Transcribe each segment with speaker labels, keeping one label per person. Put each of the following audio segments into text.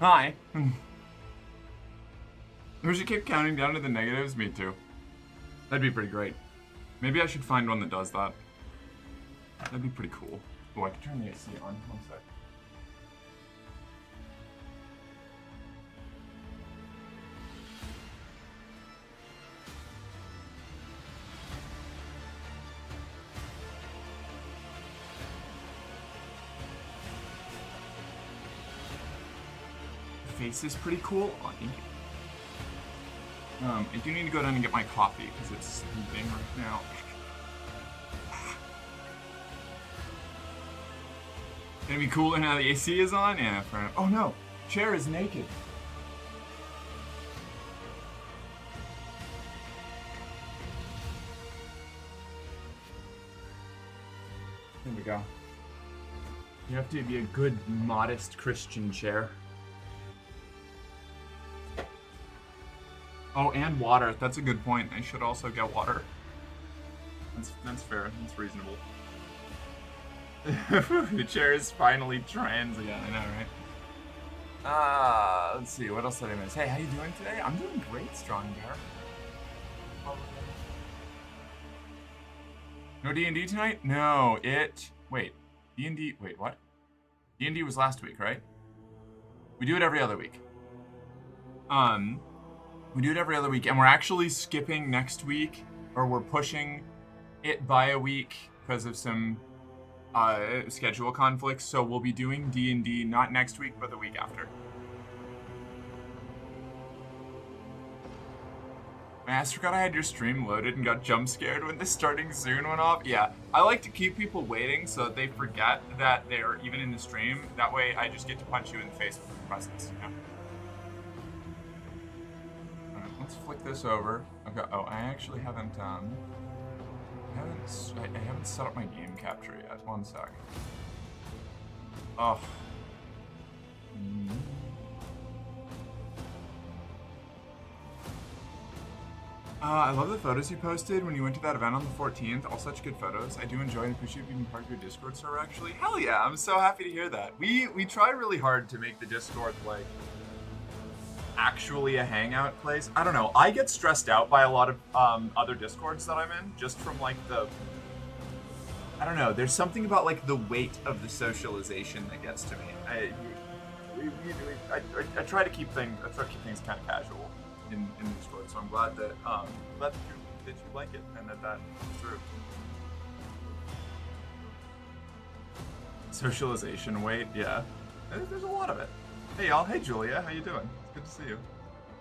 Speaker 1: Hi. We should keep counting down to the negatives. Me too. That'd be pretty great. Maybe I should find one that does that. That'd be pretty cool. Oh, I can turn the AC on. One sec. Face is pretty cool. Oh, thank you. I do need to go down and get my coffee because it's sleeping right now. Gonna be cooler now the AC is on? Yeah, fair. Oh no! Chair is naked. There we go. You have to be a good, modest Christian chair. Oh, and water. That's a good point. I should also get water. That's fair. That's reasonable. The chair is finally trans again. I know, right? Let's see. What else did I miss? Hey, how you doing today? I'm doing great, Strong Bear. No D&D tonight? No, Wait. D&D... Wait, what? D&D was last week, right? We do it every other week. We do it every other week, and we're actually skipping next week, or we're pushing it by a week because of some schedule conflicts, so we'll be doing D&D not next week, but the week after. I forgot I had your stream loaded and got jump scared when the starting soon went off. Yeah, I like to keep people waiting so that they forget that they're even in the stream. That way I just get to punch you in the face with my presence, you know? Alright, let's flick this over. Okay, oh, I actually haven't, I haven't set up my game capture yet. One sec. Oh. I love the photos you posted when you went to that event on the 14th. All such good photos. I do enjoy and appreciate being part of your Discord server, actually. Hell yeah, I'm so happy to hear that. We try really hard to make the Discord, like, actually a hangout place. I don't know. I get stressed out by a lot of other Discords that I'm in, just from, like, I don't know. There's something about, like, the weight of the socialization that gets to me. I try to keep things kind of casual in Discord, so I'm glad that you like it and that comes through. Socialization weight, yeah. There's a lot of it. Hey y'all, hey Julia, how you doing? It's good to see you.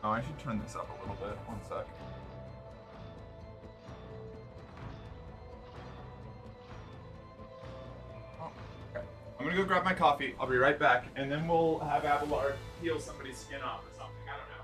Speaker 1: Oh, I should turn this up a little bit. One sec. Oh, okay. I'm gonna go grab my coffee. I'll be right back, and then we'll have Abelard peel somebody's skin off or something. I don't know.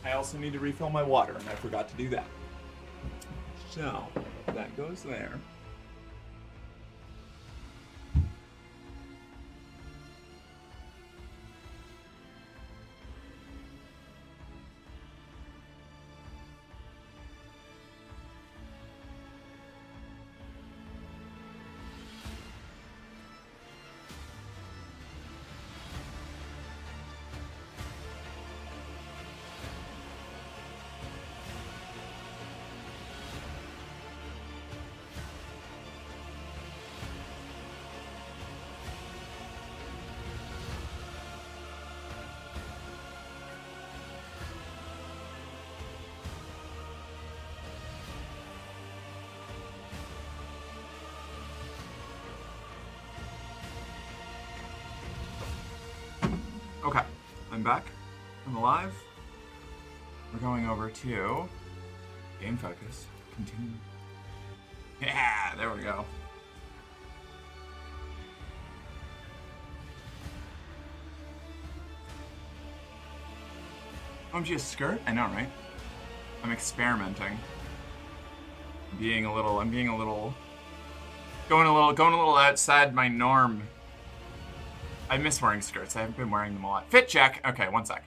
Speaker 1: I also need to refill my water, and I forgot to do that. So, that goes there. I'm back. I'm alive. We're going over to game focus. Continue. Yeah, there we go. OMG, a skirt? I know, right? I'm experimenting. I'm being a little, going a little outside my norm. I miss wearing skirts. I haven't been wearing them a lot. Fit check. Okay, one sec.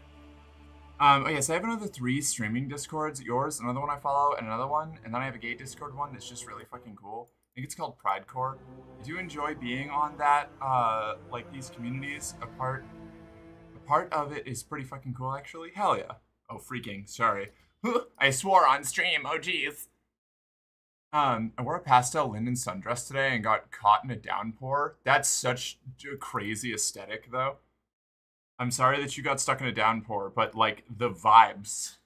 Speaker 1: Oh yeah, so I have another 3 streaming Discords. Yours, another one I follow, and another one. And then I have a gay Discord one that's just really fucking cool. I think it's called Pride Core. I do enjoy being on that, like these communities. A part of it is pretty fucking cool, actually. Hell yeah. Oh, freaking, sorry. I swore on stream, oh jeez. I wore a pastel linen sundress today and got caught in a downpour. That's such a crazy aesthetic, though. I'm sorry that you got stuck in a downpour, but, like, the vibes.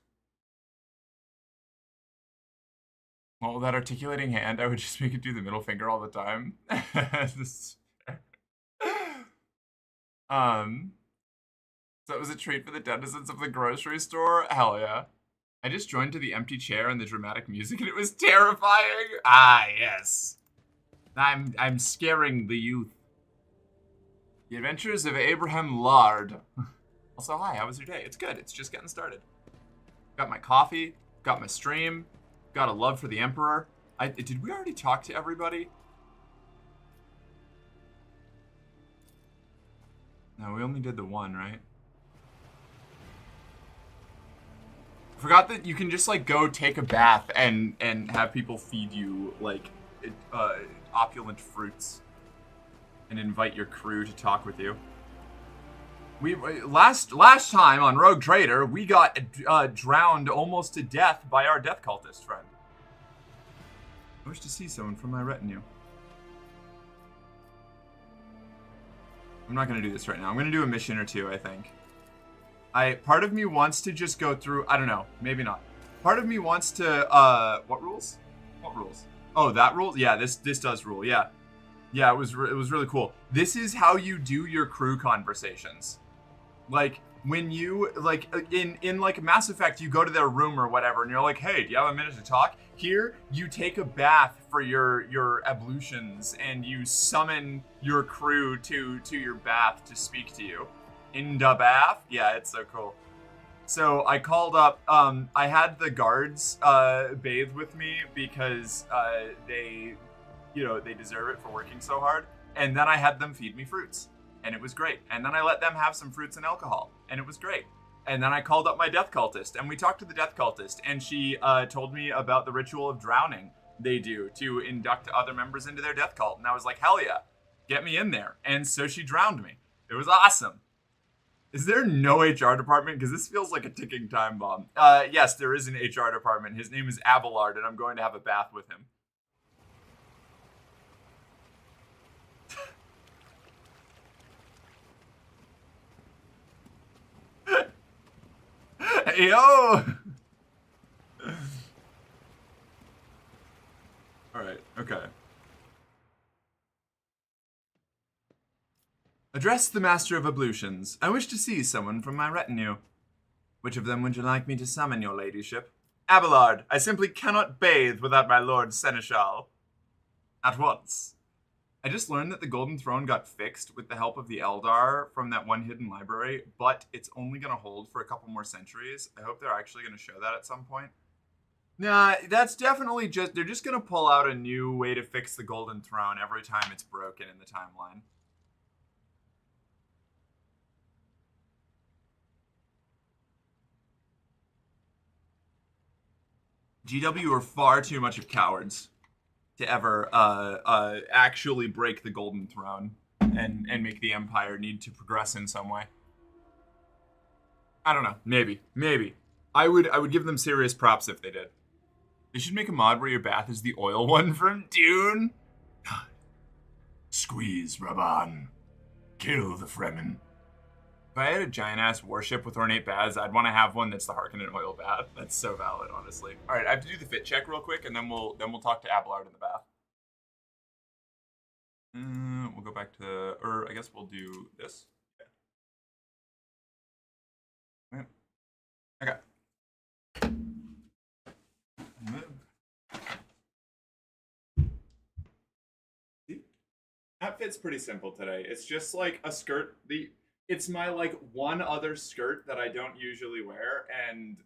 Speaker 1: Well, that articulating hand, I would just make it do the middle finger all the time. So that was a treat for the denizens of the grocery store? Hell yeah. I just joined to the empty chair and the dramatic music, and it was terrifying. Ah, yes. I'm scaring the youth. The Adventures of Abraham Lard. Also, hi, how was your day? It's good, it's just getting started. Got my coffee, got my stream, got a love for the Emperor. Did we already talk to everybody? No, we only did the one, right? Forgot that you can just, like, go take a bath and have people feed you, like, opulent fruits. And invite your crew to talk with you. We last time on Rogue Trader, we got drowned almost to death by our death cultist friend. I wish to see someone from my retinue. I'm not gonna do this right now. I'm gonna do a mission or two, I think. Part of me wants to just go through, I don't know, maybe not. Part of me wants to, what rules? What rules? Oh, that rule? Yeah, this does rule, yeah. Yeah, it was really cool. This is how you do your crew conversations. Like, when you, like, in like, Mass Effect, you go to their room or whatever, and you're like, hey, do you have a minute to talk? Here, you take a bath for your ablutions, and you summon your crew to your bath to speak to you. In the bath? Yeah, it's so cool. So I called up, I had the guards bathe with me because they deserve it for working so hard. And then I had them feed me fruits. And it was great. And then I let them have some fruits and alcohol. And it was great. And then I called up my death cultist. And we talked to the death cultist. And she told me about the ritual of drowning they do to induct other members into their death cult. And I was like, hell yeah, get me in there. And so she drowned me. It was awesome. Is there no HR department? Because this feels like a ticking time bomb. Yes, there is an HR department. His name is Abelard, and I'm going to have a bath with him. Hey, yo! Alright, okay. Address the Master of Ablutions. I wish to see someone from my retinue. Which of them would you like me to summon, your ladyship? Abelard, I simply cannot bathe without my Lord Seneschal. At once. I just learned that the Golden Throne got fixed with the help of the Eldar from that one hidden library, but it's only going to hold for a couple more centuries. I hope they're actually going to show that at some point. Nah, that's definitely just... They're just going to pull out a new way to fix the Golden Throne every time it's broken in the timeline. GW are far too much of cowards to ever actually break the Golden Throne and make the Empire need to progress in some way. I don't know. Maybe. I would give them serious props if they did. They should make a mod where your bath is the oil one from Dune. Squeeze, Raban. Kill the Fremen. If I had a giant-ass warship with ornate baths, I'd want to have one that's the Harkonnen oil bath. That's so valid, honestly. All right, I have to do the fit check real quick, and then we'll talk to Abelard in the bath. We'll go back to, or I guess we'll do this. Okay. Outfit's pretty simple today. It's just like a skirt. It's my like one other skirt that I don't usually wear, and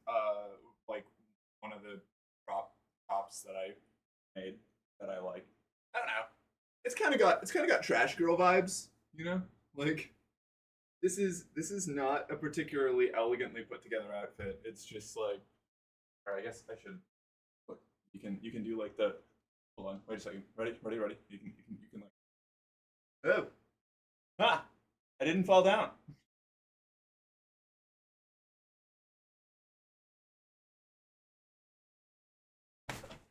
Speaker 1: like one of the tops that I made that I like. I don't know. It's kind of got trash girl vibes, you know? Like this is not a particularly elegantly put together outfit. It's just like, or I guess I should look. You can do like the. Hold on, wait a second. Ready. You can like. Oh, ha! I didn't fall down.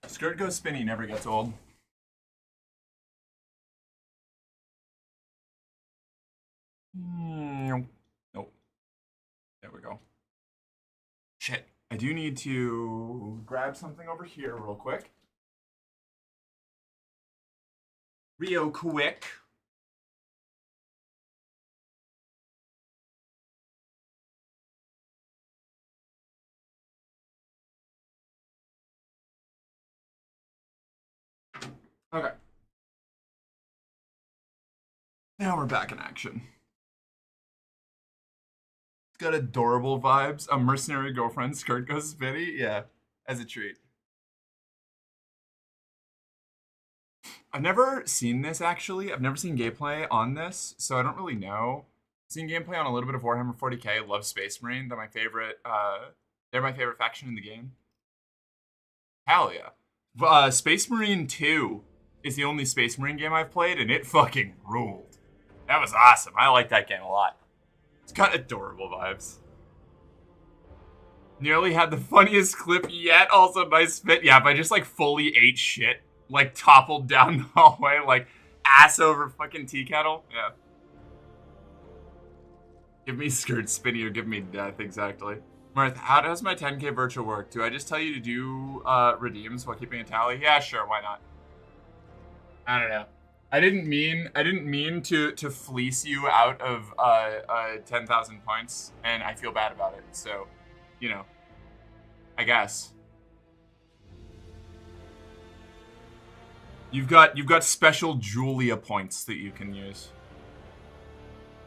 Speaker 1: Skirt goes spinny, never gets old. Nope. There we go. Shit. I do need to grab something over here real quick. Real quick. Okay. Now we're back in action. It's got adorable vibes. A mercenary girlfriend skirt goes spinny. Yeah, as a treat. I've never seen this actually. I've never seen gameplay on this, so I don't really know. I've seen gameplay on a little bit of Warhammer 40k. Love Space Marine. They're my favorite. They're my favorite faction in the game. Hell yeah. Space Marine 2 is the only Space Marine game I've played, and it fucking ruled. That was awesome. I like that game a lot. It's got adorable vibes. Nearly had the funniest clip yet. Also, nice fit. Yeah, if I just like fully ate shit, like toppled down the hallway, like ass over fucking tea kettle. Yeah. Give me skirt spinny or give me death, exactly. Marth, how does my 10k virtual work? Do I just tell you to do redeems while keeping a tally? Yeah, sure, why not? I don't know. I didn't mean to fleece you out of 10,000 points, and I feel bad about it. So, you know, I guess. You've got special Julia points that you can use.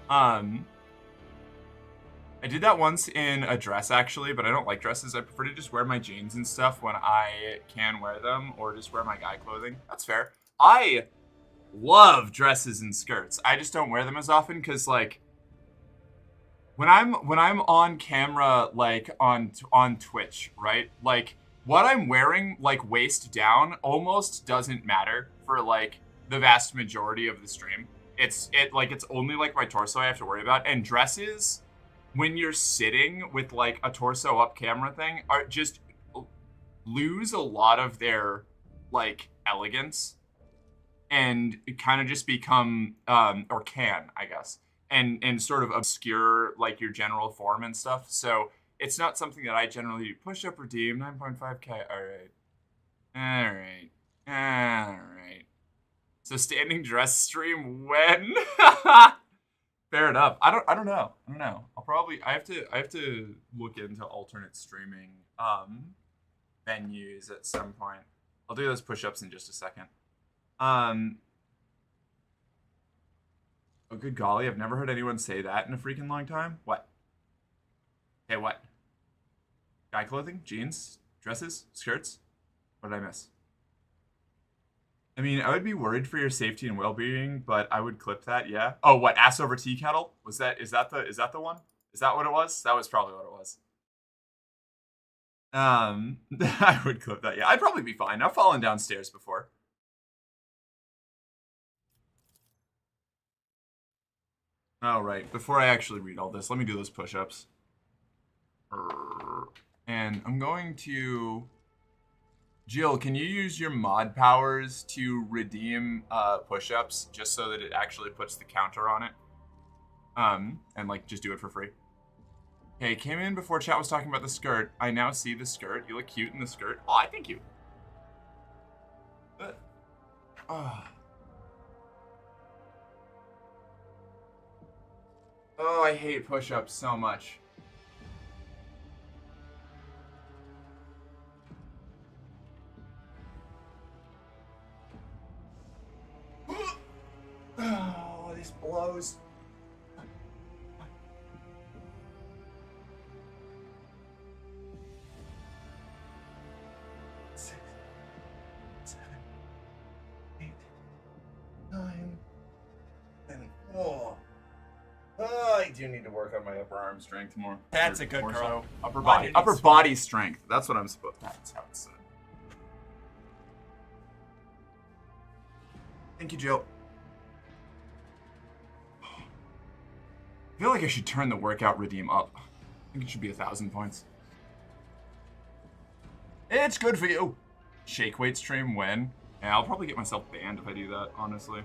Speaker 1: I did that once in a dress actually, but I don't like dresses. I prefer to just wear my jeans and stuff when I can wear them, or just wear my guy clothing. That's fair. I love dresses and skirts. I just don't wear them as often because like when I'm on camera like on Twitch, right? Like what I'm wearing like waist down almost doesn't matter for like the vast majority of the stream. It's only like my torso I have to worry about, and dresses when you're sitting with like a torso up camera thing are just lose a lot of their like elegance and kind of just become or can, I guess, and sort of obscure like your general form and stuff. So it's not something that I generally do. Push up redeem 9.5k. All right. So standing dress stream when? Fair enough. I don't know. I have to look into alternate streaming venues at some point. I'll do those push-ups in just a second. Oh good golly, I've never heard anyone say that in a freaking long time. What? Hey, what? Guy clothing? Jeans? Dresses? Skirts? What did I miss? I mean, I would be worried for your safety and well-being, but I would clip that. Yeah. Oh, what? Ass over tea kettle? Is that the one? Is that what it was? That was probably what it was. I would clip that. Yeah, I'd probably be fine. I've fallen downstairs before. All right. Before I actually read all this, let me do those push-ups. And I'm going to. Jill, can you use your mod powers to redeem push-ups just so that it actually puts the counter on it? And like just do it for free. Okay, came in before chat was talking about the skirt. I now see the skirt. You look cute in the skirt. Oh, I thank you. Oh. Oh, I hate push-ups so much. face blows. I do need to work on my upper arm strength more.
Speaker 2: That's a good girl.
Speaker 1: Upper body strength. That's what I'm supposed. That's how it's said. Thank you, Jill. I feel like I should turn the workout redeem up. I think it should be 1,000 points. It's good for you. Shake weight stream when? Yeah, I'll probably get myself banned if I do that, honestly.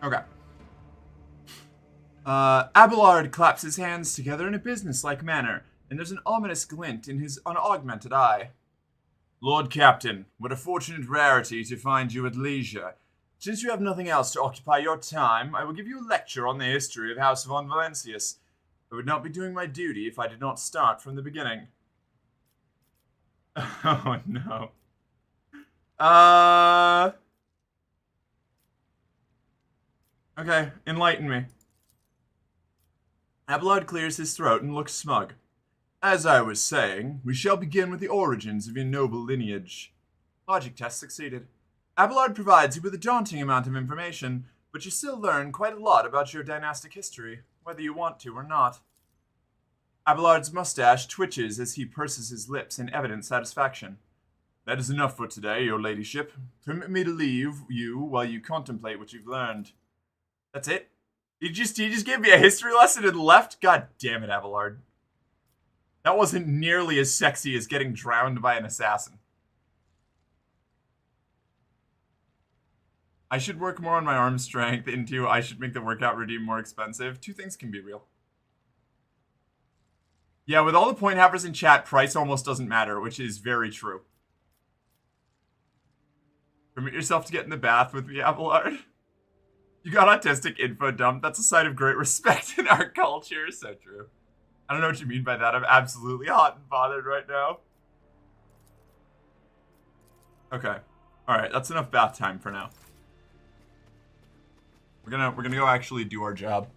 Speaker 1: Okay. Abelard claps his hands together in a businesslike manner, and there's an ominous glint in his unaugmented eye. Lord Captain, what a fortunate rarity to find you at leisure. Since you have nothing else to occupy your time, I will give you a lecture on the history of House von Valancius. I would not be doing my duty if I did not start from the beginning. Oh, no. Okay, enlighten me. Abelard clears his throat and looks smug. As I was saying, we shall begin with the origins of your noble lineage. Logic test succeeded. Abelard provides you with a daunting amount of information, but you still learn quite a lot about your dynastic history, whether you want to or not. Abelard's mustache twitches as he purses his lips in evident satisfaction. That is enough for today, your ladyship. Permit me to leave you while you contemplate what you've learned. He just gave me a history lesson and left? God damn it, Abelard. That wasn't nearly as sexy as getting drowned by an assassin. I should work more on my arm strength, and two, I should make the workout redeem more expensive. Two things can be real. Yeah, with all the point havers in chat, price almost doesn't matter, which is very true. Permit yourself to get in the bath with me, Abelard. You got autistic info dump. That's a sign of great respect in our culture. So true. I don't know what you mean by that. I'm absolutely hot and bothered right now. Okay. Alright, that's enough bath time for now. We're gonna go actually do our job.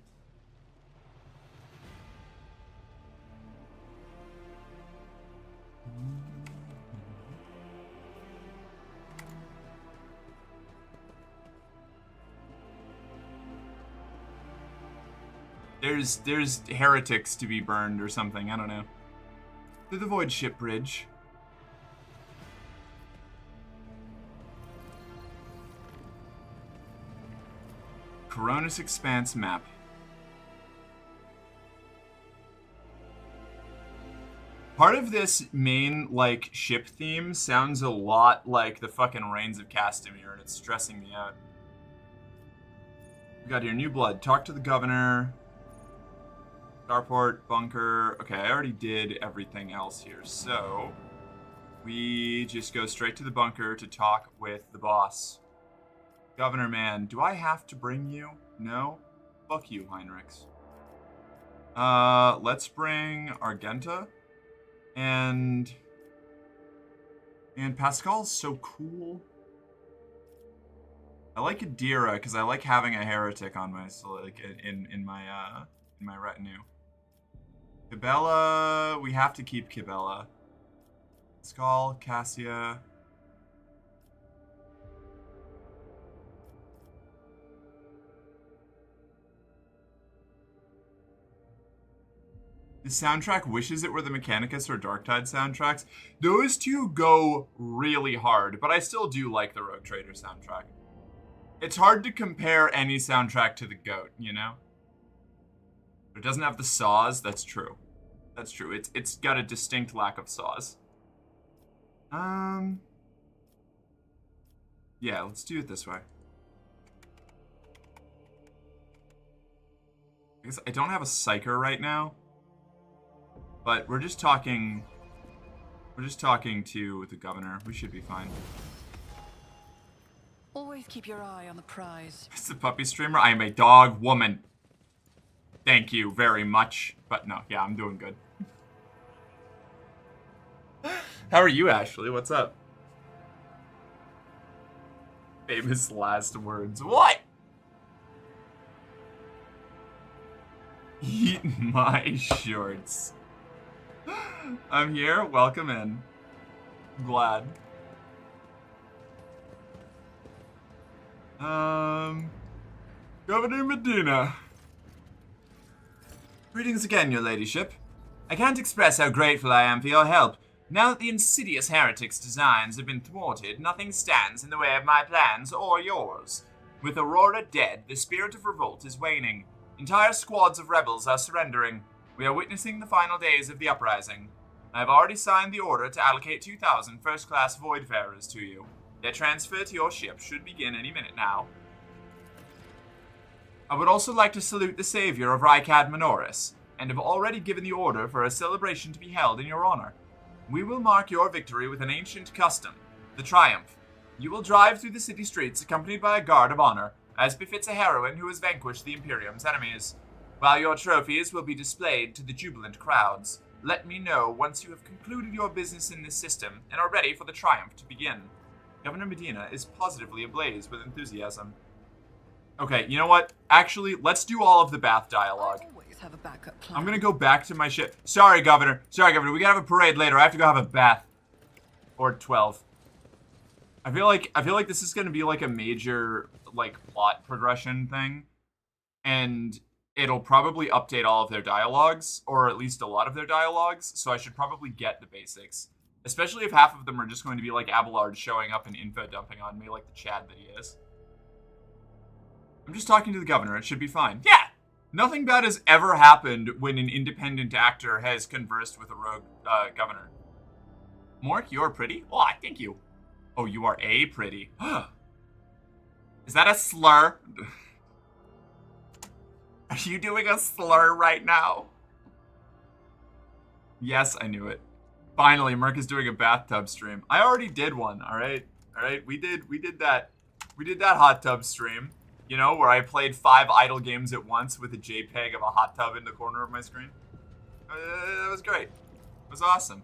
Speaker 1: There's heretics to be burned or something, I don't know. Through the Void Ship Bridge. Coronis Expanse map. Part of this main, like, ship theme sounds a lot like the fucking Reigns of Castamere, and it's stressing me out. We got here, new blood. Talk to the governor. Starport, bunker. Okay, I already did everything else here, so we just go straight to the bunker to talk with the boss. Governor, man, do I have to bring you? No? Fuck you, Heinrichs. Let's bring Argenta. And Pascal's so cool. I like Adira because I like having a heretic on my in my retinue. Kibella, we have to keep Kibella. Pascal, Cassia. The soundtrack wishes it were the Mechanicus or Darktide soundtracks. Those two go really hard, but I still do like the Rogue Trader soundtrack. It's hard to compare any soundtrack to the GOAT, you know? But it doesn't have the saws, that's true. That's true. It's got a distinct lack of saws. Yeah, let's do it this way. I guess I don't have a Psyker right now. But we're just talking to the governor. We should be fine.
Speaker 3: Always keep your eye on the prize.
Speaker 1: It's the puppy streamer. I am a dog woman. thank you very much. But no, yeah, I'm doing good. How are you, Ashley? What's up? Famous last words. What? Eat my shorts. I'm here. Welcome in. Glad. Governor Medina. Greetings again, your ladyship. I can't express how grateful I am for your help. Now that the insidious heretic's designs have been thwarted, nothing stands in the way of my plans or yours. With Aurora dead, the spirit of revolt is waning. Entire squads of rebels are surrendering. We are witnessing the final days of the uprising. I have already signed the order to allocate 2,000 first-class Voidfarers to you. Their transfer to your ship should begin any minute now. I would also like to salute the savior of Rykad Minoris, and have already given the order for a celebration to be held in your honor. We will mark your victory with an ancient custom, the Triumph. You will drive through the city streets accompanied by a guard of honor, as befits a heroine who has vanquished the Imperium's enemies. While your trophies will be displayed to the jubilant crowds, let me know once you have concluded your business in this system and are ready for the Triumph to begin. Governor Medina is positively ablaze with enthusiasm. Okay, you know what? Actually, let's do all of the Bath dialogue.
Speaker 2: Have a backup plan.
Speaker 1: I'm gonna go back to my ship. Sorry, Governor. Sorry, Governor. We gotta have a parade later. I have to go have a bath. Or 12. I feel like this is gonna be like a major like plot progression thing, and it'll probably update all of their dialogues, or at least a lot of their dialogues. So I should probably get the basics, especially if half of them are just going to be like Abelard showing up and info dumping on me, like the Chad that he is. I'm just talking to the governor. It should be fine. Yeah. Nothing bad has ever happened when an independent actor has conversed with a rogue governor. Mork, you're pretty? Oh, thank you. Oh, you are a pretty. Is that a slur? Are you doing a slur right now? Yes, I knew it. Finally, Merc is doing a bathtub stream. I already did one, alright? Alright, we did that. We did that hot tub stream. You know, where I played 5 idle games at once with a JPEG of a hot tub in the corner of my screen. That was great. It was awesome.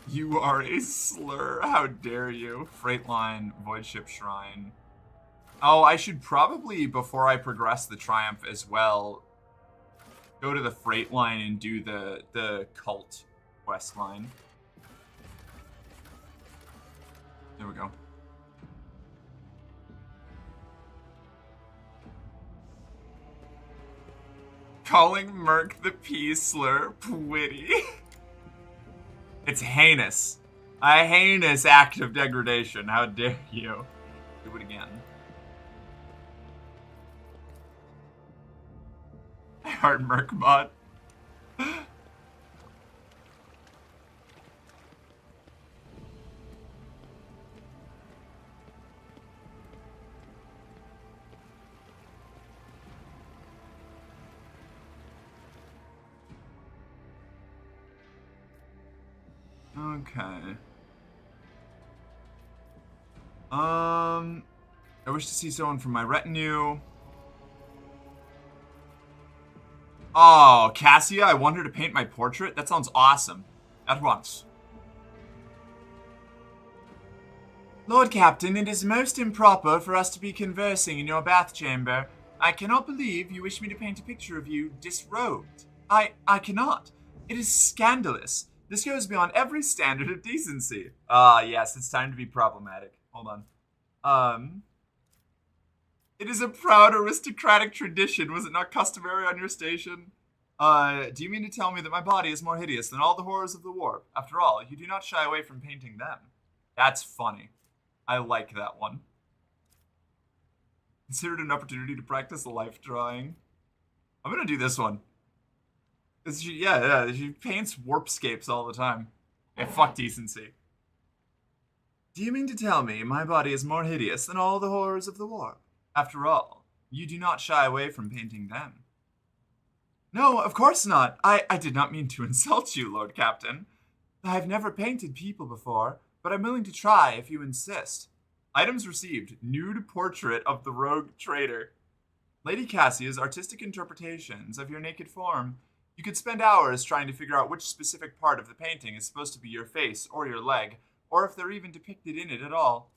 Speaker 1: You are a slur. How dare you? Freightline, Voidship Shrine. Oh, I should probably, before I progress the Triumph as well, go to the Freightline and do the cult quest line. There we go. Calling Merc the P slur witty. It's heinous. A heinous act of degradation. How dare you? Do it again. I heart Mercbot. Okay. I wish to see someone from my retinue. Oh, Cassia, I want her to paint my portrait? That sounds awesome. At once. Lord Captain, it is most improper for us to be conversing in your bath chamber. I cannot believe you wish me to paint a picture of you disrobed. I cannot. It is scandalous. This goes beyond every standard of decency. Yes, it's time to be problematic. Hold on. It is a proud aristocratic tradition. Was it not customary on your station? Do you mean to tell me that my body is more hideous than all the horrors of the warp? After all, you do not shy away from painting them. That's funny. I like that one. Consider it an opportunity to practice a life drawing. I'm gonna do this one. She paints warpscapes all the time. Yeah, fuck decency. Do you mean to tell me my body is more hideous than all the horrors of the warp? After all, you do not shy away from painting them. No, of course not. I did not mean to insult you, Lord Captain. I've never painted people before, but I'm willing to try if you insist. Items received. Nude portrait of the rogue traitor. Lady Cassia's artistic interpretations of your naked form. You could spend hours trying to figure out which specific part of the painting is supposed to be your face or your leg, or if they're even depicted in it at all.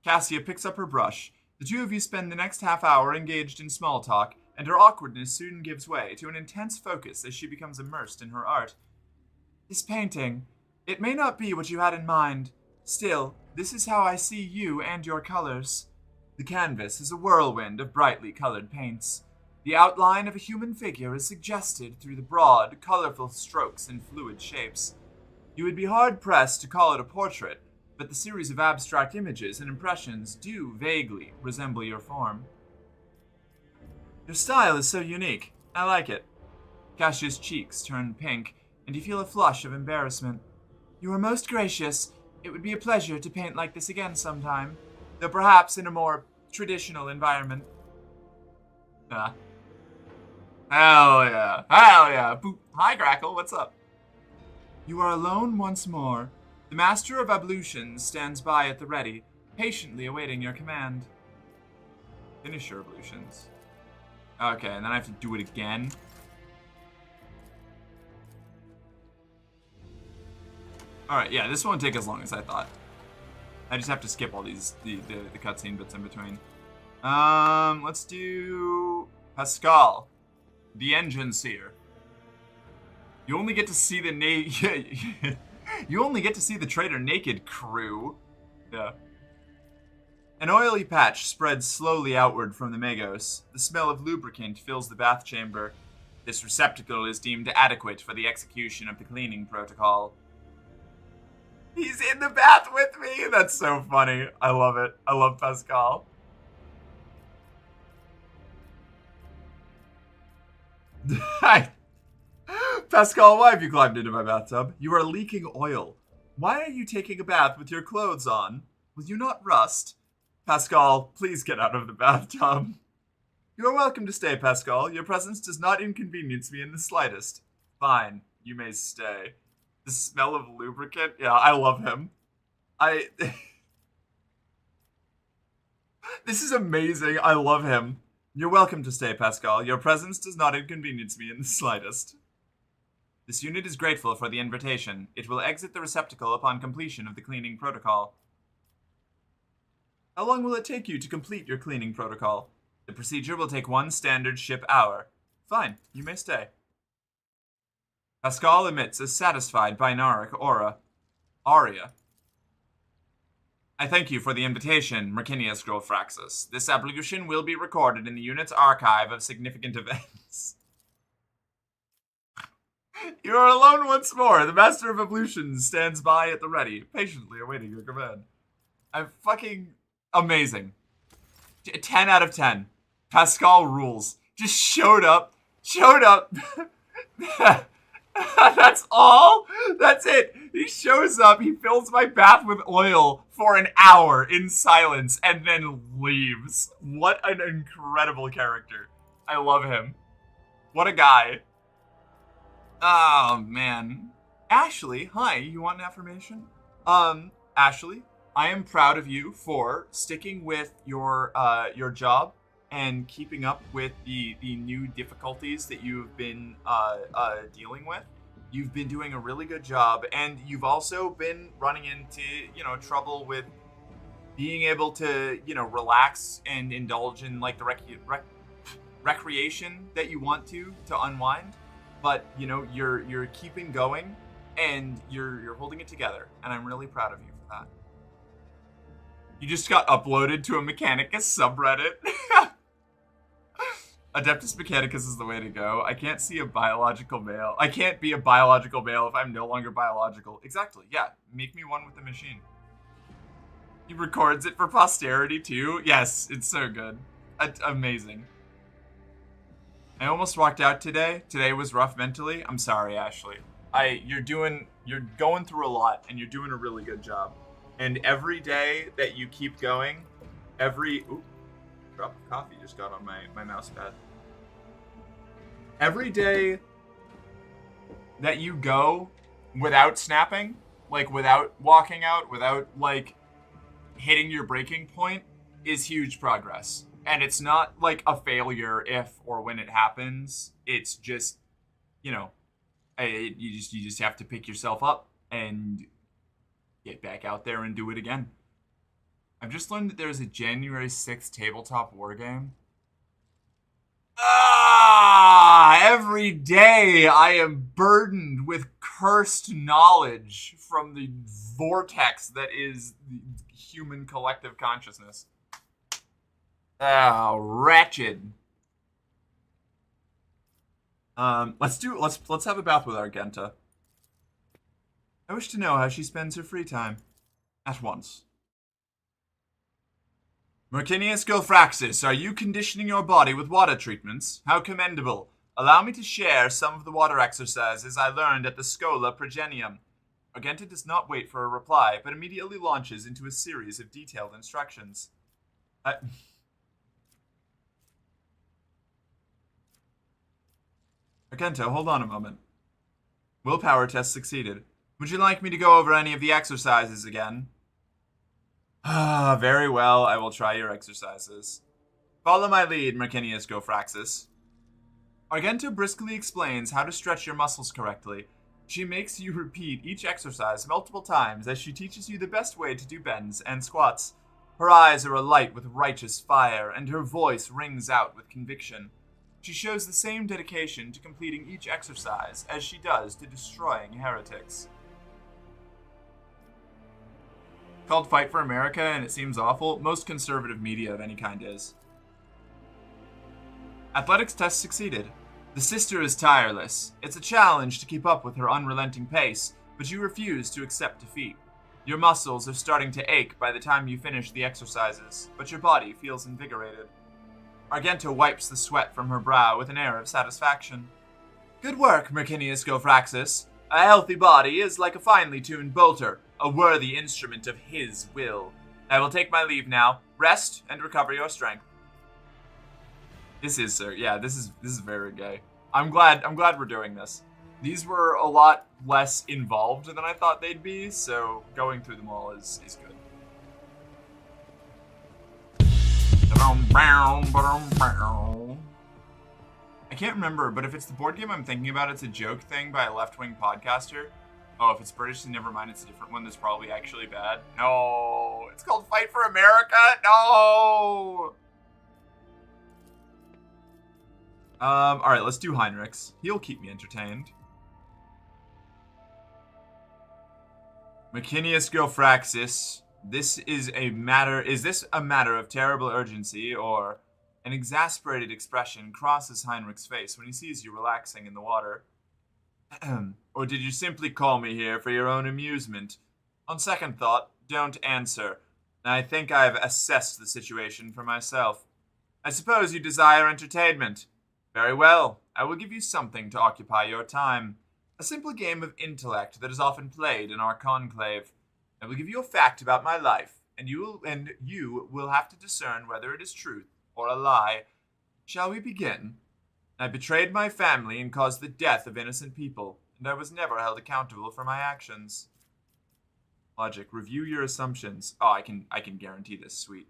Speaker 1: Cassia picks up her brush. The two of you spend the next half hour engaged in small talk, and her awkwardness soon gives way to an intense focus as she becomes immersed in her art. This painting, it may not be what you had in mind. Still, this is how I see you and your colors. The canvas is a whirlwind of brightly colored paints. The outline of a human figure is suggested through the broad, colorful strokes and fluid shapes. You would be hard-pressed to call it a portrait, but the series of abstract images and impressions do vaguely resemble your form. Your style is so unique. I like it. Cassia's cheeks turn pink, and you feel a flush of embarrassment. You are most gracious. It would be a pleasure to paint like this again sometime, though perhaps in a more traditional environment. Hell yeah. Hell yeah. Boop. Hi, Grackle. What's up? You are alone once more. The Master of Ablutions stands by at the ready, patiently awaiting your command. Finish your ablutions. Okay, and then I have to do it again. Alright, yeah, this won't take as long as I thought. I just have to skip all these, the cutscene bits in between. Let's do Pascal, the Engine Seer. You only get to see the you only get to see the traitor naked, crew. Yeah. An oily patch spreads slowly outward from the Magos. The smell of lubricant fills the bath chamber. This receptacle is deemed adequate for the execution of the cleaning protocol. He's in the bath with me! That's so funny. I love it. I love Pascal. Pascal, why have you climbed into my bathtub? You are leaking oil. Why are you taking a bath with your clothes on? Will you not rust? Pascal, please get out of the bathtub. You are welcome to stay, Pascal. Your presence does not inconvenience me in the slightest. Fine, you may stay. The smell of lubricant? Yeah, I love him. This is amazing. I love him. You're welcome to stay, Pascal. Your presence does not inconvenience me in the slightest. This unit is grateful for the invitation. It will exit the receptacle upon completion of the cleaning protocol. How long will it take you to complete your cleaning protocol? The procedure will take 1 standard ship hour. Fine, you may stay. Pascal emits a satisfied binaric aura. Aria. I thank you for the invitation, Mercinius Grofraxus. This ablution will be recorded in the unit's archive of significant events. You are alone once more. The Master of Ablutions stands by at the ready, patiently awaiting your command. I'm fucking amazing. 10 out of 10. Pascal rules. Just showed up. That's all? That's it. He shows up, he fills my bath with oil for an hour in silence, and then leaves. What an incredible character. I love him. What a guy. Oh, man. Ashley, hi, you want an affirmation? Ashley, I am proud of you for sticking with your job and keeping up with the new difficulties that you've been dealing with. You've been doing a really good job, and you've also been running into, trouble with being able to, relax and indulge in, like, the recreation that you want to unwind. But, you're keeping going, and you're holding it together, and I'm really proud of you for that. You just got uploaded to a Mechanicus subreddit. Adeptus Mechanicus is the way to go. I can't see a biological male. I can't be a biological male if I'm no longer biological. Exactly, yeah. Make me one with the machine. He records it for posterity, too. Yes, it's so good. Amazing. I almost walked out today. Today was rough mentally. I'm sorry, Ashley. You're going through a lot, and you're doing a really good job. And every day that you keep going, ooh, drop of coffee just got on my mouse pad. Every day that you go without snapping, like without walking out, without like hitting your breaking point is huge progress. And it's not like a failure if or when it happens. It's just, you know, you just have to pick yourself up and get back out there and do it again. I've just learned that there's a January 6th tabletop war game. Every day I am burdened with cursed knowledge from the vortex that is the human collective consciousness. Wretched. Let's have a bath with Argenta. I wish to know how she spends her free time. At once. Mercinius Gofraxis, are you conditioning your body with water treatments? How commendable. Allow me to share some of the water exercises I learned at the Schola Progenium. Argenta does not wait for a reply, but immediately launches into a series of detailed instructions. Argenta, hold on a moment. Willpower test succeeded. Would you like me to go over any of the exercises again? Very well, I will try your exercises. Follow my lead, Mercinius Gofraxis. Argenta briskly explains how to stretch your muscles correctly. She makes you repeat each exercise multiple times as she teaches you the best way to do bends and squats. Her eyes are alight with righteous fire, and her voice rings out with conviction. She shows the same dedication to completing each exercise as she does to destroying heretics. Called Fight for America, and it seems awful. Most conservative media of any kind is. Athletics test succeeded. The sister is tireless. It's a challenge to keep up with her unrelenting pace, but you refuse to accept defeat. Your muscles are starting to ache by the time you finish the exercises, but your body feels invigorated. Argenta wipes the sweat from her brow with an air of satisfaction. Good work, Mercinius Gofraxis. A healthy body is like a finely tuned bolter, a worthy instrument of his will. I will take my leave now. Rest and recover your strength. This is, sir. Yeah, this is very gay. I'm glad we're doing this. These were a lot less involved than I thought they'd be, so going through them all is good. I can't remember, but if it's the board game I'm thinking about, it's a joke thing by a left-wing podcaster. Oh, if it's British, then never mind, it's a different one that's probably actually bad. No, it's called Fight for America? No! Alright, let's do Heinrichs. He'll keep me entertained. Mercinius Gofraxis, is this a matter of terrible urgency, or... An exasperated expression crosses Heinrich's face when he sees you relaxing in the water. Or did you simply call me here for your own amusement? On second thought, don't answer. I think I have assessed the situation for myself. I suppose you desire entertainment. Very well, I will give you something to occupy your time. A simple game of intellect that is often played in our conclave. I will give you a fact about my life, and you will have to discern whether it is truth or a lie. Shall we begin? I betrayed my family and caused the death of innocent people, and I was never held accountable for my actions. Logic, review your assumptions. Oh, I can guarantee this. Sweet.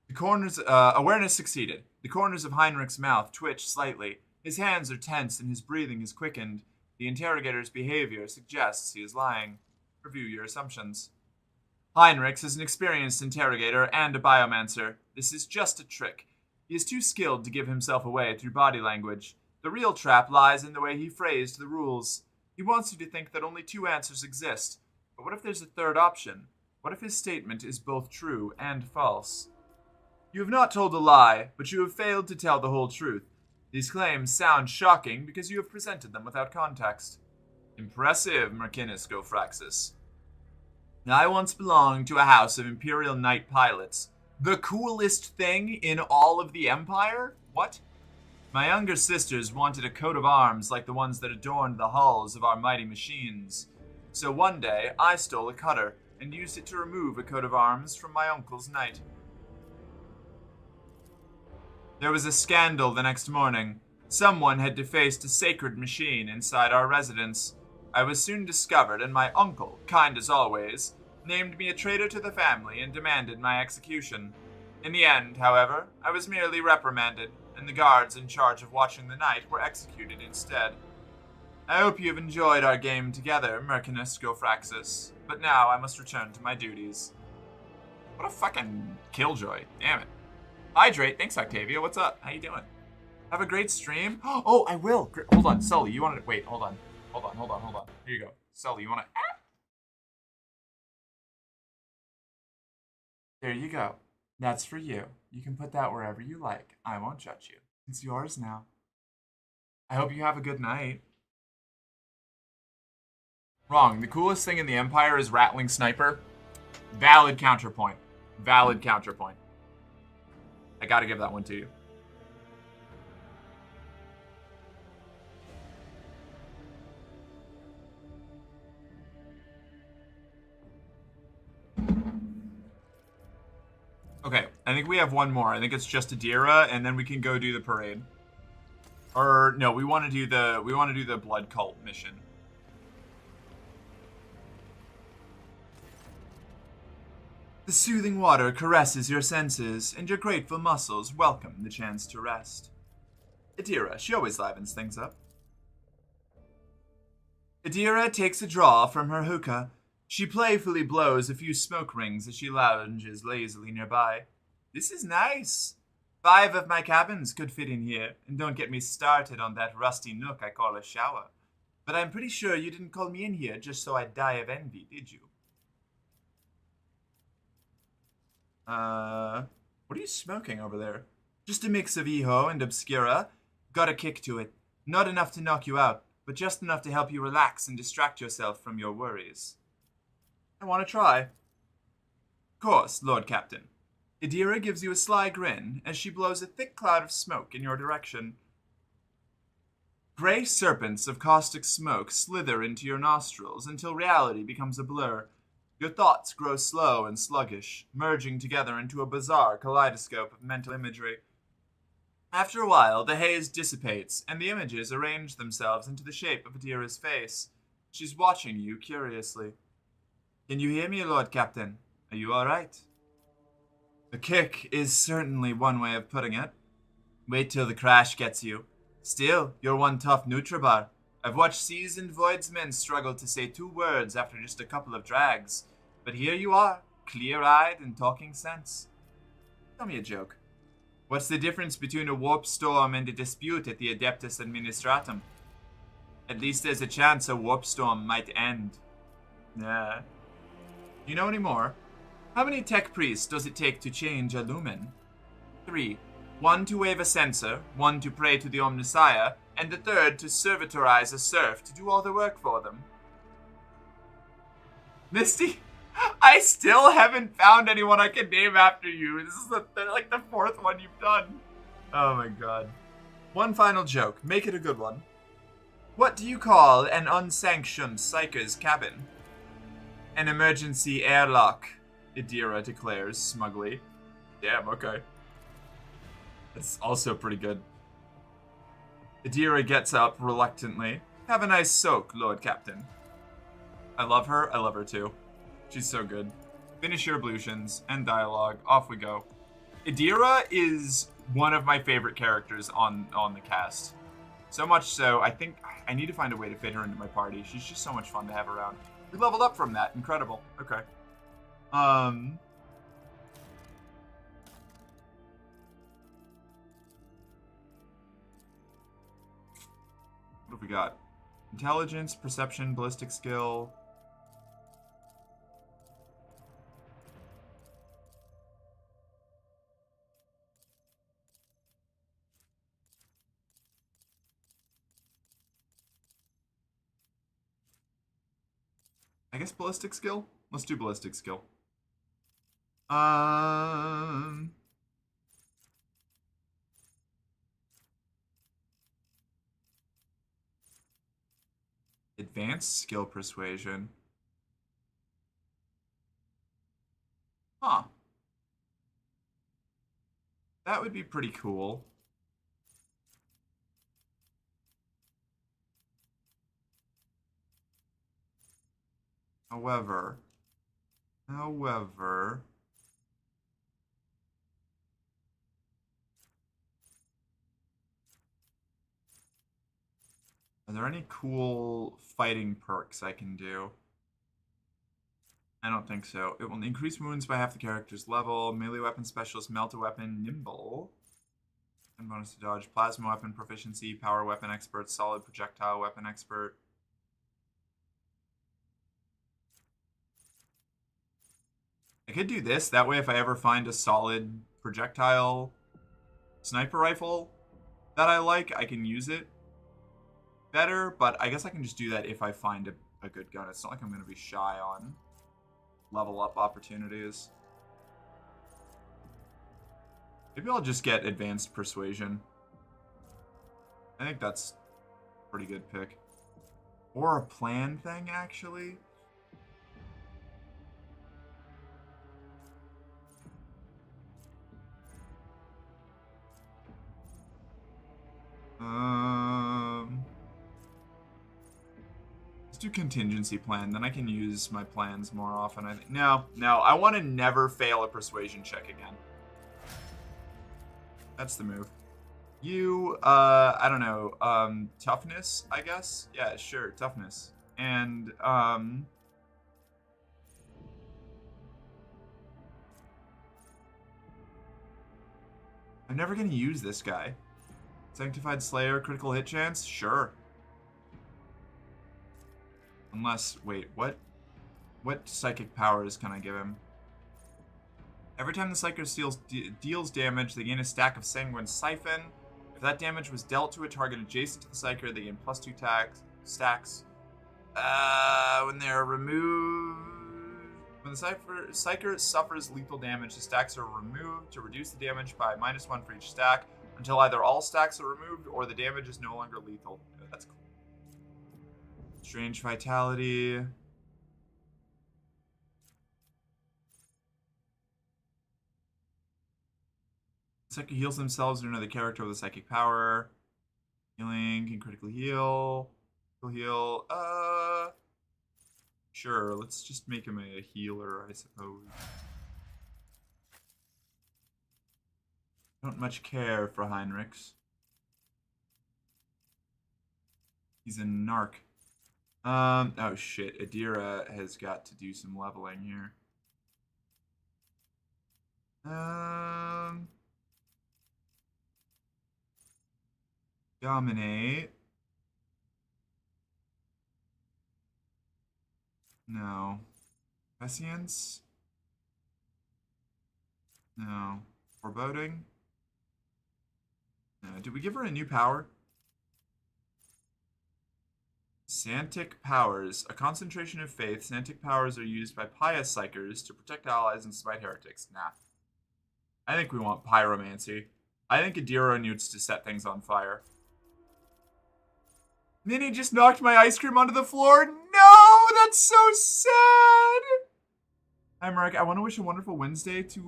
Speaker 1: The corners, awareness succeeded. The corners of Heinrich's mouth twitch slightly. His hands are tense and his breathing is quickened. The interrogator's behavior suggests he is lying. Review your assumptions. Heinrichs is an experienced interrogator and a biomancer. This is just a trick. He is too skilled to give himself away through body language. The real trap lies in the way he phrased the rules. He wants you to think that only two answers exist. But what if there's a third option? What if his statement is both true and false? You have not told a lie, but you have failed to tell the whole truth. These claims sound shocking because you have presented them without context. Impressive, Mercinius Gofraxis. I once belonged to a house of Imperial Knight pilots. The coolest thing in all of the Empire? What? My younger sisters wanted a coat of arms like the ones that adorned the hulls of our mighty machines. So one day, I stole a cutter and used it to remove a coat of arms from my uncle's knight. There was a scandal the next morning. Someone had defaced a sacred machine inside our residence. I was soon discovered, and my uncle, kind as always, named me a traitor to the family, and demanded my execution. In the end, however, I was merely reprimanded, and the guards in charge of watching the night were executed instead. I hope you have enjoyed our game together, Mercanus Gofraxus, but now I must return to my duties. What a fucking killjoy. Damn it. Hydrate. Thanks, Octavia. What's up? How you doing? Have a great stream. Oh, I will. Hold on, Sully. You want to... Wait, hold on. Hold on. Here you go. Sully, you want to... There you go. That's for you. You can put that wherever you like. I won't judge you. It's yours now. I hope you have a good night. Wrong. The coolest thing in the Empire is Rattling Sniper. Valid counterpoint. Valid counterpoint. I gotta give that one to you. Okay, I think we have one more. I think it's just Adira, and then we can go do the parade. Or no, we want to do the blood cult mission. The soothing water caresses your senses, and your grateful muscles welcome the chance to rest. Adira, she always livens things up. Adira takes a draw from her hookah. She playfully blows a few smoke rings as she lounges lazily nearby. This is nice. 5 of my cabins could fit in here, and don't get me started on that rusty nook I call a shower. But I'm pretty sure you didn't call me in here just so I'd die of envy, did you? What are you smoking over there? Just a mix of Eho and Obscura. Got a kick to it. Not enough to knock you out, but just enough to help you relax and distract yourself from your worries. I want to try. Of course, Lord Captain. Adira gives you a sly grin as she blows a thick cloud of smoke in your direction. Gray serpents of caustic smoke slither into your nostrils until reality becomes a blur. Your thoughts grow slow and sluggish, merging together into a bizarre kaleidoscope of mental imagery. After a while, the haze dissipates, and the images arrange themselves into the shape of Adira's face. She's watching you curiously. Can you hear me, Lord Captain? Are you all right? A kick is certainly one way of putting it. Wait till the crash gets you. Still, you're one tough Nutribar. I've watched seasoned Voidsmen struggle to say 2 words after just a couple of drags. But here you are, clear-eyed and talking sense. Tell me a joke. What's the difference between a warp storm and a dispute at the Adeptus Administratum? At least there's a chance a warp storm might end. Nah. You know any more? How many tech priests does it take to change a lumen? 3. 1 to wave a censer, 1 to pray to the Omnissiah, and the 3rd to servitorize a serf to do all the work for them. Misty, I still haven't found anyone I can name after you. This is the 4th one you've done. Oh my god. One final joke. Make it a good one. What do you call an unsanctioned psyker's cabin? An emergency airlock, Adira declares smugly. Damn, okay. That's also pretty good. Adira gets up reluctantly. Have a nice soak, Lord Captain. I love her. I love her too. She's so good. Finish your ablutions. End dialogue. Off we go. Adira is one of my favorite characters on the cast. So much so, I think I need to find a way to fit her into my party. She's just so much fun to have around. We leveled up from that. Incredible. Okay. What have we got? Intelligence, perception, ballistic skill. I guess ballistic skill? Let's do ballistic skill. Advanced skill persuasion. Huh. That would be pretty cool. However, However, are there any cool fighting perks I can do? I don't think so. It will increase wounds by half the character's level. Melee weapon specialist, melt a weapon, nimble. And bonus to dodge. Plasma weapon proficiency, power weapon expert, solid projectile weapon expert. I could do this. That way, if I ever find a solid projectile sniper rifle that I like, I can use it better. But I guess I can just do that if I find a good gun. It's not like I'm going to be shy on level up opportunities. Maybe I'll just get advanced persuasion. I think that's a pretty good pick. Or a plan thing, actually. Let's do contingency plan. Then I can use my plans more often. I think. No. I want to never fail a persuasion check again. That's the move. You, I don't know, toughness, I guess? Yeah, sure, toughness. And, I'm never gonna use this guy. Sanctified Slayer, critical hit chance? Sure. Unless, wait, what psychic powers can I give him? Every time the Psyker deals damage, they gain a stack of Sanguine Siphon. If that damage was dealt to a target adjacent to the Psyker, they gain +2 stacks. When they're removed... When the Psyker suffers lethal damage, the stacks are removed to reduce the damage by -1 for each stack, until either all stacks are removed or the damage is no longer lethal. That's cool. Strange Vitality... Psychic heals themselves or another character with a psychic power. Healing can critically heal. Heal. Sure, let's just make him a healer, I suppose. Don't much care for Heinrichs. He's a narc. Oh shit, Adira has got to do some leveling here. Dominate. No. Prescience? No. Foreboding? No. Did we give her a new power? Santic Powers. A concentration of faith. Santic powers are used by pious psychers to protect allies and smite heretics. Nah. I think we want pyromancy. I think Adira needs to set things on fire. Minnie just knocked my ice cream onto the floor. No, that's so sad. Hi, Marek. I want to wish a wonderful Wednesday to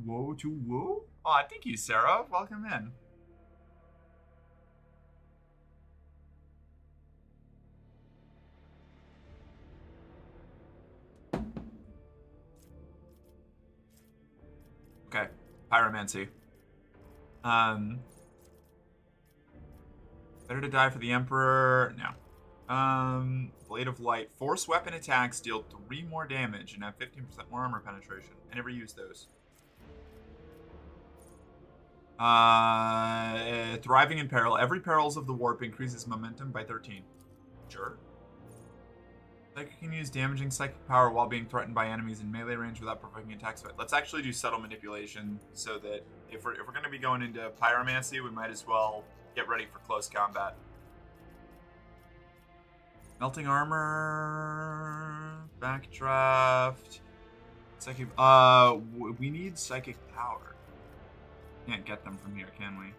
Speaker 1: Whoa. Aw, thank you, Sarah. Welcome in. Okay, pyromancy. Better to die for the Emperor. No. Blade of Light. Force weapon attacks deal 3 more damage and have 15% more armor penetration. I never use those. Thriving in Peril. Every Perils of the Warp increases momentum by 13. Sure. Psychic can use damaging psychic power while being threatened by enemies in melee range without provoking attacks. Let's actually do subtle manipulation so that if we're going to be going into pyromancy, we might as well get ready for close combat. Melting armor, backdraft, psychic. We need psychic power. Can't get them from here, can we?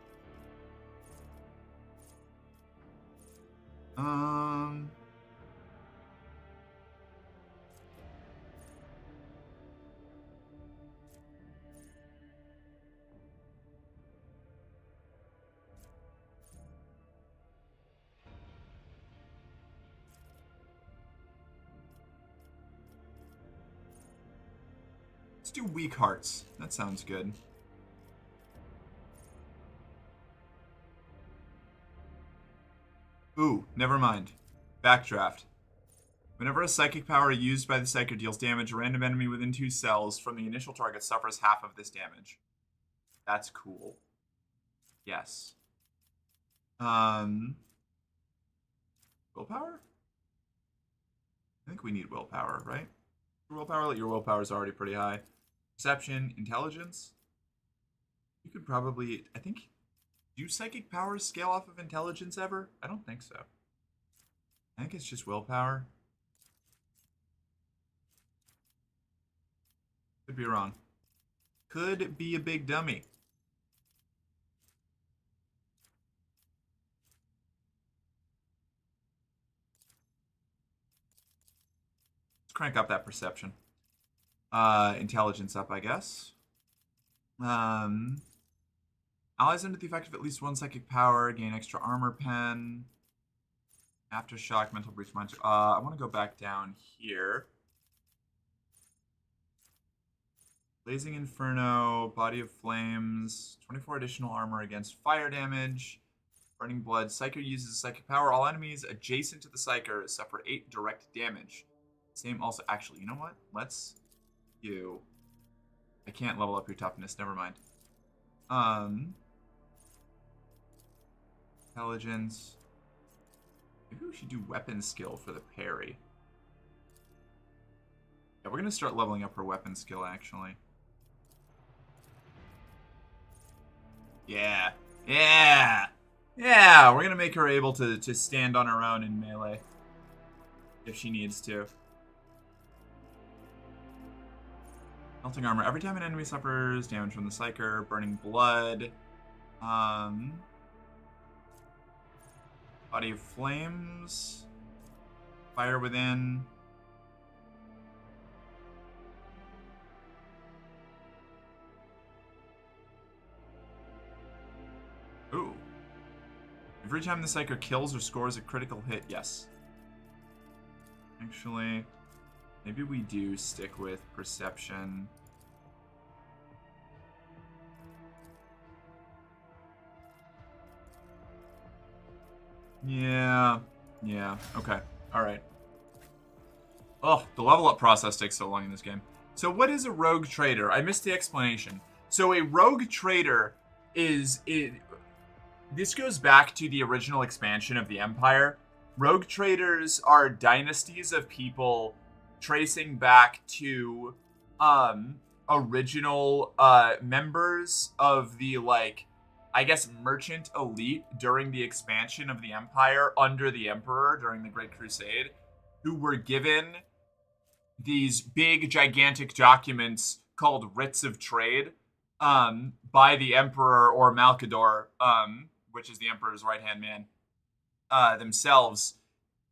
Speaker 1: Let's do weak hearts. That sounds good. Ooh, never mind. Backdraft. Whenever a psychic power used by the psyker deals damage, a random enemy within 2 cells from the initial target suffers half of this damage. That's cool. Yes. Willpower? I think we need willpower, right? Willpower, your willpower is already pretty high. Perception, intelligence. You could probably, I think, do psychic powers scale off of intelligence ever? I don't think so. I think it's just willpower. Could be wrong. Could be a big dummy. Let's crank up that perception. Intelligence up, I guess. Allies under the effect of at least one psychic power gain extra armor pen. Aftershock, mental breach, mind. I want to go back down here. Blazing Inferno, Body of Flames, 24 additional armor against fire damage. Burning Blood, Psyker uses psychic power. All enemies adjacent to the Psyker suffer 8 direct damage. Same also, actually, you know what? Let's do... I can't level up your toughness, never mind. Intelligence. Maybe we should do weapon skill for the parry. Yeah, we're going to start leveling up her weapon skill, actually. Yeah. Yeah! Yeah! We're going to make her able to stand on her own in melee. If she needs to. Melting armor. Every time an enemy suffers damage from the Psyker, Burning Blood. Body of Flames. Fire Within. Ooh. Every time the Psyker kills or scores a critical hit, yes. Actually, maybe we do stick with Perception. Yeah. Yeah. Okay. Alright. Oh, the level up process takes so long in this game. So what is a rogue trader? I missed the explanation. So a rogue trader is... This goes back to the original expansion of the Empire. Rogue traders are dynasties of people tracing back to original members of the, like, I guess, merchant elite during the expansion of the Empire under the Emperor during the Great Crusade, who were given these big, gigantic documents called writs of trade by the Emperor or Malcador, which is the Emperor's right-hand man, themselves,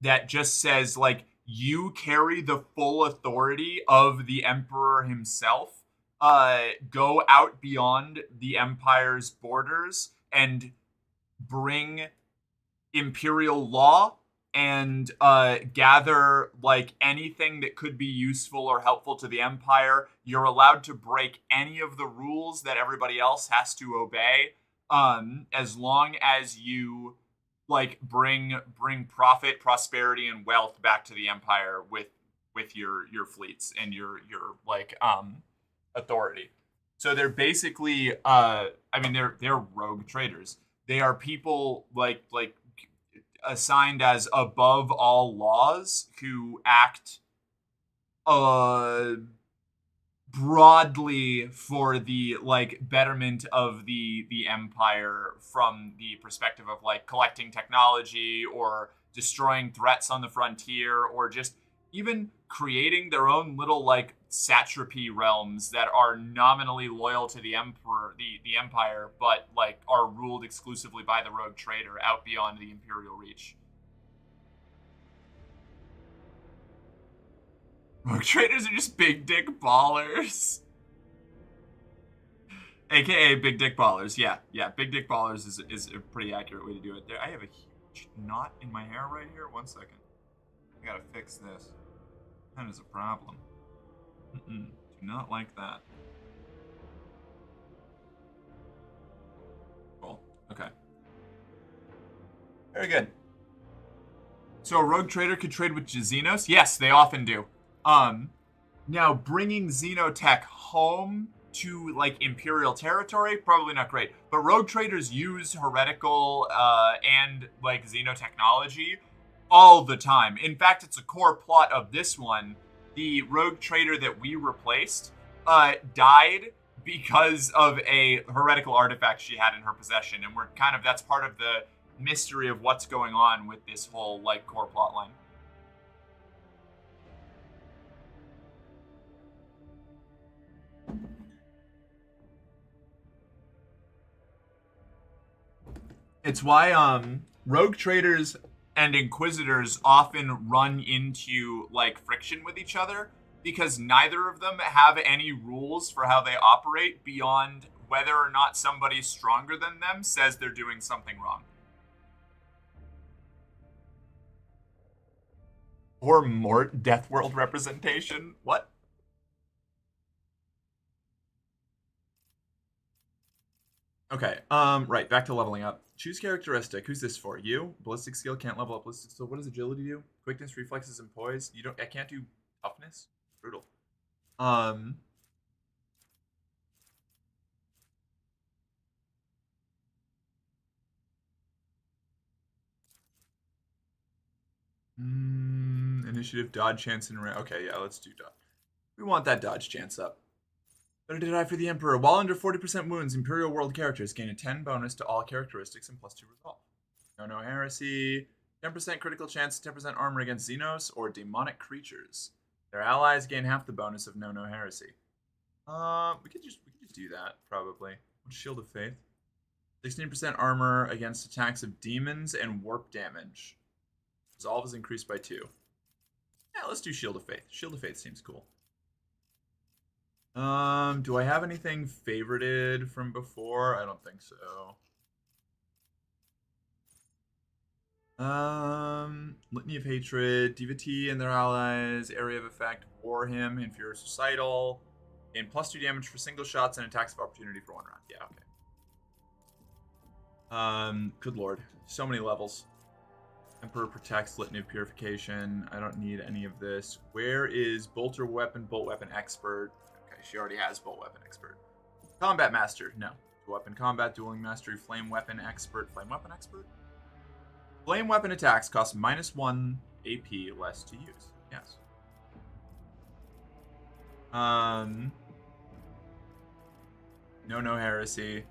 Speaker 1: that just says, like, you carry the full authority of the Emperor himself. Go out beyond the Empire's borders and bring imperial law and gather, like, anything that could be useful or helpful to the Empire. You're allowed to break any of the rules that everybody else has to obey, as long as you, like, bring profit, prosperity, and wealth back to the Empire with your fleets and your like authority. So they're basically I mean they're rogue traders. They are people like assigned as above all laws who act broadly for the, like, betterment of the Empire from the perspective of, like, collecting technology or destroying threats on the frontier or just even creating their own little, like, satrapy realms that are nominally loyal to the Emperor, the Empire, but, like, are ruled exclusively by the rogue trader out beyond the Imperial reach. Rogue traders are just big dick ballers. AKA big dick ballers. Yeah, big dick ballers is a pretty accurate way to do it. There, I have a huge knot in my hair right here. 1 second. I gotta fix this. That is a problem. Too Do not like that. Cool. Okay. Very good. So a rogue trader could trade with Xenos? Yes, they often do. Now bringing Xenotech home to like Imperial territory, probably not great. But rogue traders use heretical and like xenotechnology all the time. In fact, it's a core plot of this one. The rogue trader that we replaced died because of a heretical artifact she had in her possession, and that's part of the mystery of what's going on with this whole like core plot line. It's why rogue traders and inquisitors often run into like friction with each other, because neither of them have any rules for how they operate beyond whether or not somebody stronger than them says they're doing something wrong. Or Mort Death World representation. What? Okay, right, back to leveling up. Choose characteristic. Who's this for? You? Ballistic skill, can't level up ballistic skill. What does agility do? Quickness, reflexes, and poise. I can't do toughness? Brutal. Initiative, dodge chance, and okay, yeah, let's do dodge. We want that dodge chance up. Better to die for the Emperor. While under 40% wounds, Imperial World characters gain a 10 bonus to all characteristics and +2 resolve. No heresy. 10% critical chance, 10% armor against Xenos or demonic creatures. Their allies gain half the bonus of no heresy. We could just do that probably. Shield of Faith. 16% armor against attacks of demons and warp damage. Resolve is increased by 2. Yeah, let's do Shield of Faith. Shield of Faith seems cool. Do I have anything favorited from before? I don't think so. Litany of Hatred, Devotee and their allies, Area of Effect, War Hymn, Inferior Suicidal, and +2 damage for single shots and attacks of opportunity for 1 round. Yeah, okay. Good lord. So many levels. Emperor protects, Litany of Purification. I don't need any of this. Where is Bolter Weapon, Bolt Weapon Expert? Okay, she already has Bolt Weapon Expert. Combat Master, no. Weapon Combat, Dueling Mastery, Flame Weapon Expert. Flame Weapon Expert? Flame Weapon attacks cost -1 AP less to use. Yes. No heresy.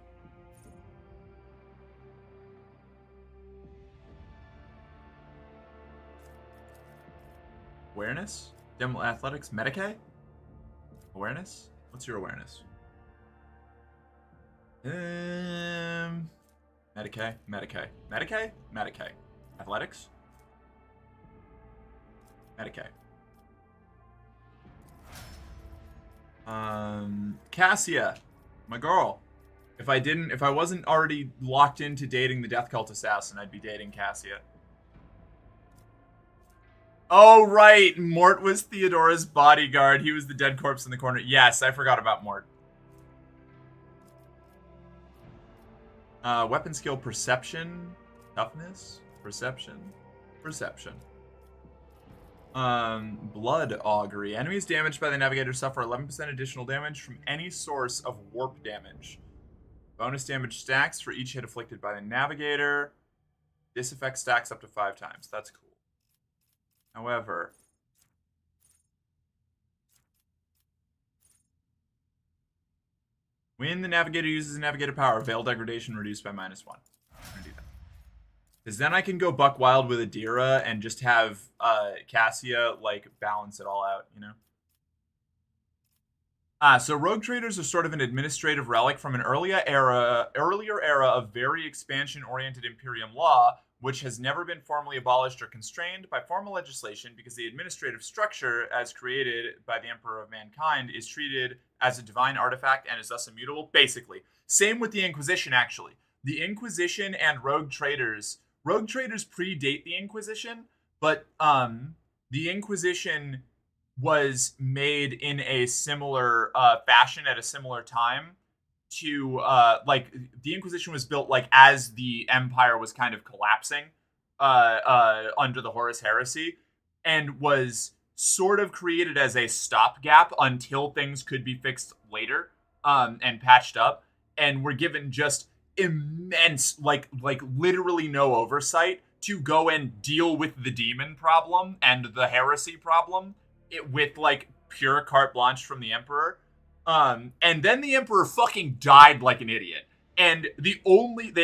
Speaker 1: Awareness? Demo Athletics? Medicae? Awareness? What's your awareness? Medicae. Athletics? Medicae. Cassia, my girl. If I wasn't already locked into dating the Death Cult assassin, I'd be dating Cassia. Oh, right. Mort was Theodora's bodyguard. He was the dead corpse in the corner. Yes, I forgot about Mort. Weapon skill, perception, toughness, perception. Blood augury. Enemies damaged by the Navigator suffer 11% additional damage from any source of warp damage. Bonus damage stacks for each hit afflicted by the Navigator. This effect stacks up to 5 times. That's cool. However, when the Navigator uses a Navigator power, Veil Degradation reduced by -1. I'm gonna do that. Because then I can go buck wild with Adira and just have Cassia like balance it all out, you know? So rogue traders are sort of an administrative relic from an earlier era of very expansion-oriented Imperium law, which has never been formally abolished or constrained by formal legislation because the administrative structure, as created by the Emperor of Mankind, is treated as a divine artifact and is thus immutable, basically. Same with the Inquisition, actually. The Inquisition and rogue traders predate the Inquisition, but the Inquisition was made in a similar fashion at a similar time to like the Inquisition was built like as the empire was kind of collapsing under the Horus Heresy, and was sort of created as a stopgap until things could be fixed later and patched up, and were given just immense like literally no oversight to go and deal with the demon problem and the heresy problem with like pure carte blanche from the Emperor. And then the Emperor fucking died like an idiot. And they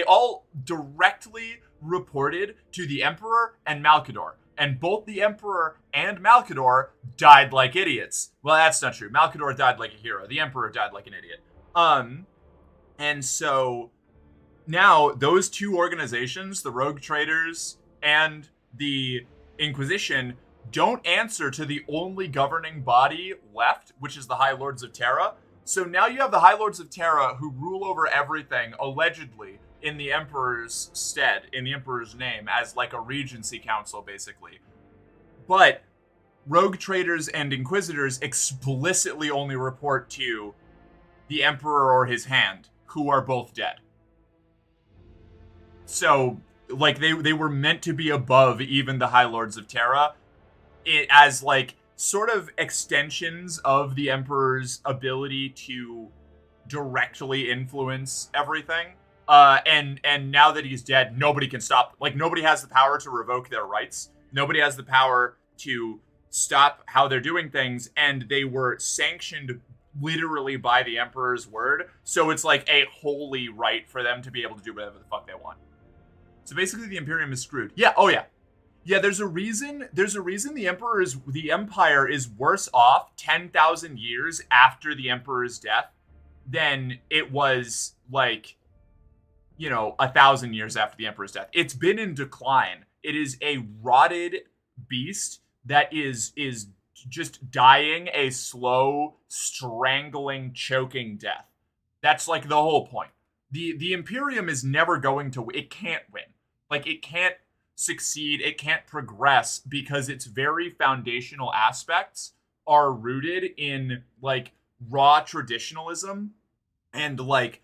Speaker 1: all directly reported to the Emperor and Malcador. And both the Emperor and Malcador died like idiots. Well, that's not true. Malcador died like a hero. The Emperor died like an idiot. And so now those two organizations, the Rogue Traders and the Inquisition, don't answer to the only governing body left, which is the High Lords of Terra. So now you have the High Lords of Terra who rule over everything, allegedly, in the Emperor's stead, in the Emperor's name, as like a regency council, basically. But Rogue Traders and Inquisitors explicitly only report to the Emperor or his hand, who are both dead. So, like, they were meant to be above even the High Lords of Terra, as like sort of extensions of the Emperor's ability to directly influence everything. And now that he's dead, nobody can stop. Like, nobody has the power to revoke their rights. Nobody has the power to stop how they're doing things, and they were sanctioned literally by the Emperor's word. So it's like a holy right for them to be able to do whatever the fuck they want. So basically, the Imperium is screwed. Yeah. Oh yeah. Yeah, there's a reason the Empire is worse off 10,000 years after the Emperor's death than it was, like, 1,000 years after the Emperor's death. It's been in decline. It is a rotted beast that is just dying a slow, strangling, choking death. That's like the whole point. The Imperium is never going to, it can't win. Like, it can't succeed, it can't progress, because its very foundational aspects are rooted in like raw traditionalism and like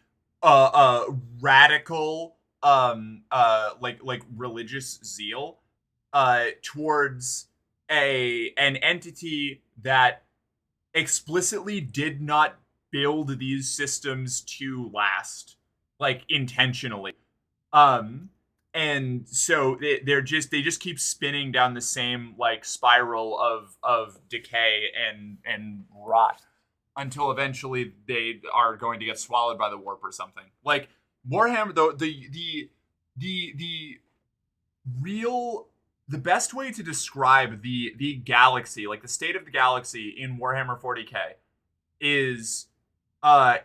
Speaker 1: radical like religious zeal towards an entity that explicitly did not build these systems to last, like, intentionally. And so they just keep spinning down the same like spiral of decay and rot until eventually they are going to get swallowed by the warp or something. Like, Warhammer, though, the best way to describe the galaxy, like the state of the galaxy in Warhammer 40K, is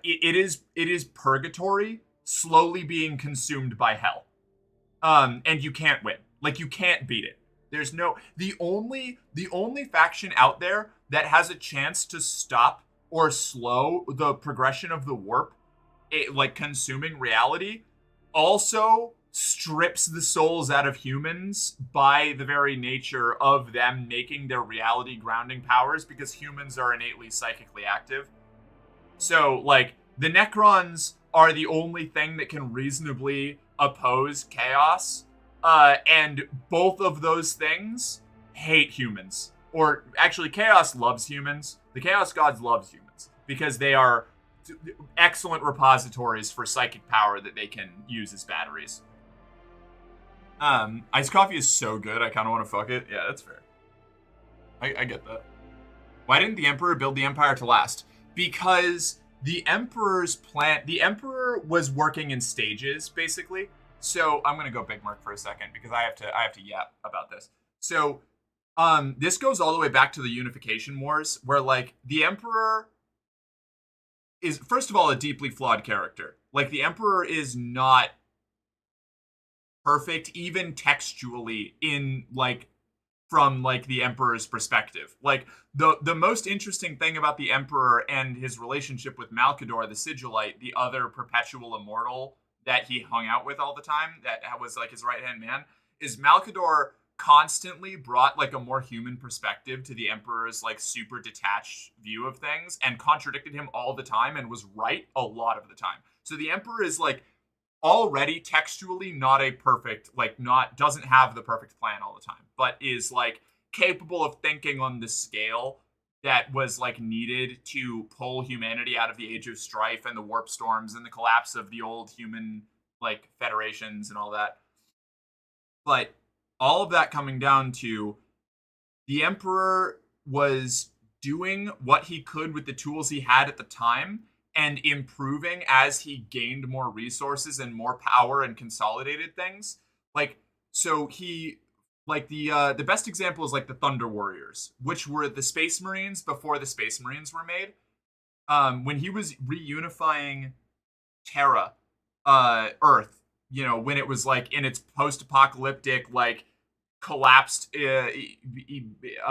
Speaker 1: it is purgatory slowly being consumed by hell. And you can't win. Like, you can't beat it. There's no, the only faction out there that has a chance to stop or slow the progression of the warp, like consuming reality, also strips the souls out of humans by the very nature of them making their reality grounding powers, because humans are innately psychically active. So, like, the Necrons are the only thing that can reasonably oppose chaos, and both of those things hate humans. Or actually, chaos loves humans. The Chaos Gods loves humans because they are excellent repositories for psychic power that they can use as batteries. Iced coffee is so good, I kind of want to fuck it. Yeah, that's fair. I get that. Why didn't the Emperor build the Empire to last? Because the Emperor's plan, the Emperor was working in stages, basically. So I'm gonna go Big Merc for a second because I have to yap about this. So this goes all the way back to the Unification Wars, where like the Emperor is, first of all, a deeply flawed character. Like, the Emperor is not perfect, even textually, in like from like the Emperor's perspective. Like, the most interesting thing about the Emperor and his relationship with Malcador, the Sigillite, the other perpetual immortal that he hung out with all the time, that was like his right-hand man, is Malcador constantly brought like a more human perspective to the Emperor's like super detached view of things and contradicted him all the time and was right a lot of the time. So the Emperor is like already textually not a perfect, like not doesn't have the perfect plan all the time, but is like capable of thinking on the scale that was like needed to pull humanity out of the age of strife and the warp storms and the collapse of the old human like federations and all that. But all of that coming down to the Emperor was doing what he could with the tools he had at the time and improving as he gained more resources and more power and consolidated things. Like so he like the best example is like the Thunder Warriors, which were the Space Marines before the Space Marines were made. When he was reunifying Terra, Earth, when it was like in its post-apocalyptic, like collapsed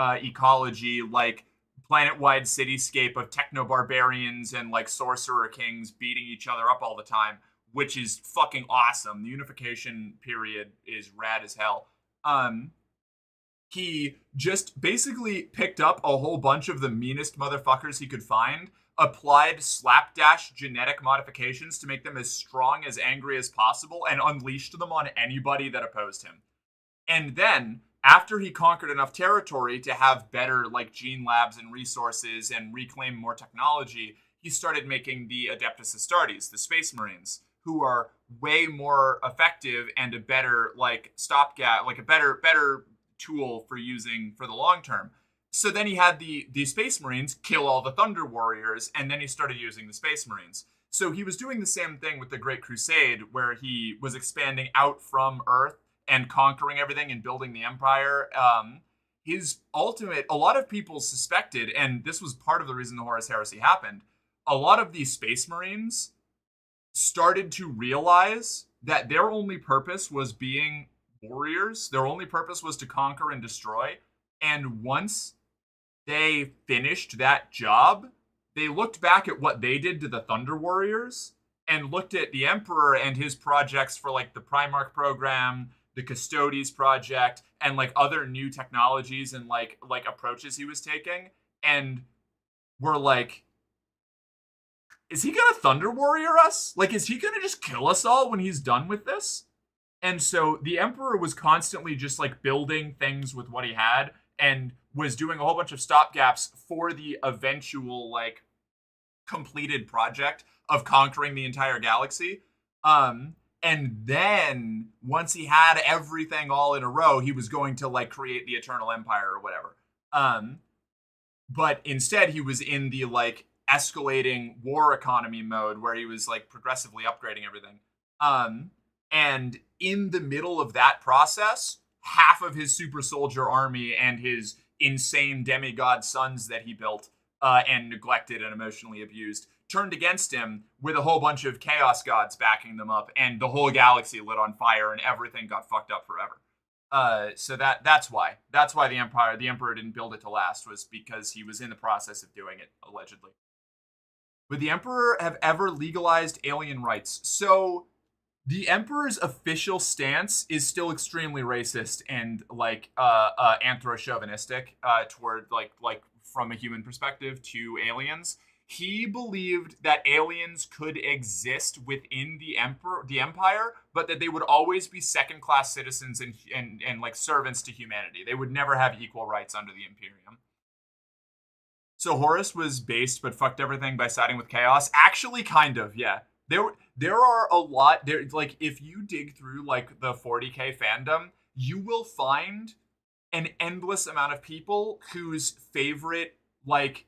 Speaker 1: ecology, like planet-wide cityscape of techno-barbarians and like sorcerer kings beating each other up all the time, which is fucking awesome. The unification period is rad as hell. He just basically picked up a whole bunch of the meanest motherfuckers he could find, applied slapdash genetic modifications to make them as strong, as angry as possible, and unleashed them on anybody that opposed him. And then, after he conquered enough territory to have better like gene labs and resources and reclaim more technology, he started making the Adeptus Astartes, the Space Marines, who are way more effective and a better like stopgap, like a better tool for using for the long term. So then he had the Space Marines kill all the Thunder Warriors, and then he started using the Space Marines. So he was doing the same thing with the Great Crusade, where he was expanding out from Earth and conquering everything and building the Empire. His ultimate, a lot of people suspected, and this was part of the reason the Horus Heresy happened, a lot of these Space Marines started to realize that their only purpose was being warriors. Their only purpose was to conquer and destroy. And once they finished that job, they looked back at what they did to the Thunder Warriors and looked at the Emperor and his projects for like the Primarch program, the Custodes project, and like other new technologies and like approaches he was taking, and were like, is he gonna Thunder Warrior us? Like, is he gonna just kill us all when he's done with this? And so the Emperor was constantly just like building things with what he had and was doing a whole bunch of stopgaps for the eventual like completed project of conquering the entire galaxy. And then once he had everything all in a row, he was going to like create the Eternal Empire or whatever. But instead he was in the like escalating war economy mode where he was like progressively upgrading everything. And in the middle of that process, half of his super soldier army and his insane demigod sons that he built and neglected and emotionally abused turned against him, with a whole bunch of chaos gods backing them up, and the whole galaxy lit on fire and everything got fucked up forever. So that's why the Emperor didn't build it to last, was because he was in the process of doing it, allegedly. Would the Emperor have ever legalized alien rights? So the Emperor's official stance is still extremely racist and like anthro-chauvinistic toward like from a human perspective to aliens. He believed that aliens could exist within the empire, but that they would always be second-class citizens and like servants to humanity. They would never have equal rights under the Imperium. So Horus was based but fucked everything by siding with Chaos. Actually, kind of, yeah. There are a lot there. Like, if you dig through like the 40K fandom, you will find an endless amount of people whose favorite like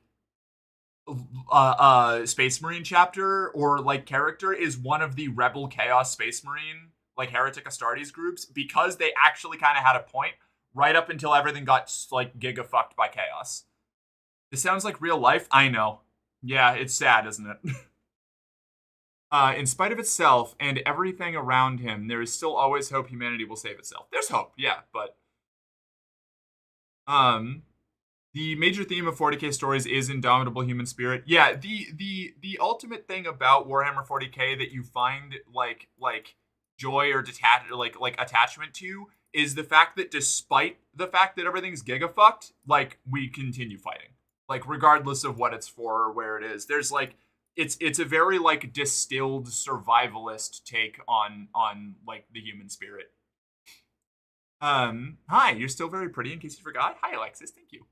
Speaker 1: Space Marine chapter or like character is one of the Rebel Chaos Space Marine like Heretic Astartes groups, because they actually kind of had a point right up until everything got like giga fucked by Chaos. This sounds like real life. I know. Yeah, it's sad, isn't it? In spite of itself and everything around him, there is still always hope humanity will save itself. There's hope, yeah, but the major theme of 40K stories is indomitable human spirit. Yeah, the ultimate thing about Warhammer 40K that you find like joy or detach like attachment to is the fact that despite the fact that everything's giga-fucked, like, we continue fighting. Like, regardless of what it's for or where it is. There's, like, it's a very, like, distilled survivalist take on like, the human spirit. Hi, you're still very pretty in case you forgot. Hi, Alexis, thank you.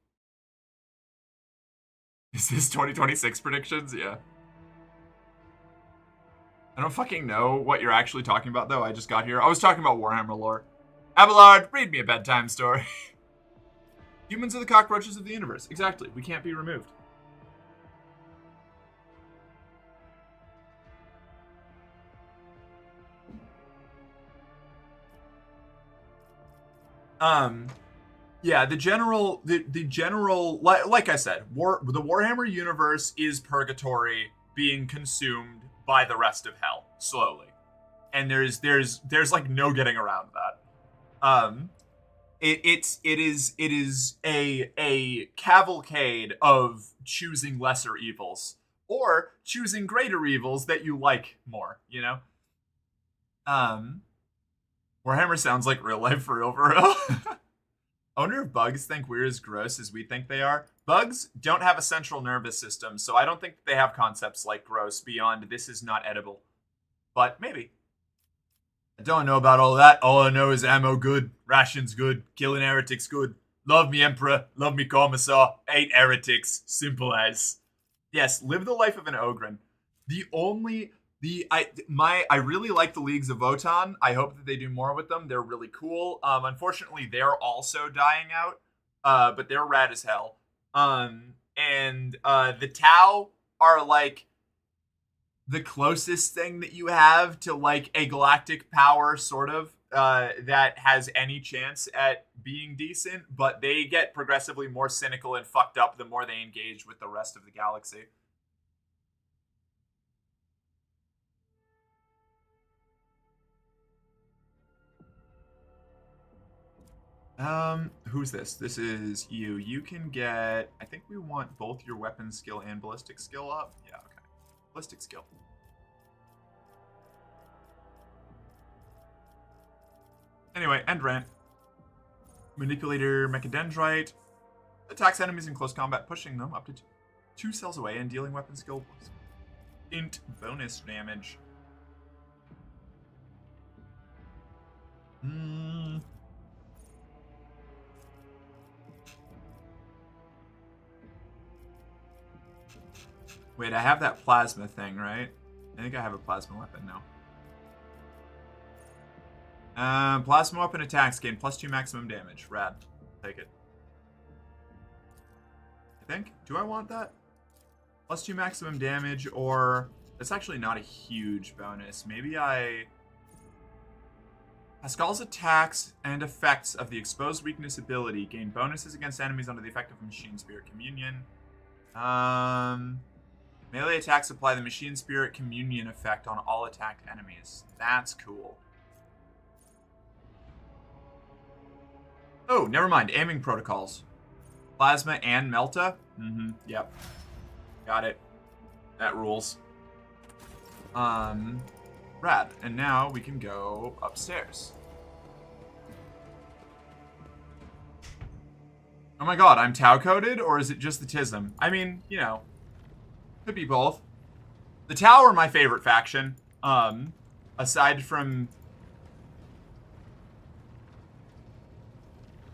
Speaker 1: Is this 2026 predictions? Yeah. I don't fucking know what you're actually talking about, though. I just got here. I was talking about Warhammer lore. Abelard, read me a bedtime story. Humans are the cockroaches of the universe. Exactly. We can't be removed. Yeah, the general, like I said, the Warhammer universe is purgatory being consumed by the rest of hell slowly, and there's like no getting around that. It is a cavalcade of choosing lesser evils or choosing greater evils that you like more, you know. Warhammer sounds like real life for real. I wonder if bugs think we're as gross as we think they are. Bugs don't have a central nervous system, so I don't think they have concepts like gross beyond this is not edible. But maybe. I don't know about all that. All I know is ammo good, rations good, killing heretics good. Love me Emperor, love me Commissar, 8 heretics, simple as. Yes, live the life of an Ogren. I really like the Leagues of Votann. I hope that they do more with them. They're really cool. Unfortunately, they're also dying out, but they're rad as hell. The Tau are like the closest thing that you have to like a galactic power, sort of, that has any chance at being decent. But they get progressively more cynical and fucked up the more they engage with the rest of the galaxy. Who's this? This is you. You can get, I think we want both your weapon skill and ballistic skill up. Yeah, okay. Ballistic skill. Anyway, end rant. Manipulator Mechadendrite attacks enemies in close combat, pushing them up to two cells away and dealing weapon skill int bonus damage. Wait, I have that plasma thing, right? I think I have a plasma weapon now. Plasma weapon attacks gain +2 maximum damage. Rad. Take it. I think. Do I want that? +2 maximum damage, or... That's actually not a huge bonus. Maybe I... Pascal's attacks and effects of the exposed weakness ability gain bonuses against enemies under the effect of Machine Spirit Communion. Melee attacks apply the Machine Spirit Communion effect on all attacked enemies. That's cool. Oh, never mind. Aiming protocols. Plasma and Melta? Yep. Got it. That rules. Rad. And now we can go upstairs. Oh my god, I'm Tau-coded, or is it just the Tism? I mean, you know, could be both. The Tau are my favorite faction. Aside from...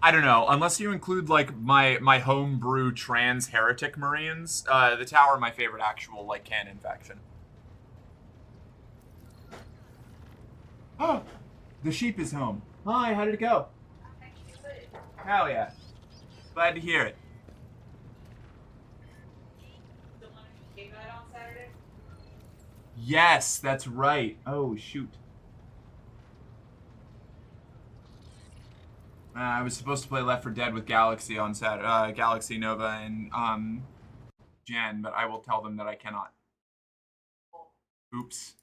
Speaker 1: I don't know, unless you include, like, my homebrew trans heretic Marines, the Tau are my favorite actual, like, canon faction. Oh, the sheep is home. Hi, how did it go? Hell yeah. Glad to hear it. Yes, that's right. Oh, shoot. I was supposed to play Left 4 Dead with Galaxy on Saturday, Galaxy Nova and Jen, but I will tell them that I cannot. Oops.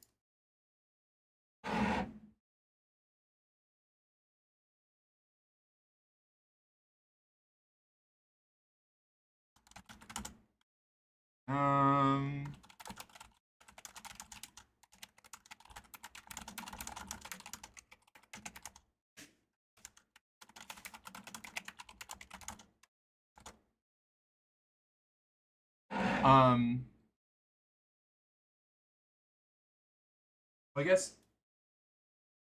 Speaker 1: Um, I guess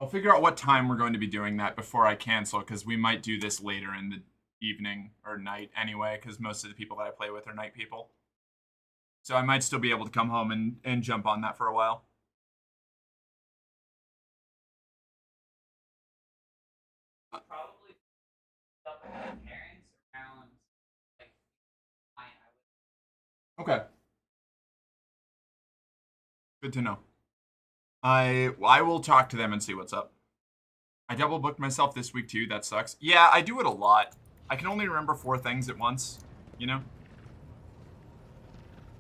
Speaker 1: I'll figure out what time we're going to be doing that before I cancel, because we might do this later in the evening or night anyway, because most of the people that I play with are night people. So I might still be able to come home and jump on that for a while.
Speaker 2: Probably up ahead of parents around like 9,
Speaker 1: Okay. Good to know. I will talk to them and see what's up. I double booked myself this week too. That sucks. Yeah, I do it a lot. I can only remember 4 things at once, you know?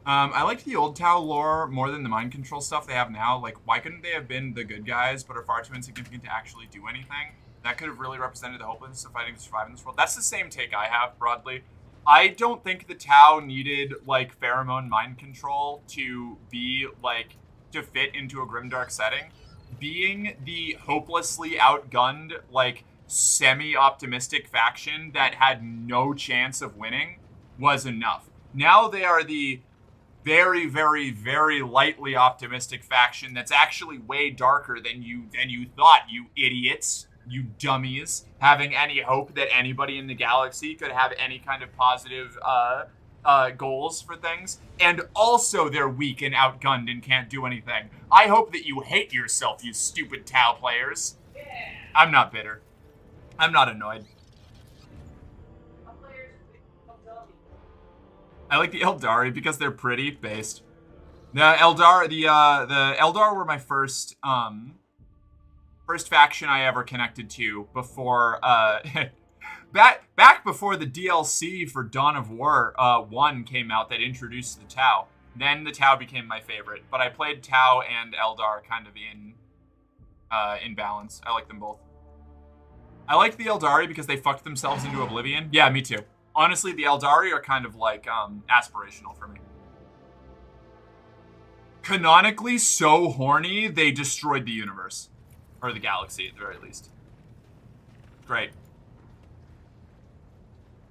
Speaker 1: I like the old Tau lore more than the mind control stuff they have now. Like, why couldn't they have been the good guys, but are far too insignificant to actually do anything? That could have really represented the hopelessness of fighting to survive in this world. That's the same take I have, broadly. I don't think the Tau needed, like, pheromone mind control to be, like, to fit into a grimdark setting. Being the hopelessly outgunned, like, semi-optimistic faction that had no chance of winning was enough. Now they are the very, very, very lightly optimistic faction that's actually way darker than you thought, you idiots, you dummies, having any hope that anybody in the galaxy could have any kind of positive goals for things. And also they're weak and outgunned and can't do anything. I hope that you hate yourself, you stupid Tau players.
Speaker 2: Yeah.
Speaker 1: I'm not bitter. I'm not annoyed. I like the Eldari because they're pretty based. The Eldar were my first faction I ever connected to before back before the DLC for Dawn of War 1 came out that introduced the Tau. Then the Tau became my favorite, but I played Tau and Eldar kind of in balance. I like them both. I like the Eldari because they fucked themselves into oblivion. Yeah, me too. Honestly, the Eldari are kind of like aspirational for me. Canonically so horny, they destroyed the universe. Or the galaxy, at the very least. Great.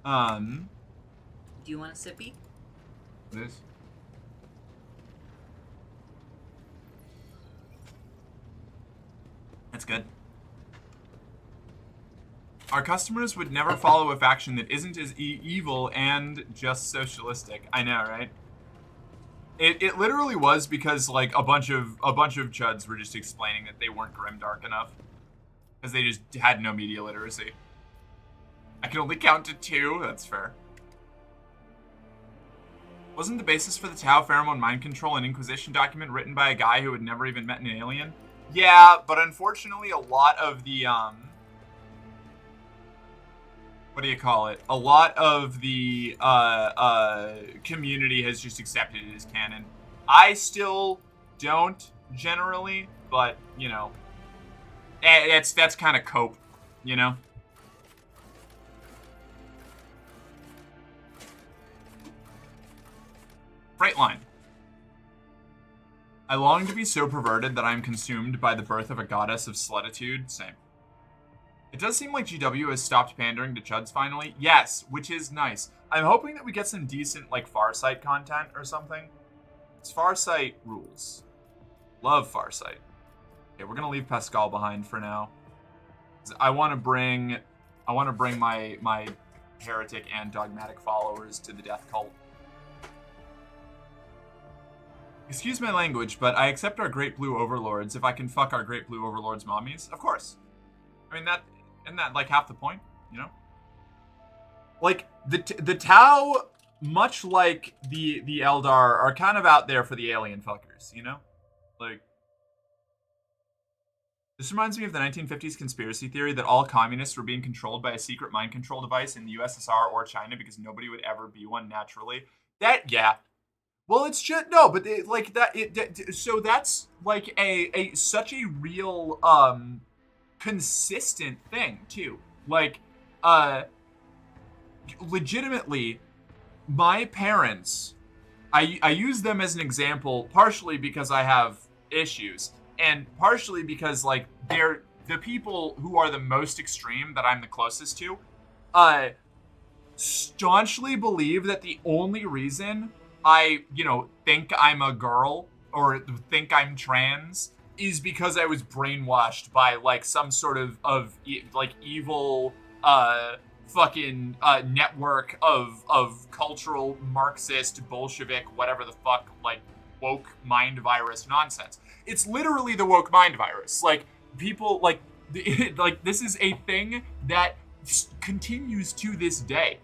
Speaker 2: Do you want a sippy?
Speaker 1: This. That's good. Our customers would never follow a faction that isn't as evil and just socialistic. I know, right? It literally was because like a bunch of chuds were just explaining that they weren't grimdark enough because they just had no media literacy. I can only count to 2. That's fair. Wasn't the basis for the Tau pheromone mind control an Inquisition document written by a guy who had never even met an alien? Yeah, but unfortunately, a lot of the what do you call it? A lot of the community has just accepted it as canon. I still don't generally, but you know, that's kind of cope, you know. Freightline. I long to be so perverted that I am consumed by the birth of a goddess of slutitude. Same. It does seem like GW has stopped pandering to chuds finally. Yes, which is nice. I'm hoping that we get some decent, like, Farsight content or something. It's Farsight rules. Love Farsight. Okay, we're gonna leave Pascal behind for now. I want to bring my heretic and dogmatic followers to the death cult. Excuse my language, but I accept our Great Blue Overlords if I can fuck our Great Blue Overlords' mommies. Of course. I mean, isn't that like half the point, you know? Like, the Tau, much like the Eldar, are kind of out there for the alien fuckers, you know? Like, this reminds me of the 1950s conspiracy theory that all communists were being controlled by a secret mind control device in the USSR or China because nobody would ever be one naturally. Yeah. Well, it's just no, but like that. So that's like such a real consistent thing too. Like, legitimately, my parents. I use them as an example partially because I have issues, and partially because like they're the people who are the most extreme that I'm the closest to. Staunchly believe that the only reason I, think I'm a girl or think I'm trans is because I was brainwashed by like some sort of evil fucking network of cultural Marxist Bolshevik whatever the fuck like woke mind virus nonsense. It's literally the woke mind virus. Like people like like this is a thing that continues to this day.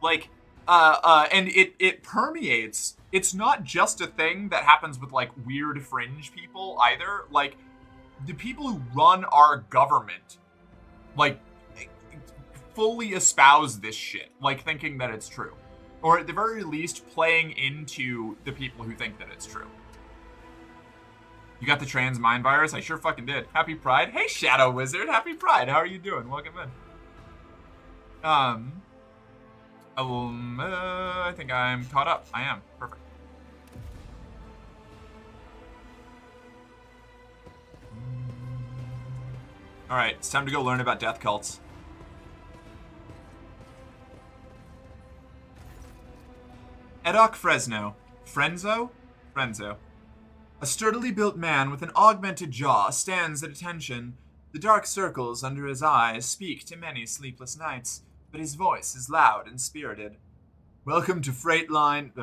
Speaker 1: Like and it permeates. It's not just a thing that happens with like weird fringe people either. Like the people who run our government like fully espouse this shit, like thinking that it's true. Or at the very least playing into the people who think that it's true. You got the trans mind virus? I sure fucking did. Happy Pride. Hey Shadow Wizard, happy Pride. How are you doing? Welcome in. I think I'm caught up. I am. Perfect. Alright, it's time to go learn about death cults. Edok Fresno. Frenzo? Frenzo. A sturdily built man with an augmented jaw stands at attention. The dark circles under his eyes speak to many sleepless nights, but his voice is loud and spirited. Welcome to Freight Hub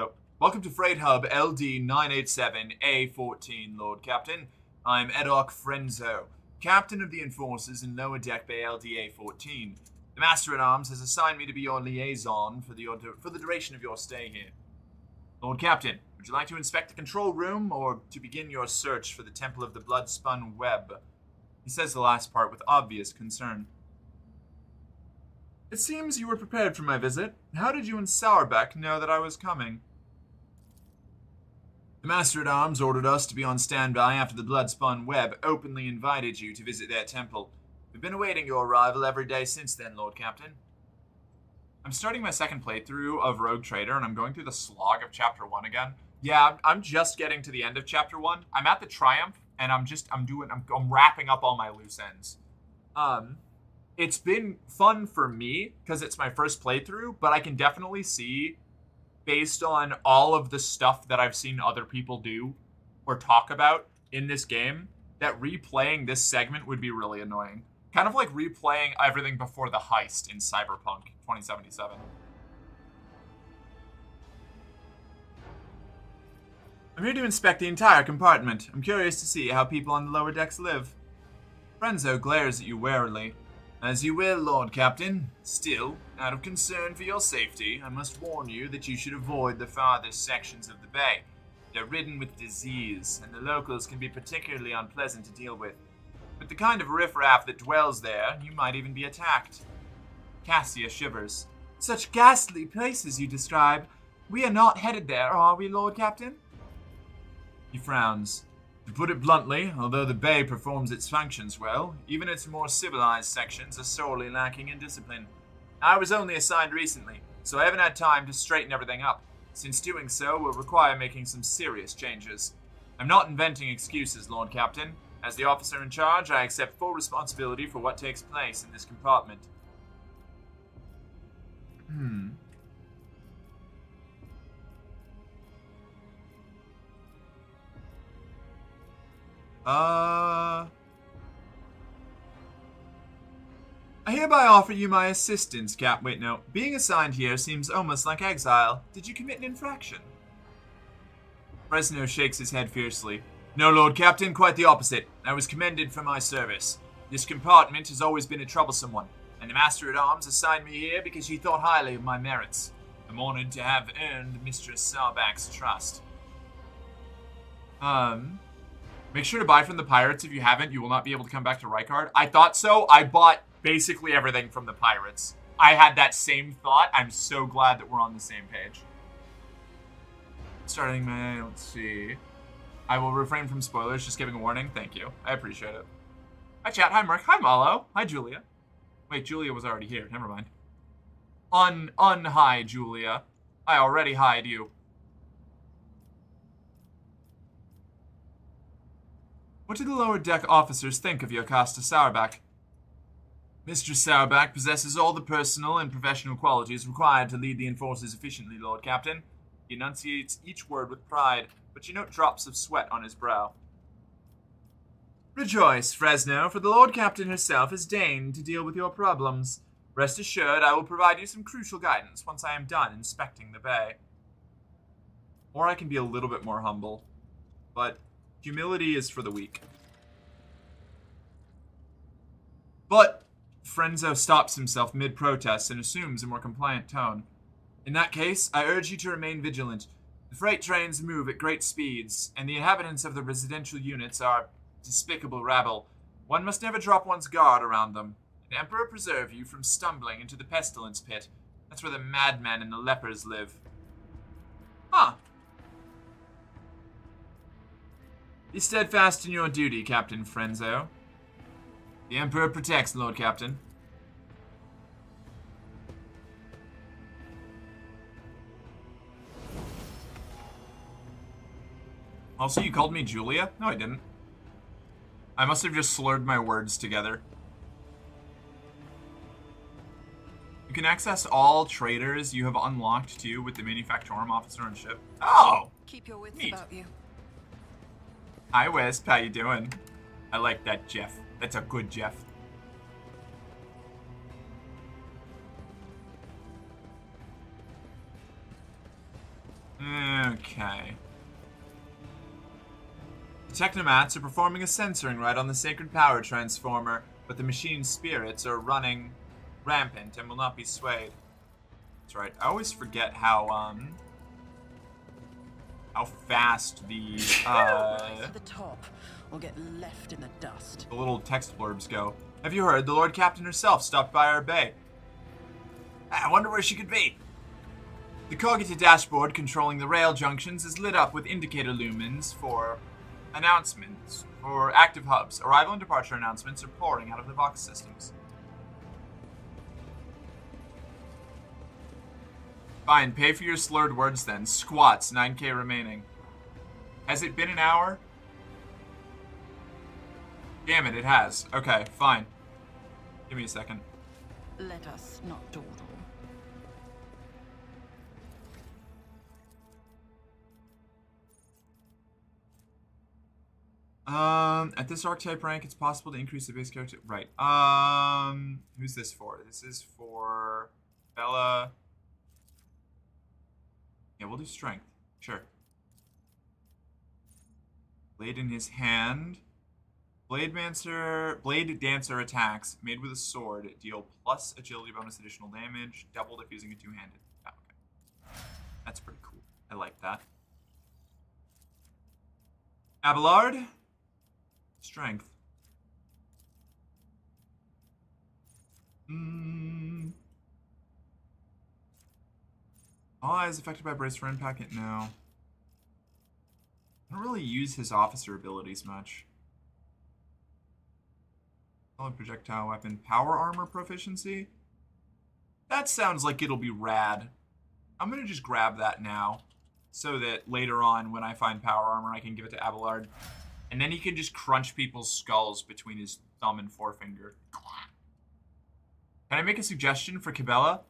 Speaker 1: LD 987A14, Lord Captain. I'm Edok Frenzo, Captain of the Enforcers in Lower Deck Bay LDA-14. The Master-at-Arms has assigned me to be your liaison for the duration of your stay here. Lord Captain, would you like to inspect the control room, or to begin your search for the Temple of the Bloodspun Web? He says the last part with obvious concern. It seems you were prepared for my visit. How did you and Sauerbeck know that I was coming? The Master-at-Arms ordered us to be on standby after the Bloodspun Web openly invited you to visit their temple. We've been awaiting your arrival every day since then, Lord Captain. I'm starting my second playthrough of Rogue Trader, and I'm going through the slog of Chapter 1 again. Yeah, I'm just getting to the end of Chapter 1. I'm at the Triumph, and I'm wrapping up all my loose ends. It's been fun for me, because it's my first playthrough, but I can definitely see, based on all of the stuff that I've seen other people do or talk about in this game, that replaying this segment would be really annoying. Kind of like replaying everything before the heist in Cyberpunk 2077. I'm here to inspect the entire compartment. I'm curious to see how people on the lower decks live. Frenzo glares at you warily. As you will, Lord Captain. Still, out of concern for your safety, I must warn you that you should avoid the farthest sections of the bay. They're ridden with disease, and the locals can be particularly unpleasant to deal with. With the kind of riffraff that dwells there, you might even be attacked. Cassia shivers. Such ghastly places you describe. We are not headed there, are we, Lord Captain? He frowns. To put it bluntly, although the bay performs its functions well, even its more civilized sections are sorely lacking in discipline. I was only assigned recently, so I haven't had time to straighten everything up, since doing so will require making some serious changes. I'm not inventing excuses, Lord Captain. As the officer in charge, I accept full responsibility for what takes place in this compartment. I hereby offer you my assistance, Cap. Wait, no. Being assigned here seems almost like exile. Did you commit an infraction? Fresno shakes his head fiercely. No, Lord Captain, quite the opposite. I was commended for my service. This compartment has always been a troublesome one, and the Master-at-Arms assigned me here because she thought highly of my merits. I'm honored to have earned Mistress Sauerbeck's trust. Make sure to buy from the pirates. If you haven't, you will not be able to come back to Rykard. I thought so. I bought basically everything from the pirates. I had that same thought. I'm so glad that we're on the same page. Starting my, let's see. I will refrain from spoilers, just giving a warning. Thank you. I appreciate it. Hi, chat. Hi, Mark. Hi, Malo. Hi, Julia. Wait, Julia was already here. Never mind. Hi, Julia. I already hied you. What do the lower deck officers think of Jocasta Sauerbeck? Mistress Sauerbeck possesses all the personal and professional qualities required to lead the Enforcers efficiently, Lord Captain. He enunciates each word with pride, but you note drops of sweat on his brow. Rejoice, Fresno, for the Lord Captain herself has deigned to deal with your problems. Rest assured, I will provide you some crucial guidance once I am done inspecting the bay. Or I can be a little bit more humble, but humility is for the weak. But Frenzo stops himself mid-protest and assumes a more compliant tone. In that case, I urge you to remain vigilant. The freight trains move at great speeds, and the inhabitants of the residential units are despicable rabble. One must never drop one's guard around them. The Emperor preserve you from stumbling into the pestilence pit. That's where the madmen and the lepers live. Huh. Be steadfast in your duty, Captain Frenzo. The Emperor protects, Lord Captain. Also, you called me Julia? No, I didn't. I must have just slurred my words together. You can access all traders you have unlocked too with the Manufactorum officer on ship. Oh!
Speaker 3: Keep your wits
Speaker 1: neat.
Speaker 3: about you.
Speaker 1: Hi, Wisp. How you doing? I like that Jeff. That's a good Jeff. Okay. The Technomats are performing a censoring rite on the sacred power transformer, but the machine's spirits are running rampant and will not be swayed. That's right. I always forget how fast the
Speaker 3: Rise to the top, or get left in the dust.
Speaker 1: the little text blurbs go. Have you heard? The Lord Captain herself stopped by our bay. I wonder where she could be. The Cogita dashboard controlling the rail junctions is lit up with indicator lumens for announcements. For active hubs, arrival and departure announcements are pouring out of the box systems. Fine, pay for your slurred words then. Squats, 9k remaining. Has it been an hour? Damn it, it has. Okay, fine. Give me a second.
Speaker 3: Let us not dawdle.
Speaker 1: At this archetype rank, it's possible to increase the base character. Right. Who's this for? This is for Bella. Yeah, we'll do strength. Sure. Blade in his hand. Blade Dancer attacks made with a sword deal plus agility bonus additional damage, doubled if using a two-handed. Oh, okay. That's pretty cool. I like that. Abelard. Strength. All eyes affected by brace for impact. No. I don't really use his officer abilities much. Solid projectile weapon. Power armor proficiency? That sounds like it'll be rad. I'm going to just grab that now, so that later on when I find power armor I can give it to Abelard. And then he can just crunch people's skulls between his thumb and forefinger. Can I make a suggestion for Cabela?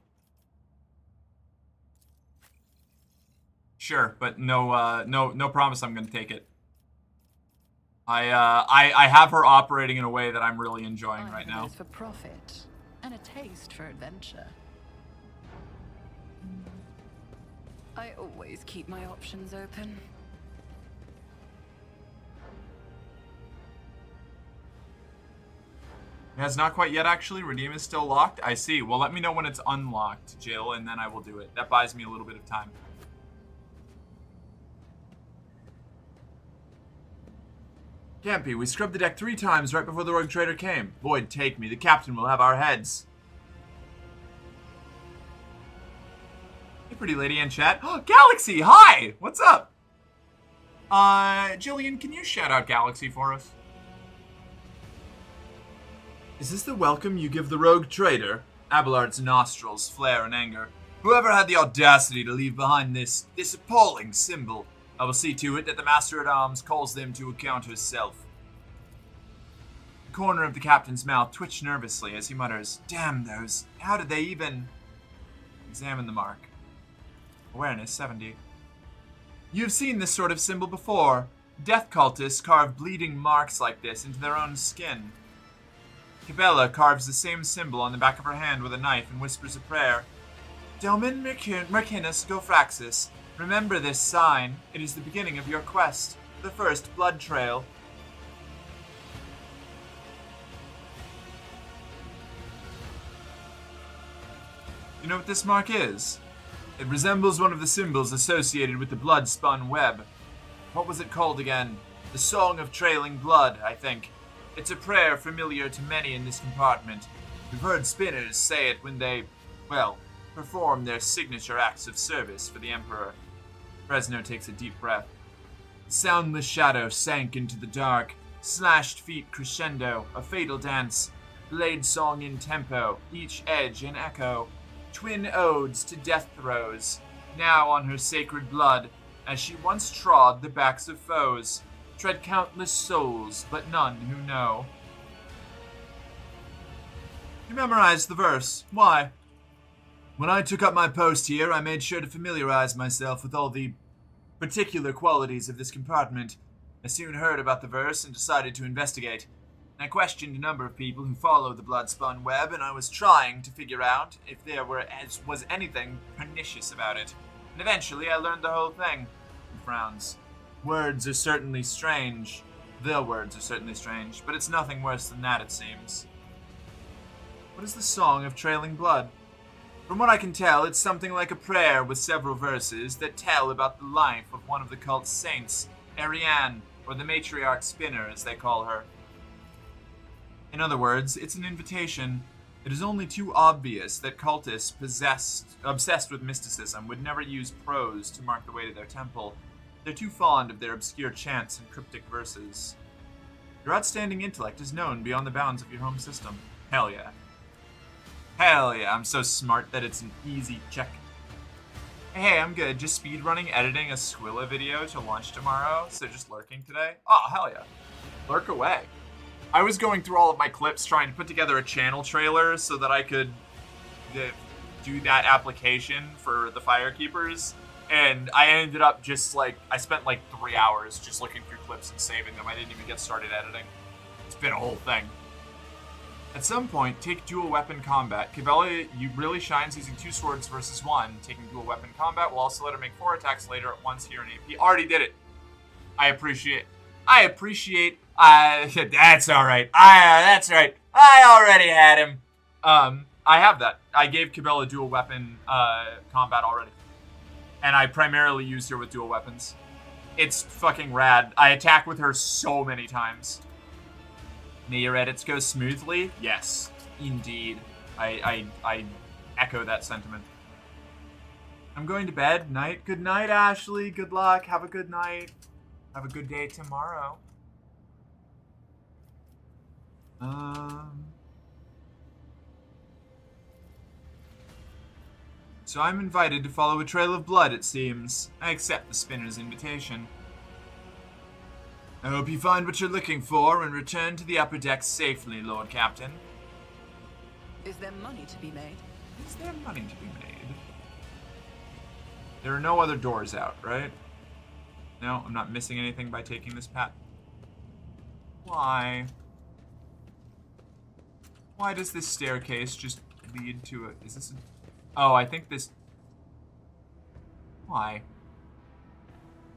Speaker 1: Sure, but no promise I'm going to take it. I have her operating in a way that I'm really enjoying right now.
Speaker 3: Eyes for profit and a taste for adventure. I always keep my options open.
Speaker 1: It has not quite yet, actually. Redeem is still locked. I see. Well, let me know when it's unlocked, Jill, and then I will do it. That buys me a little bit of time. Can't be. We scrubbed the deck 3 times right before the rogue trader came. Void, take me. The captain will have our heads. Hey, pretty lady in chat. Oh, Galaxy, hi! What's up? Jillian, can you shout out Galaxy for us? Is this the welcome you give the rogue trader? Abelard's nostrils flare in anger. Whoever had the audacity to leave behind this appalling symbol? I will see to it that the Master-at-Arms calls them to account herself. The corner of the captain's mouth twitched nervously as he mutters, Damn those, how did they even... Examine the mark. Awareness 70. You've seen this sort of symbol before. Death cultists carve bleeding marks like this into their own skin. Cabela carves the same symbol on the back of her hand with a knife and whispers a prayer. Domin Mercinus Gofraxis, remember this sign. It is the beginning of your quest, the first blood trail. You know what this mark is? It resembles one of the symbols associated with the blood-spun web. What was it called again? The Song of Trailing Blood, I think. It's a prayer familiar to many in this compartment. We've heard spinners say it when they, well, perform their signature acts of service for the Emperor. Fresno takes a deep breath. Soundless shadow sank into the dark. Slashed feet crescendo, a fatal dance. Blade song in tempo, each edge an echo. Twin odes to death throes, now on her sacred blood, as she once trod the backs of foes, tread countless souls, but none who know. You memorized the verse. Why? When I took up my post here, I made sure to familiarize myself with all the particular qualities of this compartment. I soon heard about the verse and decided to investigate. I questioned a number of people who follow the blood-spun web, and I was trying to figure out if there was anything pernicious about it. And eventually I learned the whole thing. He frowns. Words are certainly strange. The words are certainly strange, but it's nothing worse than that, it seems. What is the Song of Trailing Blood? From what I can tell, it's something like a prayer with several verses that tell about the life of one of the cult's saints, Ariane, or the matriarch spinner, as they call her. In other words, it's an invitation. It is only too obvious that cultists obsessed with mysticism would never use prose to mark the way to their temple. They're too fond of their obscure chants and cryptic verses. Your outstanding intellect is known beyond the bounds of your home system. Hell yeah. Hell yeah, I'm so smart that it's an easy check. Hey, I'm good. Just speedrunning editing a Squilla video to launch tomorrow, so just lurking today. Oh, hell yeah. Lurk away. I was going through all of my clips trying to put together a channel trailer so that I could do that application for the Firekeepers, and I ended up I spent like 3 hours just looking through clips and saving them. I didn't even get started editing. It's been a whole thing. At some point, take dual weapon combat. Cabela really shines using 2 swords versus 1. Taking dual weapon combat will also let her make 4 attacks later at once here in AP. Already did it. I appreciate. That's alright. That's right. I already had him. I have that. I gave Cabela dual weapon combat already. And I primarily used her with dual weapons. It's fucking rad. I attack with her so many times. May your edits go smoothly? Yes, indeed. I echo that sentiment. I'm going to bed. Night. Good night, Ashley. Good luck. Have a good night. Have a good day tomorrow. So I'm invited to follow a trail of blood, it seems. I accept the spinner's invitation. I hope you find what you're looking for and return to the upper decks safely, Lord Captain.
Speaker 3: Is there money to be made?
Speaker 1: Is there money to be made? There are no other doors out, right? No, I'm not missing anything by taking this path. Why? Why does this staircase just lead to a... Is this a... Oh, I think this... Why?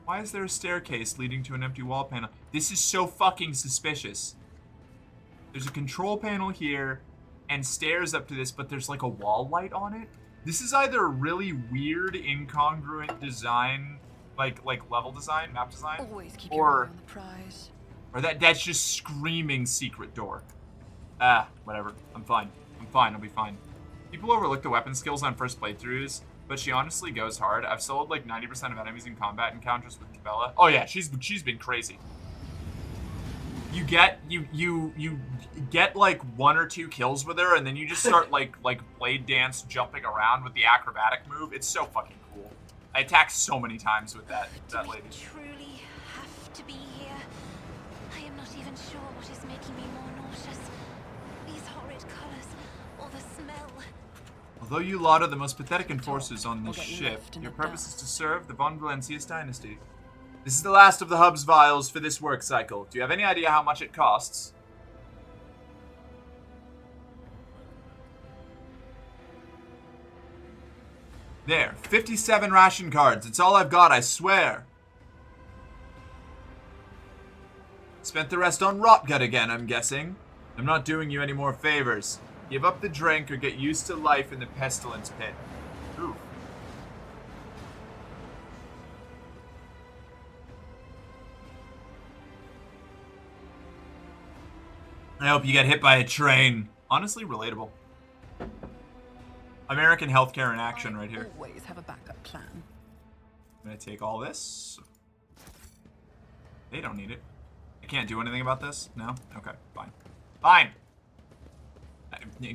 Speaker 1: Why is there a staircase leading to an empty wall panel? This is so fucking suspicious. There's a control panel here and stairs up to this, but there's like a wall light on it. This is either really weird, incongruent design, like level design, map design,
Speaker 3: Always keep your eye on the prize.
Speaker 1: Or that's just screaming secret door. Whatever. I'm fine. I'll be fine. People overlook the weapon skills on first playthroughs, but she honestly goes hard. I've soloed like 90% of enemies in combat encounters with Cabela. Oh yeah, she's been crazy. You get like 1 or 2 kills with her, and then you just start like blade dance jumping around with the acrobatic move. It's so fucking cool. I attacked so many times with that lady.
Speaker 4: Truly have to be here. I am not even sure what is making me more nauseous. These horrid colors, or the smell.
Speaker 1: Well, Although you lot are the most pathetic enforcers on
Speaker 3: We'll
Speaker 1: this
Speaker 3: get
Speaker 1: ship,
Speaker 3: left in
Speaker 1: your
Speaker 3: the
Speaker 1: purpose is
Speaker 3: dust.
Speaker 1: to serve the Von Valencius dynasty. This is the last of the hub's vials for this work cycle. Do you have any idea how much it costs? There, 57 ration cards. It's all I've got, I swear. Spent the rest on Rotgut again, I'm guessing. I'm not doing you any more favors. Give up the drink or get used to life in the pestilence pit. Ooh. I hope you get hit by a train. Honestly, relatable. American healthcare in action right here.
Speaker 3: Always have a backup plan.
Speaker 1: I'm gonna take all this. They don't need it. I can't do anything about this? No? Okay, fine. Fine!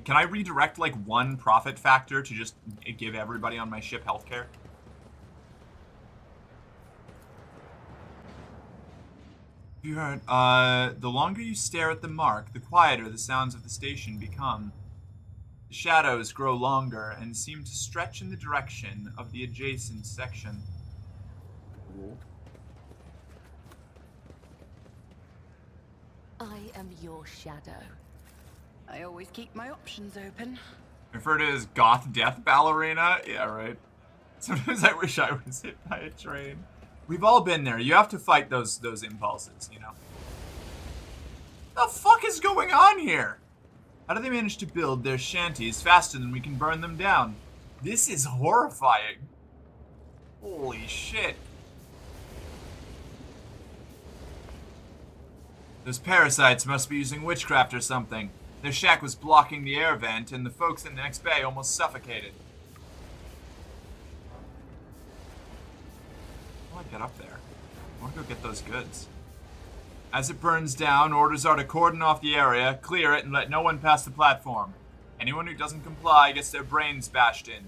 Speaker 1: Can I redirect, like, one profit factor to just give everybody on my ship healthcare? You heard, the longer you stare at the mark, the quieter the sounds of the station become. The shadows grow longer and seem to stretch in the direction of the adjacent section.
Speaker 4: I am your shadow.
Speaker 3: I always keep my options open.
Speaker 1: Referred to as goth death ballerina? Yeah, right. Sometimes I wish I was hit by a train. We've all been there. You have to fight those impulses, you know? The fuck is going on here? How do they manage to build their shanties faster than we can burn them down? This is horrifying. Holy shit. Those parasites must be using witchcraft or something. Their shack was blocking the air vent, and the folks in the next bay almost suffocated. How do I get up there? I want to go get those goods. As it burns down, orders are to cordon off the area, clear it, and let no one pass the platform. Anyone who doesn't comply gets their brains bashed in.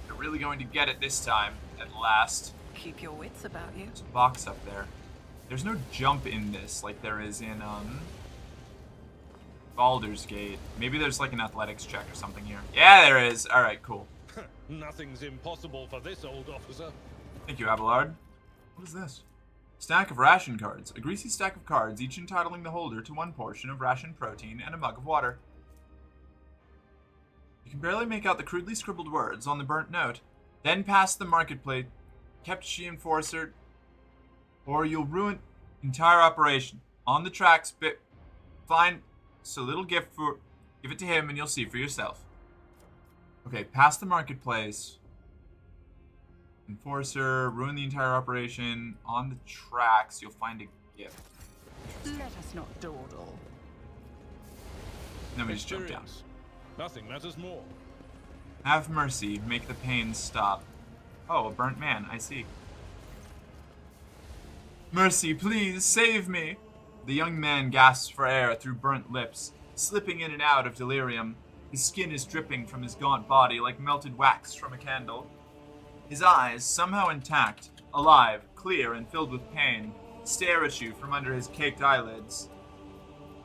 Speaker 1: They're really going to get it this time, at last.
Speaker 3: Keep your wits about you.
Speaker 1: There's a box up there. There's no jump in this like there is in, Baldur's Gate. Maybe there's like an athletics check or something here. Yeah, there is. Alright, cool.
Speaker 5: Nothing's impossible for this old officer.
Speaker 1: Thank you, Abelard. What is this? Stack of ration cards. A greasy stack of cards, each entitling the holder to one portion of ration protein and a mug of water. You can barely make out the crudely scribbled words on the burnt note. Then pass the marketplace. Kept she enforcer, or you'll ruin entire operation. On the tracks, find a little gift for, give it to him and you'll see for yourself. Okay, pass the marketplace. Enforcer, ruin the entire operation. On the tracks, you'll find a gift.
Speaker 3: Let us not dawdle.
Speaker 1: Then we just jump down.
Speaker 5: Experience. Nothing matters more.
Speaker 1: Have mercy, make the pain stop. Oh, a burnt man, I see. Mercy, please, save me! The young man gasps for air through burnt lips, slipping in and out of delirium. His skin is dripping from his gaunt body like melted wax from a candle. His eyes, somehow intact, alive, clear, and filled with pain, stare at you from under his caked eyelids.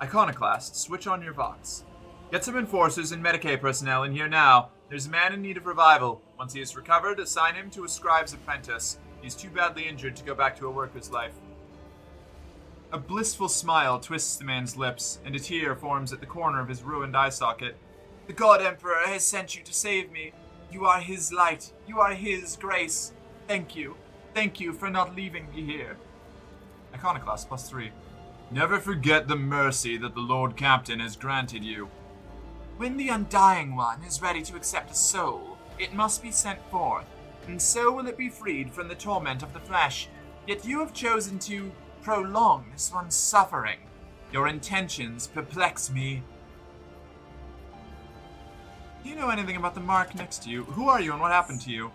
Speaker 1: Iconoclast, switch on your Vox. Get some enforcers and Medicaid personnel in here now. There's a man in need of revival. Once he is recovered, assign him to a scribe's apprentice. He's too badly injured to go back to a worker's life. A blissful smile twists the man's lips, and a tear forms at the corner of his ruined eye socket. The God Emperor has sent you to save me. You are his light. You are his grace. Thank you. Thank you for not leaving me here. Iconoclast, +3. Never forget the mercy that the Lord Captain has granted you. When the Undying One is ready to accept a soul, it must be sent forth, and so will it be freed from the torment of the flesh. Yet you have chosen to prolong this one's suffering. Your intentions perplex me. Do you know anything about the mark next to you? Who are you and what happened to you?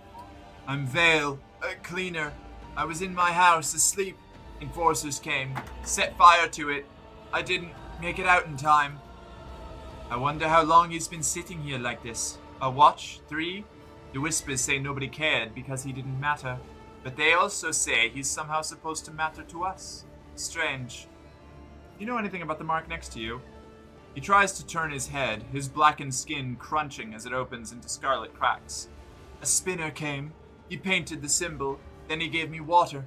Speaker 1: I'm Vale, a cleaner. I was in my house asleep. Enforcers came, set fire to it. I didn't make it out in time. I wonder how long he's been sitting here like this. A watch? 3? The whispers say nobody cared because he didn't matter. But they also say he's somehow supposed to matter to us. Strange. You know anything about the mark next to you? He tries to turn his head, his blackened skin crunching as it opens into scarlet cracks. A spinner came. He painted the symbol. Then he gave me water.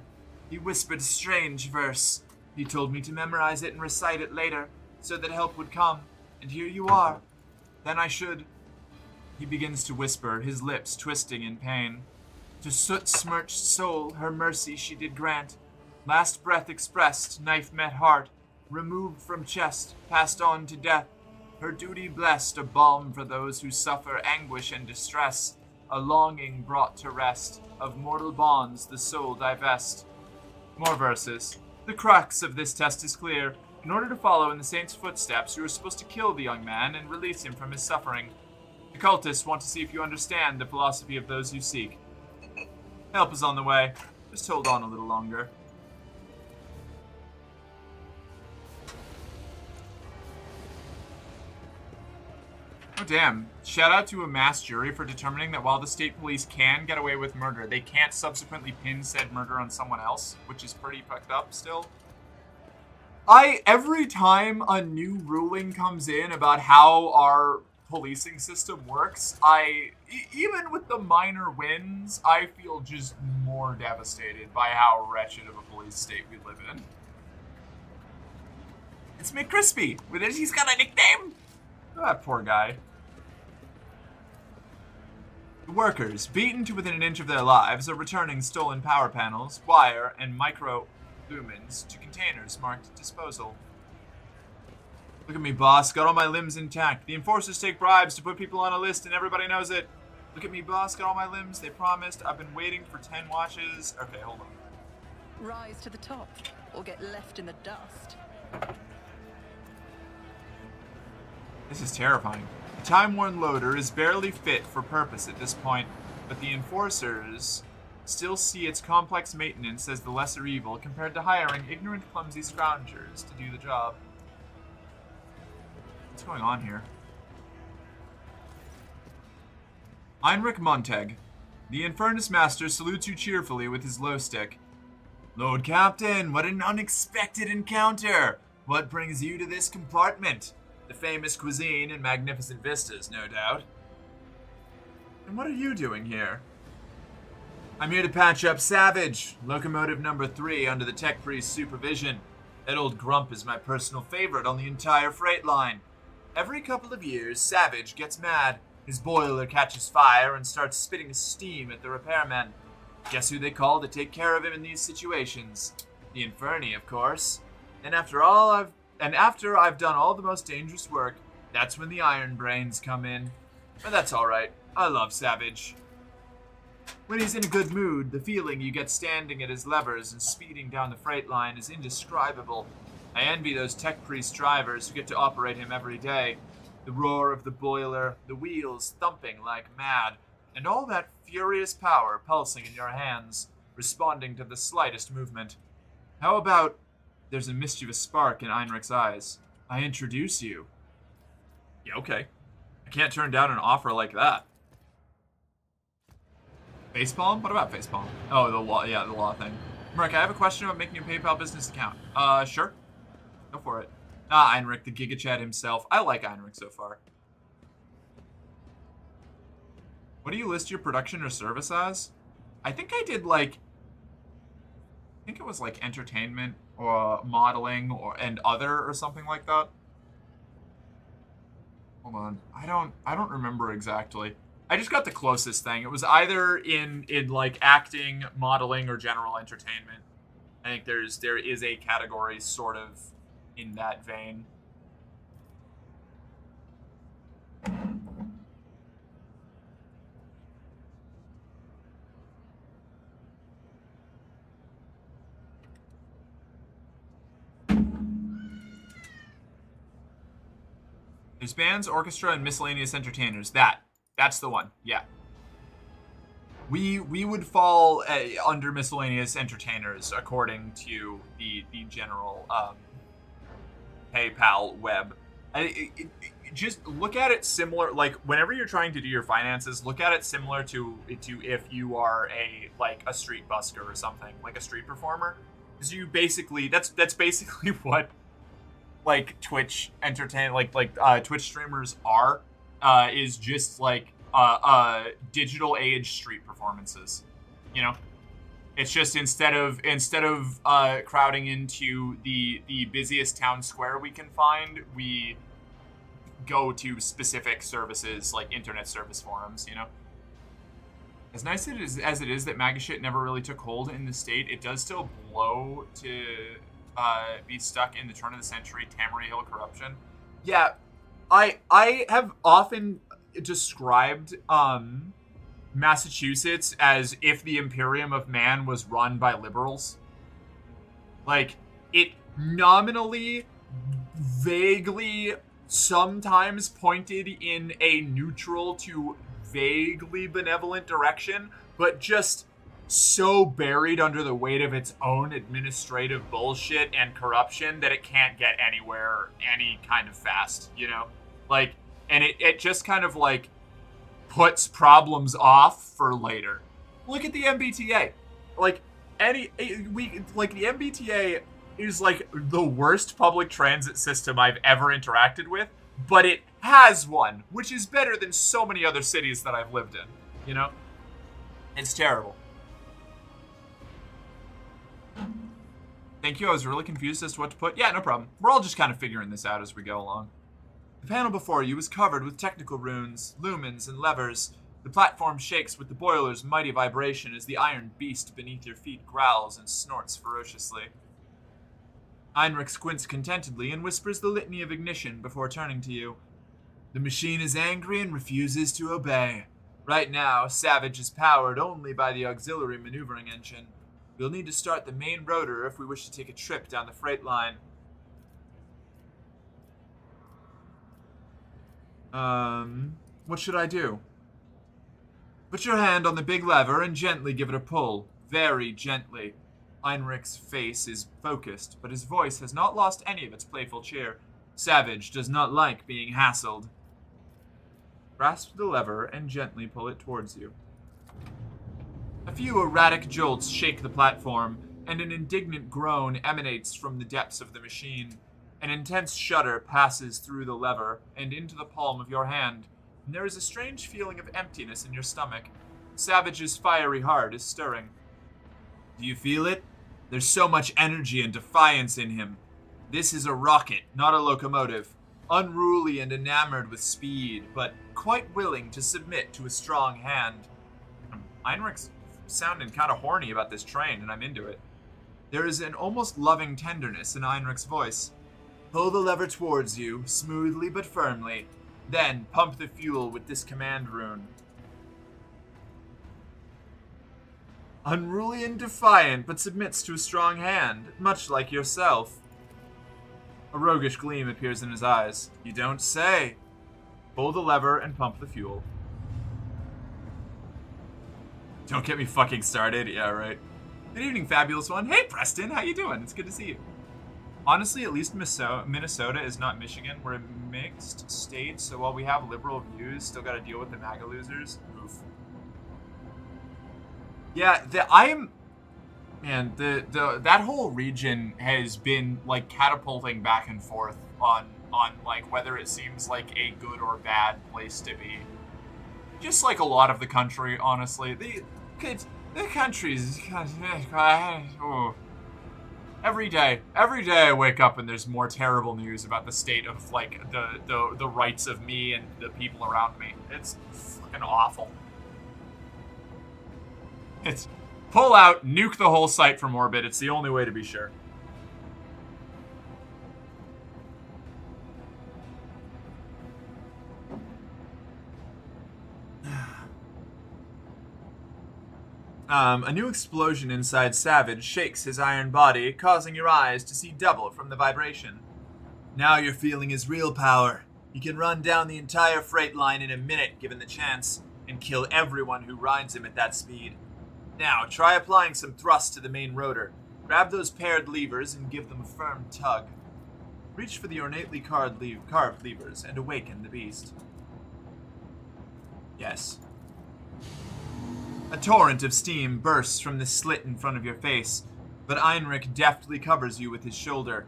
Speaker 1: He whispered a strange verse. He told me to memorize it and recite it later, so that help would come. And here you are. Then I should... He begins to whisper, his lips twisting in pain. To soot-smirched soul, her mercy she did grant. Last breath expressed, knife met heart. Removed from chest, passed on to death. Her duty blessed, a balm for those who suffer anguish and distress. A longing brought to rest, of mortal bonds the soul divest. More verses. The crux of this test is clear. In order to follow in the saint's footsteps, you are supposed to kill the young man and release him from his suffering. The cultists want to see if you understand the philosophy of those you seek. Help is on the way. Just hold on a little longer. Oh damn. Shout out to a mass jury for determining that while the state police can get away with murder, they can't subsequently pin said murder on someone else, which is pretty fucked up still. Every time a new ruling comes in about how our policing system works, even with the minor wins, I feel just more devastated by how wretched of a police state we live in. It's McCrispy. He's got a nickname. Oh, that poor guy. The workers, beaten to within an inch of their lives, are returning stolen power panels, wire, and micro lumens to containers marked disposal. Look at me, boss. Got all my limbs intact. The enforcers take bribes to put people on a list and everybody knows it. Look at me, boss. Got all my limbs. They promised. I've been waiting for 10 watches. Okay, hold on.
Speaker 3: Rise to the top, or get left in the dust.
Speaker 1: This is terrifying. The time-worn loader is barely fit for purpose at this point, but the enforcers still see its complex maintenance as the lesser evil compared to hiring ignorant, clumsy scroungers to do the job. What's going on here? Heinrich Montag. The Infernus Master salutes you cheerfully with his glow stick. Lord Captain, what an unexpected encounter! What brings you to this compartment? The famous cuisine and magnificent vistas, no doubt. And what are you doing here? I'm here to patch up Savage, locomotive number 3 under the tech priest's supervision. That old grump is my personal favorite on the entire freight line. Every couple of years, Savage gets mad. His boiler catches fire and starts spitting steam at the repairmen. Guess who they call to take care of him in these situations? The Inferni, of course. And after I've done all the most dangerous work, that's when the Iron Brains come in. But that's alright. I love Savage. When he's in a good mood, the feeling you get standing at his levers and speeding down the freight line is indescribable. I envy those tech priest drivers who get to operate him every day. The roar of the boiler, the wheels thumping like mad, and all that furious power pulsing in your hands, responding to the slightest movement. How about... There's a mischievous spark in Heinrich's eyes. I introduce you. Yeah, okay. I can't turn down an offer like that. Facepalm? What about facepalm? Oh, the law. Yeah, the law thing. Merc, I have a question about making a PayPal business account. Sure. Go for it. Heinrich, the Giga Chad himself. I like Heinrich so far. What do you list your production or service as? I think I did like... I think it was like entertainment or modeling and other or something like that. Hold on. I don't remember exactly. I just got the closest thing. It was either in like acting, modeling, or general entertainment. I think there is a category sort of in that vein. There's bands, orchestra, and miscellaneous entertainers. That's the one. Yeah. We would fall under miscellaneous entertainers according to the general PayPal web. Just look at it similar, like whenever you're trying to do your finances, look at it similar to if you are a street busker or something, like a street performer. Because you basically that's basically what like Twitch entertain like Twitch streamers are is just like digital age street performances. You know, it's just instead of crowding into the busiest town square we can find, we go to specific services like internet service forums. You know, as nice as it is that MAGA shit never really took hold in the state, it does still blow to be stuck in the turn of the century Tamari Hill corruption. Yeah, I have often described Massachusetts as if the Imperium of Man was run by liberals. Like, it nominally, vaguely, sometimes pointed in a neutral to vaguely benevolent direction, but just so buried under the weight of its own administrative bullshit and corruption that it can't get anywhere any kind of fast, you know? Like, and it just kind of like puts problems off for later. Look at the MBTA. Like, the MBTA is like the worst public transit system I've ever interacted with, but it has one, which is better than so many other cities that I've lived in, you know? It's terrible. Thank you, I was really confused as to what to put. Yeah, no problem. We're all just kind of figuring this out as we go along. The panel before you is covered with technical runes, lumens, and levers. The platform shakes with the boiler's mighty vibration as the iron beast beneath your feet growls and snorts ferociously. Heinrich squints contentedly and whispers the litany of ignition before turning to you. The machine is angry and refuses to obey. Right now, Savage is powered only by the auxiliary maneuvering engine. We'll need to start the main rotor if we wish to take a trip down the freight line. What should I do? Put your hand on the big lever and gently give it a pull. Very gently. Heinrich's face is focused, but his voice has not lost any of its playful cheer. Savage does not like being hassled. Grasp the lever and gently pull it towards you. A few erratic jolts shake the platform, and an indignant groan emanates from the depths of the machine. An intense shudder passes through the lever and into the palm of your hand, and there is a strange feeling of emptiness in your stomach. Savage's fiery heart is stirring. Do you feel it? There's so much energy and defiance in him. This is a rocket, not a locomotive. Unruly and enamored with speed, but quite willing to submit to a strong hand. Heinrich's sounding kind of horny about this train, and I'm into it. There is an almost loving tenderness in Heinrich's voice. Pull the lever towards you, smoothly but firmly. Then pump the fuel with this command rune. Unruly and defiant, but submits to a strong hand, much like yourself. A roguish gleam appears in his eyes. You don't say. Pull the lever and pump the fuel. Don't get me fucking started. Yeah, right. Good evening, fabulous one. Hey, Preston, how you doing? It's good to see you. Honestly, at least Minnesota is not Michigan. We're a mixed state, so while we have liberal views, still got to deal with the MAGA losers. Oof. Yeah, that whole region has been like catapulting back and forth on like whether it seems like a good or bad place to be. Just like a lot of the country, honestly. The country's every day I wake up and there's more terrible news about the state of like the rights of me and the people around me. It's fucking awful. It's pull out, nuke the whole site from orbit. It's the only way to be sure. A new explosion inside Savage shakes his iron body, causing your eyes to see double from the vibration. Now you're feeling his real power. He can run down the entire freight line in a minute given the chance, and kill everyone who rides him at that speed. Now, try applying some thrust to the main rotor. Grab those paired levers and give them a firm tug. Reach for the ornately carved levers and awaken the beast. Yes. A torrent of steam bursts from the slit in front of your face, but Heinrich deftly covers you with his shoulder.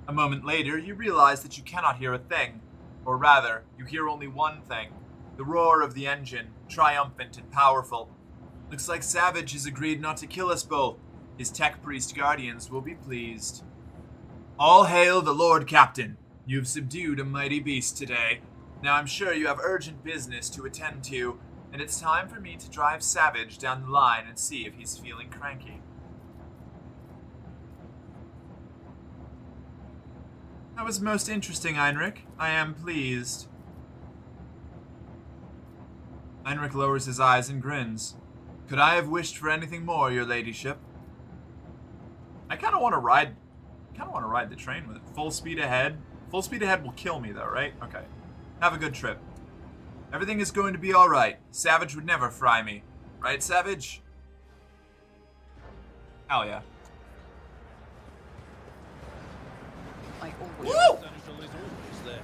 Speaker 1: A moment later, you realize that you cannot hear a thing. Or rather, you hear only one thing. The roar of the engine, triumphant and powerful. Looks like Savage has agreed not to kill us both. His tech priest guardians will be pleased. All hail the Lord Captain. You've subdued a mighty beast today. Now I'm sure you have urgent business to attend to, and it's time for me to drive Savage down the line and see if he's feeling cranky. That was most interesting, Heinrich. I am pleased. Heinrich lowers his eyes and grins. Could I have wished for anything more, your ladyship? I kind of want to ride the train with it. Full speed ahead. Full speed ahead will kill me, though, right? Okay. Have a good trip. Everything is going to be all right. Savage would never fry me. Right, Savage? Hell yeah.
Speaker 3: I always
Speaker 1: Woo!
Speaker 5: Potential is always there.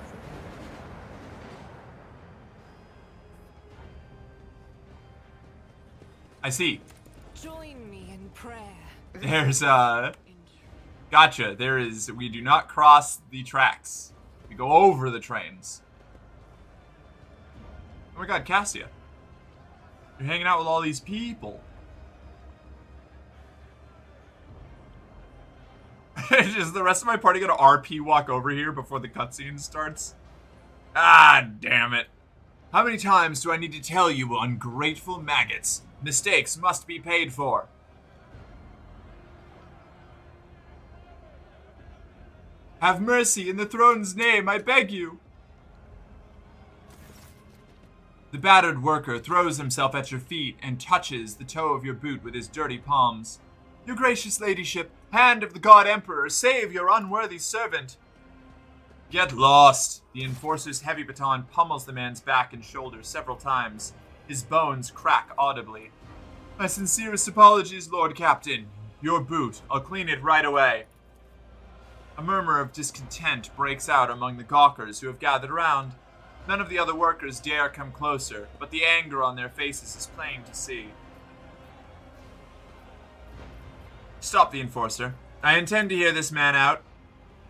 Speaker 1: I see.
Speaker 3: join me in prayer.
Speaker 1: There's, gotcha. We do not cross the tracks. We go over the trains. Oh my god, Cassia. You're hanging out with all these people. Is the rest of my party gonna RP walk over here before the cutscene starts? Ah, damn it. How many times do I need to tell you, ungrateful maggots? Mistakes must be paid for. Have mercy in the throne's name, I beg you. The battered worker throws himself at your feet and touches the toe of your boot with his dirty palms. Your gracious ladyship, hand of the god emperor, save your unworthy servant. Get lost. The enforcer's heavy baton pummels the man's back and shoulders several times. His bones crack audibly. My sincerest apologies, Lord Captain. Your boot. I'll clean it right away. A murmur of discontent breaks out among the gawkers who have gathered around. None of the other workers dare come closer, but the anger on their faces is plain to see. Stop the enforcer. I intend to hear this man out.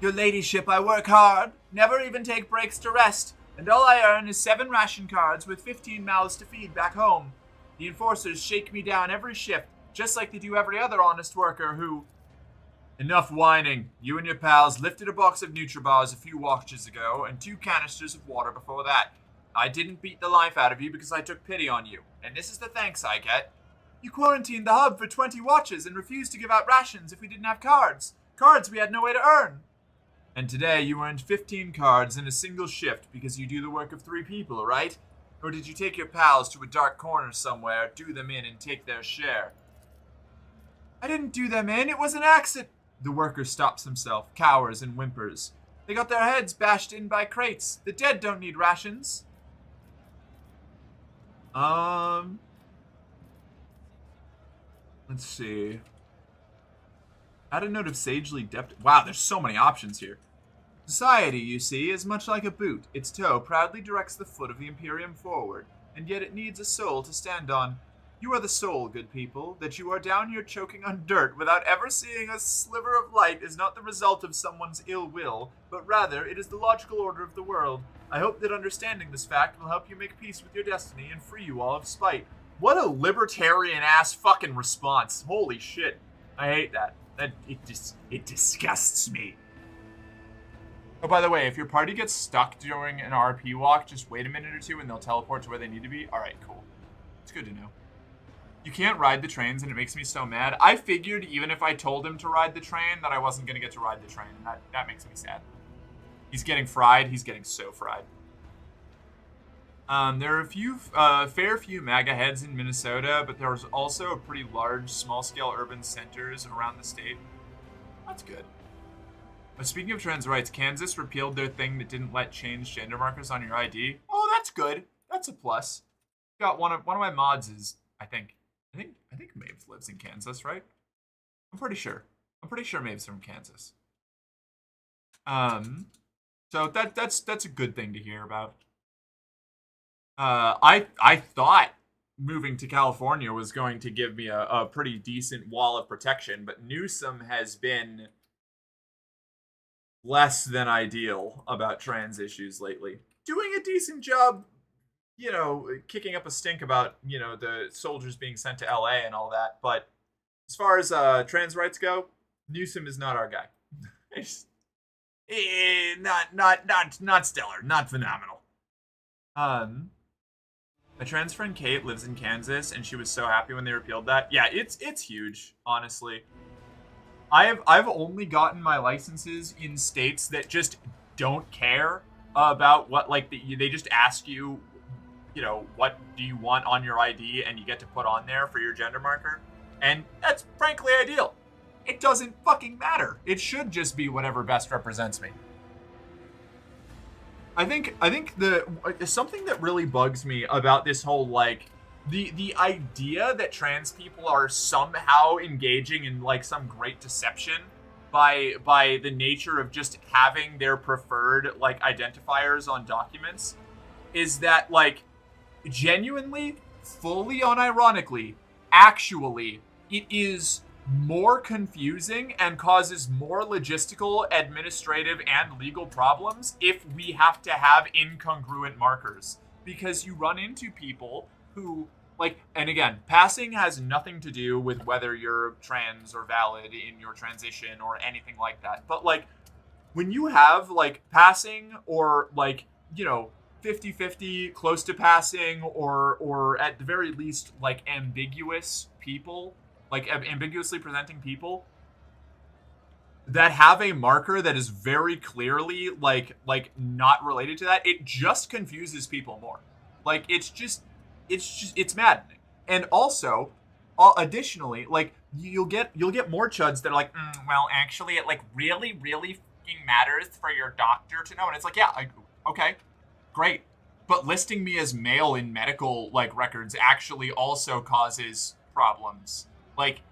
Speaker 1: Your ladyship, I work hard, never even take breaks to rest, and all I earn is 7 ration cards with 15 mouths to feed back home. The enforcers shake me down every shift, just like they do every other honest worker who... Enough whining. You and your pals lifted a box of Nutribars a few watches ago, and 2 canisters of water before that. I didn't beat the life out of you because I took pity on you, and this is the thanks I get. You quarantined the hub for 20 watches and refused to give out rations if we didn't have cards. Cards we had no way to earn. And today you earned 15 cards in a single shift because you do the work of 3 people, right? Or did you take your pals to a dark corner somewhere, do them in, and take their share? I didn't do them in, it was an accident. The worker stops himself, cowers and whimpers. They got their heads bashed in by crates. The dead don't need rations. Let's see. Add a note of sagely depth. Wow, there's so many options here. Society, you see, is much like a boot. Its toe proudly directs the foot of the Imperium forward, and yet it needs a soul to stand on. You are the soul, good people. That you are down here choking on dirt without ever seeing a sliver of light is not the result of someone's ill will, but rather it is the logical order of the world. I hope that understanding this fact will help you make peace with your destiny and free you all of spite. What a libertarian-ass fucking response. Holy shit. I hate that. It disgusts me. Oh, by the way, if your party gets stuck during an RP walk, just wait a minute or two and they'll teleport to where they need to be. Alright, cool. It's good to know. You can't ride the trains, and it makes me so mad. I figured even if I told him to ride the train, that I wasn't going to get to ride the train. And that makes me sad. He's getting fried. He's getting so fried. There are a fair few MAGA heads in Minnesota, but there's also a pretty large, small-scale urban centers around the state. That's good. Speaking of trans rights, Kansas repealed their thing that didn't let change gender markers on your ID. Oh, that's good. That's a plus. Got one of my mods is, I think Maves lives in Kansas, right? I'm pretty sure Maves from Kansas. So that's a good thing to hear about. I thought moving to California was going to give me a pretty decent wall of protection, but Newsom has been less than ideal about trans issues lately. Doing a decent job, kicking up a stink about, the soldiers being sent to LA and all that. But as far as trans rights go, Newsom is not our guy. Not stellar, not phenomenal. My trans friend Kate lives in Kansas, and she was so happy when they repealed that. Yeah, it's huge, honestly. I've only gotten my licenses in states that just don't care about what, like, they just ask you, what do you want on your ID, and you get to put on there for your gender marker, and that's frankly ideal. It doesn't fucking matter. It should just be whatever best represents me. I think something that really bugs me about this whole, like, the idea that trans people are somehow engaging in, like, some great deception by the nature of just having their preferred, like, identifiers on documents is that, like, genuinely, fully unironically, actually, it is more confusing and causes more logistical, administrative, and legal problems if we have to have incongruent markers. Because you run into people who, like, and again, passing has nothing to do with whether you're trans or valid in your transition or anything like that. But, like, when you have, like, passing or, like, 50-50, close to passing, or at the very least, like, ambiguous people, like, ambiguously presenting people that have a marker that is very clearly, like not related to that, it just confuses people more. Like, it's maddening. And also, additionally, like, you'll get more chuds that are like, well, actually, it, like, really, really fucking matters for your doctor to know. And it's like, yeah, okay, great. But listing me as male in medical, like, records actually also causes problems. Like,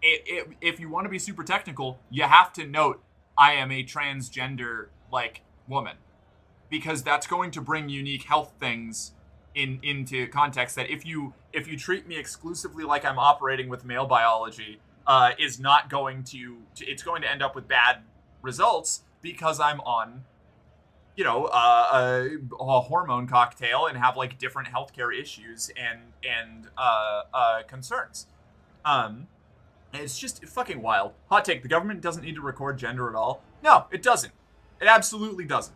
Speaker 1: if you want to be super technical, you have to note I am a transgender, like, woman, because that's going to bring unique health things into context that if you treat me exclusively like I'm operating with male biology, is not going to it's going to end up with bad results because I'm on a hormone cocktail and have, like, different healthcare issues and concerns. It's just fucking wild. Hot take, the government doesn't need to record gender at all. No, it doesn't. It absolutely doesn't.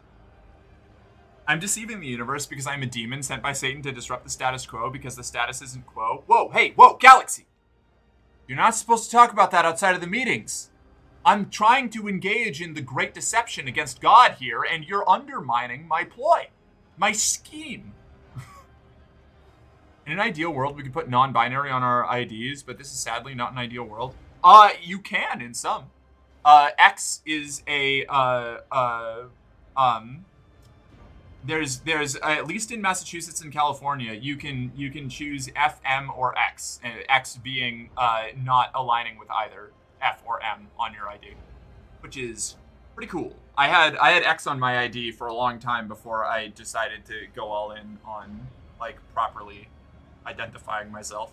Speaker 1: I'm deceiving the universe because I'm a demon sent by Satan to disrupt the status quo because the status isn't quo. Whoa, Galaxy! You're not supposed to talk about that outside of the meetings. I'm trying to engage in the great deception against God here, and you're undermining my ploy. My scheme. In an ideal world, we could put non-binary on our IDs, but this is sadly not an ideal world. You can in some. X is a there's at least in Massachusetts and California, you can choose F, M, or X. X being not aligning with either F or M on your ID, which is pretty cool. I had X on my ID for a long time before I decided to go all in on, like, properly identifying myself.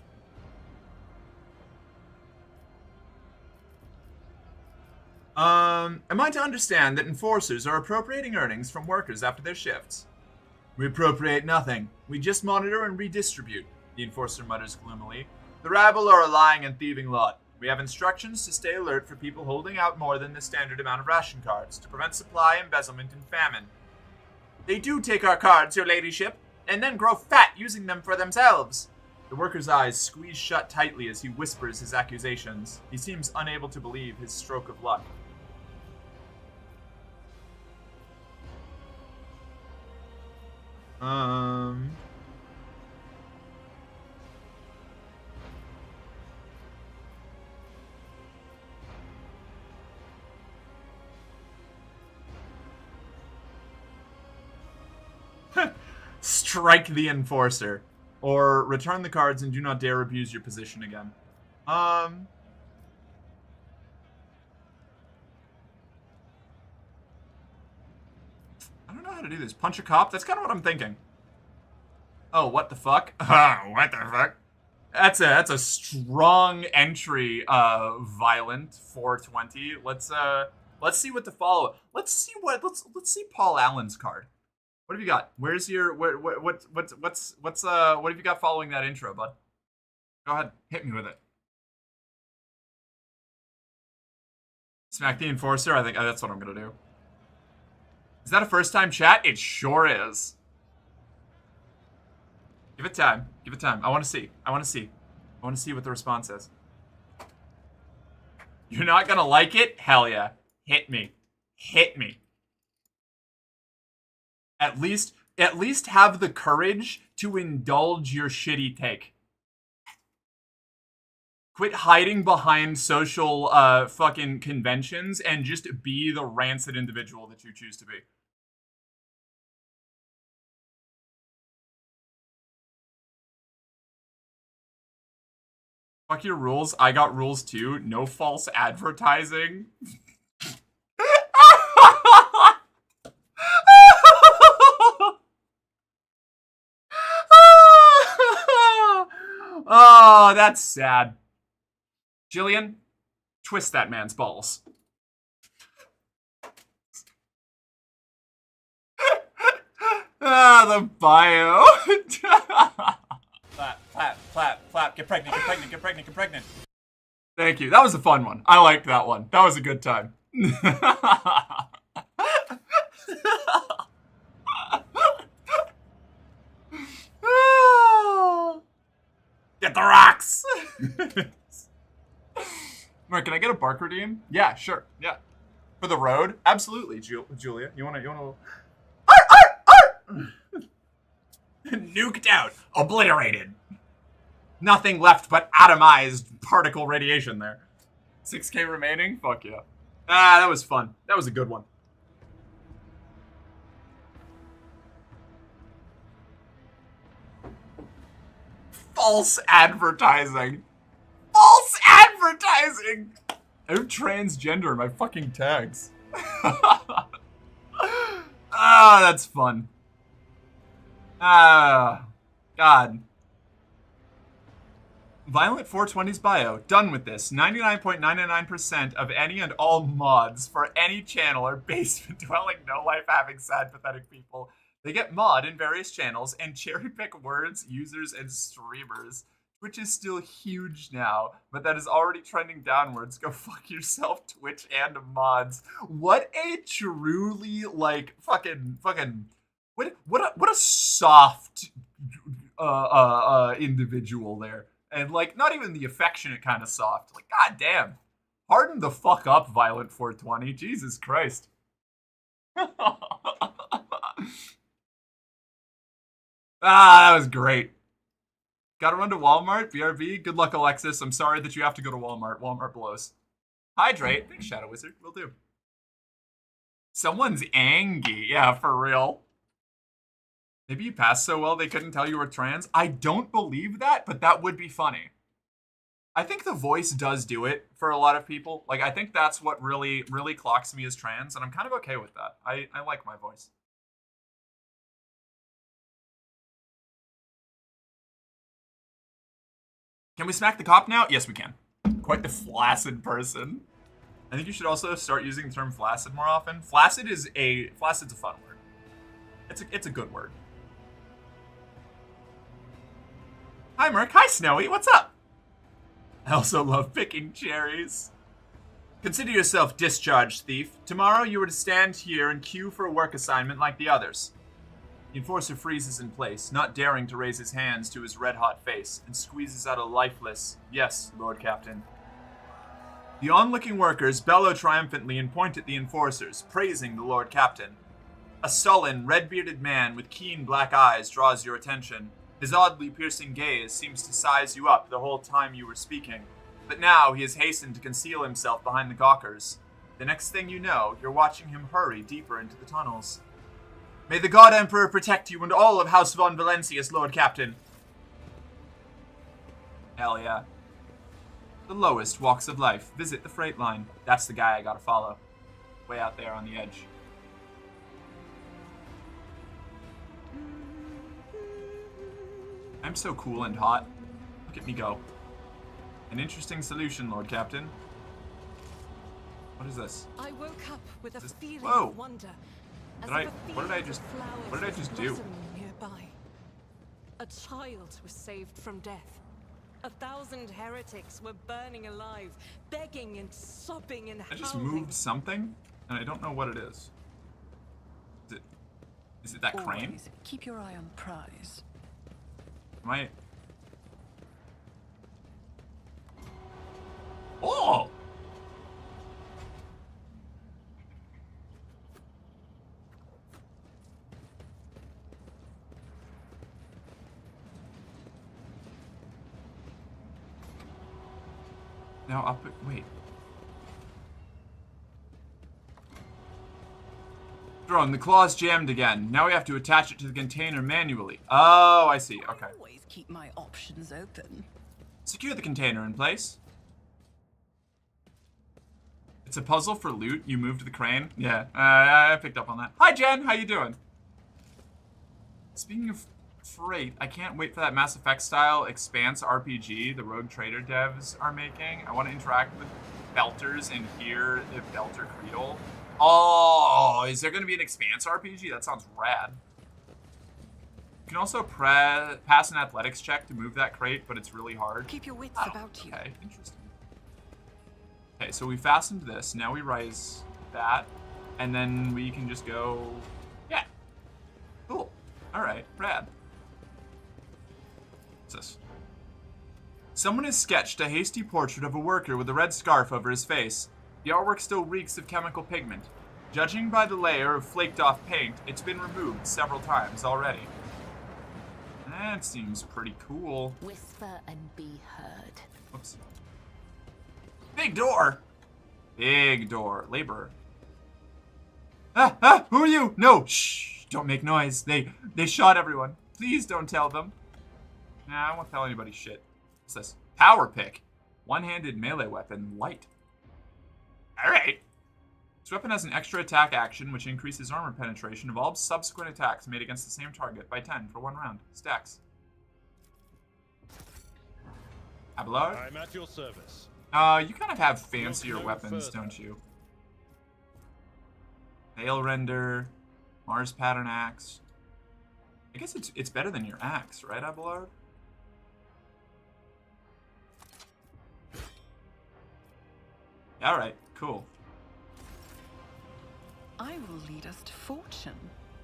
Speaker 1: Am I to understand that enforcers are appropriating earnings from workers after their shifts? We appropriate nothing. We just monitor and redistribute, the enforcer mutters gloomily. The rabble are a lying and thieving lot. We have instructions to stay alert for people holding out more than the standard amount of ration cards to prevent supply embezzlement and famine. They do take our cards, your ladyship, and then grow fat using them for themselves. The worker's eyes squeeze shut tightly as he whispers his accusations. He seems unable to believe his stroke of luck. Strike the enforcer. Or return the cards and do not dare abuse your position again. I don't know how to do this. Punch a cop? That's kind of what I'm thinking. Oh, what the fuck? What the fuck? That's a strong entry, violent 420. Let's Let's see what the follow. Let's see Paul Allen's card. What have you got? Where's your what have you got following that intro, bud? Go ahead, hit me with it. Smack the Enforcer. I think that's what I'm gonna do. Is that a first time chat? It sure is. Give it time. Give it time. I want to see. I want to see. I want to see what the response is. You're not gonna like it? Hell yeah. Hit me. Hit me. At least have the courage to indulge your shitty take. Quit hiding behind social fucking conventions and just be the rancid individual that you choose to be. Fuck your rules. I got rules too. No false advertising. Oh, that's sad. Jillian, twist that man's balls. Ah, the bio. Flap. Get pregnant. Thank you. That was a fun one. I liked that one. That was a good time. Get the rocks! Mark, can I get a bark redeem? Yeah, sure. Yeah. For the road? Absolutely, Julia. You wanna... Nuked out. Obliterated. Nothing left but atomized particle radiation there. 6K remaining? Fuck yeah. Ah, that was fun. That was a good one. False advertising. False advertising! I'm transgender, my fucking tags. Ah, that's fun. Ah, God. Violent 420's bio. Done with this. 99.99% of any and all mods for any channel are basement-dwelling, no-life having sad, pathetic people. They get mod in various channels and cherry-pick words, users, and streamers. Twitch is still huge now, but that is already trending downwards. Go fuck yourself, Twitch and mods. What a truly, like, fucking, what a soft, individual there. And, like, not even the affectionate kind of soft. Like, goddamn. Harden the fuck up, Violent 420. Jesus Christ. Ah, that was great. Gotta run to Walmart, BRB. Good luck, Alexis. I'm sorry that you have to go to Walmart. Walmart blows. Hydrate. Thanks, Shadow Wizard. Will do. Someone's angry. Yeah, for real. Maybe you passed so well they couldn't tell you were trans. I don't believe that, but that would be funny. I think the voice does do it for a lot of people. Like, I think that's what really, really clocks me as trans, and I'm kind of okay with that. I like my voice. Can we smack the cop now? Yes, we can. Quite the flaccid person. I think you should also start using the term flaccid more often. Flaccid's a fun word. It's a good word. Hi, Merc. Hi, Snowy. What's up? I also love picking cherries. Consider yourself discharged, thief. Tomorrow you are to stand here and queue for a work assignment like the others. The enforcer freezes in place, not daring to raise his hands to his red-hot face, and squeezes out a lifeless, "Yes, Lord Captain." The onlooking workers bellow triumphantly and point at the enforcers, praising the Lord Captain. A sullen, red-bearded man with keen black eyes draws your attention. His oddly piercing gaze seems to size you up the whole time you were speaking, but now he has hastened to conceal himself behind the gawkers. The next thing you know, you're watching him hurry deeper into the tunnels. May the God Emperor protect you and all of House von Valencius, Lord Captain. Hell yeah. The lowest walks of life. Visit the freight line. That's the guy I gotta follow. Way out there on the edge. I'm so cool and hot. Look at me go. An interesting solution, Lord Captain. What is this?
Speaker 3: I woke up with a
Speaker 1: This-
Speaker 3: feeling
Speaker 1: Whoa.
Speaker 3: of wonder. As
Speaker 1: Did I-
Speaker 3: if a
Speaker 1: what did I
Speaker 3: field of
Speaker 1: just-
Speaker 3: flowers
Speaker 1: what did I
Speaker 3: was
Speaker 1: just do?
Speaker 3: blossoming nearby. A child was saved from death. 1,000 heretics were burning alive, begging and sobbing and
Speaker 1: I just
Speaker 3: howling.
Speaker 1: moved something, and I don't know what it is. Is it that crane?
Speaker 3: Always keep your eye on the prize.
Speaker 1: Am I... Oh! Now up... Wait. Drone, the claw's jammed again. Now we have to attach it to the container manually. Oh, I see. Okay.
Speaker 3: Always keep my options open.
Speaker 1: Secure the container in place. It's a puzzle for loot. You moved the crane. Yeah, I picked up on that. Hi, Jen. How you doing? Speaking of freight, I can't wait for that Mass Effect style Expanse RPG the Rogue Trader devs are making. I want to interact with Belters and hear the Belter Creedle. Oh, is there going to be an Expanse RPG? That sounds rad. You can also pass an athletics check to move that crate, but it's really hard.
Speaker 3: Keep your wits
Speaker 1: Oh,
Speaker 3: about you.
Speaker 1: okay, interesting. Okay, so we fastened this. Now we rise that, and then we can just go. Yeah. Cool. All right, rad. What's this? Someone has sketched a hasty portrait of a worker with a red scarf over his face. The artwork still reeks of chemical pigment. Judging by the layer of flaked-off paint, it's been removed several times already. That seems pretty cool.
Speaker 4: Whisper and be heard.
Speaker 1: Whoops. Big door! Big door. Laborer. Ah! Who are you? No! Shh! Don't make noise. They shot everyone. Please don't tell them. Nah, I won't tell anybody shit. What's this? Power pick. One-handed melee weapon. Light. Alright. This weapon has an extra attack action, which increases armor penetration of all subsequent attacks made against the same target by 10 for 1 round. Stacks. Abelard?
Speaker 5: I'm at your service.
Speaker 1: You kind of have fancier
Speaker 5: Look no
Speaker 1: weapons,
Speaker 5: further.
Speaker 1: don't you? Hail Render, Mars Pattern Axe. I guess it's better than your axe, right, Abelard? Alright, cool.
Speaker 3: I will lead us to fortune.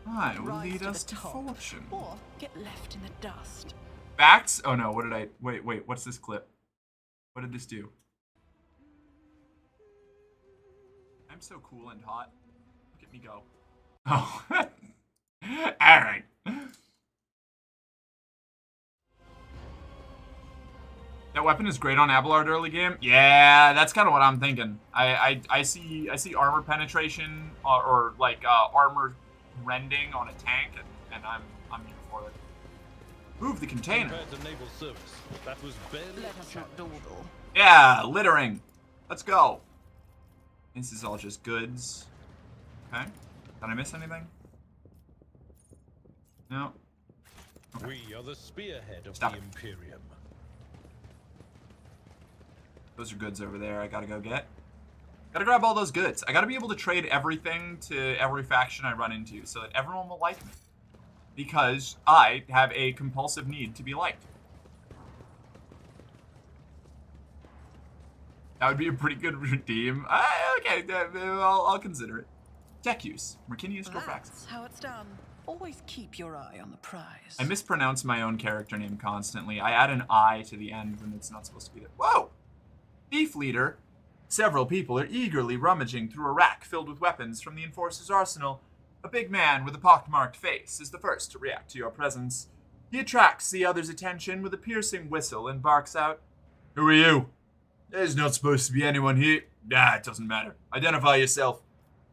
Speaker 1: I will
Speaker 3: Rise
Speaker 1: lead
Speaker 3: to
Speaker 1: us
Speaker 3: the
Speaker 1: to
Speaker 3: top,
Speaker 1: fortune.
Speaker 3: Or get left in the dust.
Speaker 1: Facts? Oh no, what did I... Wait, what's this clip? What did this do? I'm so cool and hot. Look at me go. Oh. Alright. That weapon is great on Abelard early game. Yeah, that's kind of what I'm thinking. I see armor penetration or like armor rending on a tank, and I'm here for it. Move the container.
Speaker 5: Compared to naval service, that was barely
Speaker 3: Let
Speaker 5: a
Speaker 3: us not
Speaker 5: challenge.
Speaker 3: dawdle.
Speaker 1: Yeah, littering. Let's go. This is all just goods. Okay. Did I miss anything? No.
Speaker 5: We are the spearhead of
Speaker 1: Stop
Speaker 5: the
Speaker 1: it.
Speaker 5: Imperium.
Speaker 1: Those are goods over there I gotta go get. Gotta grab all those goods. I gotta be able to trade everything to every faction I run into so that everyone will like me. Because I have a compulsive need to be liked. That would be a pretty good redeem. Okay, I'll consider it. Tech use. Mercinius Strophraxis.
Speaker 3: That's how it's done. Always keep your eye on the prize.
Speaker 1: I mispronounce my own character name constantly. I add an I to the end when it's not supposed to be there. Whoa! Thief leader. Several people are eagerly rummaging through a rack filled with weapons from the Enforcer's arsenal. A big man with a pockmarked face is the first to react to your presence. He attracts the other's attention with a piercing whistle and barks out, "Who are you? There's not supposed to be anyone here." "Ah, it doesn't matter. Identify yourself."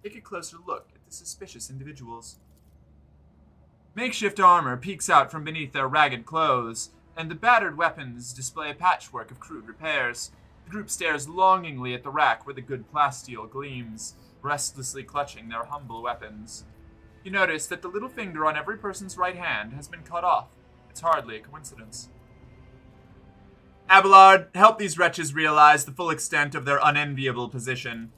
Speaker 1: Take a closer look at the suspicious individuals. Makeshift armor peeks out from beneath their ragged clothes, and the battered weapons display a patchwork of crude repairs. The group stares longingly at the rack where the good plasteel gleams, restlessly clutching their humble weapons. You notice that the little finger on every person's right hand has been cut off. It's hardly a coincidence. Abelard, help these wretches realize the full extent of their unenviable position.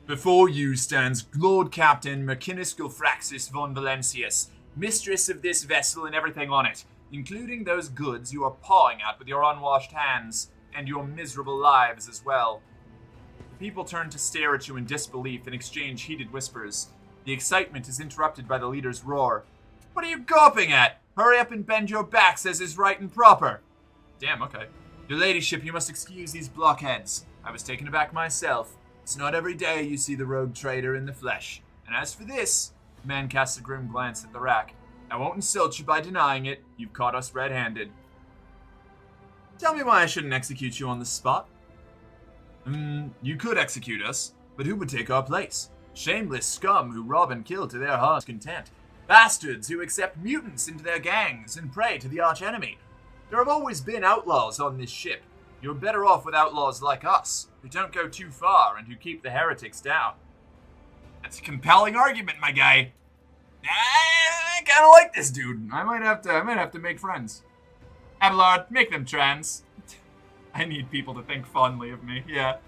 Speaker 1: Before you stands Lord Captain Mercinus Gulfraxis von Valencius, mistress of this vessel and everything on it, including those goods you are pawing at with your unwashed hands, and your miserable lives as well. The people turn to stare at you in disbelief and exchange heated whispers. The excitement is interrupted by the leader's roar. What are you gawping at? Hurry up and bend your backs as is right and proper. Damn, okay. Your ladyship, you must excuse these blockheads. I was taken aback myself. It's not every day you see the rogue trader in the flesh. And as for this, the man casts a grim glance at the rack. I won't insult you by denying it. You've caught us red-handed. Tell me why I shouldn't execute you on the spot. You could execute us, but who would take our place? Shameless scum who rob and kill to their heart's content. Bastards who accept mutants into their gangs and pray to the archenemy. There have always been outlaws on this ship. You're better off with outlaws like us, who don't go too far and who keep the heretics down. That's a compelling argument, my guy. I kind of like this dude. I might have to make friends. Abelard, make them trans. I need people to think fondly of me. Yeah,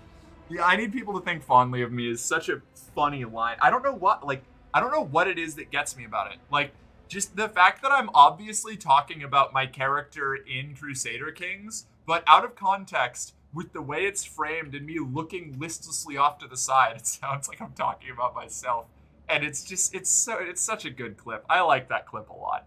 Speaker 1: I need people to think fondly of me is such a funny line. I don't know what it is that gets me about it. Like, just the fact that I'm obviously talking about my character in Crusader Kings, but out of context, with the way it's framed and me looking listlessly off to the side, it sounds like I'm talking about myself. And it's such a good clip. I like that clip a lot.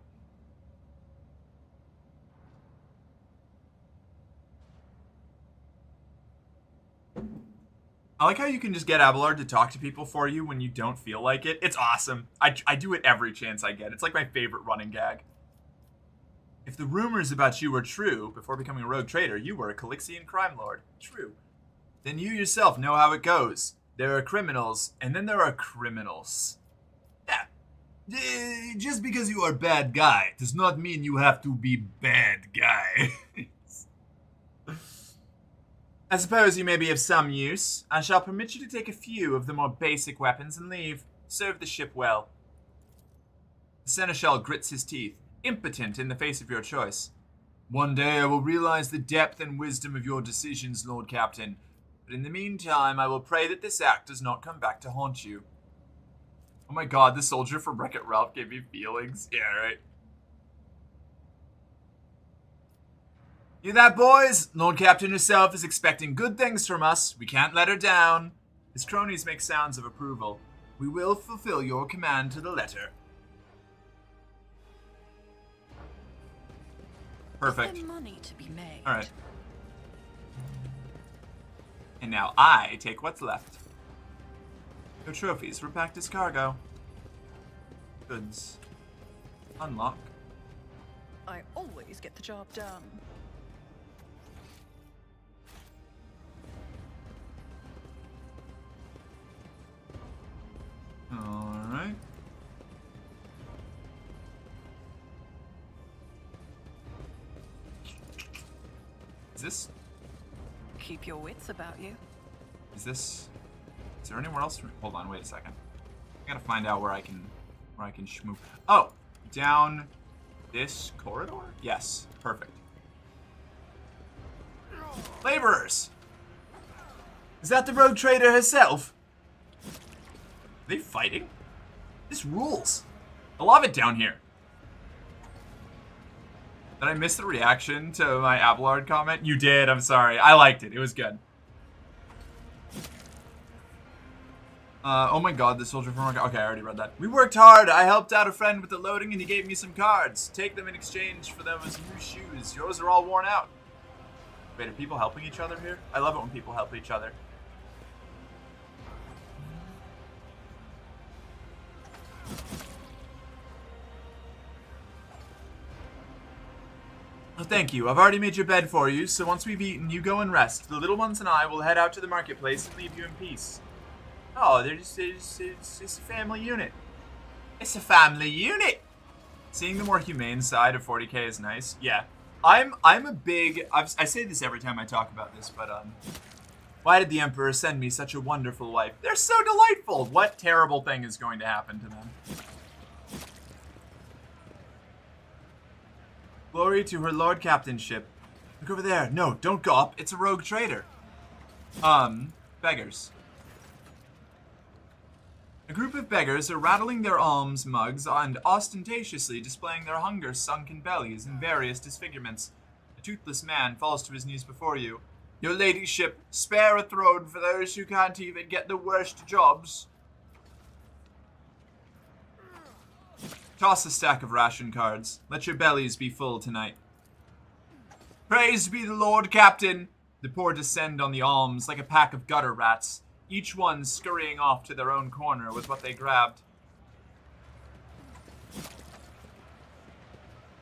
Speaker 1: I like how you can just get Abelard to talk to people for you when you don't feel like it. It's awesome. I do it every chance I get. It's like my favorite running gag. If the rumors about you were true, before becoming a rogue trader, you were a Calixian crime lord. True. Then you yourself know how it goes. There are criminals, and then there are criminals. Yeah. Just because you are a bad guy does not mean you have to be bad guy. I suppose you may be of some use. I shall permit you to take a few of the more basic weapons and leave. Serve the ship well. The seneschal grits his teeth, impotent in the face of your choice. One day I will realize the depth and wisdom of your decisions, Lord Captain. But in the meantime, I will pray that this act does not come back to haunt you. Oh my god, the soldier from Wreck-It Ralph gave me feelings. Yeah, right. Hear that, boys? Lord Captain herself is expecting good things from us. We can't let her down. His cronies make sounds of approval. We will fulfill your command to the letter. Perfect.
Speaker 6: Is there money to be made?
Speaker 1: All right. And now I take what's left. Your trophies were packed as cargo. Goods. Unlock.
Speaker 6: I always get the job done.
Speaker 1: Alright. Is this...
Speaker 6: Keep your wits about you.
Speaker 1: Is there anywhere else? Hold on, wait a second. I gotta find out where I can schmoop. Oh! Down this corridor? Yes, perfect. Laborers! Is that the rogue trader herself? Are they fighting? This rules. I love it down here. Did I miss the reaction to my Abelard comment? You did, I'm sorry. I liked it. It was good. Oh my god, the soldier from... Okay, I already read that. We worked hard. I helped out a friend with the loading and he gave me some cards. Take them in exchange for them as new shoes. Yours are all worn out. Wait, are people helping each other here? I love it when people help each other. Oh, thank you. I've already made your bed for you, so once we've eaten, you go and rest. The little ones and I will head out to the marketplace and leave you in peace. Oh, it's a family unit. It's a family unit! Seeing the more humane side of 40k is nice. Yeah. I'm a big... I say this every time I talk about this, but, why did the Emperor send me such a wonderful wife? They're so delightful! What terrible thing is going to happen to them? Glory to her Lord Captainship. Look over there. No, don't go up. It's a rogue trader. Beggars. A group of beggars are rattling their alms mugs and ostentatiously displaying their hunger-sunken bellies in various disfigurements. A toothless man falls to his knees before you. Your ladyship, spare a throne for those who can't even get the worst jobs. Toss a stack of ration cards. Let your bellies be full tonight. Praise be the Lord Captain! The poor descend on the alms like a pack of gutter rats, each one scurrying off to their own corner with what they grabbed.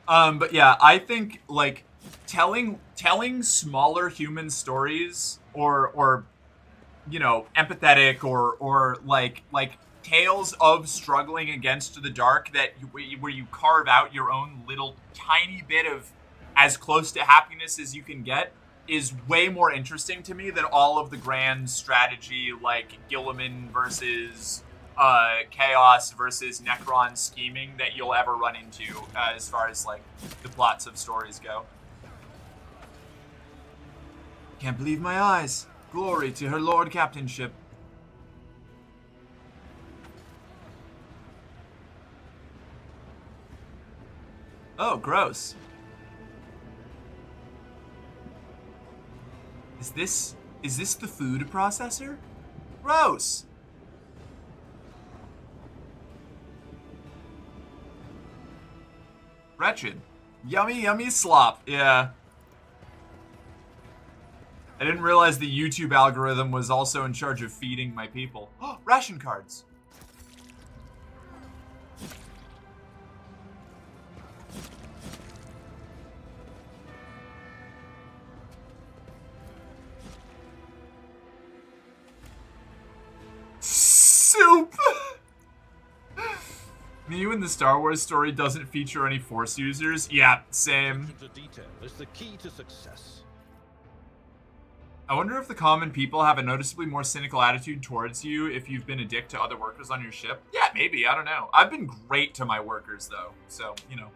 Speaker 1: But yeah, I think, like, telling smaller human stories, or you know, empathetic, or like tales of struggling against the dark where you carve out your own little tiny bit of as close to happiness as you can get, is way more interesting to me than all of the grand strategy, like Gilliman versus Chaos versus Necron scheming that you'll ever run into as far as, like, the plots of stories go. Can't believe my eyes. Glory to her Lord Captainship. Oh, gross. Is this the food processor? Gross. Wretched. Yummy, yummy slop. Yeah. I didn't realize the YouTube algorithm was also in charge of feeding my people. Oh, ration cards. Soup! You in the Star Wars story doesn't feature any Force users? Yeah, same.
Speaker 5: Attention to detail is the key to success.
Speaker 1: I wonder if the common people have a noticeably more cynical attitude towards you if you've been a dick to other workers on your ship. Yeah, maybe. I don't know. I've been great to my workers, though. So, you know.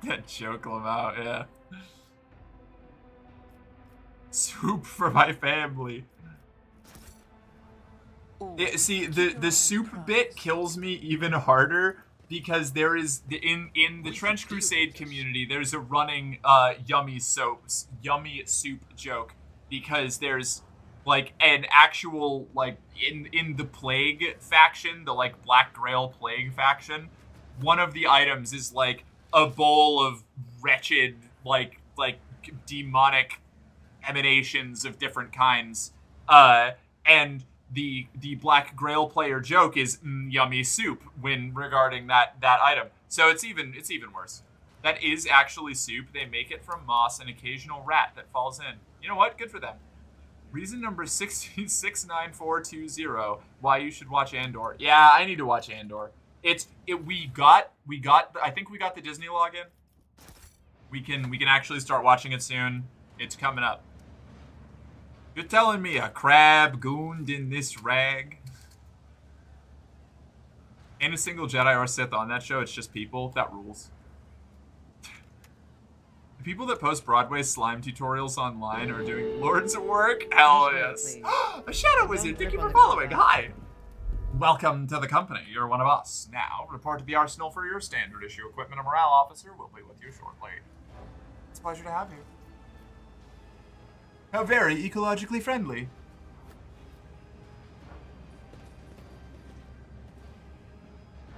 Speaker 1: That joke, Lamau, yeah. Soup for my family. Yeah, see, the soup bit kills me even harder because there is in the Trench Crusade community there's a running yummy soup joke, because there's like an actual, like, in the Plague faction, the, like, Black Grail Plague faction, one of the items is like a bowl of wretched like demonic emanations of different kinds, and the Black Grail player joke is yummy soup when regarding that item. So it's even worse. That is actually soup. They make it from moss and occasional rat that falls in. You know what? Good for them. Reason number 69420 why you should watch Andor. Yeah, I need to watch Andor. We got I think we got the Disney login. We can actually start watching it soon. It's coming up. You're telling me a crab gooned in this rag? Ain't a single Jedi or Sith on that show, it's just people. That rules. The people that post Broadway slime tutorials online are doing lords of work? Hell yes. A Shadow Wizard, thank you for following. Hi. Welcome to the company. You're one of us. Now, report to the arsenal for your standard issue equipment. A morale officer will be with you shortly. It's a pleasure to have you. How very ecologically friendly.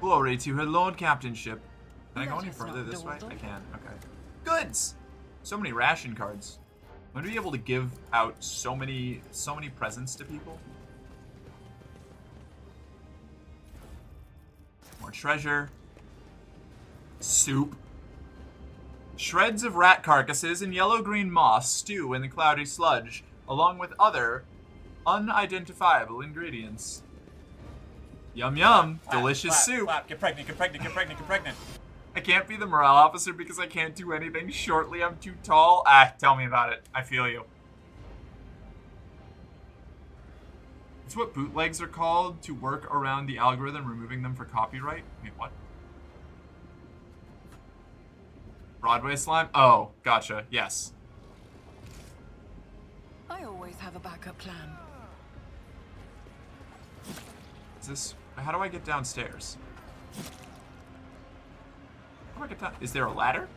Speaker 1: Glory to her Lord Captainship. Can I go any further this way? I can. Okay. Goods! So many ration cards. I'm gonna be able to give out so many presents to people. More treasure. Soup. Shreds of rat carcasses and yellow-green moss stew in the cloudy sludge, along with other unidentifiable ingredients. Yum yum, delicious soup.
Speaker 7: Clap. Get pregnant.
Speaker 1: I can't be the morale officer because I can't do anything shortly. I'm too tall. Tell me about it. I feel you. It's what bootlegs are called to work around the algorithm, removing them for copyright. Wait, what? Broadway slime? Oh, gotcha. Yes.
Speaker 6: I always have a backup plan.
Speaker 1: Is this... How do I get downstairs? How do I get down? Is there a ladder?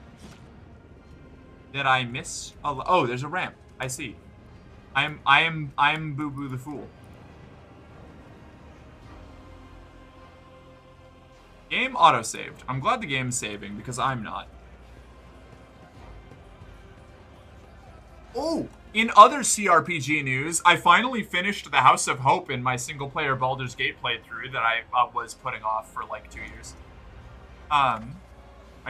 Speaker 1: Did I miss a... Oh, there's a ramp. I see. I'm Boo Boo the Fool. Game auto-saved. I'm glad the game's saving, because I'm not. Oh! In other CRPG news, I finally finished the House of Hope in my single-player Baldur's Gate playthrough that I was putting off for like 2 years. Are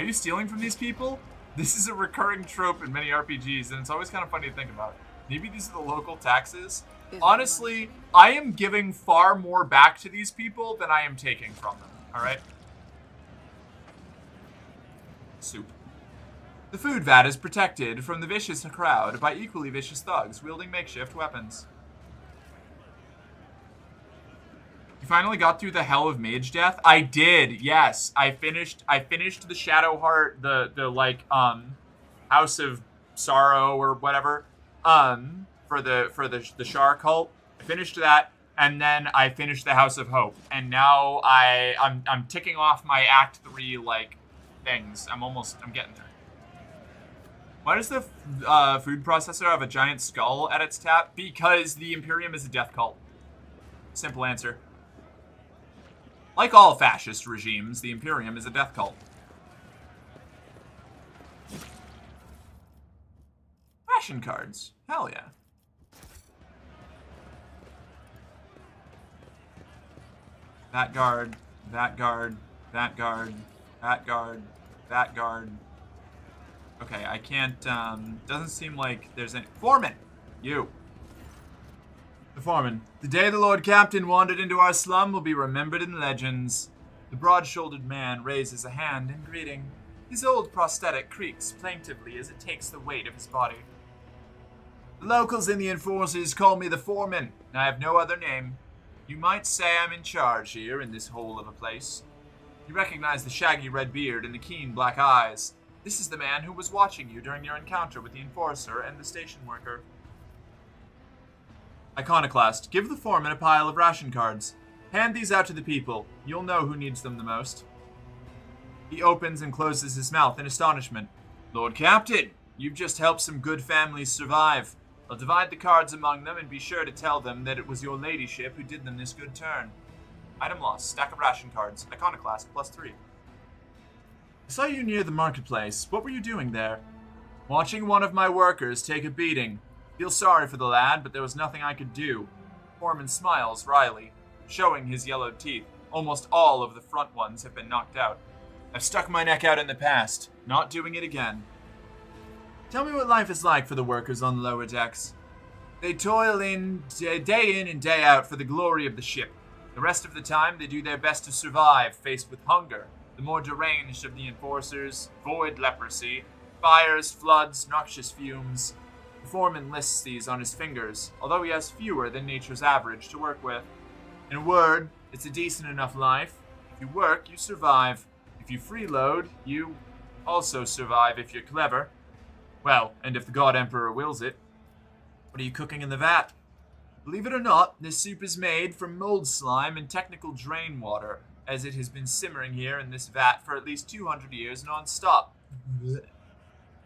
Speaker 1: you stealing from these people? This is a recurring trope in many RPGs, and it's always kind of funny to think about. Maybe these are the local taxes? Honestly, I am giving far more back to these people than I am taking from them, alright? Soup. The food vat is protected from the vicious crowd by equally vicious thugs wielding makeshift weapons. You finally got through the hell of Mage Death? I did, yes. I finished the Shadowheart, the House of Sorrow or whatever, for the Shar cult. I finished that, and then I finished the House of Hope. And now I'm ticking off my Act 3 things. I'm getting there. Why does the food processor have a giant skull at its tap? Because the Imperium is a death cult. Simple answer. Like all fascist regimes, the Imperium is a death cult. Ration cards. Hell yeah. That guard, that guard, that guard, that guard, that guard. Okay, I can't, doesn't seem like there's any... Foreman! You. The foreman. The day the Lord Captain wandered into our slum will be remembered in legends. The broad-shouldered man raises a hand in greeting. His old prosthetic creaks plaintively as it takes the weight of his body. The locals and the enforcers call me the foreman, and I have no other name. You might say I'm in charge here in this hole of a place. You recognize the shaggy red beard and the keen black eyes. This is the man who was watching you during your encounter with the enforcer and the station worker. Iconoclast, give the foreman a pile of ration cards. Hand these out to the people. You'll know who needs them the most. He opens and closes his mouth in astonishment. Lord Captain, you've just helped some good families survive. I'll divide the cards among them and be sure to tell them that it was your ladyship who did them this good turn. Item lost. Stack of ration cards. Iconoclast, +3. I saw you near the marketplace. What were you doing there? Watching one of my workers take a beating. Feel sorry for the lad, but there was nothing I could do. Foreman smiles wryly, showing his yellowed teeth. Almost all of the front ones have been knocked out. I've stuck my neck out in the past, not doing it again. Tell me what life is like for the workers on the lower decks. They toil day in and day out for the glory of the ship. The rest of the time, they do their best to survive, faced with hunger, the more deranged of the enforcers, void leprosy, fires, floods, noxious fumes. The foreman lists these on his fingers, although he has fewer than nature's average to work with. In a word, it's a decent enough life. If you work, you survive. If you freeload, you also survive if you're clever. Well, and if the God Emperor wills it. What are you cooking in the vat? Believe it or not, this soup is made from mold slime and technical drain water, as it has been simmering here in this vat for at least 200 years non-stop.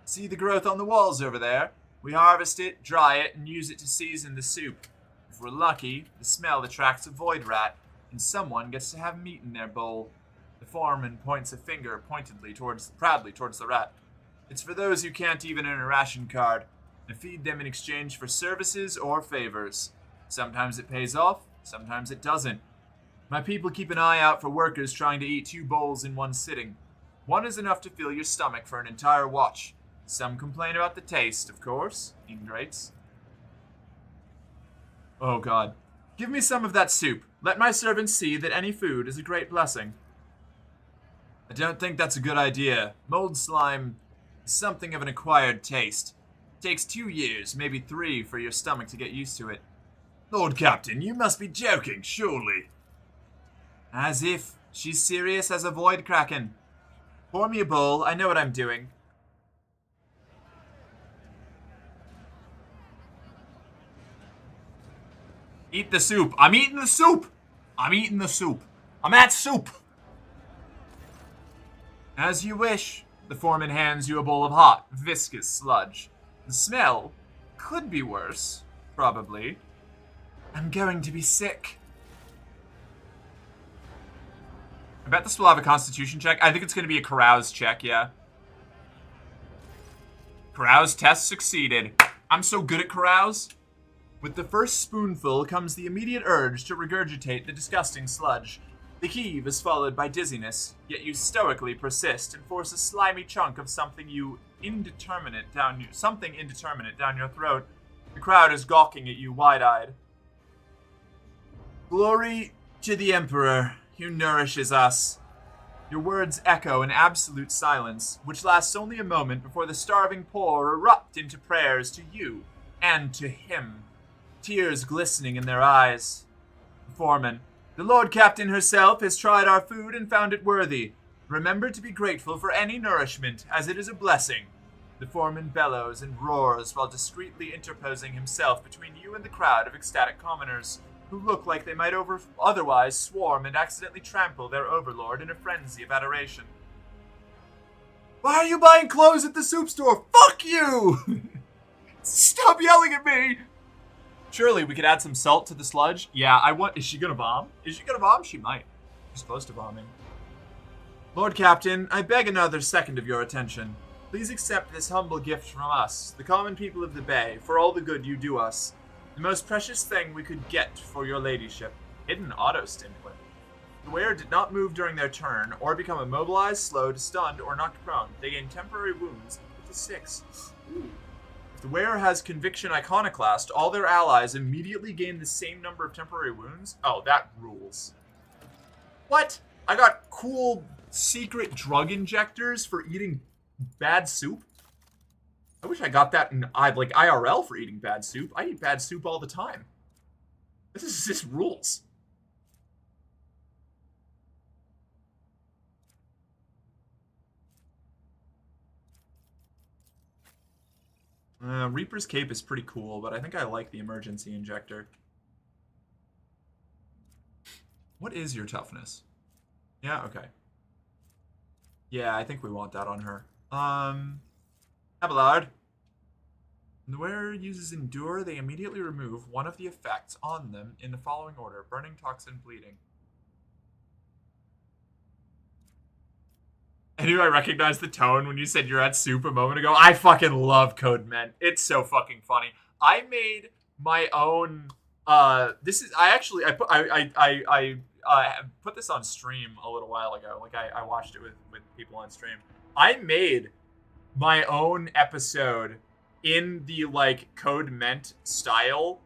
Speaker 1: See the growth on the walls over there? We harvest it, dry it, and use it to season the soup. If we're lucky, the smell attracts a void rat, and someone gets to have meat in their bowl. The foreman points a finger proudly towards the rat. It's for those who can't even earn a ration card. I feed them in exchange for services or favors. Sometimes it pays off, sometimes it doesn't. My people keep an eye out for workers trying to eat 2 bowls in one sitting. One is enough to fill your stomach for an entire watch. Some complain about the taste, of course. Ingrates. Oh god. Give me some of that soup. Let my servants see that any food is a great blessing. I don't think that's a good idea. Mold slime is something of an acquired taste. It takes 2 years, maybe 3, for your stomach to get used to it. Lord Captain, you must be joking, surely. As if. She's serious as a void kraken. Pour me a bowl, I know what I'm doing. Eat the soup. I'm eating the soup! I'm eating the soup. I'm at soup. As you wish. The foreman hands you a bowl of hot, viscous sludge. The smell could be worse, probably. I'm going to be sick. I bet this will have a constitution check. I think it's going to be a carouse check, yeah. Carouse test succeeded. I'm so good at carouse. With the first spoonful comes the immediate urge to regurgitate the disgusting sludge. The heave is followed by dizziness, yet you stoically persist and force a slimy chunk of something indeterminate down your throat. The crowd is gawking at you wide-eyed. Glory to the Emperor, who nourishes us. Your words echo in absolute silence, which lasts only a moment before the starving poor erupt into prayers to you and to him, tears glistening in their eyes. The foreman. The Lord Captain herself has tried our food and found it worthy. Remember to be grateful for any nourishment, as it is a blessing. The foreman bellows and roars while discreetly interposing himself between you and the crowd of ecstatic commoners, who look like they might otherwise swarm and accidentally trample their overlord in a frenzy of adoration. Why are you buying clothes at the soup store? Fuck you! Stop yelling at me! Surely we could add some salt to the sludge. Yeah, is she gonna bomb? Is she gonna bomb? She might. She's close to bombing. Lord Captain, I beg another second of your attention. Please accept this humble gift from us, the common people of the Bay, for all the good you do us. The most precious thing we could get for your ladyship. Hidden auto-stimulant. The wearer did not move during their turn, or become immobilized, slowed, stunned, or knocked prone. They gain temporary wounds up to 6. Ooh. If the wearer has Conviction Iconoclast, all their allies immediately gain the same number of temporary wounds. Oh, that rules. What? I got cool secret drug injectors for eating bad soup? I wish I got that in IRL for eating bad soup. I eat bad soup all the time. This rules. Reaper's Cape is pretty cool, but I think I like the emergency injector. What is your toughness? Yeah, okay. Yeah, I think we want that on her. Abelard. When the wearer uses Endure, they immediately remove one of the effects on them in the following order. Burning, Toxin, Bleeding. I knew I recognized the tone when you said you're at soup a moment ago. I fucking love Code Men. It's so fucking funny. I made my own. I put this on stream a little while ago. Like I watched it with people on stream. I made my own episode in the like Code Ment style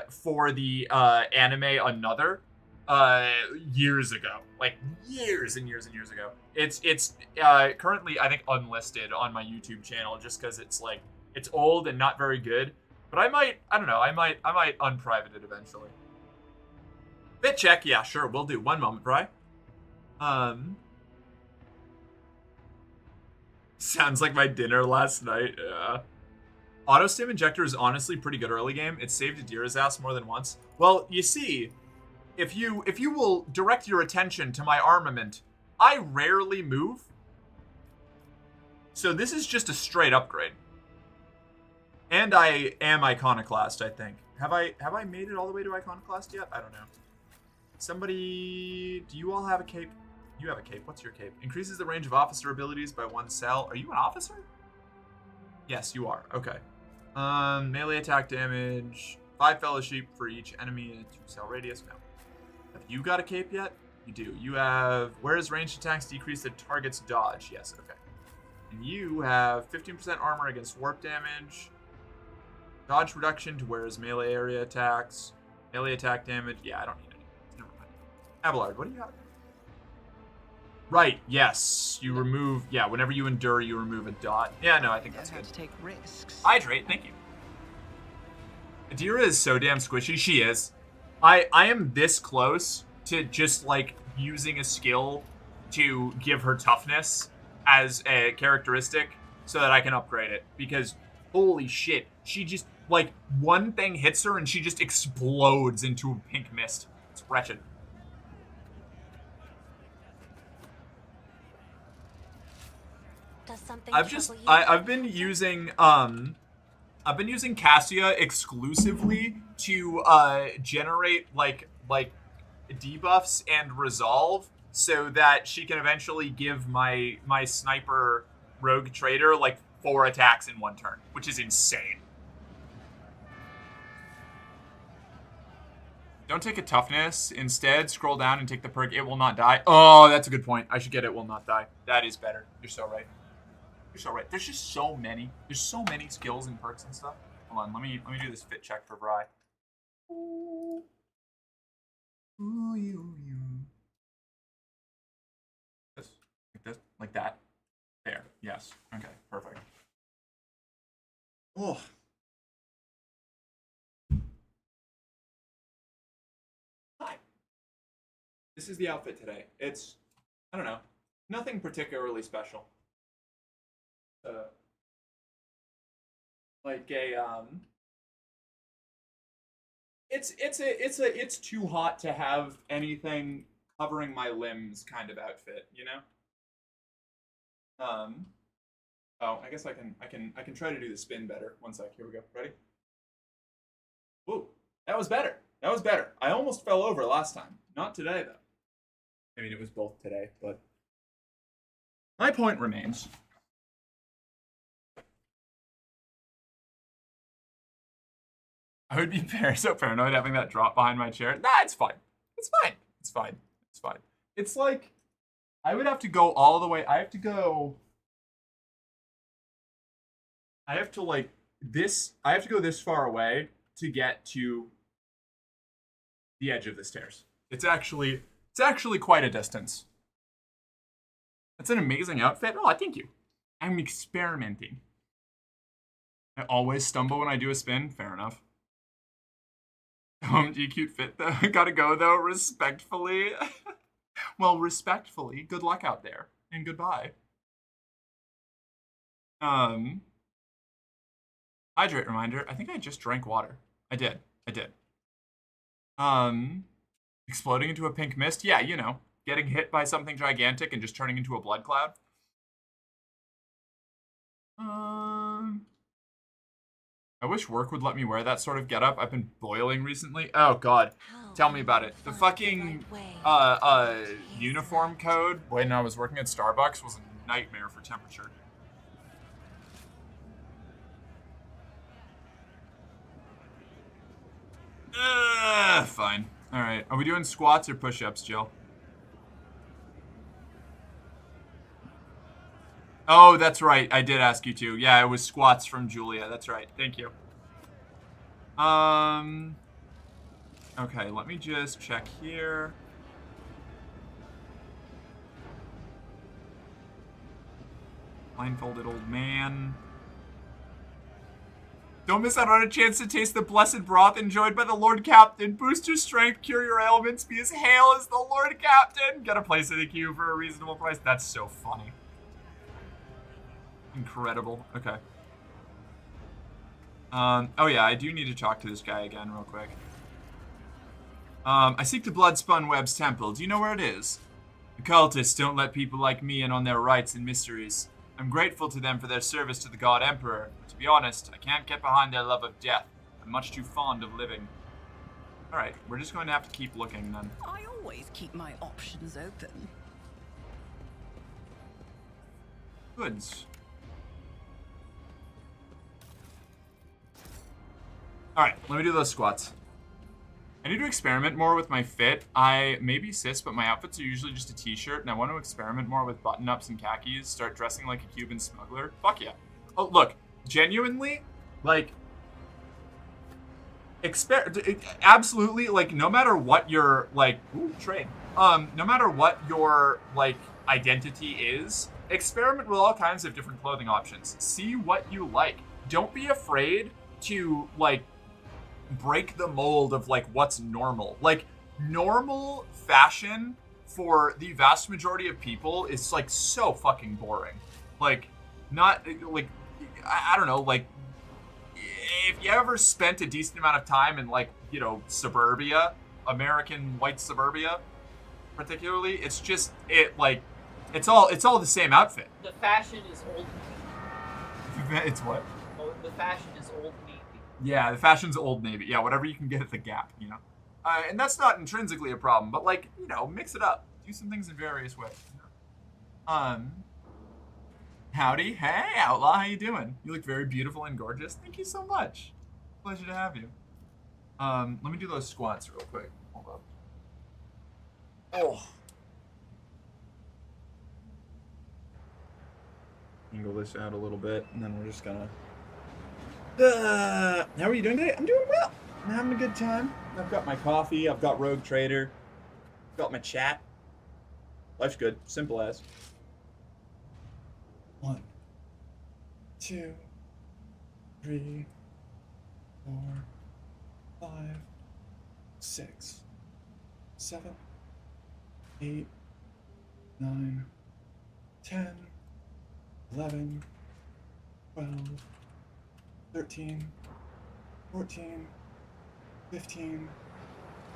Speaker 1: for the anime Another years ago. Like years and years and years ago. It's currently I think unlisted on my YouTube channel just because it's like it's old and not very good. But I might unprivate it eventually. Bit check, yeah, sure, we'll do. One moment, Bri. Sounds like my dinner last night. Yeah. Auto Stim Injector is honestly pretty good early game. It saved Adira's ass more than once. Well, you see, if you will direct your attention to my armament, I rarely move. So this is just a straight upgrade. And I am Iconoclast, I think. Have I made it all the way to Iconoclast yet? I don't know. Somebody, do you all have a cape? You have a cape. What's your cape? Increases the range of officer abilities by 1 cell. Are you an officer? Yes, you are. Okay. Melee attack damage. 5 fellowship for each enemy in a 2-cell radius. No. Have you got a cape yet? You do. You have, whereas ranged attacks decrease the target's dodge. Yes, okay. And you have 15% armor against warp damage. Dodge reduction to whereas melee area attacks. Melee attack damage. Yeah, I don't need any. Never mind. Abelard, what do you have? Right, yes. You remove, yeah, whenever you endure, you remove a dot. Yeah, no, I think that's good.
Speaker 6: To take risks.
Speaker 1: Hydrate, thank you. Adira is so damn squishy. She is. I am this close to just, like, using a skill to give her toughness as a characteristic so that I can upgrade it. Because, holy shit, she just, like, one thing hits her and she just explodes into a pink mist. It's wretched.
Speaker 4: Does something
Speaker 1: I've
Speaker 4: trouble you?
Speaker 1: I've been using Cassia exclusively to generate like debuffs and resolve so that she can eventually give my sniper rogue trader like 4 attacks in 1 turn, which is insane. Don't take a toughness. Instead, scroll down and take the perk. It will not die. Oh, that's a good point. I should get it will not die. That is better. You're so right. You're so right. There's just so many. There's so many skills and perks and stuff. Hold on. Let me do this fit check for Vry. Ooh. Ooh, you. This, like that. There. Yes. Okay. Perfect. Oh. Hi. This is the outfit today. It's, I don't know, nothing particularly special. Like a it's too hot to have anything covering my limbs kind of outfit, you know? Oh, I guess I can try to do the spin better. One sec. Here we go. Ready? Ooh, that was better. That was better. I almost fell over last time. Not today though. I mean, it was both today, but my point remains. I would be so paranoid having that drop behind my chair. Nah, it's fine. It's fine. It's fine. It's fine. It's like, I would have to go all the way. I have to go this far away to get to the edge of the stairs. It's actually quite a distance. That's an amazing outfit. Oh, thank you. I'm experimenting. I always stumble when I do a spin. Fair enough. OMG, cute fit though. Gotta go though, respectfully. Well, respectfully, good luck out there. And goodbye. Hydrate reminder. I think I just drank water. I did. Exploding into a pink mist? Yeah, you know. Getting hit by something gigantic and just turning into a blood cloud. I wish work would let me wear that sort of getup. I've been boiling recently. Oh god. Tell me about it. The fucking uniform code when I was working at Starbucks was a nightmare for temperature. Fine. Alright. Are we doing squats or push-ups, Jill? Oh, that's right. I did ask you to. Yeah, it was squats from Julia. That's right. Thank you. Okay, let me just check here. Blindfolded old man. Don't miss out on a chance to taste the blessed broth enjoyed by the Lord Captain. Boost your strength, cure your ailments, be as hale as the Lord Captain. Get a place in the queue for a reasonable price. That's so funny. Incredible. Okay. Oh yeah, I do need to talk to this guy again real quick. I seek the Bloodspun Web's temple. Do you know where it is? The cultists don't let people like me in on their rites and mysteries. I'm grateful to them for their service to the God Emperor, but to be honest, I can't get behind their love of death. I'm much too fond of living. Alright, we're just going to have to keep looking then.
Speaker 6: I always keep my options open.
Speaker 1: Goods. Alright, let me do those squats. I need to experiment more with my fit. I may be cis, but my outfits are usually just a t-shirt, and I want to experiment more with button-ups and khakis, start dressing like a Cuban smuggler. Fuck yeah. Oh, look, genuinely, like, absolutely, like, no matter what your, like, trade. No matter what your, like, identity is, experiment with all kinds of different clothing options. See what you like. Don't be afraid to, like, break the mold of like what's normal. Like normal fashion for the vast majority of people is like so fucking boring. Like not like I don't know, like if you ever spent a decent amount of time in like, you know, suburbia, American white suburbia particularly, it's just It's all the same outfit.
Speaker 2: The fashion is old.
Speaker 1: It's what?
Speaker 2: Oh, the fashion is old Navy.
Speaker 1: Yeah, the fashion's Old Navy. Yeah, whatever you can get at the Gap, you know. And that's not intrinsically a problem, but like, you know, mix it up. Do some things in various ways. You know? Howdy. Hey, Outlaw, how you doing? You look very beautiful and gorgeous. Thank you so much. Pleasure to have you. Let me do those squats real quick. Hold up. Oh. Angle this out a little bit, and then we're just gonna... how are you doing today? I'm doing well. I'm having a good time. I've got my coffee. I've got Rogue Trader. I've got my chat. Life's good. Simple as. 1, 2, 3, 4, 5, 6, 7, 8, 9, 10, 11, 12, 13, 14, 15,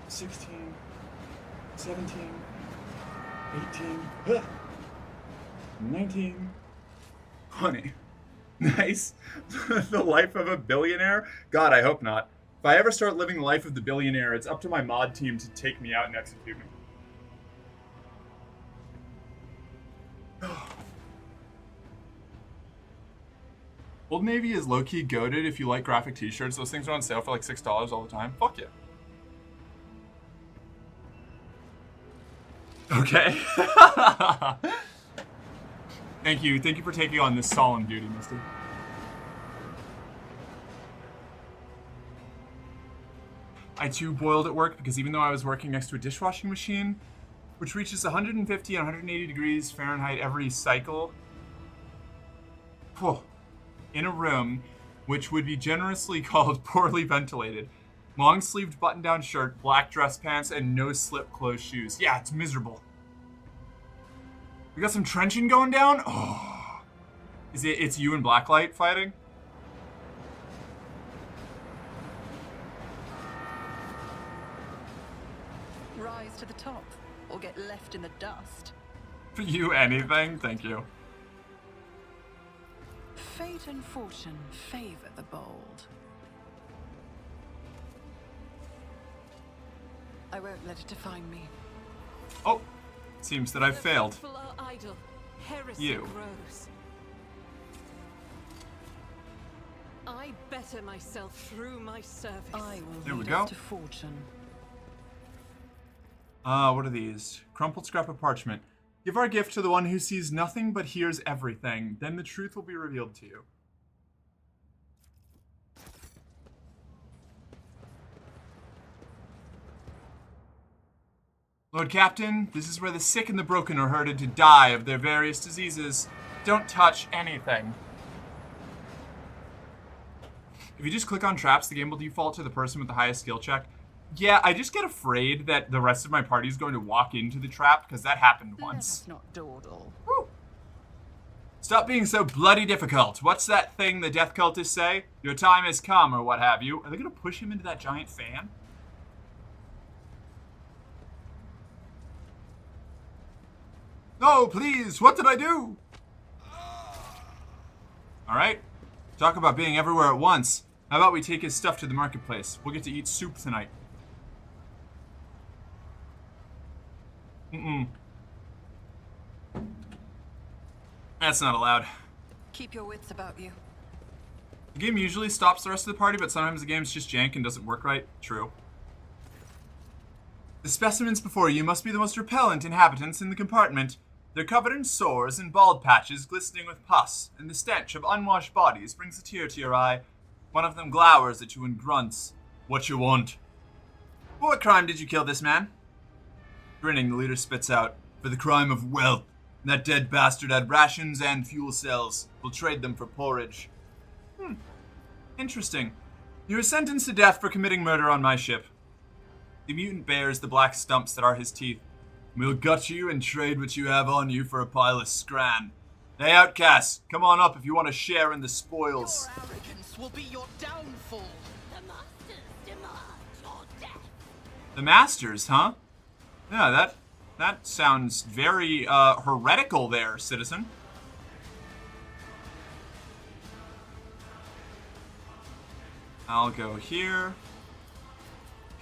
Speaker 1: 16, 17, 18, 19, 20. Nice. The life of a billionaire? God, I hope not. If I ever start living the life of the billionaire, it's up to my mod team to take me out and execute me. Old Navy is low-key goated if you like graphic t-shirts. Those things are on sale for like $6 all the time. Fuck yeah. Okay. Thank you. Thank you for taking on this solemn duty, Misty. I too boiled at work because even though I was working next to a dishwashing machine, which reaches 150 and 180 degrees Fahrenheit every cycle, in a room which would be generously called poorly ventilated, long-sleeved button-down shirt, black dress pants, and no-slip closed shoes. Yeah, it's miserable. We got some trenching going down? Oh. It's you and Blacklight fighting?
Speaker 6: Rise to the top, or get left in the dust.
Speaker 1: For you, anything? Thank you.
Speaker 6: Fate and fortune favor the bold. I won't let it define me.
Speaker 1: Oh, seems that I've
Speaker 3: The
Speaker 1: failed.
Speaker 3: faithful are idle. Heresy
Speaker 1: You.
Speaker 3: grows. I better myself through my service.
Speaker 6: I will
Speaker 1: There we
Speaker 6: lead
Speaker 1: go.
Speaker 6: us to fortune.
Speaker 1: What are these? Crumpled scrap of parchment. Give our gift to the one who sees nothing but hears everything. Then the truth will be revealed to you. Lord Captain, this is where the sick and the broken are herded to die of their various diseases. Don't touch anything. If you just click on traps, the game will default to the person with the highest skill check. Yeah, I just get afraid that the rest of my party is going to walk into the trap, because that happened
Speaker 6: Let
Speaker 1: once.
Speaker 6: us not dawdle.
Speaker 1: Woo. Stop being so bloody difficult. What's that thing the death cultists say? Your time has come, or what have you. Are they going to push him into that giant fan? No, please, what did I do? Alright, talk about being everywhere at once. How about we take his stuff to the marketplace? We'll get to eat soup tonight. That's not allowed.
Speaker 6: Keep your wits about you.
Speaker 1: The game usually stops the rest of the party, but sometimes the game's just jank and doesn't work right. True. The specimens before you must be the most repellent inhabitants in the compartment. They're covered in sores and bald patches glistening with pus, and the stench of unwashed bodies brings a tear to your eye. One of them glowers at you and grunts. What you want? For what crime did you kill this man? Grinning, the leader spits out. For the crime of wealth. That dead bastard had rations and fuel cells. We'll trade them for porridge. Interesting. You were sentenced to death for committing murder on my ship. The mutant bears the black stumps that are his teeth. We'll gut you and trade what you have on you for a pile of scran. Hey, outcasts, come on up if you want to share in the spoils.
Speaker 6: Your arrogance will be your downfall.
Speaker 4: The Masters demand your death.
Speaker 1: The Masters, huh? Yeah, That sounds very heretical there, citizen. I'll go here.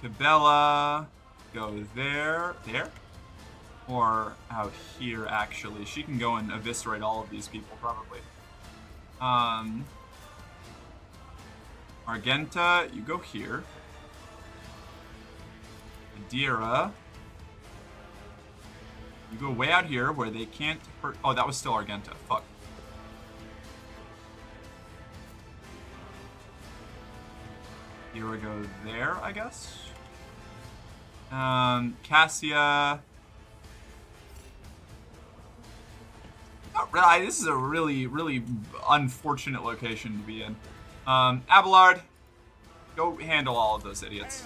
Speaker 1: Cabela, go there. There? Or out here, actually. She can go and eviscerate all of these people, probably. Argenta, you go here. Adira, you go way out here where they can't hurt. Oh, that was still Argenta. Fuck. Here we go there, I guess. Cassia. Not really, this is a really, really unfortunate location to be in. Abelard, go handle all of those idiots.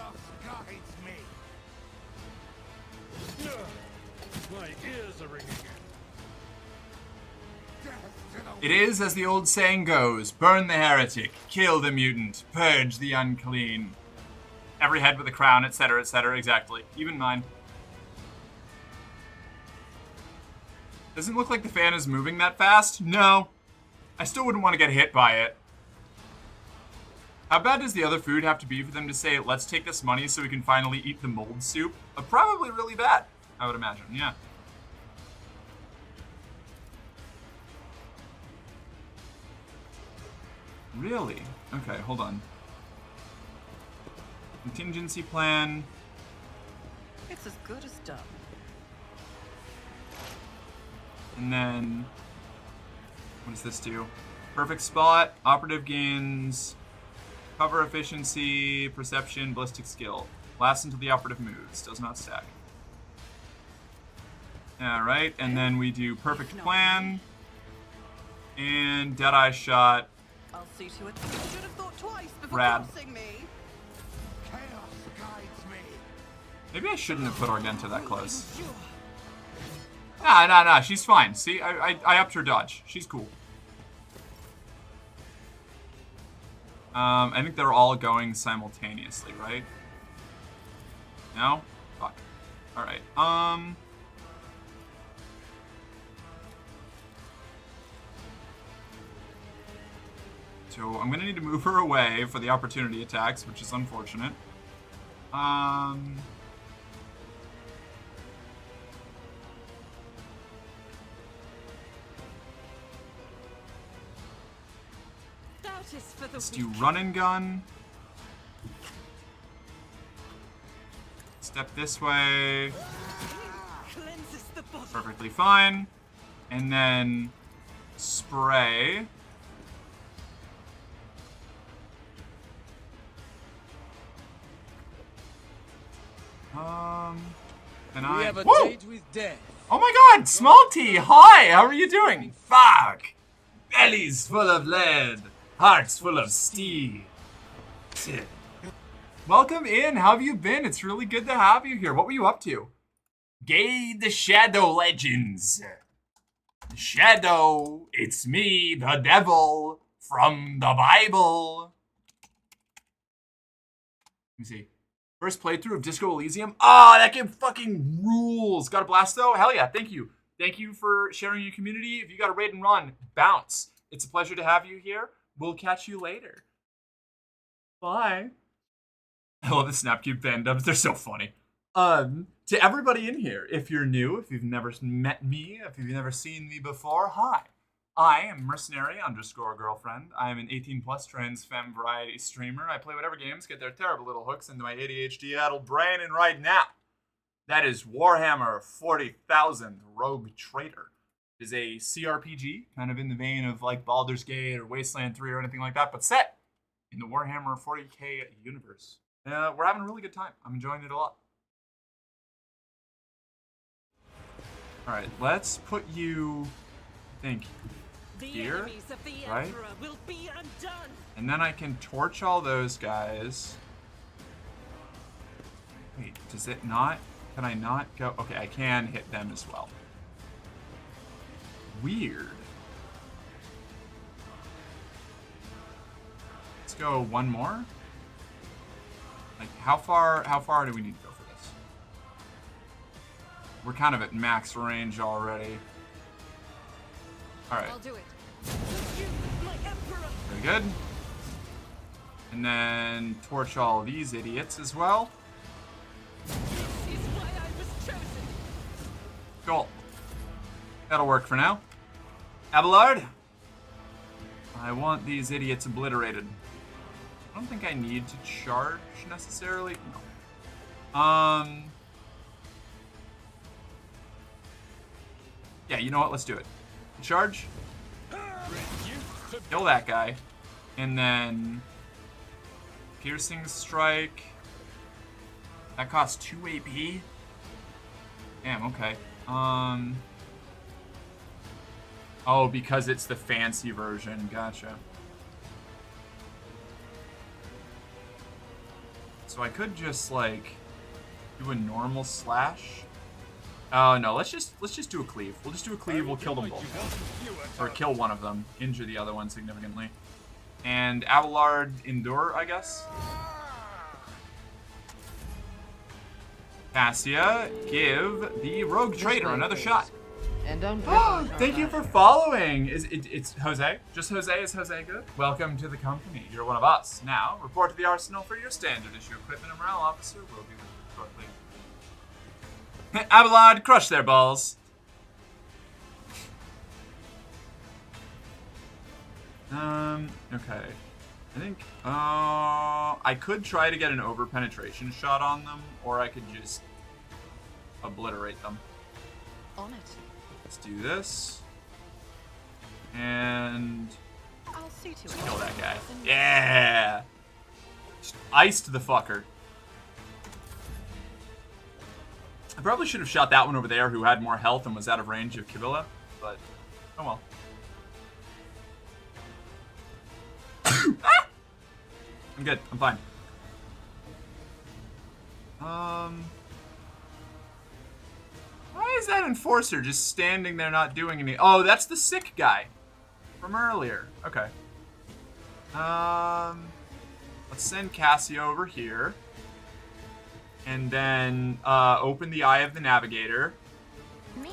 Speaker 5: My ears are ringing.
Speaker 1: It is, as the old saying goes, burn the heretic, kill the mutant, purge the unclean. Every head with a crown, etc., exactly. Even mine. Doesn't look like the fan is moving that fast. No. I still wouldn't want to get hit by it. How bad does the other food have to be for them to say, let's take this money so we can finally eat the mold soup? Probably really bad, I would imagine, yeah. Really? Okay, hold on. Contingency plan.
Speaker 6: It's as good as done.
Speaker 1: And then, what does this do? Perfect spot, operative gains, cover efficiency, perception, ballistic skill. Lasts until the operative moves, does not stack. Alright, and then we do perfect plan, and Deadeye shot.
Speaker 6: I'll see to it. You should have thought twice before
Speaker 1: Rad.
Speaker 6: forcing me.
Speaker 5: Chaos guides me.
Speaker 1: Maybe I shouldn't have put Argenta that close. Nah, she's fine. See, I upped her dodge. She's cool. I think they're all going simultaneously, right? No? Fuck. Alright, so I'm gonna need to move her away for the opportunity attacks, which is unfortunate.
Speaker 3: Doubt is for the
Speaker 1: Let's do
Speaker 3: weak.
Speaker 1: run and gun. Step this way.
Speaker 3: Cleanses the body.
Speaker 1: Perfectly fine. And then spray. Can I?
Speaker 7: We have a
Speaker 1: Whoa!
Speaker 7: date with death.
Speaker 1: Oh my god, Small T, hi, how are you doing? Fuck! Bellies full of lead, hearts full of steel. Welcome in, how have you been? It's really good to have you here. What were you up to? Gay the Shadow Legends. Shadow, it's me, the devil, from the Bible. Let me see. First playthrough of Disco Elysium. Ah, that game fucking rules. Got a blast though? Hell yeah, thank you. Thank you for sharing your community. If you got a raid and run, bounce. It's a pleasure to have you here. We'll catch you later. Bye. I love the Snapcube fan dubs. They're so funny. To everybody in here, if you're new, if you've never met me, if you've never seen me before, hi. I am Mercenary_Girlfriend. I am an 18+ trans femme variety streamer. I play whatever games get their terrible little hooks into my ADHD-addled brain, and right now, that is Warhammer 40,000 Rogue Trader. It is a CRPG, kind of in the vein of like Baldur's Gate or Wasteland 3 or anything like that, but set in the Warhammer 40k universe. We're having a really good time. I'm enjoying it a lot. Alright, let's put you, I think,
Speaker 3: The
Speaker 1: here,
Speaker 3: enemies of the
Speaker 1: right?
Speaker 3: Emperor will be undone.
Speaker 1: And then I can torch all those guys. Wait, does it not? Can I not go? Okay, I can hit them as well. Weird. Let's go one more. Like, how far do we need to go for this? we're kind of at max range already. Alright.
Speaker 3: I'll do it. You, my emperor.
Speaker 1: Very good. And then torch all these idiots as well.
Speaker 3: This is why I was chosen.
Speaker 1: Cool. That'll work for now. Abelard, I want these idiots obliterated. I don't think I need to charge necessarily. No. Yeah, you know what? Let's do it. Charge. Kill that guy. And then piercing strike. That costs 2 AP. Damn, okay. Oh, because it's the fancy version. Gotcha. So I could just like do a normal slash. Oh no, let's just do a cleave. We'll just do a cleave, we'll kill them both. Or kill one of them, injure the other one significantly. And Abelard endure, I guess. Cassia, give the rogue trader another shot.
Speaker 7: And don't
Speaker 1: Thank you for following. It's Jose? Just Jose? Is Jose good? Welcome to the company. You're one of us. Now, report to the arsenal for your standard issue equipment. A morale officer will be with you shortly. Abelard, crush their balls. Okay. I think, I could try to get an over-penetration shot on them, or I could just obliterate them.
Speaker 6: On it.
Speaker 1: Let's do this. And
Speaker 6: I'll see to it.
Speaker 1: kill that guy. Yeah! Just iced the fucker. I probably should have shot that one over there who had more health and was out of range of Kibilla, but oh well. Ah! I'm good. I'm fine. Why is that enforcer just standing there not doing any? Oh, that's the sick guy from earlier. Okay. Let's send Cassia over here. And then open the Eye of the Navigator.
Speaker 4: Me,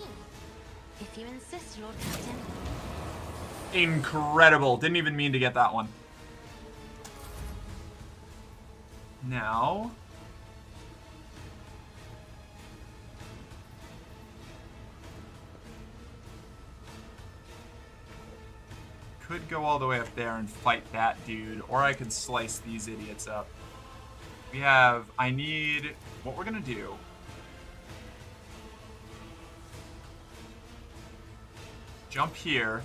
Speaker 4: if you insist, Lord Captain.
Speaker 1: Incredible. Didn't even mean to get that one. Now. Could go all the way up there and fight that dude, or I could slice these idiots up. We have, I need, what we're gonna do. Jump here.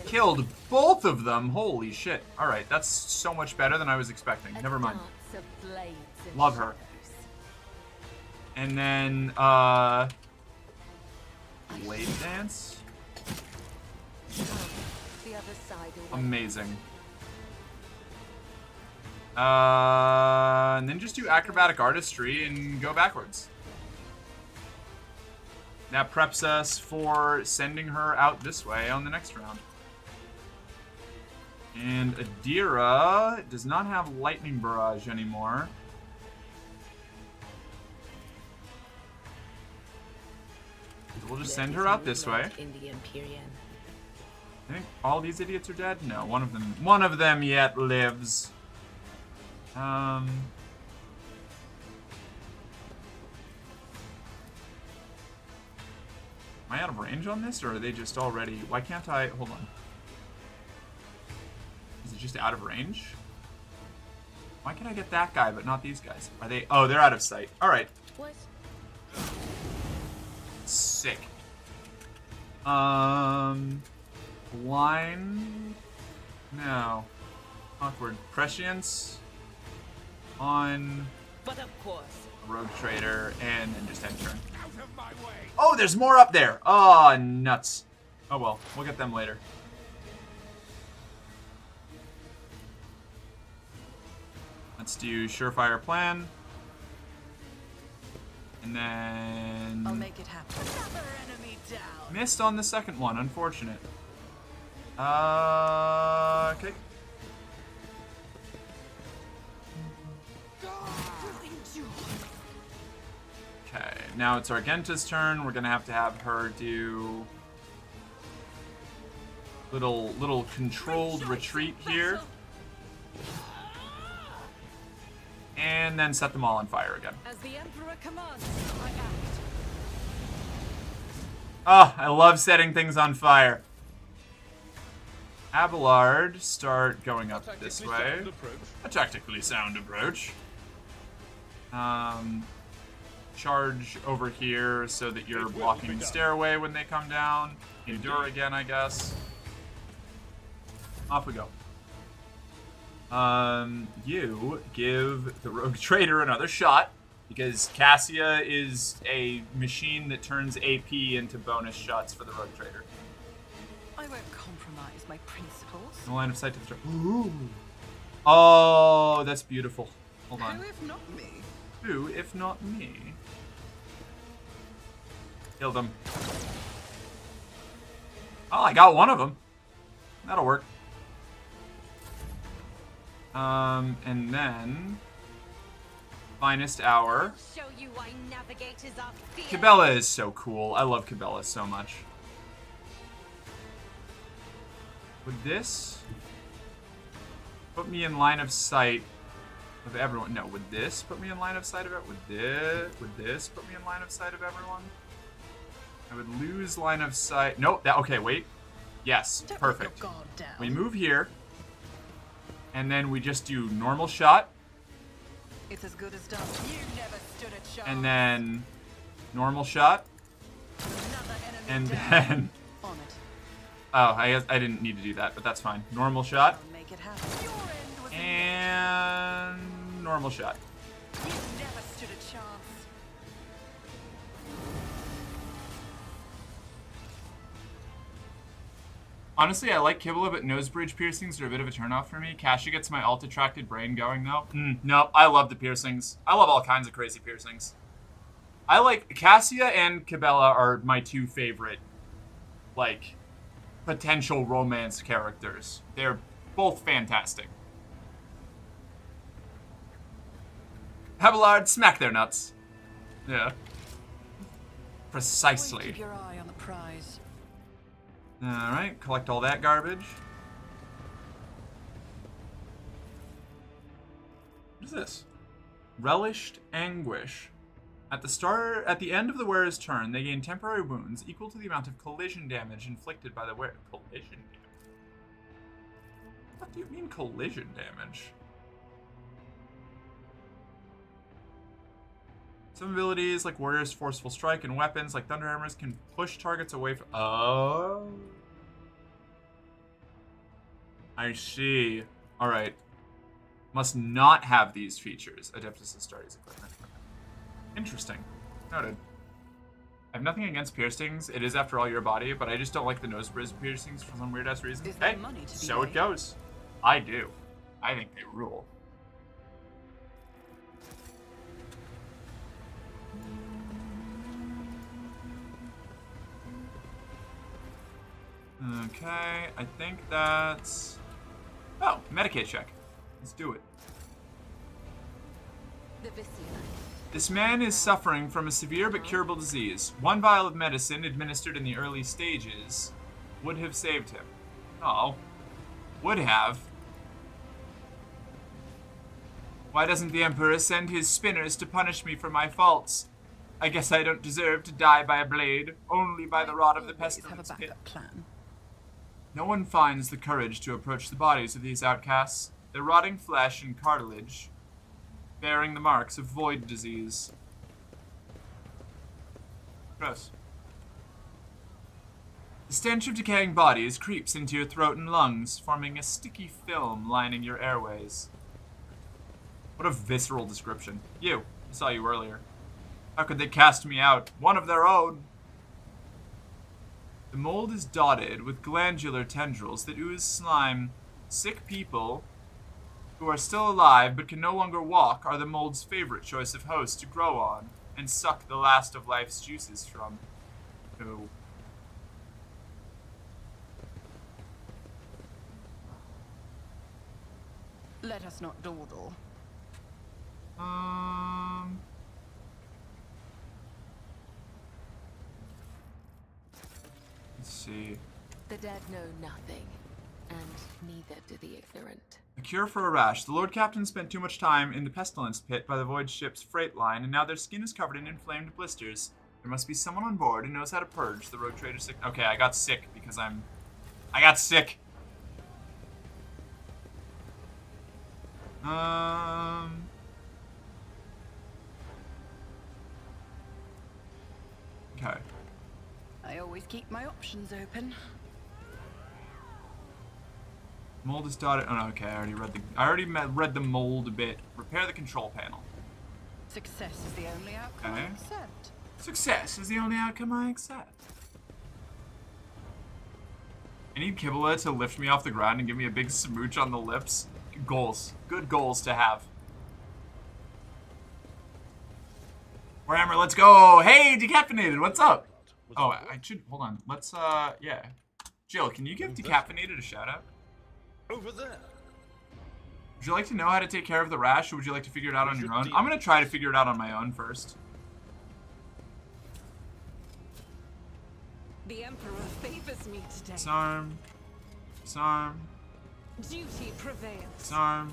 Speaker 1: Killed both of them, holy shit. Alright, that's so much better than I was expecting. Never mind. Love her. And then, Blade Dance.
Speaker 3: The other side.
Speaker 1: Amazing. And then just do acrobatic artistry and go backwards. That preps us for sending her out this way on the next round. And Adira does not have lightning barrage anymore. We'll just send her out this way.
Speaker 7: In the Empyrean.
Speaker 1: I think all these idiots are dead. No, one of them yet lives. Am I out of range on this, or are they just already... Why can't I... Hold on. Is it just out of range? Why can I get that guy, but not these guys? Are they... Oh, they're out of sight. Alright.
Speaker 4: What?
Speaker 1: Sick. Blind... No. Awkward. Prescience... On...
Speaker 3: But of course.
Speaker 1: Rogue Trader, and then just end turn.
Speaker 5: Out of my way.
Speaker 1: Oh, there's more up there! Oh, nuts. Oh well, we'll get them later. Let's do Surefire Plan. And then...
Speaker 6: I'll make it happen. Another enemy down.
Speaker 1: Missed on the second one, unfortunate. Okay. Okay, now it's Argenta's turn. We're gonna have to have her do little controlled retreat here. And then set them all on fire again.
Speaker 3: As the Emperor commands, I act.
Speaker 1: Oh, I love setting things on fire. Abelard, start going up this way. A tactically sound approach. Charge over here so that you're blocking the stairway when they come down. Endure again, I guess. Off we go. You give the Rogue Trader another shot, because Cassia is a machine that turns AP into bonus shots for the Rogue Trader.
Speaker 6: I won't compromise my principles.
Speaker 1: No line of sight to the Ooh. Oh, that's beautiful. Hold on.
Speaker 6: Who if not me?
Speaker 1: Who, if not me? Killed him. Oh, I got one of them. That'll work. And then Finest Hour.
Speaker 4: Show you why navigators are feared.
Speaker 1: Cabela is so cool. I love Cabela so much. Would this put me in line of sight of everyone? No, would this put me in line of sight of it? Would this put me in line of sight of everyone? I would lose line of sight. Nope. That okay, wait. Yes,
Speaker 6: Don't
Speaker 1: perfect.
Speaker 6: let your guard down.
Speaker 1: We move here. And then we just do normal shot.
Speaker 6: It's as good as done. You never stood a chance.
Speaker 1: And then normal shot.
Speaker 6: Another enemy
Speaker 1: And
Speaker 6: down.
Speaker 1: then
Speaker 6: On it.
Speaker 1: oh, I didn't need to do that, but that's fine. Normal shot.
Speaker 6: I'll make it happen. Your end was
Speaker 1: And normal shot.
Speaker 6: You never stood a chance.
Speaker 1: Honestly, I like Kibble, but nose bridge piercings are a bit of a turnoff for me. Cassia gets my alt-attracted brain going, though. Nope, I love the piercings. I love all kinds of crazy piercings. I like... Cassia and Cabela are my two favorite, like, potential romance characters. They're both fantastic. Abelard, smack their nuts. Yeah. Precisely.
Speaker 6: Keep your eye on the prize.
Speaker 1: Alright, collect all that garbage. What is this? Relished Anguish. At the end of the wearer's turn, they gain temporary wounds equal to the amount of collision damage inflicted by the wearer. Collision damage? What do you mean collision damage? Some abilities, like Warrior's Forceful Strike, and weapons, like Thunderhammers, can push targets away from... Oh. I see. Alright. Must not have these features. Adeptus Astartes equipment. Interesting. Noted. I have nothing against piercings. It is, after all, your body, but I just don't like the nose bridge piercings for some weird-ass reason.
Speaker 6: Is there
Speaker 1: Hey,
Speaker 6: money to be
Speaker 1: so it
Speaker 6: made?
Speaker 1: goes. I do. I think they rule. Okay, I think that's... Oh, Medicaid check. Let's do it.
Speaker 4: The Viscera.
Speaker 1: This man is suffering from a severe but curable disease. One vial of medicine administered in the early stages would have saved him. Oh. Would have. Why doesn't the Emperor send his spinners to punish me for my faults? I guess I don't deserve to die by a blade, only by the rod of the
Speaker 6: Always have a
Speaker 1: pestilence pit.
Speaker 6: backup plan.
Speaker 1: No one finds the courage to approach the bodies of these outcasts, their rotting flesh and cartilage bearing the marks of void disease. Gross. The stench of decaying bodies creeps into your throat and lungs, forming a sticky film lining your airways. What a visceral description. You. I saw you earlier. How could they cast me out? One of their own. The mold is dotted with glandular tendrils that ooze slime. Sick people who are still alive but can no longer walk are the mold's favorite choice of host to grow on and suck the last of life's juices from. Ooh.
Speaker 6: Let us not dawdle.
Speaker 1: Let's see.
Speaker 7: The dead know nothing, and neither do the ignorant.
Speaker 1: A cure for a rash. The Lord Captain spent too much time in the pestilence pit by the void ship's freight line, and now their skin is covered in inflamed blisters. There must be someone on board who knows how to purge the rogue trader sick. Okay, I got sick because I got sick. Okay.
Speaker 6: I always keep my options open.
Speaker 1: Mold is dotted. Oh no, okay. I already read the mold bit. Repair the control panel.
Speaker 6: Success is the only outcome I
Speaker 1: Okay.
Speaker 6: accept.
Speaker 1: Success is the only outcome I accept. I need Kibble to lift me off the ground and give me a big smooch on the lips. Goals. Good goals to have. Warhammer, let's go! Hey, Decaffeinated, what's up? Oh, I should, hold on. Let's, yeah. Jill, can you give Decaffeinated a shout out?
Speaker 5: Over there.
Speaker 1: Would you like to know how to take care of the rash, or would you like to figure it out on your own? I'm gonna try to figure it out on my own first.
Speaker 3: The Emperor favors me today.
Speaker 1: Disarm. Disarm.
Speaker 3: Duty prevails.
Speaker 1: Disarm.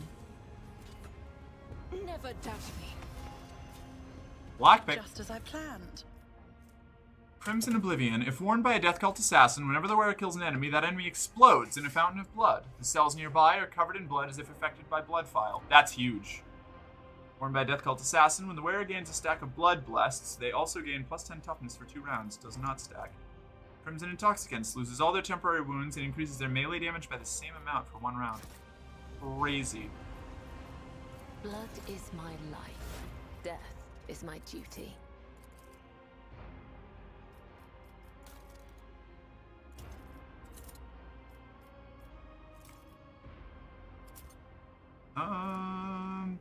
Speaker 3: Never doubt me.
Speaker 1: Lockpick.
Speaker 6: Just as I planned.
Speaker 1: Crimson Oblivion. If worn by a Death Cult assassin, whenever the wearer kills an enemy, that enemy explodes in a fountain of blood. The cells nearby are covered in blood as if affected by Bloodfile. That's huge. Worn by a Death Cult assassin, when the wearer gains a stack of Blood Blests, they also gain plus 10 toughness for 2 rounds. Does not stack. Crimson Intoxicants loses all their temporary wounds and increases their melee damage by the same amount for 1 round. Crazy.
Speaker 7: Blood is my life. Death is my duty.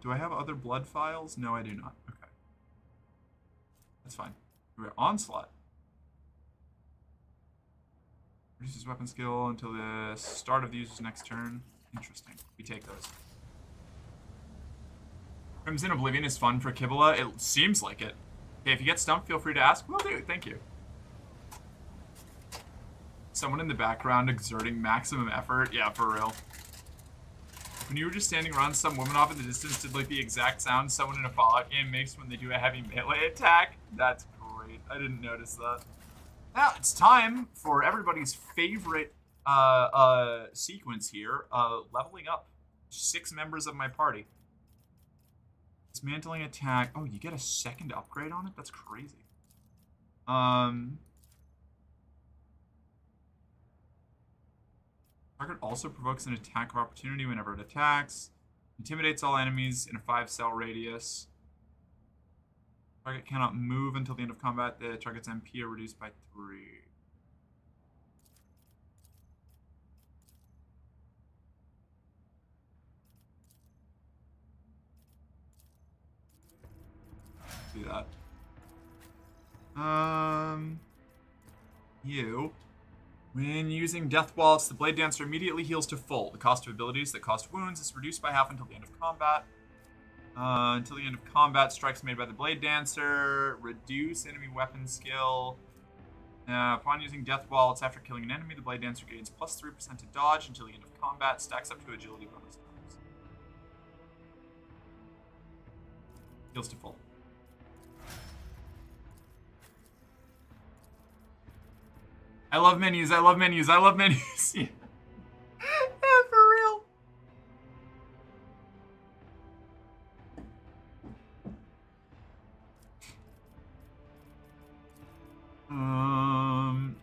Speaker 1: Do I have other blood files? No, I do not. Okay. That's fine. We're Onslaught. Reduces weapon skill until the start of the user's next turn. Interesting. We take those. Crimson Oblivion is fun for Kibble. It seems like it. Okay, if you get stumped, feel free to ask. Will do. Thank you. Someone in the background exerting maximum effort. Yeah, for real. When you were just standing around, some woman off in the distance did like the exact sound someone in a Fallout game makes when they do a heavy melee attack. That's great. I didn't notice that. Now it's time for everybody's favorite sequence here, leveling up 6 members of my party. Dismantling attack. Oh, you get a second upgrade on it? That's crazy. Target also provokes an attack of opportunity whenever it attacks. Intimidates all enemies in a 5-cell radius. Target cannot move until the end of combat. The target's MP are reduced by 3. Do that. You. When using Death Wallets, the Blade Dancer immediately heals to full. The cost of abilities that cost wounds is reduced by half until the end of combat. Until the end of combat, strikes made by the Blade Dancer reduce enemy weapon skill. Upon using Death Wallets after killing an enemy, the Blade Dancer gains plus 3% to dodge until the end of combat, stacks up to agility bonus. Heals to full. I love menus, I love menus, I love menus. Yeah. Yeah, for real.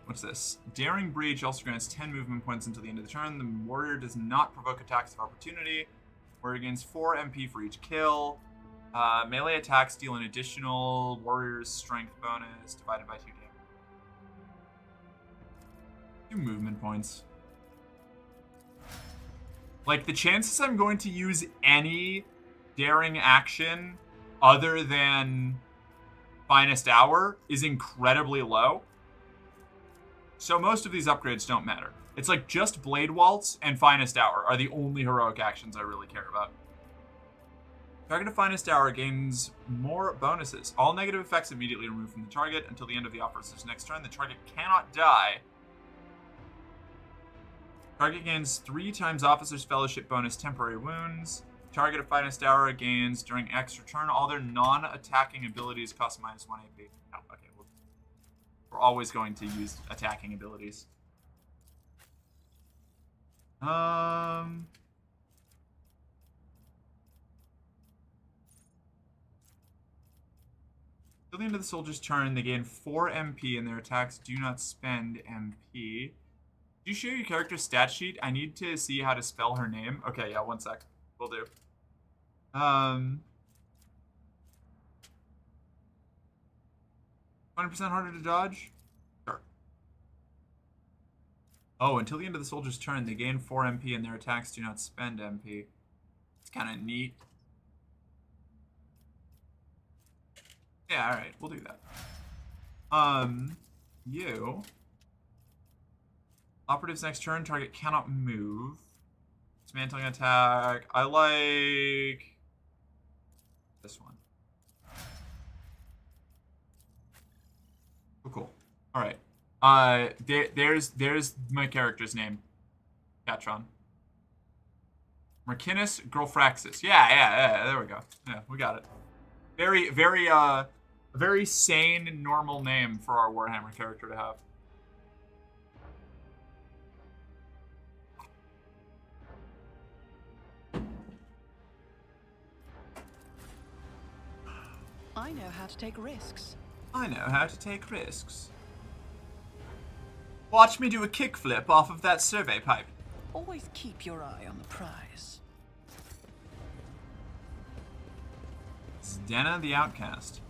Speaker 1: What's this? Daring Breach also grants 10 movement points until the end of the turn. The warrior does not provoke attacks of opportunity. Warrior gains 4 MP for each kill. Melee attacks deal an additional warrior's strength bonus divided by 2 damage. 2 movement points. Like, the chances I'm going to use any daring action other than Finest Hour is incredibly low. So most of these upgrades don't matter. It's like just Blade Waltz and Finest Hour are the only heroic actions I really care about. Target of Finest Hour gains more bonuses. All negative effects immediately removed from the target until the end of the officer's next turn. The target cannot die Target gains 3 times Officer's Fellowship bonus temporary wounds. Target of Finest Hour gains during X return. All their non-attacking abilities cost -1 AP. Oh, okay. We're always going to use attacking abilities. Till the end of the soldier's turn, they gain 4 MP and their attacks do not spend MP. Did you share your character's stat sheet? I need to see how to spell her name. Okay, yeah, 1 sec. Will do. 20% harder to dodge? Sure. Oh, until the end of the soldier's turn, they gain 4 MP and their attacks do not spend MP. It's kind of neat. Yeah, alright, we'll do that. You. Operative's next turn, target cannot move. Dismantling attack. I like this one. Oh, cool. Alright. There's my character's name. Catron. Merkinus Grofraxis. Yeah, there we go. Yeah, we got it. Very sane and normal name for our Warhammer character to have.
Speaker 6: I know how to take risks.
Speaker 1: I know how to take risks. Watch me do a kickflip off of that survey pipe.
Speaker 6: Always keep your eye on the prize.
Speaker 1: Zdena the Outcast.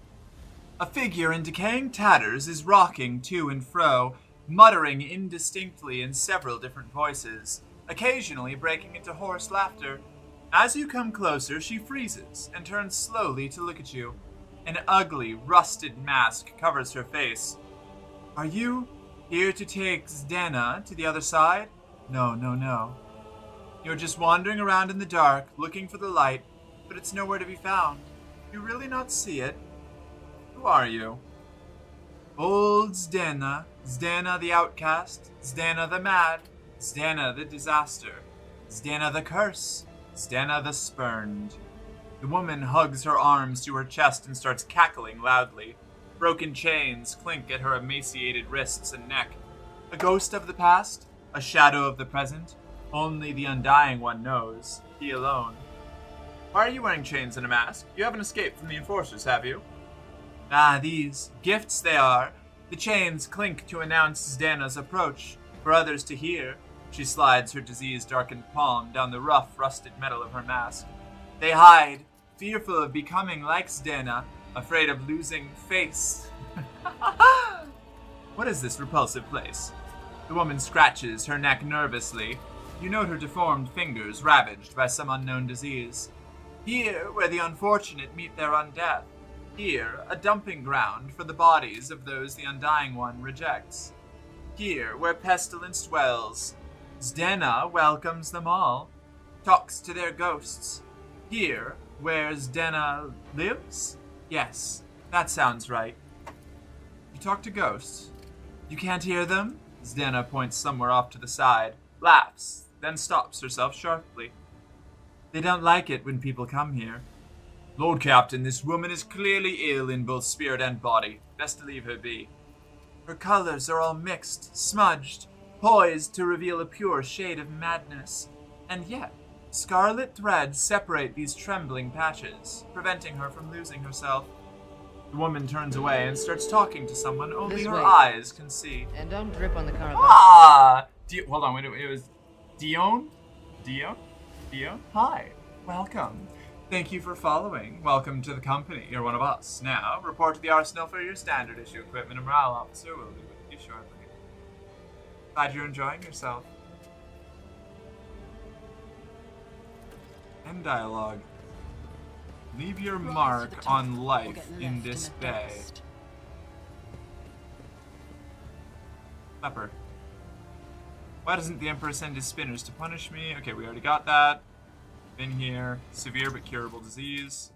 Speaker 1: A figure in decaying tatters is rocking to and fro, muttering indistinctly in several different voices, occasionally breaking into hoarse laughter. As you come closer, she freezes and turns slowly to look at you. An ugly, rusted mask covers her face. Are you here to take Zdena to the other side? No. You're just wandering around in the dark, looking for the light, but it's nowhere to be found. You really not see it? Who are you? Old Zdena, Zdena the Outcast, Zdena the Mad, Zdena the Disaster, Zdena the Curse, Zdena the Spurned. The woman hugs her arms to her chest and starts cackling loudly. Broken chains clink at her emaciated wrists and neck. A ghost of the past? A shadow of the present? Only the Undying One knows. He alone. Why are you wearing chains and a mask? You haven't escaped from the Enforcers, have you? Ah, these. Gifts they are. The chains clink to announce Zdena's approach. For others to hear, she slides her disease-darkened palm down the rough, rusted metal of her mask. They hide, fearful of becoming like Zdena, afraid of losing face. What is this repulsive place? The woman scratches her neck nervously. You note her deformed fingers ravaged by some unknown disease. Here, where the unfortunate meet their undeath. Here, a dumping ground for the bodies of those the Undying One rejects. Here, where pestilence dwells. Zdena welcomes them all, talks to their ghosts. Here, where Zdena lives? Yes, that sounds right. You talk to ghosts. You can't hear them? Zdena points somewhere off to the side, laughs, then stops herself sharply. They don't like it when people come here. Lord Captain, this woman is clearly ill in both spirit and body. Best to leave her be. Her colors are all mixed, smudged, poised to reveal a pure shade of madness. And yet, scarlet threads separate these trembling patches, preventing her from losing herself. The woman turns away and starts talking to someone only
Speaker 8: This
Speaker 1: her
Speaker 8: way.
Speaker 1: eyes can see.
Speaker 8: And don't drip on the carpet.
Speaker 1: Ah! Hold on, wait, it was Dion? Dion? Hi, welcome. Thank you for following. Welcome to the company. You're one of us. Now, report to the arsenal for your standard issue equipment and morale officer will be with you shortly. Glad you're enjoying yourself. End dialogue. Leave your
Speaker 6: Rise to
Speaker 1: mark
Speaker 6: the top,
Speaker 1: on
Speaker 6: or
Speaker 1: life
Speaker 6: get
Speaker 1: in
Speaker 6: left
Speaker 1: this
Speaker 6: the
Speaker 1: bay.
Speaker 6: dust.
Speaker 1: Pepper. Why doesn't the Emperor send his spinners to punish me? Okay, we already got that. Been here. Severe but curable disease.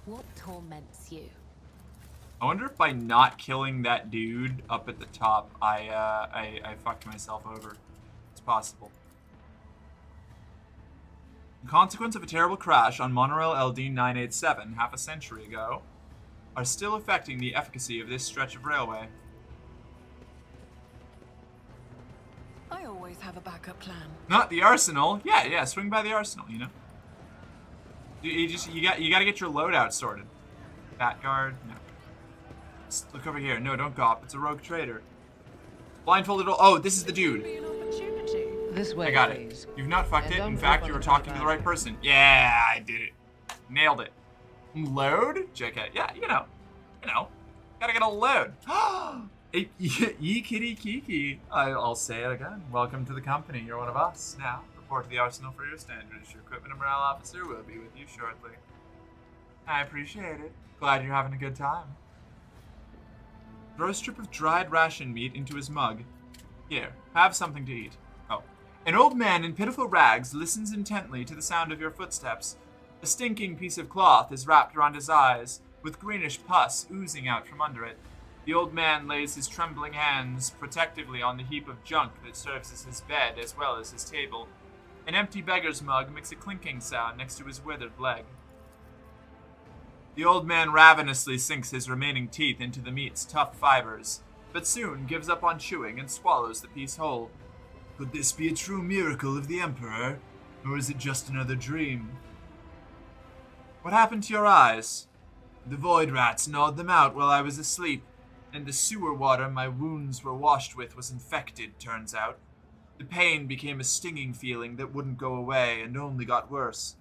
Speaker 7: What torments you?
Speaker 1: I wonder if by not killing that dude up at the top, I fucked myself over. It's possible. The consequence of a terrible crash on monorail LD 987 half a century ago are still affecting the efficacy of this stretch of railway.
Speaker 6: I always have a backup plan.
Speaker 1: Not the arsenal. Yeah, swing by the arsenal, you know. You gotta get your loadout sorted. Batguard, no. Just look over here. No, don't gawp. It's a rogue trader. Blindfolded. Oh, this is the dude.
Speaker 6: Be an opportunity. This way,
Speaker 1: I got it.
Speaker 6: please.
Speaker 1: You've not fucked
Speaker 6: And
Speaker 1: it.
Speaker 6: don't
Speaker 1: In
Speaker 6: flip
Speaker 1: fact,
Speaker 6: on
Speaker 1: you were
Speaker 6: the
Speaker 1: talking to the
Speaker 6: back.
Speaker 1: right person. Yeah, I did it. Nailed it. Load? JK. Yeah, you know. Gotta get a load. Ye kitty kiki. I'll say it again. Welcome to the company. You're one of us. Now, report to the arsenal for your standards. Your equipment and morale officer will be with you shortly. I appreciate it. Glad you're having a good time. Throw a strip of dried ration meat into his mug. Here, have something to eat. Oh. An old man in pitiful rags listens intently to the sound of your footsteps. A stinking piece of cloth is wrapped around his eyes, with greenish pus oozing out from under it. The old man lays his trembling hands protectively on the heap of junk that serves as his bed as well as his table. An empty beggar's mug makes a clinking sound next to his withered leg. The old man ravenously sinks his remaining teeth into the meat's tough fibers, but soon gives up on chewing and swallows the piece whole. Could this be a true miracle of the Emperor, or is it just another dream? What happened to your eyes? The void rats gnawed them out while I was asleep, and the sewer water my wounds were washed with was infected, turns out. The pain became a stinging feeling that wouldn't go away and only got worse.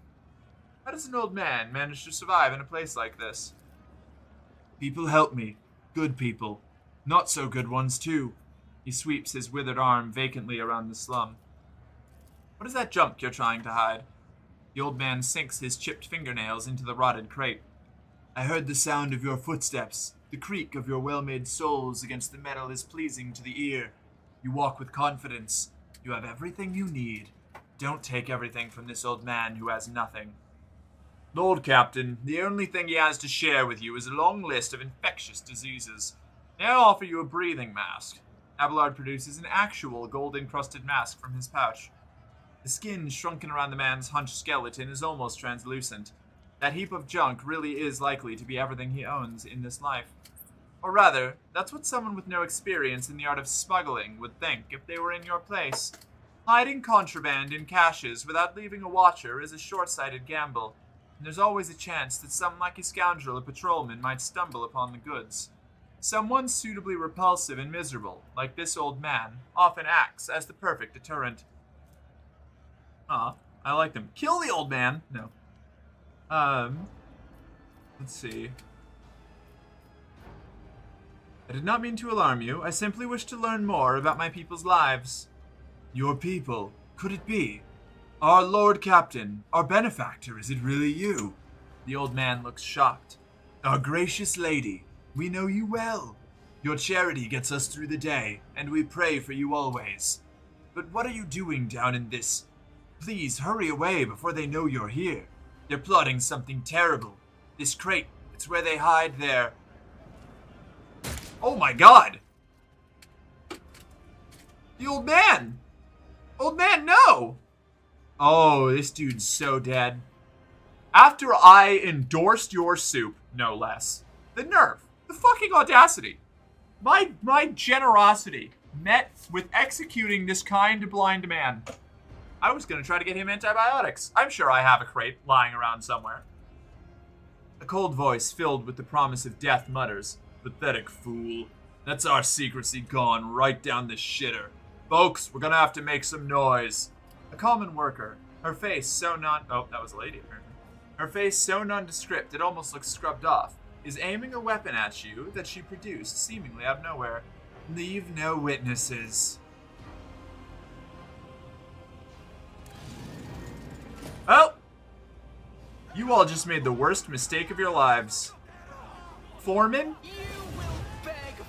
Speaker 1: How does an old man manage to survive in a place like this? People help me. Good people. Not so good ones, too. He sweeps his withered arm vacantly around the slum. What is that junk you're trying to hide? The old man sinks his chipped fingernails into the rotted crate. I heard the sound of your footsteps. The creak of your well-made soles against the metal is pleasing to the ear. You walk with confidence. You have everything you need. Don't take everything from this old man who has nothing. Lord Captain, the only thing he has to share with you is a long list of infectious diseases. May I offer you a breathing mask? Abelard produces an actual gold-encrusted mask from his pouch. The skin shrunken around the man's hunched skeleton is almost translucent. That heap of junk really is likely to be everything he owns in this life. Or rather, that's what someone with no experience in the art of smuggling would think if they were in your place. Hiding contraband in caches without leaving a watcher is a short-sighted gamble, and there's always a chance that some lucky scoundrel or patrolman might stumble upon the goods. Someone suitably repulsive and miserable, like this old man, often acts as the perfect deterrent. I like them. Kill the old man! No. Let's see. I did not mean to alarm you. I simply wish to learn more about my people's lives. Your people? Could it be? Our Lord Captain, our benefactor, is it really you? The old man looks shocked. Our gracious lady, we know you well. Your charity gets us through the day, and we pray for you always. But what are you doing down in this? Please hurry away before they know you're here. They're plotting something terrible. This crate, it's where they hide their... Oh my god! The old man! Old man, no! Oh, this dude's so dead. After I endorsed your soup, no less. The nerve. The fucking audacity. My generosity met with executing this kind blind man. I was gonna try to get him antibiotics. I'm sure I have a crate lying around somewhere. A cold voice filled with the promise of death mutters, "Pathetic fool. That's our secrecy gone right down the shitter. Folks, we're gonna have to make some noise." A common worker, her face so oh, that was a lady apparently. Her face so nondescript it almost looks scrubbed off, is aiming a weapon at you that she produced seemingly out of nowhere. Leave no witnesses. Oh! You all just made the worst mistake of your lives. Foreman?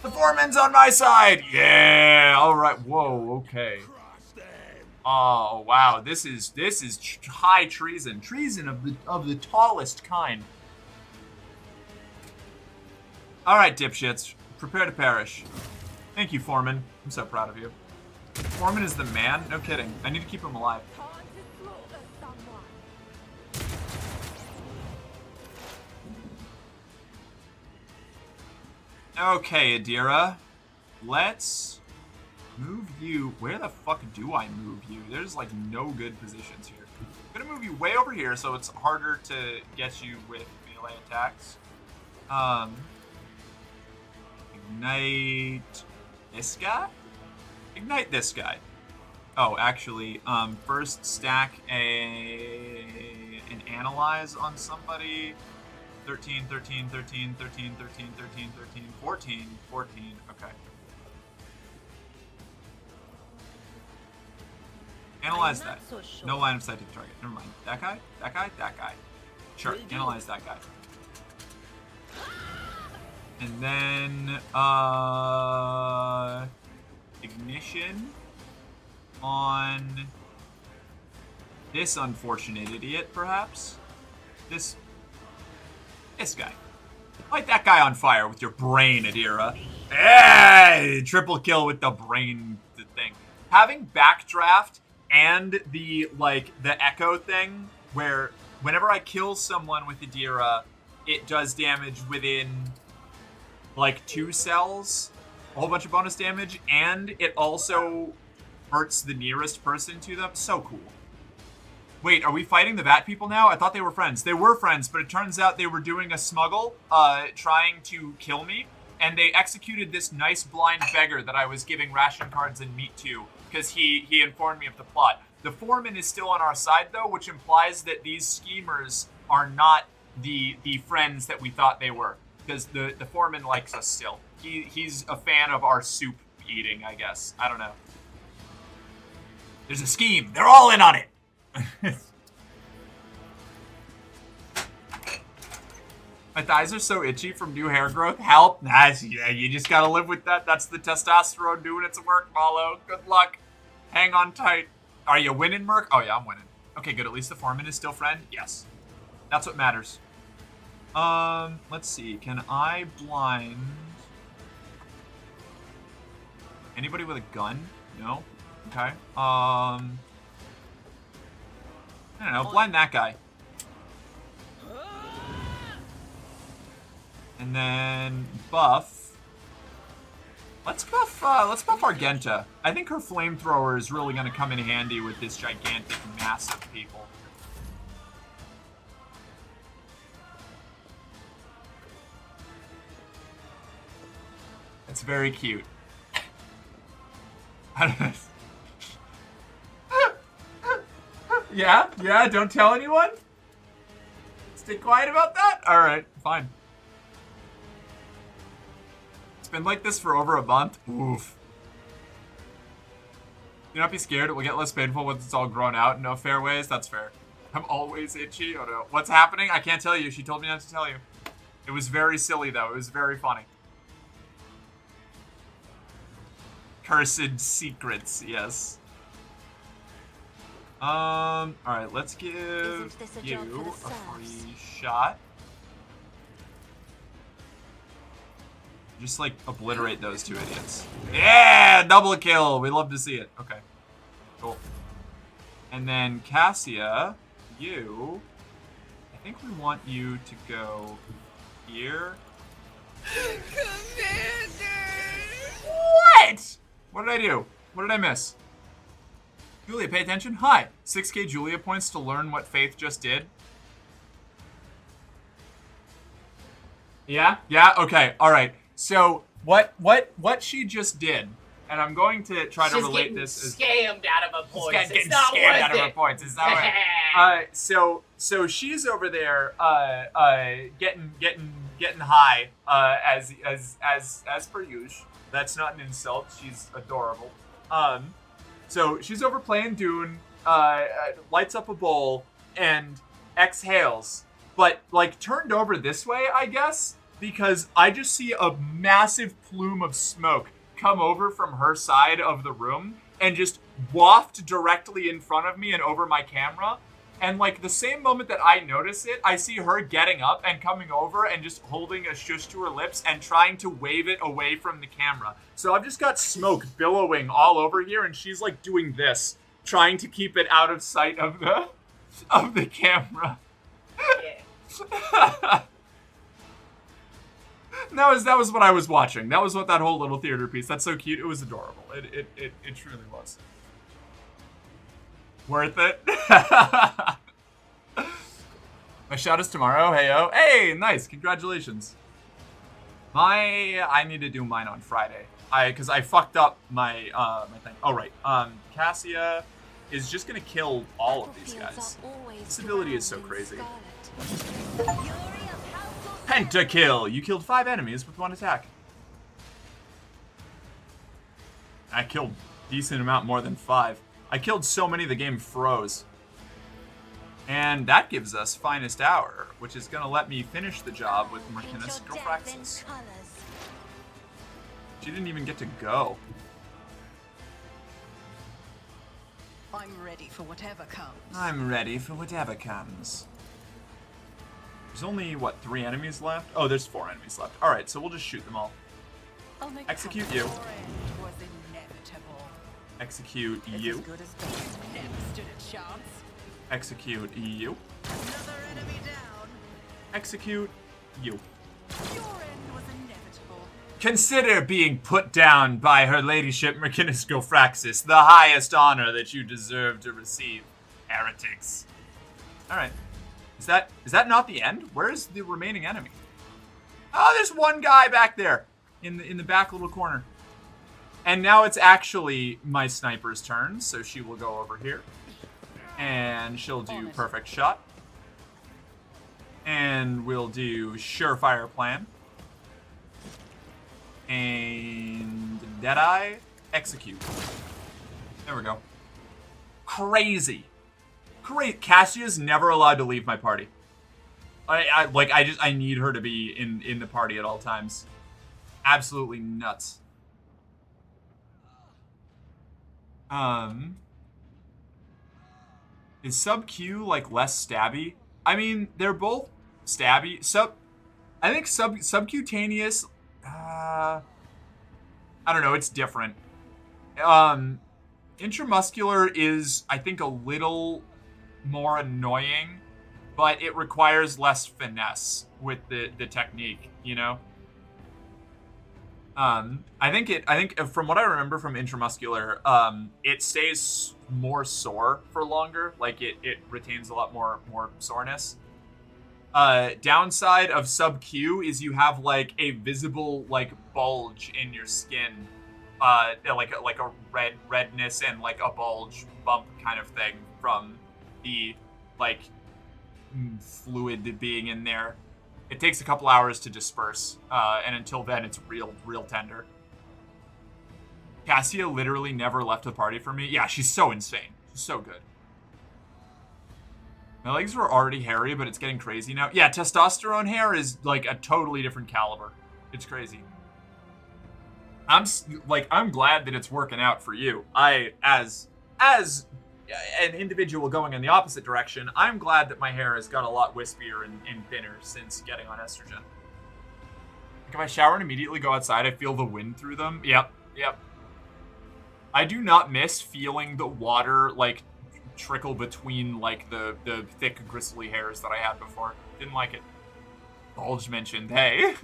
Speaker 1: The foreman's on my side! Yeah! Alright, whoa, okay. Oh, wow, this is high treason. Treason of the tallest kind. All right, dipshits. Prepare to perish. Thank you, Foreman. I'm so proud of you. Foreman is the man? No kidding. I need to keep him alive. Okay, Adira. Let's move you. Where the fuck do I move you? There's like no good positions here. I'm gonna move you way over here so it's harder to get you with melee attacks. Ignite this guy? Ignite this guy. Oh, actually, first stack an analyze on somebody. 13, 13, 13, 13, 13, 13, 13, 14, 14, okay. Analyze that. No line of sight to the target. Never mind. That guy? That guy? That guy. Sure, analyze that guy. And then, ignition on this unfortunate idiot, perhaps? This guy. Light that guy on fire with your brain, Adira. Hey! Triple kill with the brain thing. Having backdraft and the echo thing, where whenever I kill someone with Adira, it does damage within like 2 cells, a whole bunch of bonus damage, and it also hurts the nearest person to them. So cool. Wait, are we fighting the Vat people now? I thought they were friends. They were friends, but it turns out they were doing a smuggle, trying to kill me, and they executed this nice blind beggar that I was giving ration cards and meat to, because he informed me of the plot. The Foreman is still on our side, though, which implies that these schemers are not the friends that we thought they were, because the Foreman likes us still. He's a fan of our soup eating, I guess. I don't know. There's a scheme. They're all in on it. My thighs are so itchy from new hair growth. Help. Yeah, you just gotta live with that. That's the testosterone doing its work, Malo. Good luck. Hang on tight. Are you winning, Merc? Oh, yeah, I'm winning. Okay, good. At least the Foreman is still friend. Yes. That's what matters. Let's see. Can I blind anybody with a gun? No? Okay. I don't know. Blind that guy. And then buff. Let's buff Argenta. I think her flamethrower is really going to come in handy with this gigantic mass of people. It's very cute. Yeah, don't tell anyone? Stay quiet about that? Alright, fine. It's been like this for over a month. Oof. Do not be scared, it will get less painful once it's all grown out. No fair ways, that's fair. I'm always itchy. Oh no. What's happening? I can't tell you. She told me not to tell you. It was very silly though. It was very funny. Cursed secrets, yes. Alright, let's give you a free shot. Just, like, obliterate those two idiots. Yeah! Double kill! We love to see it. Okay. Cool. And then, Cassia, you... I think we want you to go here. Commander! What? What did I do? What did I miss? Julia, pay attention. Hi. 6k Julia points to learn what Faith just did. Yeah? Yeah? Okay. Alright. So, what she just did, and I'm going to try to relate this as...
Speaker 2: scammed out of her points.
Speaker 1: Getting scammed out of her points. Is that right? So she's over there, getting high, as per usual. That's not an insult. She's adorable. So she's over playing Dune, lights up a bowl, and exhales. But, like, turned over this way, I guess, because I just see a massive plume of smoke come over from her side of the room and just waft directly in front of me and over my camera. And, like, the same moment that I notice it, I see her getting up and coming over and just holding a shush to her lips and trying to wave it away from the camera. So I've just got smoke billowing all over here, and she's, like, doing this, trying to keep it out of sight of the camera.
Speaker 2: Yeah.
Speaker 1: That was what I was watching. That was what that whole little theater piece. That's so cute. It was adorable. It truly was. Worth it. My shout is tomorrow. Heyo. Hey, nice. Congratulations. I need to do mine on Friday. Because I fucked up my my thing. Oh right. Cassia is just gonna kill all of these guys. This ability is so crazy. Pentakill! You killed 5 enemies with 1 attack. I killed a decent amount more than 5. I killed so many the game froze. And that gives us Finest Hour, which is gonna let me finish the job with Mercinus Gilfraxis. She didn't even get to go.
Speaker 6: I'm ready for whatever comes.
Speaker 1: I'm ready for whatever comes. There's only, what, 3 enemies left? Oh, there's 4 enemies left. Alright, so we'll just shoot them all. Execute you.
Speaker 6: Was inevitable.
Speaker 1: Execute
Speaker 6: It's
Speaker 1: you.
Speaker 6: as good as done. Never stood a chance.
Speaker 1: Execute you.
Speaker 6: Another enemy down.
Speaker 1: Execute you.
Speaker 6: Your end was inevitable.
Speaker 1: Consider being put down by her ladyship Mercinus Gilfraxis, the highest honor that you deserve to receive, heretics. Alright. Is that not the end? Where is the remaining enemy? Oh, there's one guy back there in the back little corner. And now it's actually my sniper's turn, so she will go over here. And she'll do perfect shot. And we'll do surefire plan. And Deadeye, execute. There we go. Crazy. Great. Cassia's never allowed to leave my party. I need her to be in the party at all times. Absolutely nuts. Is sub Q like less stabby? I mean, they're both stabby. I think subcutaneous. I don't know. It's different. Intramuscular is, I think, a little more annoying, but it requires less finesse with the technique, you know? I think from what I remember from intramuscular, it stays more sore for longer. Like it retains a lot more soreness. Downside of sub Q is you have like a visible like bulge in your skin, like a redness and like a bulge bump kind of thing from the like fluid being in there. It takes a couple hours to disperse, and until then, it's real tender. Cassia literally never left the party for me. Yeah, she's so insane. She's so good. My legs were already hairy, but it's getting crazy now. Yeah, testosterone hair is like a totally different caliber. It's crazy. I'm glad that it's working out for you. As an individual going in the opposite direction, I'm glad that my hair has got a lot wispier and thinner since getting on estrogen. Like if I shower and immediately go outside, I feel the wind through them. Yep. I do not miss feeling the water like trickle between like the thick gristly hairs that I had before. Didn't like it. Bulge mentioned, hey.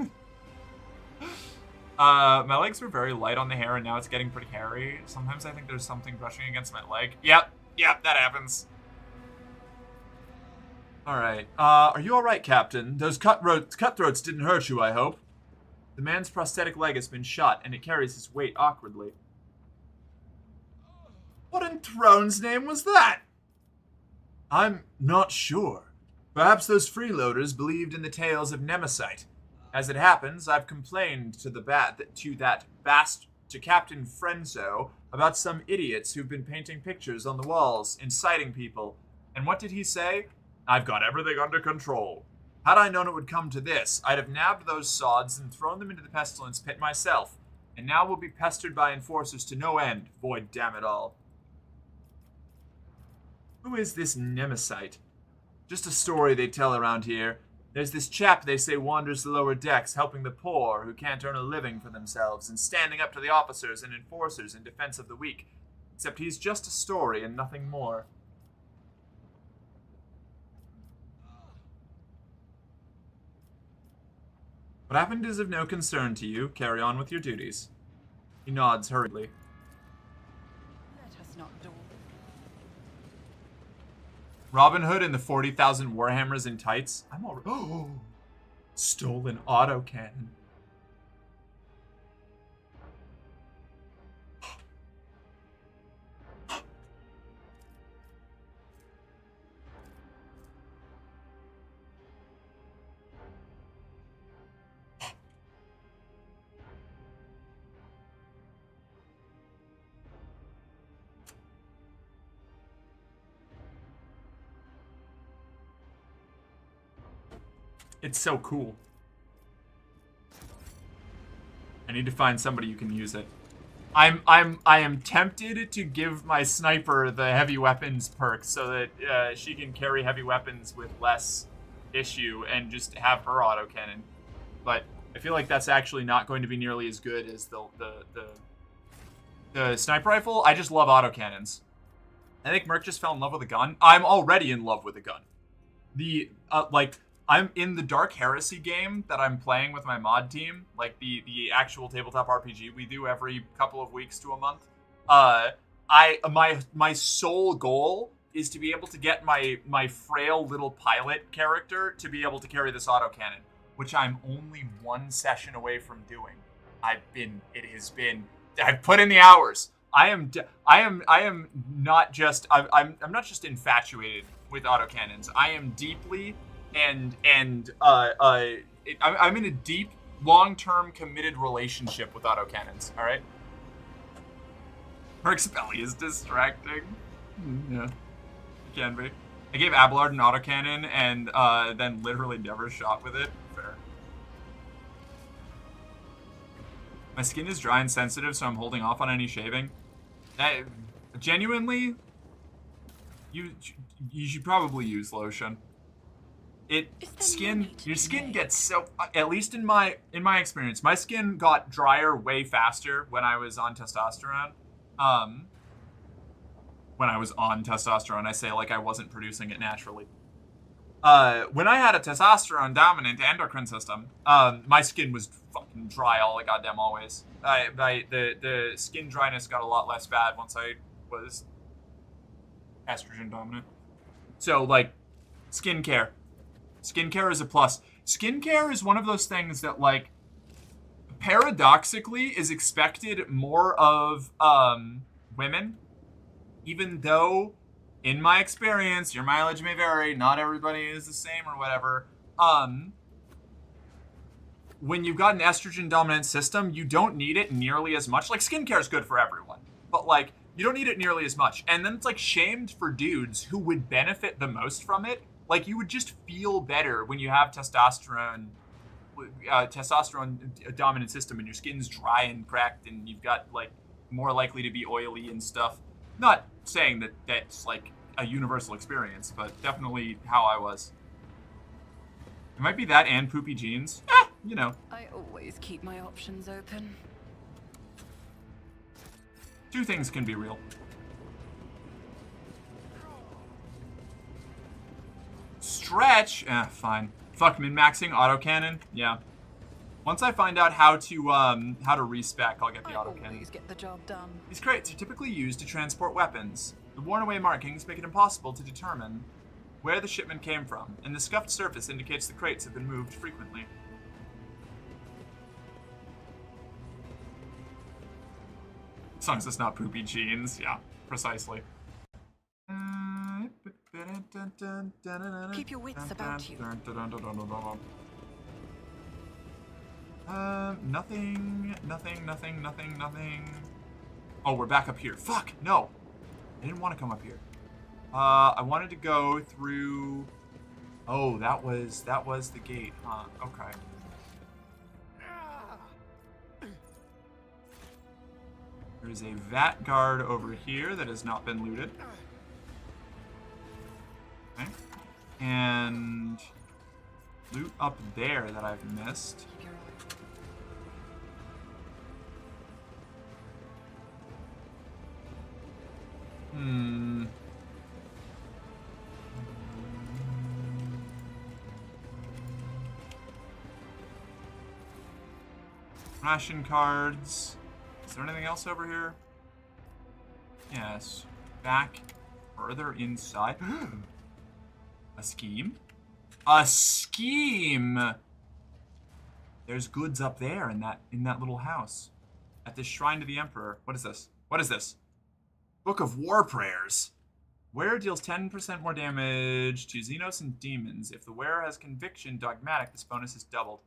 Speaker 1: My legs were very light on the hair and now it's getting pretty hairy. Sometimes I think there's something brushing against my leg. Yep, that happens. Alright, are you alright, Captain? Those cutthroats didn't hurt you, I hope. The man's prosthetic leg has been shot, and it carries his weight awkwardly. What in Throne's name was that? I'm not sure. Perhaps those freeloaders believed in the tales of Nemesis. As it happens, I've complained to Captain Frenzo about some idiots who've been painting pictures on the walls, inciting people. And what did he say? I've got everything under control. Had I known it would come to this, I'd have nabbed those sods and thrown them into the pestilence pit myself. And now we'll be pestered by enforcers to no end, void damn it all. Who is this Nemesis? Just a story they tell around here. There's this chap they say wanders the lower decks, helping the poor who can't earn a living for themselves and standing up to the officers and enforcers in defense of the weak. Except he's just a story and nothing more. What happened is of no concern to you. Carry on with your duties. He nods hurriedly.
Speaker 6: Let us not dawdle.
Speaker 1: Robin Hood and the 40,000 Warhammers in tights. I'm already. Oh! Stolen autocannon. It's so cool. I need to find somebody who can use it. I am tempted to give my sniper the heavy weapons perk so that she can carry heavy weapons with less issue and just have her autocannon. But I feel like that's actually not going to be nearly as good as the sniper rifle. I just love autocannons. I think Merc just fell in love with a gun. I'm already in love with a gun. I'm in the Dark Heresy game that I'm playing with my mod team, like the actual tabletop RPG we do every couple of weeks to a month. My sole goal is to be able to get my frail little pilot character to be able to carry this autocannon, which I'm only one session away from doing. I've put in the hours. I'm not just infatuated with autocannons. I am deeply I'm in a deep, long-term, committed relationship with autocannons. All right. Merc's belly is distracting. Yeah, it can be. I gave Abelard an autocannon and then literally never shot with it. Fair. My skin is dry and sensitive, so I'm holding off on any shaving. Genuinely, you should probably use lotion. Your skin gets so, at least in my experience, my skin got drier way faster when I was on testosterone. When I was on testosterone, I say like I wasn't producing it naturally. When I had a testosterone dominant endocrine system, my skin was fucking dry all the goddamn always. The skin dryness got a lot less bad once I was estrogen dominant. So like, skincare. Skincare is a plus. Skincare is one of those things that, like, paradoxically is expected more of women, even though, in my experience, your mileage may vary, not everybody is the same or whatever, when you've got an estrogen dominant system, you don't need it nearly as much. Like, skincare is good for everyone, but, like, you don't need it nearly as much. And then it's, like, shamed for dudes who would benefit the most from it. Like, you would just feel better when you have testosterone dominant system and your skin's dry and cracked and you've got, like, more likely to be oily and stuff. Not saying that that's, like, a universal experience, but definitely how I was. It might be that and poopy jeans. You know.
Speaker 6: I always keep my options open.
Speaker 1: Two things can be real. Stretch. Fine. Fuck, min-maxing autocannon. Yeah. Once I find out how to respec, I'll get the autocannon.
Speaker 6: Always get the job done.
Speaker 1: These crates are typically used to transport weapons. The worn-away markings make it impossible to determine where the shipment came from, and the scuffed surface indicates the crates have been moved frequently. As long as it's not poopy jeans, yeah, precisely.
Speaker 6: Keep your wits about you.
Speaker 1: Nothing. Oh, we're back up here. Fuck, no. I didn't want to come up here. I wanted to go through... Oh, that was the gate, huh? Okay. There's a vat guard over here that has not been looted. Okay. And loot up there that I've missed. Ration cards. Is there anything else over here? Yes. Back further inside. A scheme? A scheme! There's goods up there in that little house. At this shrine to the Emperor. What is this? What is this? Book of War Prayers. Wearer deals 10% more damage to Xenos and demons. If the wearer has conviction dogmatic, this bonus is doubled.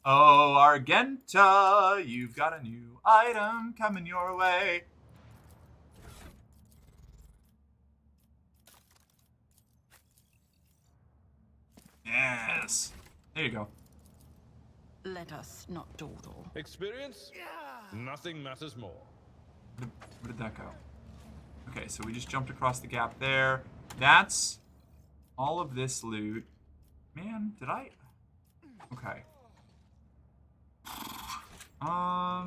Speaker 1: Oh, Argenta, you've got a new item coming your way. Yes. There you go.
Speaker 6: Let us not dawdle.
Speaker 5: Experience? Nothing matters more.
Speaker 1: Where did that go? Okay, so we just jumped across the gap there. That's all of this loot. Man, did I? Okay. Yeah,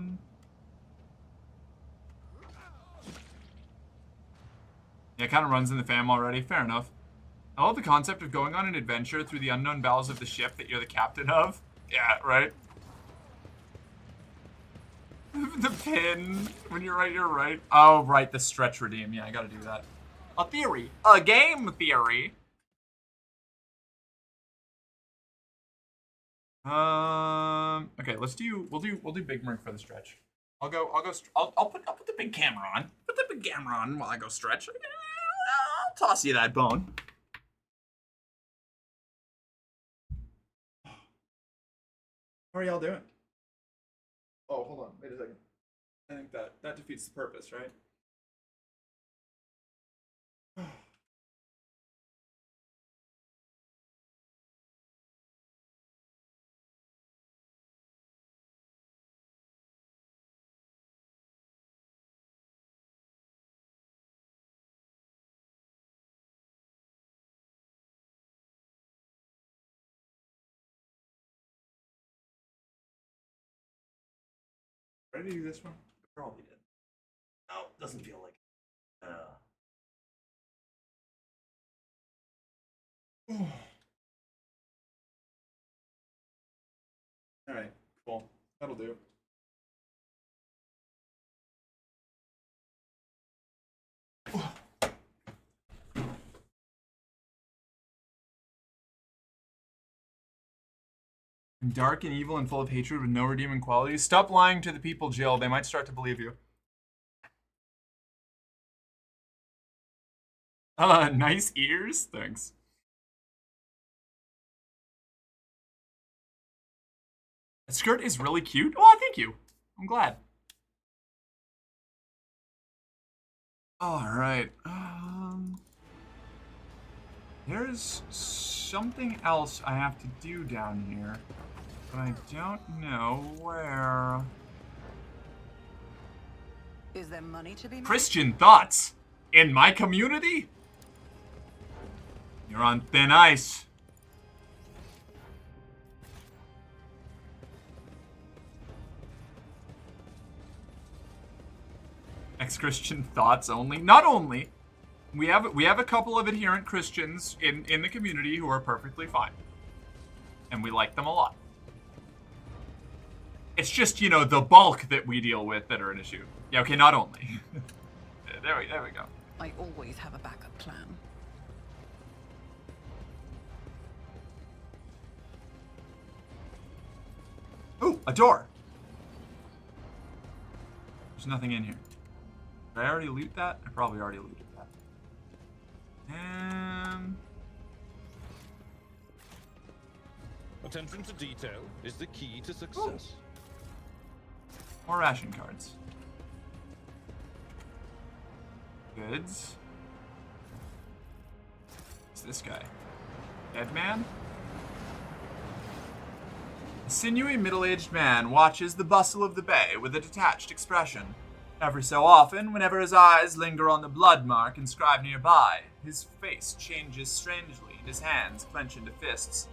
Speaker 1: it kind of runs in the fam already. Fair enough. I love the concept of going on an adventure through the unknown bowels of the ship that you're the captain of. Yeah, right? The pin. When you're right, you're right. Oh, right, the stretch redeem. Yeah, I gotta do that. A theory. A game theory. Okay, we'll do Big Merc for the stretch. I'll put the big camera on. Put the big camera on while I go stretch. I'll toss you that bone. How are y'all doing? Oh, hold on. Wait a second. I think that defeats the purpose, right? Ready to do this one? Probably did.
Speaker 8: No, doesn't feel like it.
Speaker 1: Alright, cool. That'll do. Dark and evil and full of hatred with no redeeming qualities. Stop lying to the people, Jill. They might start to believe you. Nice ears? Thanks. The skirt is really cute. Oh, thank you. I'm glad. Alright. There's something else I have to do down here. But I don't know where.
Speaker 6: Is there money to be made?
Speaker 1: Christian thoughts? In my community? You're on thin ice. Ex-Christian thoughts only. Not only. We have a couple of adherent Christians in the community who are perfectly fine. And we like them a lot. It's just, you know, the bulk that we deal with that are an issue. Yeah, okay, not only. there we go.
Speaker 6: I always have a backup plan.
Speaker 1: Ooh, a door. There's nothing in here. Did I already loot that? I probably already looted that.
Speaker 5: Attention to detail is the key to success.
Speaker 1: More ration cards. Goods. What's this guy? Dead man? A sinewy middle-aged man watches the bustle of the bay with a detached expression. Every so often, whenever his eyes linger on the blood mark inscribed nearby, his face changes strangely and his hands clench into fists.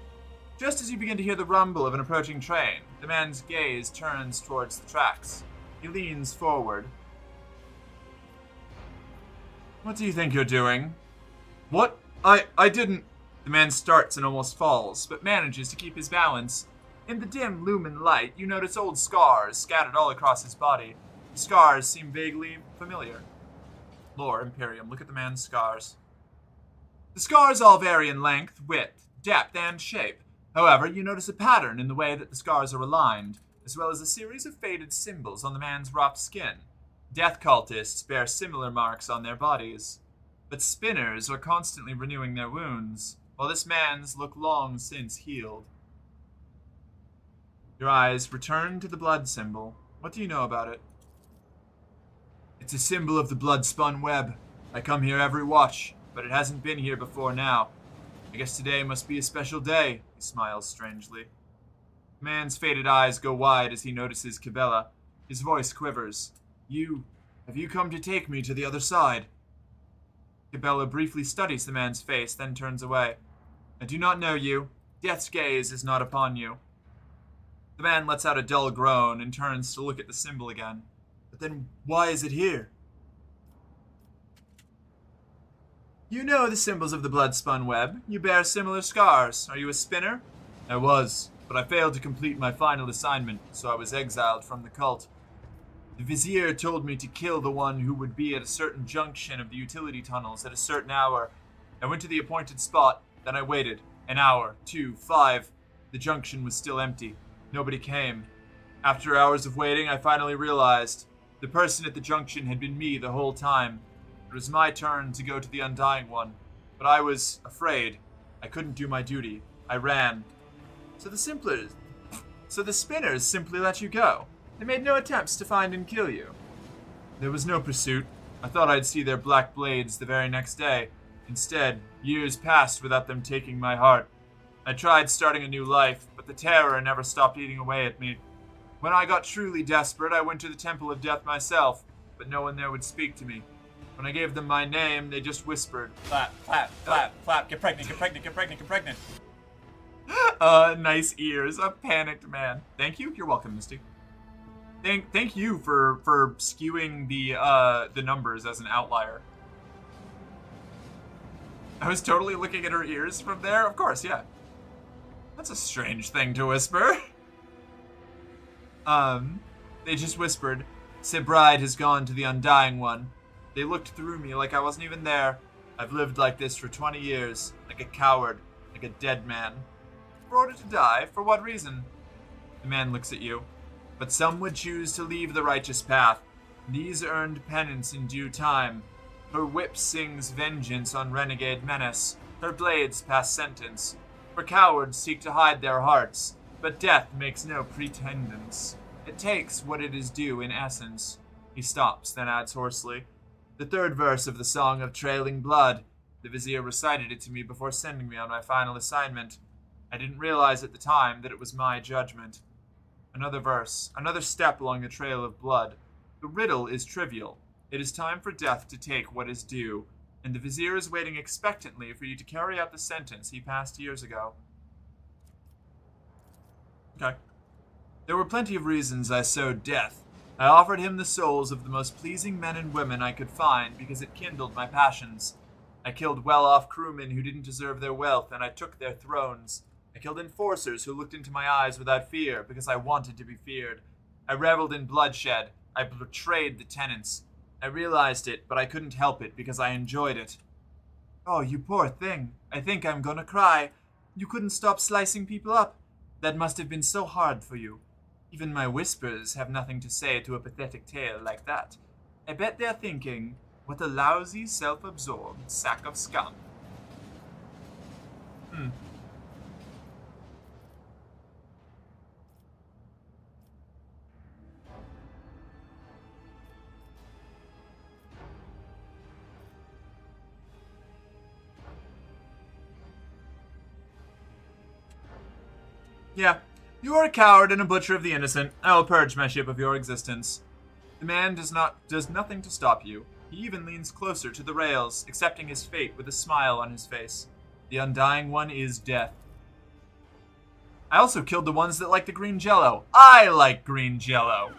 Speaker 1: Just as you begin to hear the rumble of an approaching train, the man's gaze turns towards the tracks. He leans forward. What do you think you're doing? What? I didn't... The man starts and almost falls, but manages to keep his balance. In the dim lumen light, you notice old scars scattered all across his body. The scars seem vaguely familiar. Lore Imperium, look at the man's scars. The scars all vary in length, width, depth, and shape. However, you notice a pattern in the way that the scars are aligned, as well as a series of faded symbols on the man's rough skin. Death cultists bear similar marks on their bodies, but spinners are constantly renewing their wounds, while this man's look long since healed. Your eyes return to the blood symbol. What do you know about it? It's a symbol of the blood-spun web. I come here every watch, but it hasn't been here before now. I guess today must be a special day, he smiles strangely. The man's faded eyes go wide as he notices Cabela. His voice quivers. Have you come to take me to the other side? Cabela briefly studies the man's face, then turns away. I do not know you. Death's gaze is not upon you. The man lets out a dull groan and turns to look at the symbol again. But then why is it here? You know the symbols of the blood-spun web. You bear similar scars. Are you a spinner? I was, but I failed to complete my final assignment, so I was exiled from the cult. The Vizier told me to kill the one who would be at a certain junction of the utility tunnels at a certain hour. I went to the appointed spot, then I waited. An hour, 2, 5. The junction was still empty. Nobody came. After hours of waiting, I finally realized the person at the junction had been me the whole time. It was my turn to go to the Undying One, but I was afraid. I couldn't do my duty. I ran. So the spinners simply let you go. They made no attempts to find and kill you. There was no pursuit. I thought I'd see their black blades the very next day. Instead, years passed without them taking my heart. I tried starting a new life, but the terror never stopped eating away at me. When I got truly desperate, I went to the Temple of Death myself, but no one there would speak to me. When I gave them my name, they just whispered, "Flap, flap, flap, flap, get pregnant, get pregnant, get pregnant, get pregnant." Nice ears, a panicked man. Thank you, you're welcome, Misty. Thank you for skewing the numbers as an outlier. I was totally looking at her ears from there. Of course, yeah. That's a strange thing to whisper. They just whispered, "Sibride has gone to the Undying One." They looked through me like I wasn't even there. I've lived like this for 20 years, like a coward, like a dead man. For order to die? For what reason? The man looks at you. But some would choose to leave the righteous path. These earned penance in due time. Her whip sings vengeance on renegade menace. Her blades pass sentence. For cowards seek to hide their hearts, but death makes no pretendance. It takes what it is due in essence. He stops, then adds hoarsely. The third verse of the Song of Trailing Blood. The Vizier recited it to me before sending me on my final assignment. I didn't realize at the time that it was my judgment. Another verse, another step along the trail of blood. The riddle is trivial. It is time for death to take what is due, and the Vizier is waiting expectantly for you to carry out the sentence he passed years ago. Okay. There were plenty of reasons I sowed death. I offered him the souls of the most pleasing men and women I could find because it kindled my passions. I killed well-off crewmen who didn't deserve their wealth, and I took their thrones. I killed enforcers who looked into my eyes without fear because I wanted to be feared. I reveled in bloodshed. I betrayed the tenants. I realized it, but I couldn't help it because I enjoyed it. Oh, you poor thing. I think I'm gonna cry. You couldn't stop slicing people up. That must have been so hard for you. Even my whispers have nothing to say to a pathetic tale like that. I bet they're thinking, what a lousy, self-absorbed sack of scum. Yeah, you are a coward and a butcher of the innocent. I will purge my ship of your existence. The man does nothing to stop you. He even leans closer to the rails, accepting his fate with a smile on his face. The undying one is death. I also killed the ones that like the green jello. I like green jello.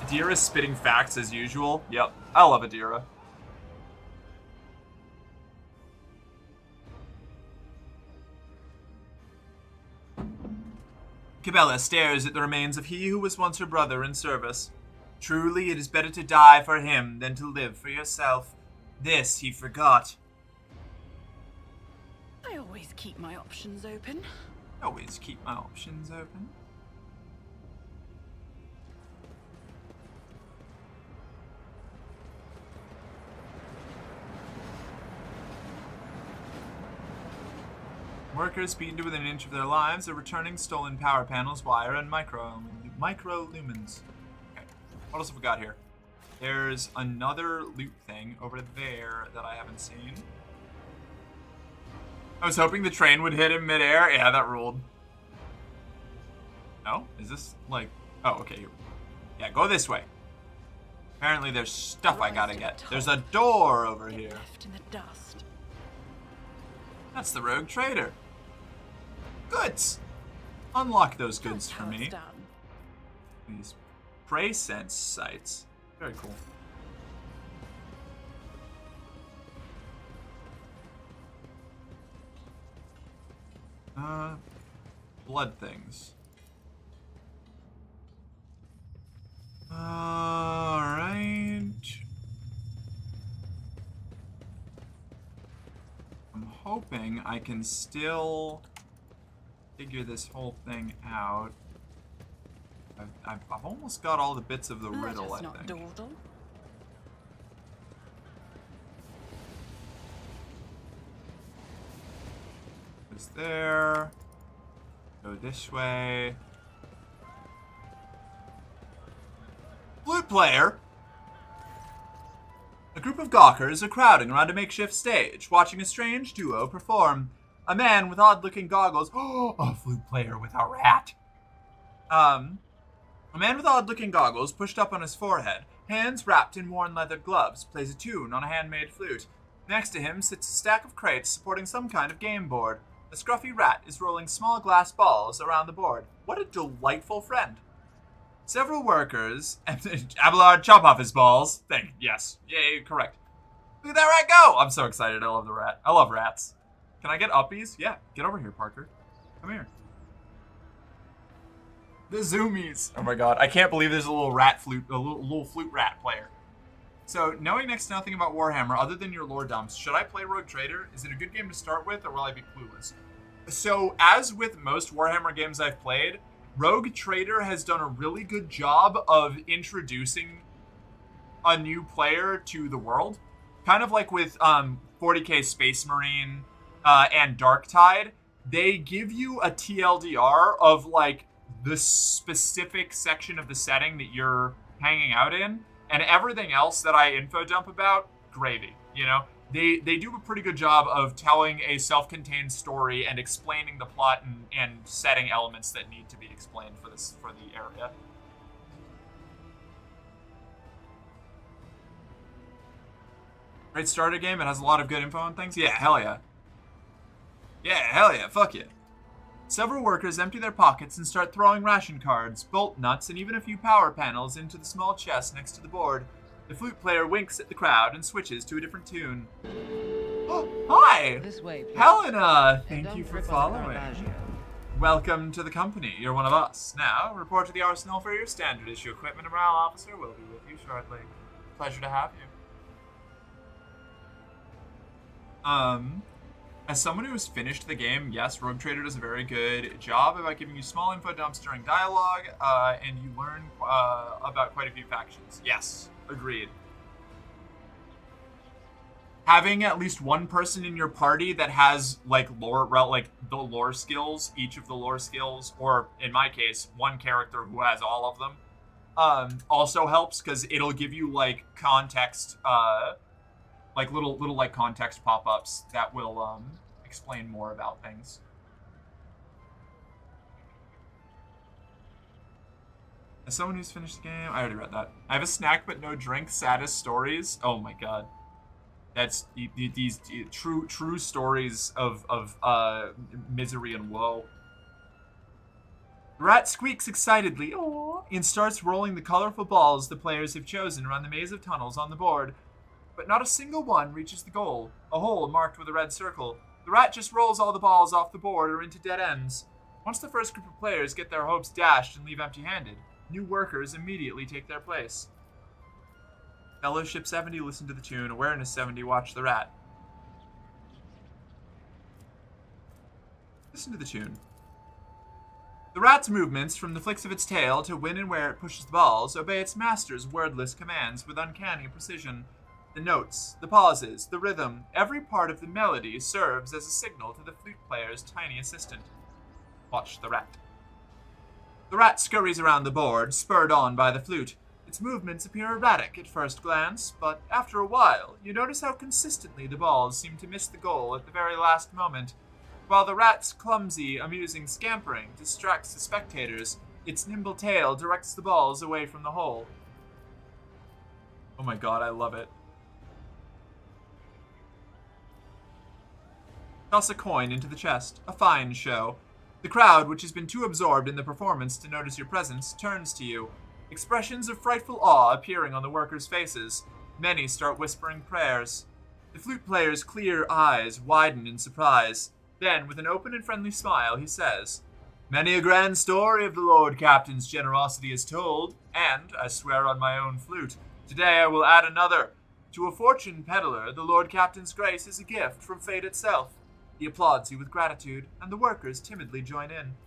Speaker 1: Adira spitting facts as usual. Yep, I love Adira. Cabela stares at the remains of he who was once her brother in service. Truly, it is better to die for him than to live for yourself. This he forgot.
Speaker 6: I always keep my options open.
Speaker 1: Always keep my options open. Workers beaten to within an inch of their lives are returning stolen power panels, wire, and micro lumens. Okay, what else have we got here? There's another loot thing over there that I haven't seen. I was hoping the train would hit him midair. Yeah, that ruled. No? Is this like... Oh, okay. Yeah, go this way. Apparently there's stuff I gotta get. There's a door over here.
Speaker 6: Left in the dust.
Speaker 1: That's the rogue trader. Goods! Unlock those goods for me. These prey sense sites. Very cool. Blood things. Alright. I'm hoping I can still figure this whole thing out. I've almost got all the bits of the riddle, I think.
Speaker 6: Dawdle.
Speaker 1: It's there. Go this way. Flute player! A group of gawkers are crowding around a makeshift stage, watching a strange duo perform. A man with odd-looking goggles. Oh, a flute player with a rat. A man with odd-looking goggles pushed up on his forehead, hands wrapped in worn leather gloves, plays a tune on a handmade flute. Next to him sits a stack of crates supporting some kind of game board. A scruffy rat is rolling small glass balls around the board. What a delightful friend. Several workers... Abelard, chop off his balls. Yes. Yay, correct. Look at that rat go! I'm so excited. I love the rat. I love rats. Can I get uppies? Yeah. Get over here, Parker. Come here. The zoomies. Oh my god. I can't believe there's a little rat flute, a little flute rat player. So, knowing next to nothing about Warhammer other than your lore dumps, should I play Rogue Trader? Is it a good game to start with, or will I be clueless? So, as with most Warhammer games I've played, Rogue Trader has done a really good job of introducing a new player to the world. Kind of like with 40k Space Marine and Darktide, they give you a TLDR of like the specific section of the setting that you're hanging out in, and everything else that I info dump about, gravy, you know? They do a pretty good job of telling a self-contained story and explaining the plot and setting elements that need to be explained for the area. Great starter game. It has a lot of good info on things. Yeah, hell yeah. Yeah, hell yeah. Fuck yeah. Several workers empty their pockets and start throwing ration cards, bolt nuts, and even a few power panels into the small chest next to the board. The flute player winks at the crowd and switches to a different tune. Oh, hi!
Speaker 9: This way, please.
Speaker 1: Helena! Thank you for following. Welcome to the company. You're one of us. Now, report to the arsenal for your standard issue equipment. A morale officer will be with you shortly. Pleasure to have you. As someone who has finished the game, yes, Rogue Trader does a very good job about giving you small info dumps during dialogue, and you learn about quite a few factions. Yes, agreed. Having at least one person in your party that has like the lore skills, each of the lore skills, or in my case, one character who has all of them, also helps because it'll give you like context, like little like context pop-ups that will explain more about things. As someone who's finished the game, I already read that. I have a snack but no drink. Saddest stories. Oh my god, that's these true stories of misery and woe. The rat squeaks excitedly, "Aww," and starts rolling the colorful balls the players have chosen around the maze of tunnels on the board. But not a single one reaches the goal, a hole marked with a red circle. The rat just rolls all the balls off the board or into dead ends. Once the first group of players get their hopes dashed and leave empty-handed, new workers immediately take their place. Fellowship 70 listen to the tune, Awareness 70 watch the rat. Listen to the tune. The rat's movements, from the flicks of its tail to when and where it pushes the balls, obey its master's wordless commands with uncanny precision. The notes, the pauses, the rhythm, every part of the melody serves as a signal to the flute player's tiny assistant. Watch the rat. The rat scurries around the board, spurred on by the flute. Its movements appear erratic at first glance, but after a while, you notice how consistently the balls seem to miss the goal at the very last moment. While the rat's clumsy, amusing scampering distracts the spectators, its nimble tail directs the balls away from the hole. Oh my god, I love it. Toss a coin into the chest. A fine show. The crowd, which has been too absorbed in the performance to notice your presence, turns to you. Expressions of frightful awe appearing on the workers' faces. Many start whispering prayers. The flute player's clear eyes widen in surprise. Then, with an open and friendly smile, he says, "Many a grand story of the Lord Captain's generosity is told, and, I swear on my own flute, today I will add another. To a fortune peddler, the Lord Captain's grace is a gift from fate itself." He applauds you with gratitude, and the workers timidly join in.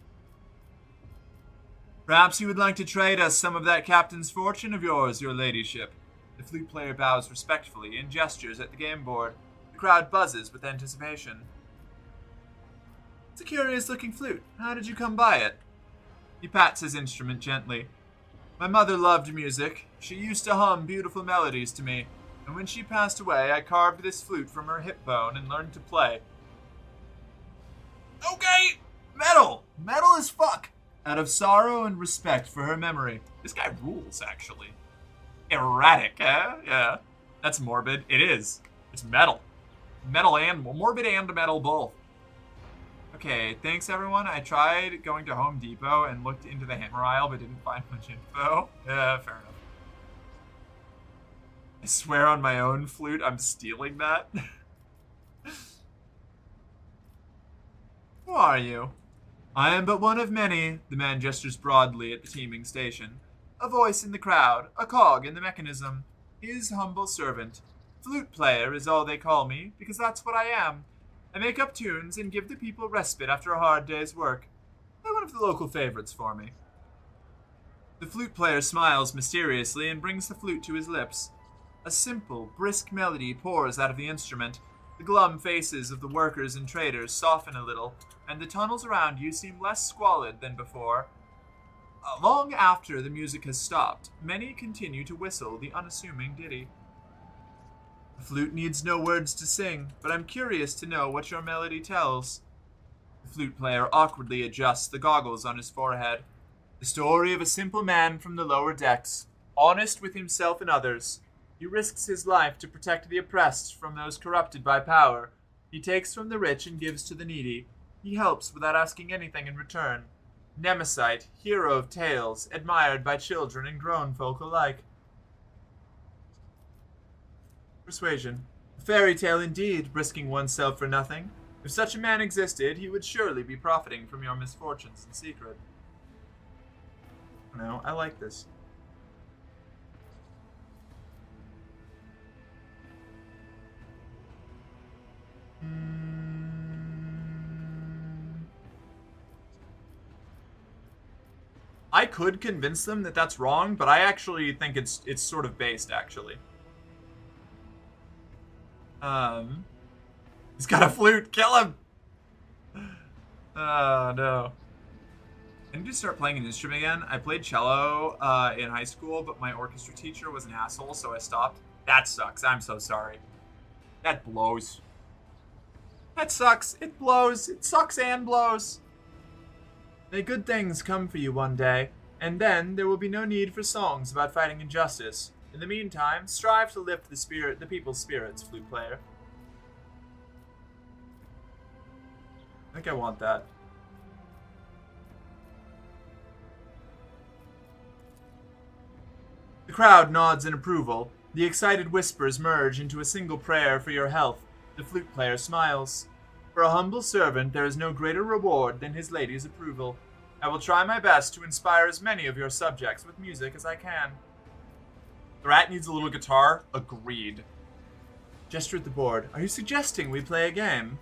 Speaker 1: "Perhaps you would like to trade us some of that captain's fortune of yours, your ladyship." The flute player bows respectfully and gestures at the game board. The crowd buzzes with anticipation. "It's a curious-looking flute. How did you come by it?" He pats his instrument gently. "My mother loved music. She used to hum beautiful melodies to me, and when she passed away, I carved this flute from her hip bone and learned to play." Okay, metal as fuck. Out of sorrow and respect for her memory. This guy rules, actually. Erratic, eh? Yeah. That's morbid. It is. It's metal. Morbid and metal both. Okay, thanks everyone. I tried going to Home Depot and looked into the hammer aisle, but didn't find much info. Yeah, fair enough. I swear on my own flute, I'm stealing that. Who are you? I am but one of many. The man gestures broadly at the teeming station. A voice in the crowd, a cog in the mechanism. His humble servant. Flute player is all they call me, because that's what I am. I make up tunes and give the people respite after a hard day's work. Play one of the local favorites for me. The flute player smiles mysteriously and brings the flute to his lips. A simple, brisk melody pours out of the instrument. The glum faces of the workers and traders soften a little, and the tunnels around you seem less squalid than before. Long after the music has stopped, many continue to whistle the unassuming ditty. The flute needs no words to sing, but I'm curious to know what your melody tells. The flute player awkwardly adjusts the goggles on his forehead. The story of a simple man from the lower decks, honest with himself and others. He risks his life to protect the oppressed from those corrupted by power. He takes from the rich and gives to the needy. He helps without asking anything in return. Nemesis, hero of tales, admired by children and grown folk alike. Persuasion. A fairy tale indeed, risking oneself for nothing. If such a man existed, he would surely be profiting from your misfortunes in secret. No, I like this. I could convince them that that's wrong, but I actually think it's sort of based, actually. He's got a flute. Kill him! Oh, no. I need to start playing an instrument again. I played cello in high school, but my orchestra teacher was an asshole, so I stopped. That sucks. I'm so sorry. That blows. That sucks. It blows. It sucks and blows. May good things come for you one day. And then there will be no need for songs about fighting injustice. In the meantime, strive to lift the people's spirits, flute player. I think I want that. The crowd nods in approval. The excited whispers merge into a single prayer for your health. The flute player smiles. For a humble servant, there is no greater reward than his lady's approval. I will try my best to inspire as many of your subjects with music as I can. The rat needs a little guitar. Agreed. Gesture at the board. Are you suggesting we play a game?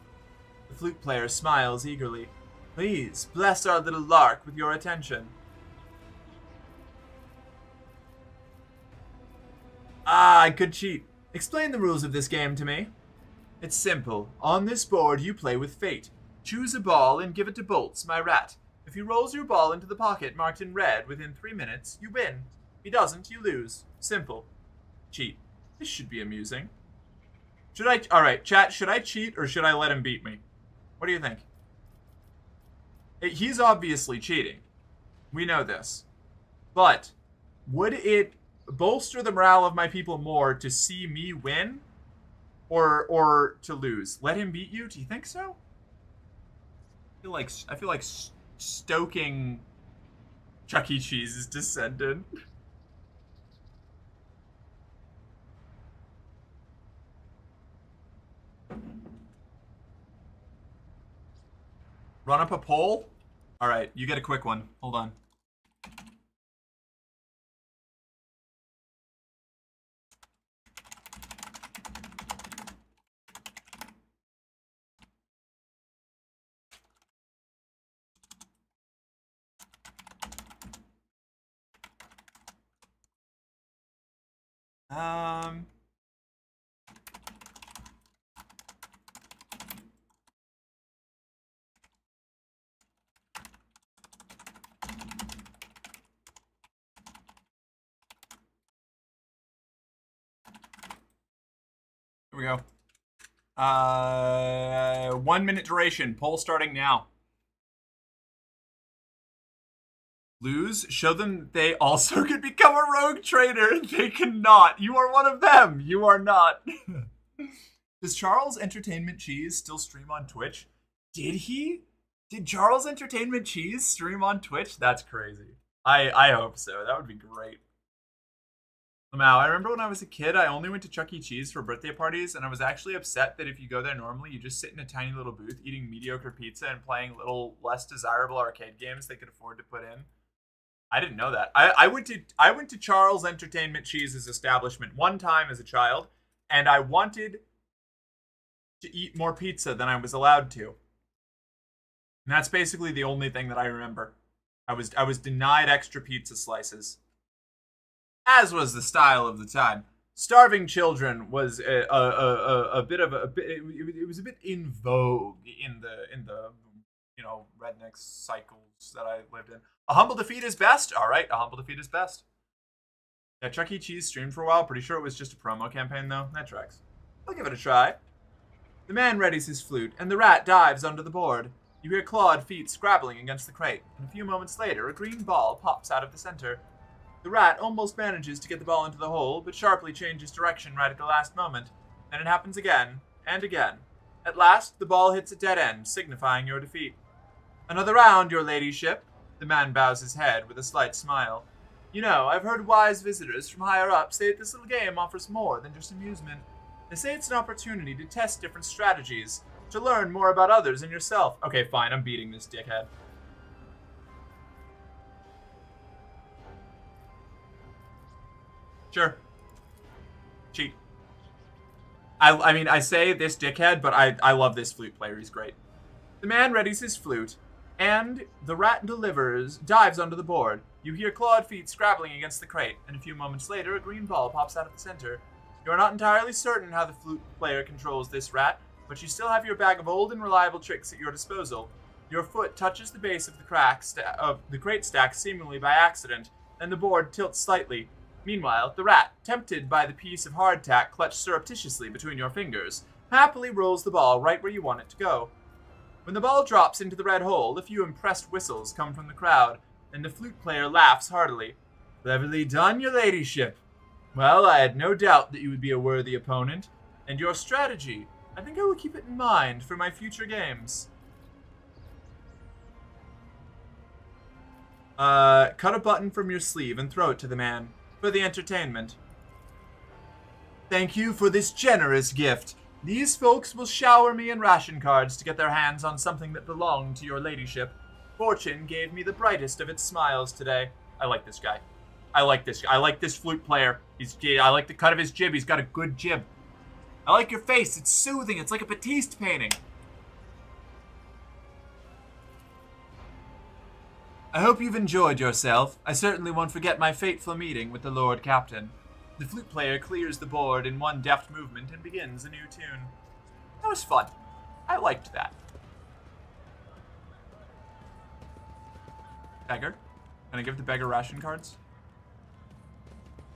Speaker 1: The flute player smiles eagerly. Please, bless our little lark with your attention. Ah, I could cheat. Explain the rules of this game to me. It's simple. On this board, you play with fate. Choose a ball and give it to Bolts, my rat. If he rolls your ball into the pocket marked in red within 3 minutes, you win. If he doesn't, you lose. Simple. Cheat. This should be amusing. Alright, chat, should I cheat or should I let him beat me? What do you think? He's obviously cheating. We know this. But, would it bolster the morale of my people more to see me win? Or to lose? Let him beat you? Do you think so? I feel like stoking Chuck E. Cheese's descendant. Run up a poll? Alright, you get a quick one. Hold on. Here we go. 1 minute duration. Poll starting now. Lose? Show them they also could become a rogue trader. They cannot. You are one of them. You are not. Does Charles Entertainment Cheese still stream on Twitch? Did he? Did Charles Entertainment Cheese stream on Twitch? That's crazy. I hope so. That would be great. Now, I remember when I was a kid, I only went to Chuck E. Cheese for birthday parties, and I was actually upset that if you go there normally, you just sit in a tiny little booth eating mediocre pizza and playing little less desirable arcade games they could afford to put in. I didn't know that. I went to Charles Entertainment Cheese's establishment one time as a child, and I wanted to eat more pizza than I was allowed to. And that's basically the only thing that I remember. I was denied extra pizza slices. As was the style of the time. Starving children was a bit of a bit. It was a bit in vogue in the redneck cycles that I lived in. A humble defeat is best. All right, a humble defeat is best. Yeah, Chuck E. Cheese streamed for a while. Pretty sure it was just a promo campaign though. That tracks. I'll give it a try. The man readies his flute, and the rat dives under the board. You hear clawed feet scrabbling against the crate, and a few moments later, a green ball pops out of the center. The rat almost manages to get the ball into the hole, but sharply changes direction right at the last moment. Then it happens again, and again. At last, the ball hits a dead end, signifying your defeat. Another round, your ladyship. The man bows his head with a slight smile. You know, I've heard wise visitors from higher up say that this little game offers more than just amusement. They say it's an opportunity to test different strategies, to learn more about others and yourself. Okay, fine, I'm beating this dickhead. Sure. Cheat. I mean, I say this dickhead, but I love this flute player. He's great. The man readies his flute, and the rat dives under the board. You hear clawed feet scrabbling against the crate, and a few moments later, a green ball pops out of the center. You are not entirely certain how the flute player controls this rat, but you still have your bag of old and reliable tricks at your disposal. Your foot touches the base of the crate stack seemingly by accident, and the board tilts slightly. Meanwhile, the rat, tempted by the piece of hardtack clutched surreptitiously between your fingers, happily rolls the ball right where you want it to go. When the ball drops into the red hole, a few impressed whistles come from the crowd, and the flute player laughs heartily. Cleverly done, your ladyship. Well, I had no doubt that you would be a worthy opponent, and your strategy, I think I will keep it in mind for my future games. Cut a button from your sleeve and throw it to the man, for the entertainment. Thank you for this generous gift. These folks will shower me in ration cards to get their hands on something that belonged to your ladyship. Fortune gave me the brightest of its smiles today. I like this guy. I like this guy. I like this flute player. I like the cut of his jib. He's got a good jib. I like your face. It's soothing. It's like a Batiste painting. I hope you've enjoyed yourself. I certainly won't forget my fateful meeting with the Lord Captain. The flute player clears the board in one deft movement and begins a new tune. That was fun. I liked that. Beggar? Can I give the beggar ration cards?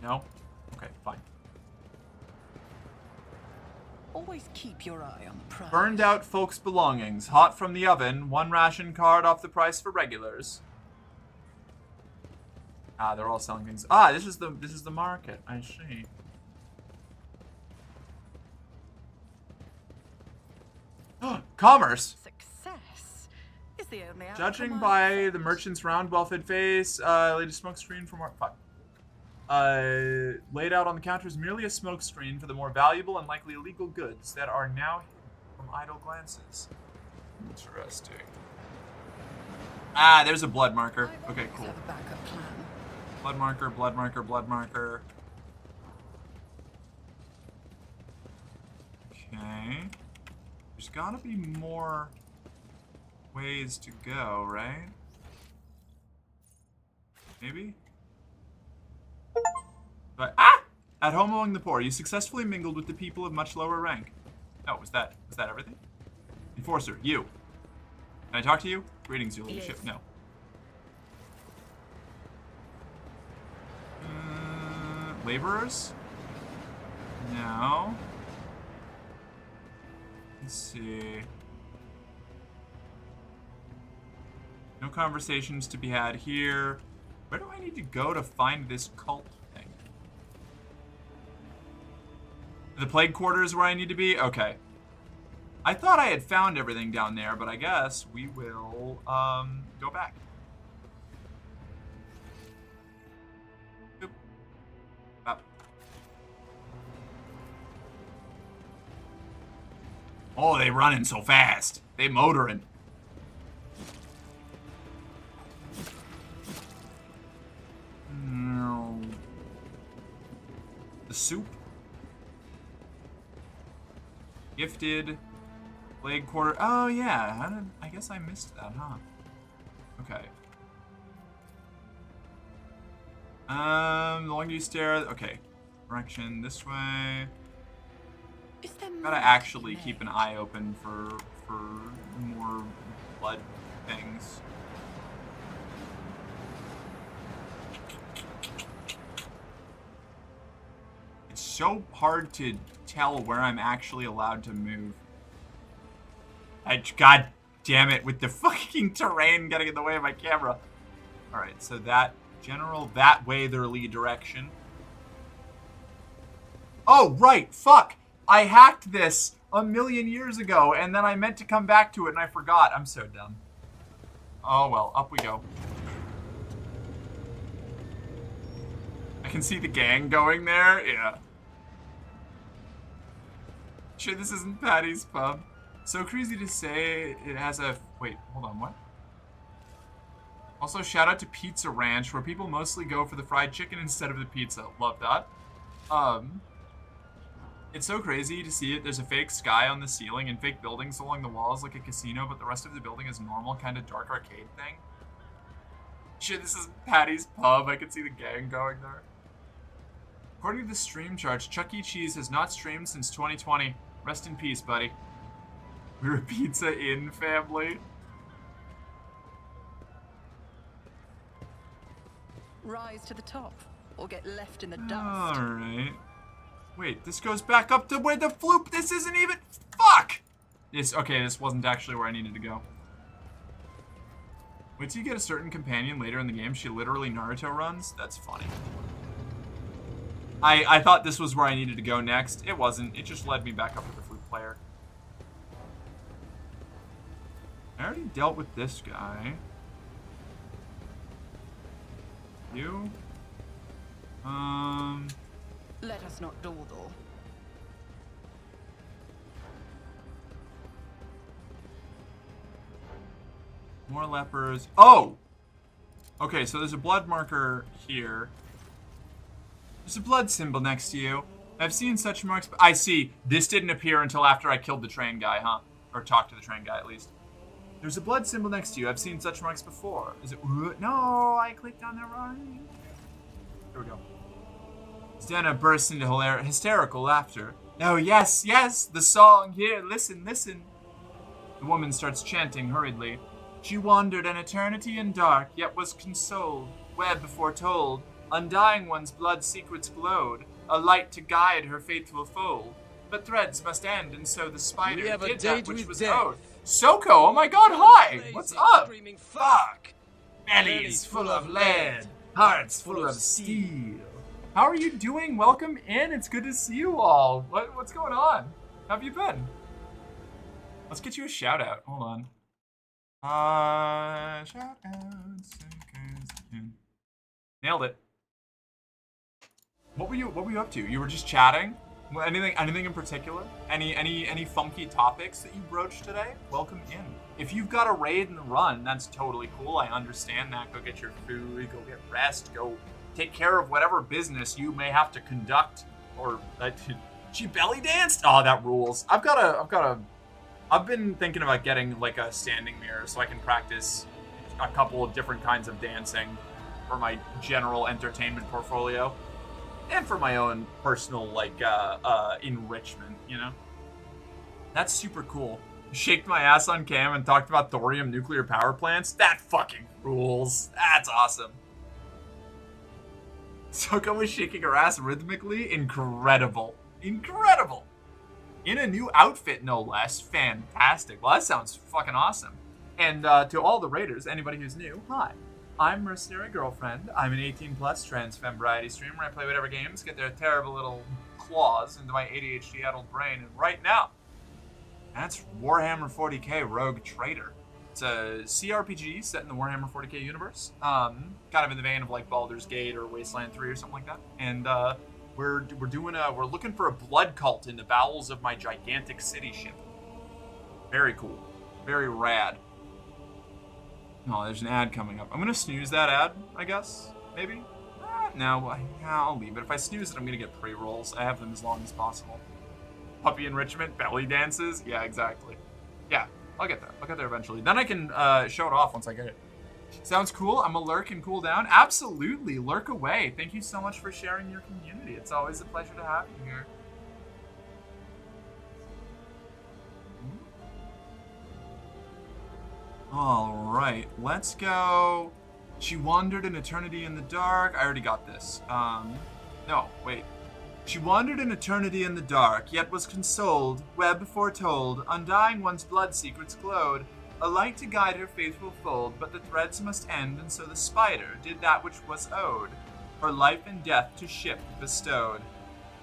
Speaker 1: No? Okay, fine.
Speaker 6: Always keep your eye on the prize.
Speaker 1: Burned out folks' belongings. Hot from the oven. One ration card off the price for regulars. Ah, they're all selling things. Ah, this is the market. I see. Commerce.
Speaker 6: Success is the only outcome.
Speaker 1: Judging
Speaker 6: I
Speaker 1: by
Speaker 6: expect.
Speaker 1: the merchant's round, well-fed face, laid a smoke screen for more. Fuck. Laid out on the counter is merely a smoke screen for the more valuable and likely illegal goods that are now hidden from idle glances. Interesting. Ah, there's a blood marker.
Speaker 6: I
Speaker 1: Okay,
Speaker 6: always
Speaker 1: cool.
Speaker 6: have a backup plan.
Speaker 1: Blood marker, blood marker, blood marker. Okay. There's gotta be more ways to go, right? Maybe? But at home among the poor, you successfully mingled with the people of much lower rank. Oh, was that everything? Enforcer, you. Can I talk to you? Greetings, your ladyship.
Speaker 6: Yes.
Speaker 1: No. Laborers? No. Let's see. No conversations to be had here. Where do I need to go to find this cult thing? The plague quarters where I need to be? Okay. I thought I had found everything down there, but I guess we will go back. Boop. Up. Oh, they running so fast. They motoring. No. The soup. Gifted. Plague quarter. Oh yeah. I guess I missed that, huh? Okay. The longer you stare. Okay. Direction this way.
Speaker 6: Is there
Speaker 1: Gotta
Speaker 6: more
Speaker 1: actually
Speaker 6: to be
Speaker 1: keep an
Speaker 6: made?
Speaker 1: eye open for more blood things. It's so hard to tell where I'm actually allowed to move. God damn it, with the fucking terrain getting in the way of my camera. Alright, so that general, that weatherly direction. Oh, right, fuck! I hacked this a million years ago, and then I meant to come back to it, and I forgot. I'm so dumb. Oh, well, up we go. I can see the gang going there. Yeah. Sure, this isn't Patty's Pub. So crazy to say it has a... Wait, hold on, what? Also, shout out to Pizza Ranch, where people mostly go for the fried chicken instead of the pizza. Love that. It's so crazy to see it. There's a fake sky on the ceiling and fake buildings along the walls like a casino, but the rest of the building is normal, kind of dark arcade thing. Shit, this is Patty's Pub. I can see the gang going there. According to the stream charts, Chuck E. Cheese has not streamed since 2020. Rest in peace, buddy. We're a Pizza Inn family.
Speaker 6: Rise to the top, or get left in the dust.
Speaker 1: Alright. Wait, this goes back up to where the floop. This isn't even. Fuck! Okay, this wasn't actually where I needed to go. Wait till you get a certain companion later in the game. She literally Naruto runs. That's funny. I thought this was where I needed to go next. It wasn't. It just led me back up to the flute player. I already dealt with this guy. You?
Speaker 6: Let us not dawdle.
Speaker 1: More lepers. Oh! Okay, so there's a blood marker here. There's a blood symbol next to you. I've seen such marks. I see. This didn't appear until after I killed the train guy, huh? Or talked to the train guy, at least. There's a blood symbol next to you. I've seen such marks before. Is it... No, I clicked on the wrong... There we go. Stana bursts into hysterical laughter. Oh, yes, yes, the song. Here, listen, listen. The woman starts chanting hurriedly. She wandered an eternity in dark, yet was consoled, web foretold. Undying one's blood secrets glowed, a light to guide her faithful fold. But threads must end, and so the spider did that which was owed. Soko, oh my god, hi! What's up? Fuck! Bellies full of lead, hearts full of steel. How are you doing? Welcome in. It's good to see you all. What's going on? How have you been? Let's get you a shout out. Hold on. Shout outs. Nailed it. What were you up to? You were just chatting? Anything in particular? Any funky topics that you broached today? Welcome in. If you've got a raid and run, that's totally cool. I understand that. Go get your food, go get rest, go take care of whatever business you may have to conduct. Or she belly danced? Oh, that rules. I've been thinking about getting like a standing mirror so I can practice a couple of different kinds of dancing for my general entertainment portfolio. And for my own personal, like, enrichment, you know? That's super cool. Shaked my ass on cam and talked about thorium nuclear power plants? That fucking rules. That's awesome. Soko was shaking her ass rhythmically? Incredible. Incredible. In a new outfit, no less. Fantastic. Well, that sounds fucking awesome. And to all the raiders, anybody who's new, hi. I'm Mercenary Girlfriend. I'm an 18-plus trans femme variety streamer. I play whatever games get their terrible little claws into my ADHD-addled brain. And right now, that's Warhammer 40k Rogue Trader. It's a CRPG set in the Warhammer 40k universe. Kind of in the vein of like Baldur's Gate or Wasteland 3 or something like that. And we're looking for a blood cult in the bowels of my gigantic city ship. Very cool. Very rad. Oh, there's an ad coming up. I'm gonna snooze that ad, I guess. Maybe? No, I'll leave it. If I snooze it, I'm gonna get pre-rolls. I have them as long as possible. Puppy enrichment, belly dances. Yeah, exactly. Yeah, I'll get there. I'll get there eventually. Then I can show it off once I get it. Sounds cool. I'm a lurk and cool down. Absolutely, lurk away. Thank you so much for sharing your community. It's always a pleasure to have you here. Alright, let's go. She wandered an eternity in the dark. I already got this. No, wait. She wandered an eternity in the dark, yet was consoled, web foretold, undying one's blood secrets glowed, a light to guide her faithful fold, but the threads must end, and so the spider did that which was owed, her life and death to ship bestowed.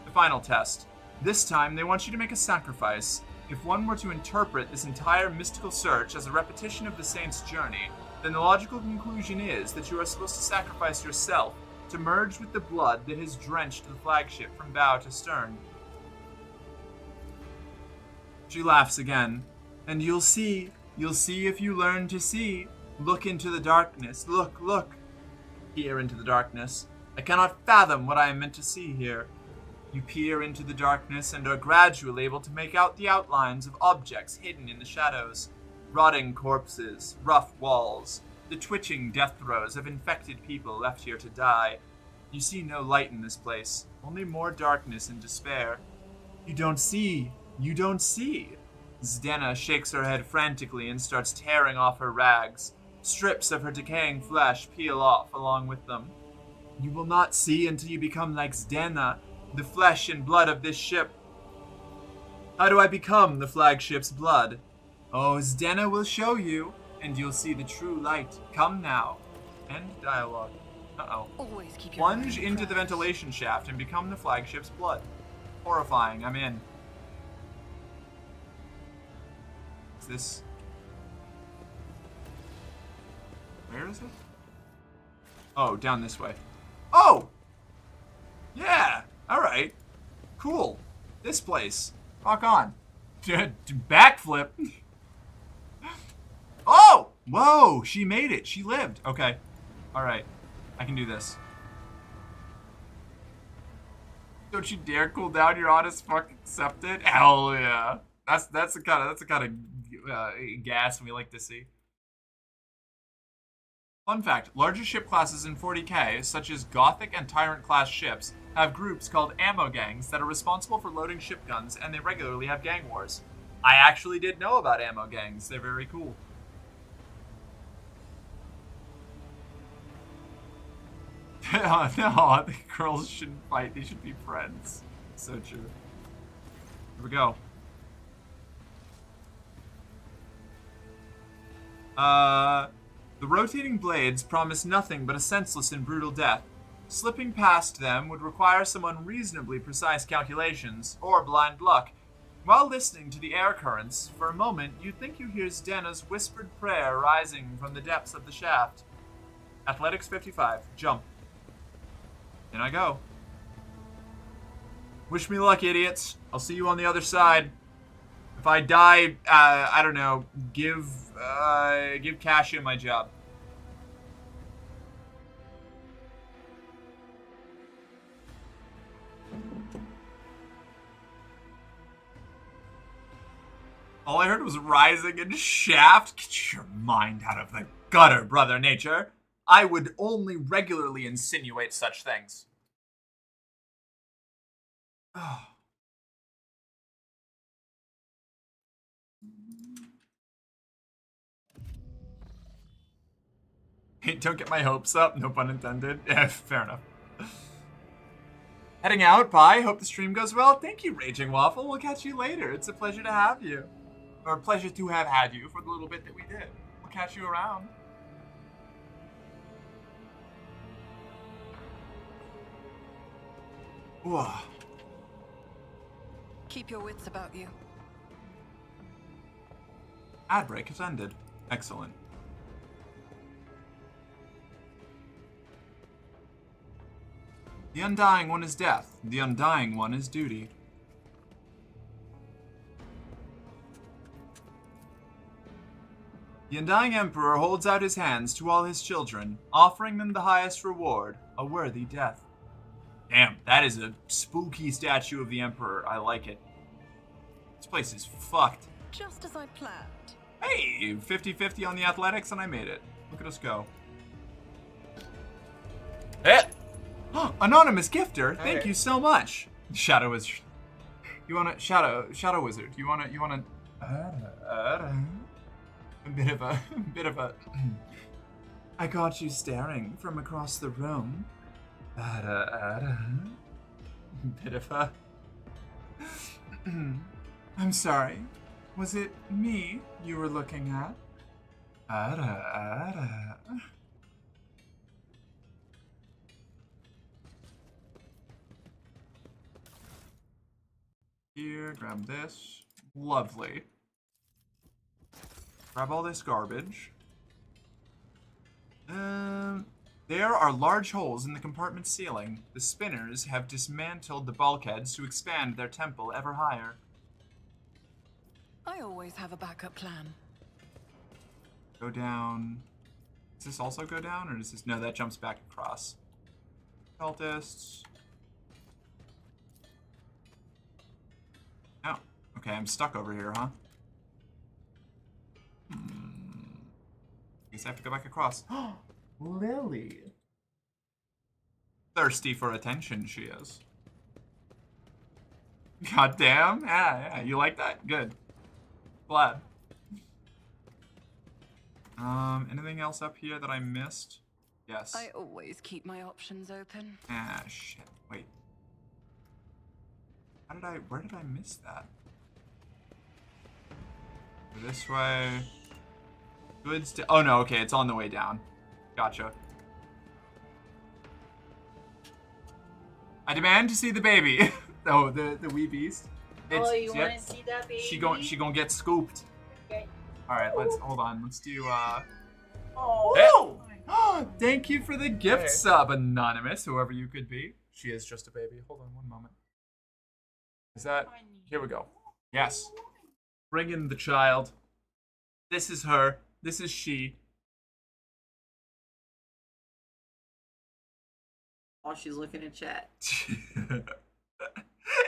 Speaker 1: The final test. This time, they want you to make a sacrifice. If one were to interpret this entire mystical search as a repetition of the saint's journey, then the logical conclusion is that you are supposed to sacrifice yourself to merge with the blood that has drenched the flagship from bow to stern. She laughs again. And you'll see if you learn to see. Look into the darkness. Look. Peer into the darkness. I cannot fathom what I am meant to see here. You peer into the darkness and are gradually able to make out the outlines of objects hidden in the shadows. Rotting corpses, rough walls, the twitching death throes of infected people left here to die. You see no light in this place, only more darkness and despair. You don't see. Zdena shakes her head frantically and starts tearing off her rags. Strips of her decaying flesh peel off along with them. You will not see until you become like Zdena, the flesh and blood of this ship. How do I become the flagship's blood? Oh, Zdena will show you. and you'll see the true light. Come now. End dialogue. Uh-oh.
Speaker 6: Always keep your
Speaker 1: Plunge
Speaker 6: eyes
Speaker 1: into the
Speaker 6: closed.
Speaker 1: ventilation shaft and become the flagship's blood. Horrifying. I'm in. Is this... Where is it? Oh, down this way. Oh! Yeah! Alright. Cool. This place. Rock on. Backflip. Oh! Whoa! She made it. She lived. Okay. Alright. I can do this. Don't you dare cool down. Your honest fuck accepted. Hell yeah. That's the kind of gas we like to see. Fun fact, larger ship classes in 40k, such as Gothic and Tyrant class ships, have groups called ammo gangs that are responsible for loading ship guns, and they regularly have gang wars. I actually did know about ammo gangs. They're very cool. No, the girls shouldn't fight. They should be friends. So true. Here we go. The rotating blades promise nothing but a senseless and brutal death. Slipping past them would require some unreasonably precise calculations, or blind luck. While listening to the air currents, for a moment you'd think you hear Zdena's whispered prayer rising from the depths of the shaft. Athletics 55. Jump. In I go. Wish me luck, idiots. I'll see you on the other side. If I die, I don't know, give Cassia my job. All I heard was rising and shaft. Get your mind out of the gutter, brother nature. I would only regularly insinuate such things. Oh. Hey, don't get my hopes up. No pun intended. Yeah, fair enough. Heading out. Bye. Hope the stream goes well. Thank you, Raging Waffle. We'll catch you later. It's a pleasure to have you. Or a pleasure to have had you for the little bit that we did. We'll catch you around. Whoa.
Speaker 6: Keep your wits about you.
Speaker 1: Ad break has ended. Excellent. The undying one is death. The undying one is duty. The undying emperor holds out his hands to all his children, offering them the highest reward, a worthy death. Damn, that is a spooky statue of the emperor. I like it. This place is fucked.
Speaker 6: Just as I planned.
Speaker 1: Hey, 50-50 on the athletics, and I made it. Look at us go. Hey! Anonymous gifter, thank you so much. Shadow Wizard. You wanna Shadow Wizard? You wanna a bit of a I caught you staring from across the room. Bit of a I'm sorry. Was it me you were looking at? Here, grab this. Lovely. Grab all this garbage. There are large holes in the compartment's ceiling. The spinners have dismantled the bulkheads to expand their temple ever higher.
Speaker 6: I always have a backup plan.
Speaker 1: Go down. Does this also go down, or does this... No, that jumps back across. Cultists. Oh, okay, I'm stuck over here, huh? Guess I have to go back across. Lily. Thirsty for attention, she is. God damn. Yeah, you like that? Good. Glad. Anything else up here that I missed? Yes.
Speaker 6: I always keep my options open.
Speaker 1: Ah, shit. Wait. Where did I miss that? Go this way. Goods to... Oh, no, okay, it's on the way down. Gotcha. I demand to see the baby. Oh, the wee beast.
Speaker 2: Oh, you
Speaker 1: yep.
Speaker 2: want to see that baby?
Speaker 1: She gonna get scooped.
Speaker 2: Okay.
Speaker 1: All right, hold on. Let's do
Speaker 2: Oh.
Speaker 1: Thank you for the gift sub, Anonymous, whoever you could be. She is just a baby. Hold on one moment. Is that? Here we go. Yes. Bring in the child. This is her. This is she.
Speaker 9: Oh, she's looking at chat.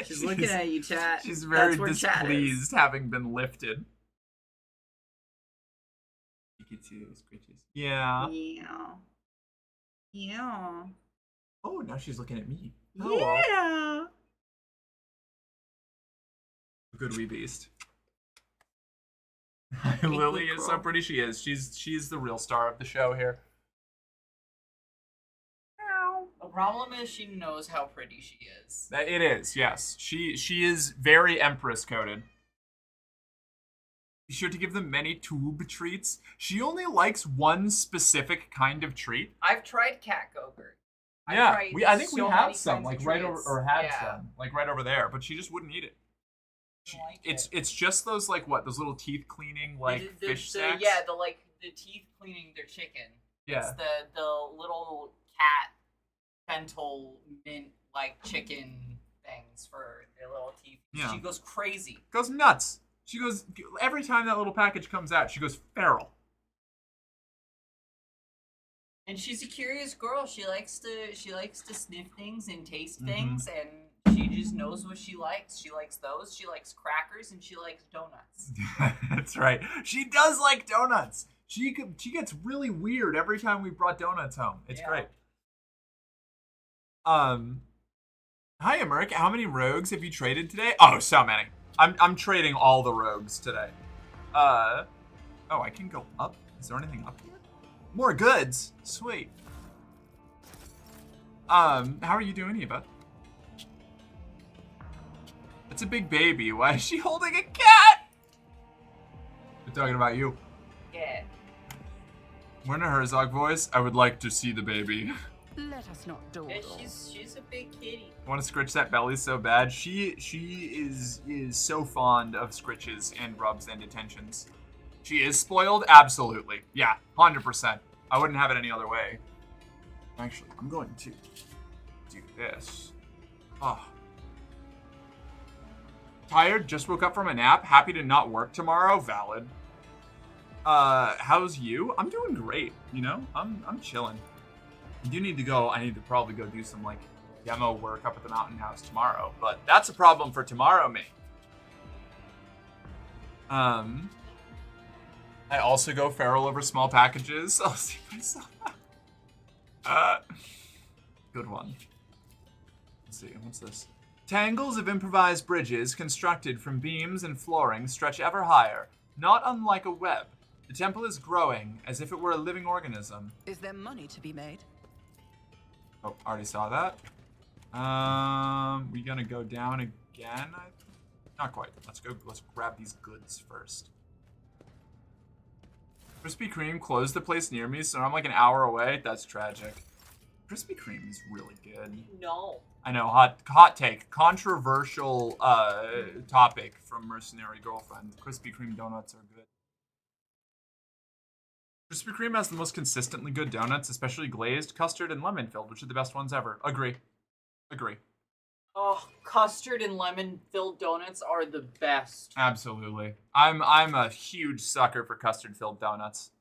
Speaker 9: She's looking at you, chat.
Speaker 1: She's very
Speaker 9: That's where chat is.
Speaker 1: displeased having been lifted. Yeah.
Speaker 9: Yeah. Yeah.
Speaker 1: Oh, now she's looking at me.
Speaker 9: Yeah.
Speaker 1: Good wee beast. Lily is so pretty. She is. She's the real star of the show here.
Speaker 2: The problem is she knows how pretty she is.
Speaker 1: It is, yes. She is very Empress coded. Be sure to give them many tube treats. She only likes one specific kind of treat.
Speaker 2: I've tried cat go-gurt.
Speaker 1: Yeah, I think we have
Speaker 2: many
Speaker 1: some,
Speaker 2: kinds
Speaker 1: like
Speaker 2: of
Speaker 1: right over,
Speaker 2: treats.
Speaker 1: or had
Speaker 2: Yeah.
Speaker 1: some, like right over there, but she just wouldn't eat it. It's just those like what, those little teeth cleaning like fish snacks.
Speaker 2: Yeah, the teeth cleaning their chicken.
Speaker 1: Yeah.
Speaker 2: It's the little cat dental mint like chicken things for their little teeth.
Speaker 1: Yeah.
Speaker 2: She goes crazy.
Speaker 1: Goes nuts. She goes every time that little package comes out. She goes feral.
Speaker 2: And she's a curious girl. She likes to sniff things and taste things, and she just knows what she likes. She likes those. She likes crackers, and she likes donuts.
Speaker 1: That's right. She does like donuts. She gets really weird every time we brought donuts home. It's great. Hi, America. How many rogues have you traded today? Oh, so many. I'm trading all the rogues today. Oh, I can go up. Is there anything up here? More goods. Sweet. How are you doing, Eva? It's a big baby. Why is she holding a cat? We're talking about you.
Speaker 2: Yeah.
Speaker 1: Werner Herzog voice. I would like to see the baby.
Speaker 6: Let us not dawdle.
Speaker 2: Yeah, she's a big kitty.
Speaker 1: I want to scritch that belly so bad. She is so fond of scritches and rubs and attentions. She is spoiled? Absolutely. Yeah, 100%. I wouldn't have it any other way. Actually, I'm going to do this. Oh. Tired? Just woke up from a nap? Happy to not work tomorrow? Valid. How's you? I'm doing great, you know? I'm chilling. I do need to go. I need to probably go do some, like, demo work up at the Mountain House tomorrow. But that's a problem for tomorrow, me. I also go feral over small packages. I'll see myself. Good one. Let's see. What's this? Tangles of improvised bridges constructed from beams and flooring stretch ever higher, not unlike a web. The temple is growing, as if it were a living organism.
Speaker 6: Is there money to be made?
Speaker 1: Oh, already saw that. We gonna go down again? Not quite. Let's grab these goods first. Krispy Kreme closed the place near me, so I'm like an hour away. That's tragic. Krispy Kreme is really good.
Speaker 2: No.
Speaker 1: I know, hot take. Controversial topic from Mercenary Girlfriend. Krispy Kreme donuts are good. Krispy Kreme has the most consistently good donuts, especially glazed, custard, and lemon-filled, which are the best ones ever. Agree.
Speaker 2: Oh, custard and lemon-filled donuts are the best.
Speaker 1: Absolutely. I'm a huge sucker for custard-filled donuts.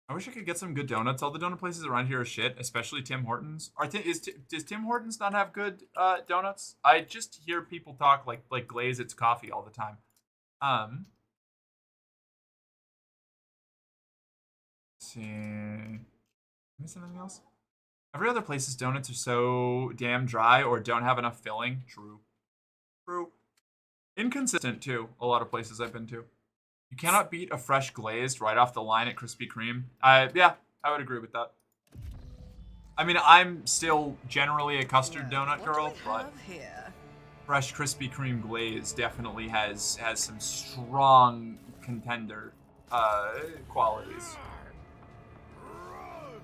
Speaker 1: I wish I could get some good donuts. All the donut places around here are shit, especially Tim Hortons. Does Tim Hortons not have good donuts? I just hear people talk like glaze its coffee all the time. Let's see. Is there anything else? Every other place's donuts are so damn dry or don't have enough filling. True. Inconsistent, too, a lot of places I've been to. You cannot beat a fresh glazed right off the line at Krispy Kreme. Yeah, I would agree with that. I mean, I'm still generally a custard donut girl, but fresh Krispy Kreme glaze definitely has some strong contender qualities.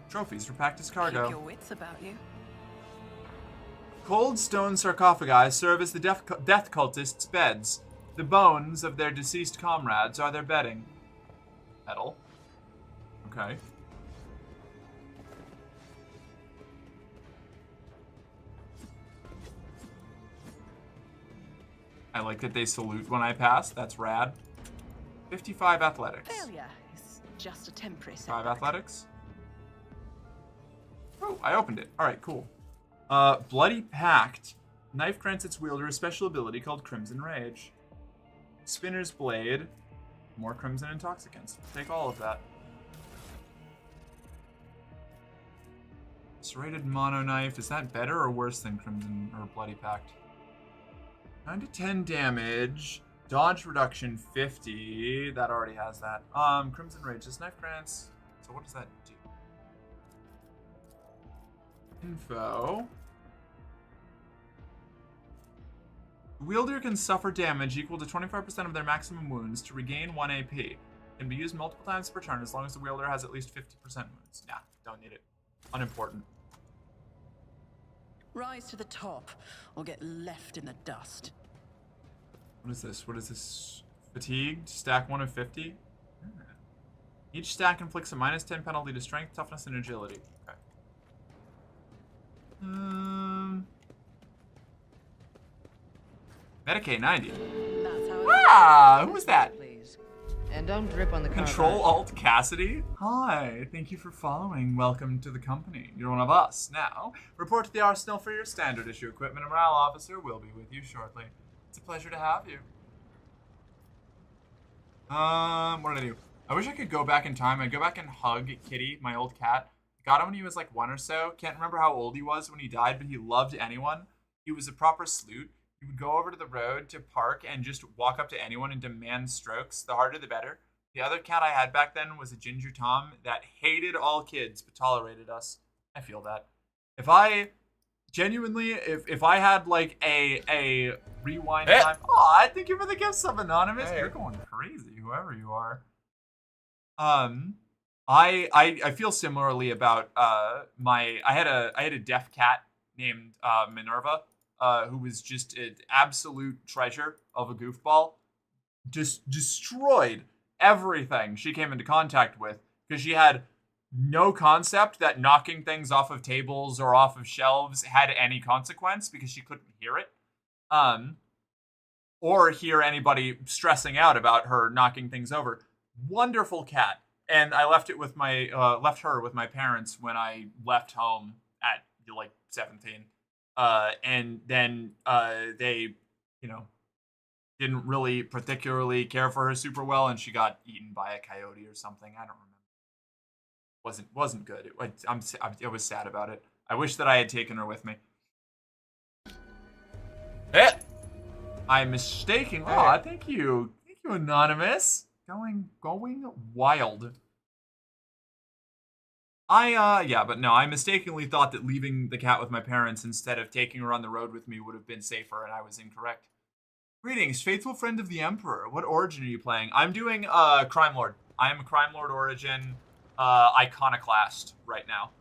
Speaker 1: Trophies for Pactus
Speaker 6: Keep
Speaker 1: cargo.
Speaker 6: your wits about you.
Speaker 1: Cold stone sarcophagi serve as the death cultists' beds. The bones of their deceased comrades are their bedding. Metal. Okay. I like that they salute when I pass. That's rad. 55 athletics.
Speaker 6: Failure is just a temporary
Speaker 1: 5
Speaker 6: setback.
Speaker 1: athletics. Oh, I opened it. Alright, cool. Bloody Pact. Knife grants its wielder a special ability called Crimson Rage. Spinner's Blade. More Crimson Intoxicants. Take all of that. Serrated Mono Knife. Is that better or worse than Crimson or Bloody Pact? 9 to 10 damage. Dodge reduction 50. That already has that. Crimson Rage. This knife grants. So what does that do? Info. The wielder can suffer damage equal to 25% of their maximum wounds to regain 1 AP. Can be used multiple times per turn as long as the wielder has at least 50% wounds. Nah, don't need it. Unimportant.
Speaker 6: Rise to the top, or get left in the dust.
Speaker 1: What is this? What is this? Fatigued? Stack 1 of 50? Each stack inflicts a -10 penalty to strength, toughness, and agility. Okay. Medicaid 90.
Speaker 6: That's how
Speaker 1: Ah, who was that?
Speaker 6: please.
Speaker 10: And don't drip on the
Speaker 1: Control Alt Cassidy? Hi, thank you for following. Welcome to the company. You're one of us now. Report to the arsenal for your standard issue equipment. A morale officer will be with you shortly. It's a pleasure to have you. What did I do? I wish I could go back in time. I'd go back and hug Kitty, my old cat. Got him when he was like 1 or so. Can't remember how old he was when he died, but he loved anyone. He was a proper sleut. He would go over to the road to park and just walk up to anyone and demand strokes. The harder, the better. The other cat I had back then was a Ginger Tom that hated all kids but tolerated us. I feel that. If I genuinely, if I had like a rewind time. Aw, thank you for the gifts of Anonymous. You're going crazy, whoever you are. I feel similarly about I had a deaf cat named Minerva. Who was just an absolute treasure of a goofball, just destroyed everything she came into contact with because she had no concept that knocking things off of tables or off of shelves had any consequence because she couldn't hear it, or hear anybody stressing out about her knocking things over. Wonderful cat, and I left her with my parents when I left home at like 17. And then they, didn't really particularly care for her super well, and she got eaten by a coyote or something. I don't remember. Wasn't good. I was sad about it. I wish that I had taken her with me. I'm mistaken. Aw, thank you, Anonymous. Going wild. But no, I mistakenly thought that leaving the cat with my parents instead of taking her on the road with me would have been safer, and I was incorrect. Greetings, faithful friend of the Emperor. What origin are you playing? I'm doing Crime Lord. I am a Crime Lord origin iconoclast right now.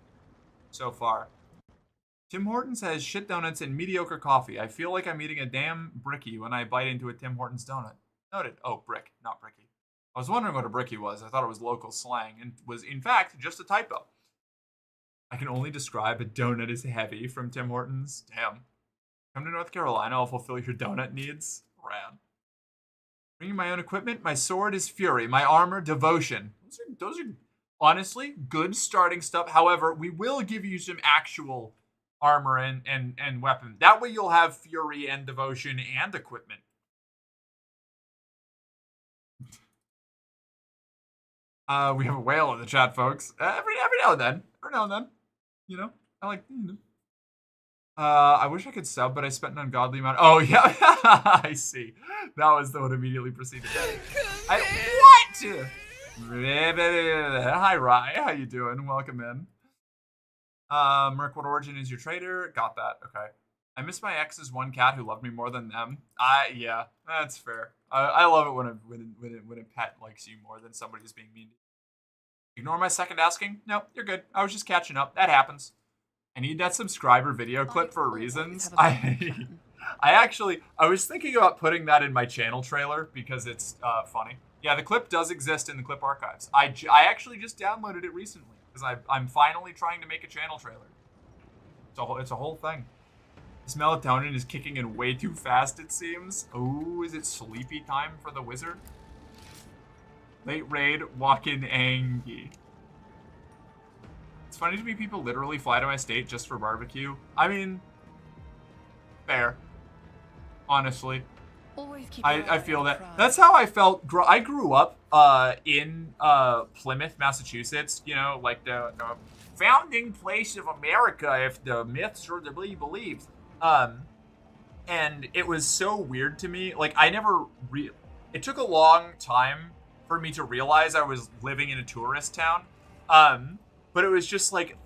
Speaker 1: So far. Tim Hortons has shit donuts and mediocre coffee. I feel like I'm eating a damn brickie when I bite into a Tim Hortons donut. Noted. Oh, brick, not brickie. I was wondering what a brickie was. I thought it was local slang, and was in fact just a typo. I can only describe a donut as heavy from Tim Hortons. Damn. Come to North Carolina, I'll fulfill your donut needs. Rad. Bringing my own equipment, my sword is Fury, my armor, Devotion. Those are honestly good starting stuff. However, we will give you some actual armor and weapon. That way you'll have Fury and Devotion and equipment. We have a whale in the chat, folks. Every now and then. I like, I wish I could sub, but I spent an ungodly amount. Oh, yeah. I see. That was the one immediately preceded that. What? Hi, Rye. How you doing? Welcome in. Mirkwood Origin is your trader. Got that. Okay. I miss my ex's one cat who loved me more than them. Yeah, that's fair. I love it when a pet likes you more than somebody who's being mean to you. Ignore my second asking? No, you're good. I was just catching up. That happens. I need that subscriber video clip for reasons. I was thinking about putting that in my channel trailer because it's funny. Yeah, the clip does exist in the clip archives. I actually just downloaded it recently because I'm finally trying to make a channel trailer. It's a whole thing. This melatonin is kicking in way too fast, it seems. Oh, is it sleepy time for the wizard? Late raid, walk-in Angie. It's funny to me people literally fly to my state just for barbecue. I mean, fair. Honestly.
Speaker 6: Always keep
Speaker 1: I feel that. That's how I felt. I grew up in Plymouth, Massachusetts. You know, like the founding place of America, if the myths are to be believed. And it was so weird to me. Like, it took a long time for me to realize I was living in a tourist town. But it was just like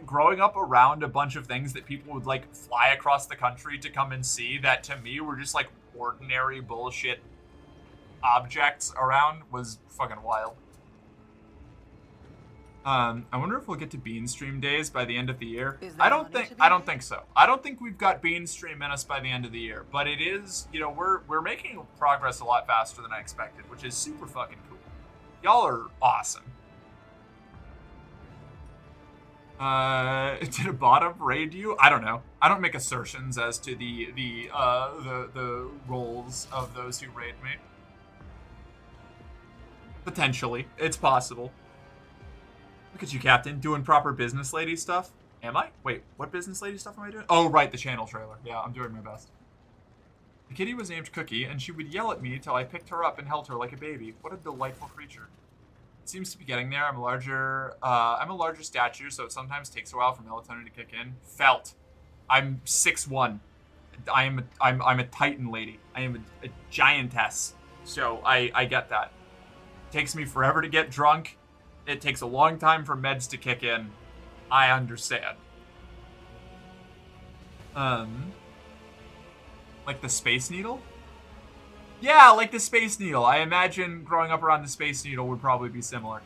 Speaker 1: growing up around a bunch of things that people would like fly across the country to come and see that to me were just like ordinary bullshit objects around was fucking wild. I wonder if we'll get to Bean Stream days by the end of the year. I don't think so. I don't think we've got Bean Stream in us by the end of the year, but it is, you know, we're making progress a lot faster than I expected, which is super fucking cool. Y'all are awesome. Did a bottom raid you? I don't know. I don't make assertions as to the roles of those who raid me. Potentially, it's possible. Look at you, Captain, doing proper business lady stuff. Am I? Wait, what business lady stuff am I doing? Oh, right, the channel trailer. Yeah, I'm doing my best. The kitty was named Cookie, and she would yell at me till I picked her up and held her like a baby. What a delightful creature. It seems to be getting there. I'm a larger stature, so it sometimes takes a while for melatonin to kick in. Felt. I'm 6'1". I'm a Titan lady. I am a giantess. So I get that. It takes me forever to get drunk. It takes a long time for meds to kick in. I understand. Like the Space Needle? Yeah, like the Space Needle. I imagine growing up around the Space Needle would probably be similar.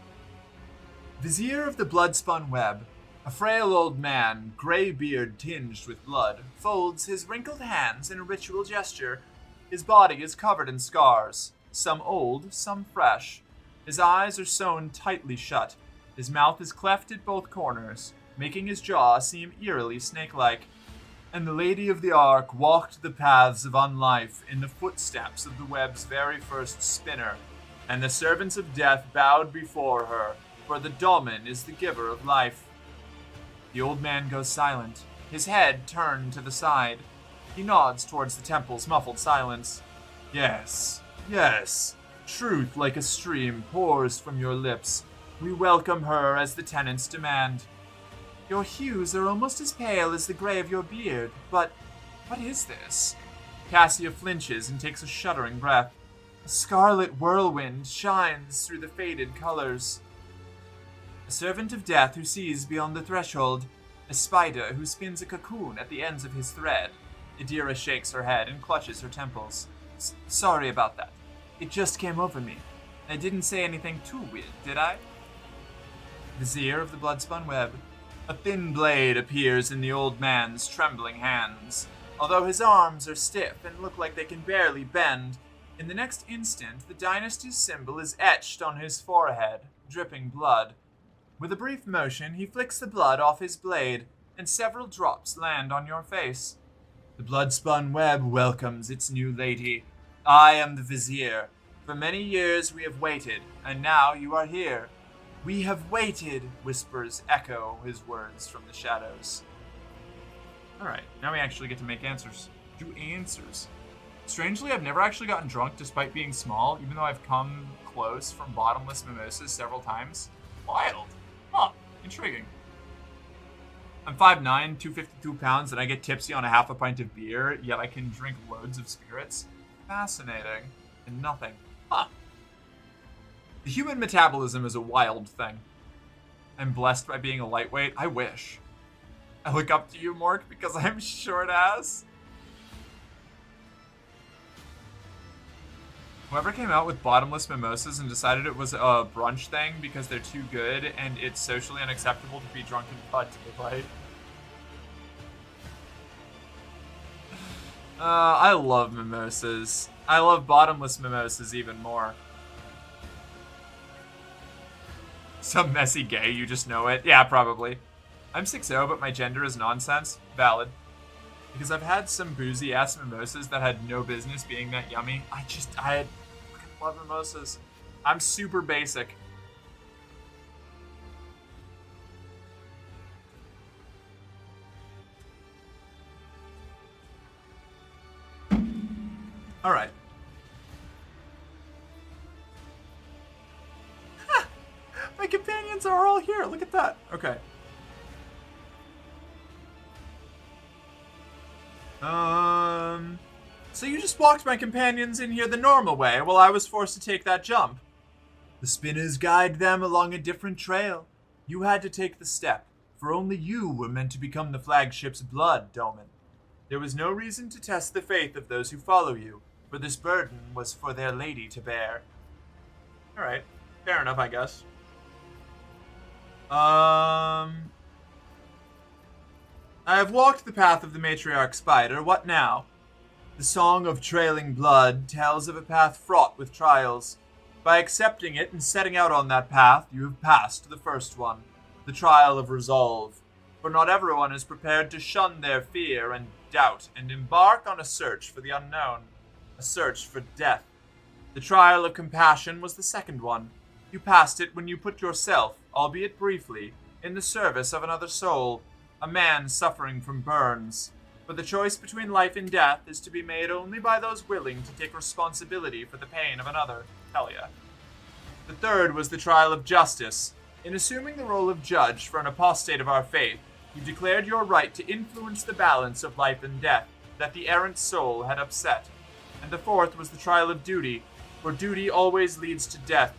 Speaker 1: Vizier of the Bloodspun Web. A frail old man, gray beard tinged with blood, folds his wrinkled hands in a ritual gesture. His body is covered in scars, some old, some fresh. His eyes are sewn tightly shut. His mouth is cleft at both corners, making his jaw seem eerily snake-like. And the Lady of the Ark walked the paths of unlife in the footsteps of the web's very first spinner, and the servants of death bowed before her, for the Dolmen is the giver of life. The old man goes silent, his head turned to the side. He nods towards the temple's muffled silence. Yes, yes. Truth like a stream pours from your lips. We welcome her as the tenants demand. Your hues are almost as pale as the gray of your beard, but what is this? Cassia flinches and takes a shuddering breath. A scarlet whirlwind shines through the faded colors. A servant of death who sees beyond the threshold. A spider who spins a cocoon at the ends of his thread. Idira shakes her head and clutches her temples. Sorry about that. It just came over me. I didn't say anything too weird, did I? Vizier of the Bloodspun Web. A thin blade appears in the old man's trembling hands. Although his arms are stiff and look like they can barely bend, in the next instant the dynasty's symbol is etched on his forehead, dripping blood. With a brief motion, he flicks the blood off his blade, and several drops land on your face. The Bloodspun Web welcomes its new lady. I am the Vizier. For many years we have waited, and now you are here. We have waited, whispers echo his words from the shadows. Alright, now we actually get to make answers. Do answers. Strangely, I've never actually gotten drunk despite being small, even though I've come close from bottomless mimosas several times. Wild. Huh, intriguing. I'm 5'9", 252 pounds, and I get tipsy on a half a pint of beer, yet I can drink loads of spirits. Fascinating. And nothing. Huh. The human metabolism is a wild thing. I'm blessed by being a lightweight. I wish. I look up to you, Mork, because I'm short ass. Whoever came out with bottomless mimosas and decided it was a brunch thing because they're too good and it's socially unacceptable to be drunk in broad daylight. I love mimosas. I love bottomless mimosas even more. Some messy gay, you just know it. Yeah, probably. I'm 6'0", but my gender is nonsense. Valid. Because I've had some boozy-ass mimosas that had no business being that yummy. I fucking love mimosas. I'm super basic. Alright. My companions are all here. Look at that. Okay. So you just walked my companions in here the normal way while I was forced to take that jump. The spinners guide them along a different trail. You had to take the step, for only you were meant to become the flagship's blood, Domin. There was no reason to test the faith of those who follow you, for this burden was for their lady to bear. Alright, fair enough, I guess. I have walked the path of the matriarch spider. What now? The song of trailing blood tells of a path fraught with trials. By accepting it and setting out on that path, you have passed the first one, the trial of resolve. For not everyone is prepared to shun their fear and doubt and embark on a search for the unknown, a search for death. The trial of compassion was the second one. You passed it when you put yourself, albeit briefly, in the service of another soul, a man suffering from burns. But the choice between life and death is to be made only by those willing to take responsibility for the pain of another. Hell yeah. The third was the trial of justice. In assuming the role of judge for an apostate of our faith, you declared your right to influence the balance of life and death that the errant soul had upset. And the fourth was the trial of duty, for duty always leads to death.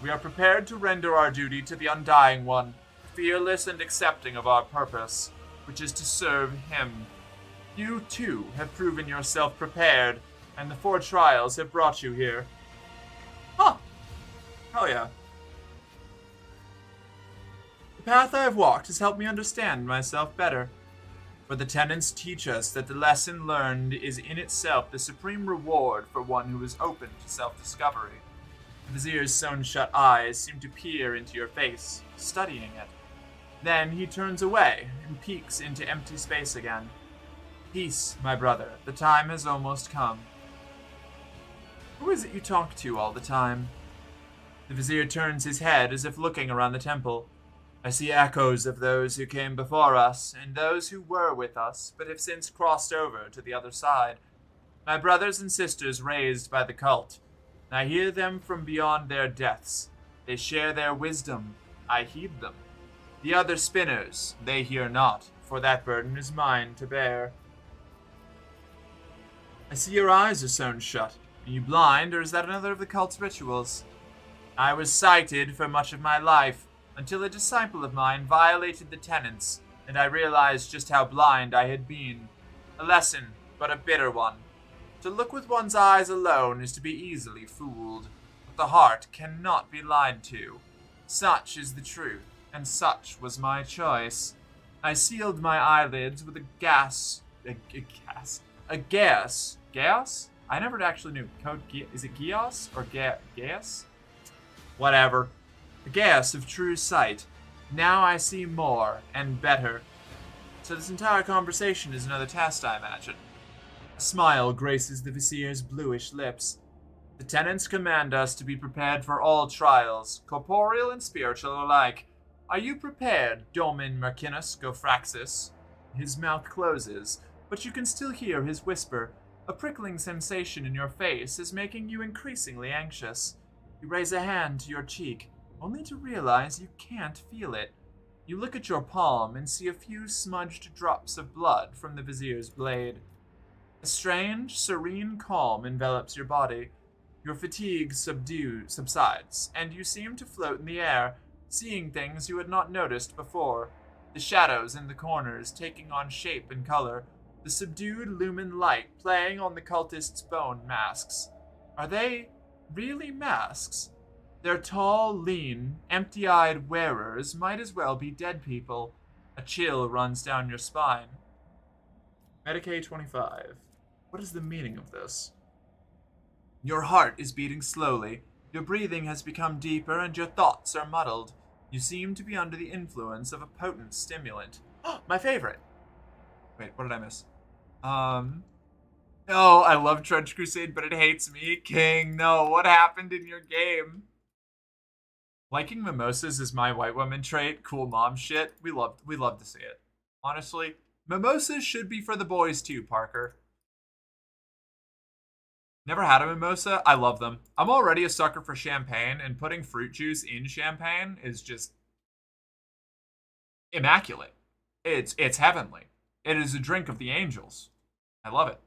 Speaker 1: We are prepared to render our duty to the undying one, fearless and accepting of our purpose, which is to serve him. You, too, have proven yourself prepared, and the 4 trials have brought you here. Huh. Hell yeah. The path I have walked has helped me understand myself better. For the tenets teach us that the lesson learned is in itself the supreme reward for one who is open to self-discovery. The vizier's sewn-shut eyes seem to peer into your face, studying it. Then he turns away and peeks into empty space again. Peace, my brother, the time has almost come. Who is it you talk to all the time? The vizier turns his head as if looking around the temple. I see echoes of those who came before us, and those who were with us, but have since crossed over to the other side. My brothers and sisters raised by the cult. I hear them from beyond their deaths. They share their wisdom. I heed them. The other spinners, they hear not, for that burden is mine to bear. I see your eyes are sewn shut. Are you blind, or is that another of the cult's rituals? I was sighted for much of my life, until a disciple of mine violated the tenets, and I realized just how blind I had been. A lesson, but a bitter one. To look with one's eyes alone is to be easily fooled, but the heart cannot be lied to. Such is the truth, and such was my choice. I sealed my eyelids with a gas? I never actually knew. Is it Gios or gas? Whatever. A gas of true sight. Now I see more and better. So this entire conversation is another test, I imagine. A smile graces the vizier's bluish lips. The tenets command us to be prepared for all trials, corporeal and spiritual alike. Are you prepared, Domin Mercinus Gofraxis? His mouth closes, but you can still hear his whisper. A prickling sensation in your face is making you increasingly anxious. You raise a hand to your cheek, only to realize you can't feel it. You look at your palm and see a few smudged drops of blood from the vizier's blade. A strange, serene calm envelops your body. Your fatigue subsides, and you seem to float in the air, seeing things you had not noticed before. The shadows in the corners taking on shape and color, the subdued lumen light playing on the cultists' bone masks. Are they really masks. Their tall, lean, empty-eyed wearers might as well be dead people. A chill runs down your spine. Medicaid 25. What is the meaning of this? Your heart is beating slowly. Your breathing has become deeper and your thoughts are muddled. You seem to be under the influence of a potent stimulant. My favorite! Wait, what did I miss? No, I love Trench Crusade, but it hates me. King, no, what happened in your game? Liking mimosas is my white woman trait. Cool mom shit. We love to see it. Honestly, mimosas should be for the boys too, Parker. Never had a mimosa. I love them. I'm already a sucker for champagne, and putting fruit juice in champagne is just immaculate. It's heavenly. It is a drink of the angels. I love it.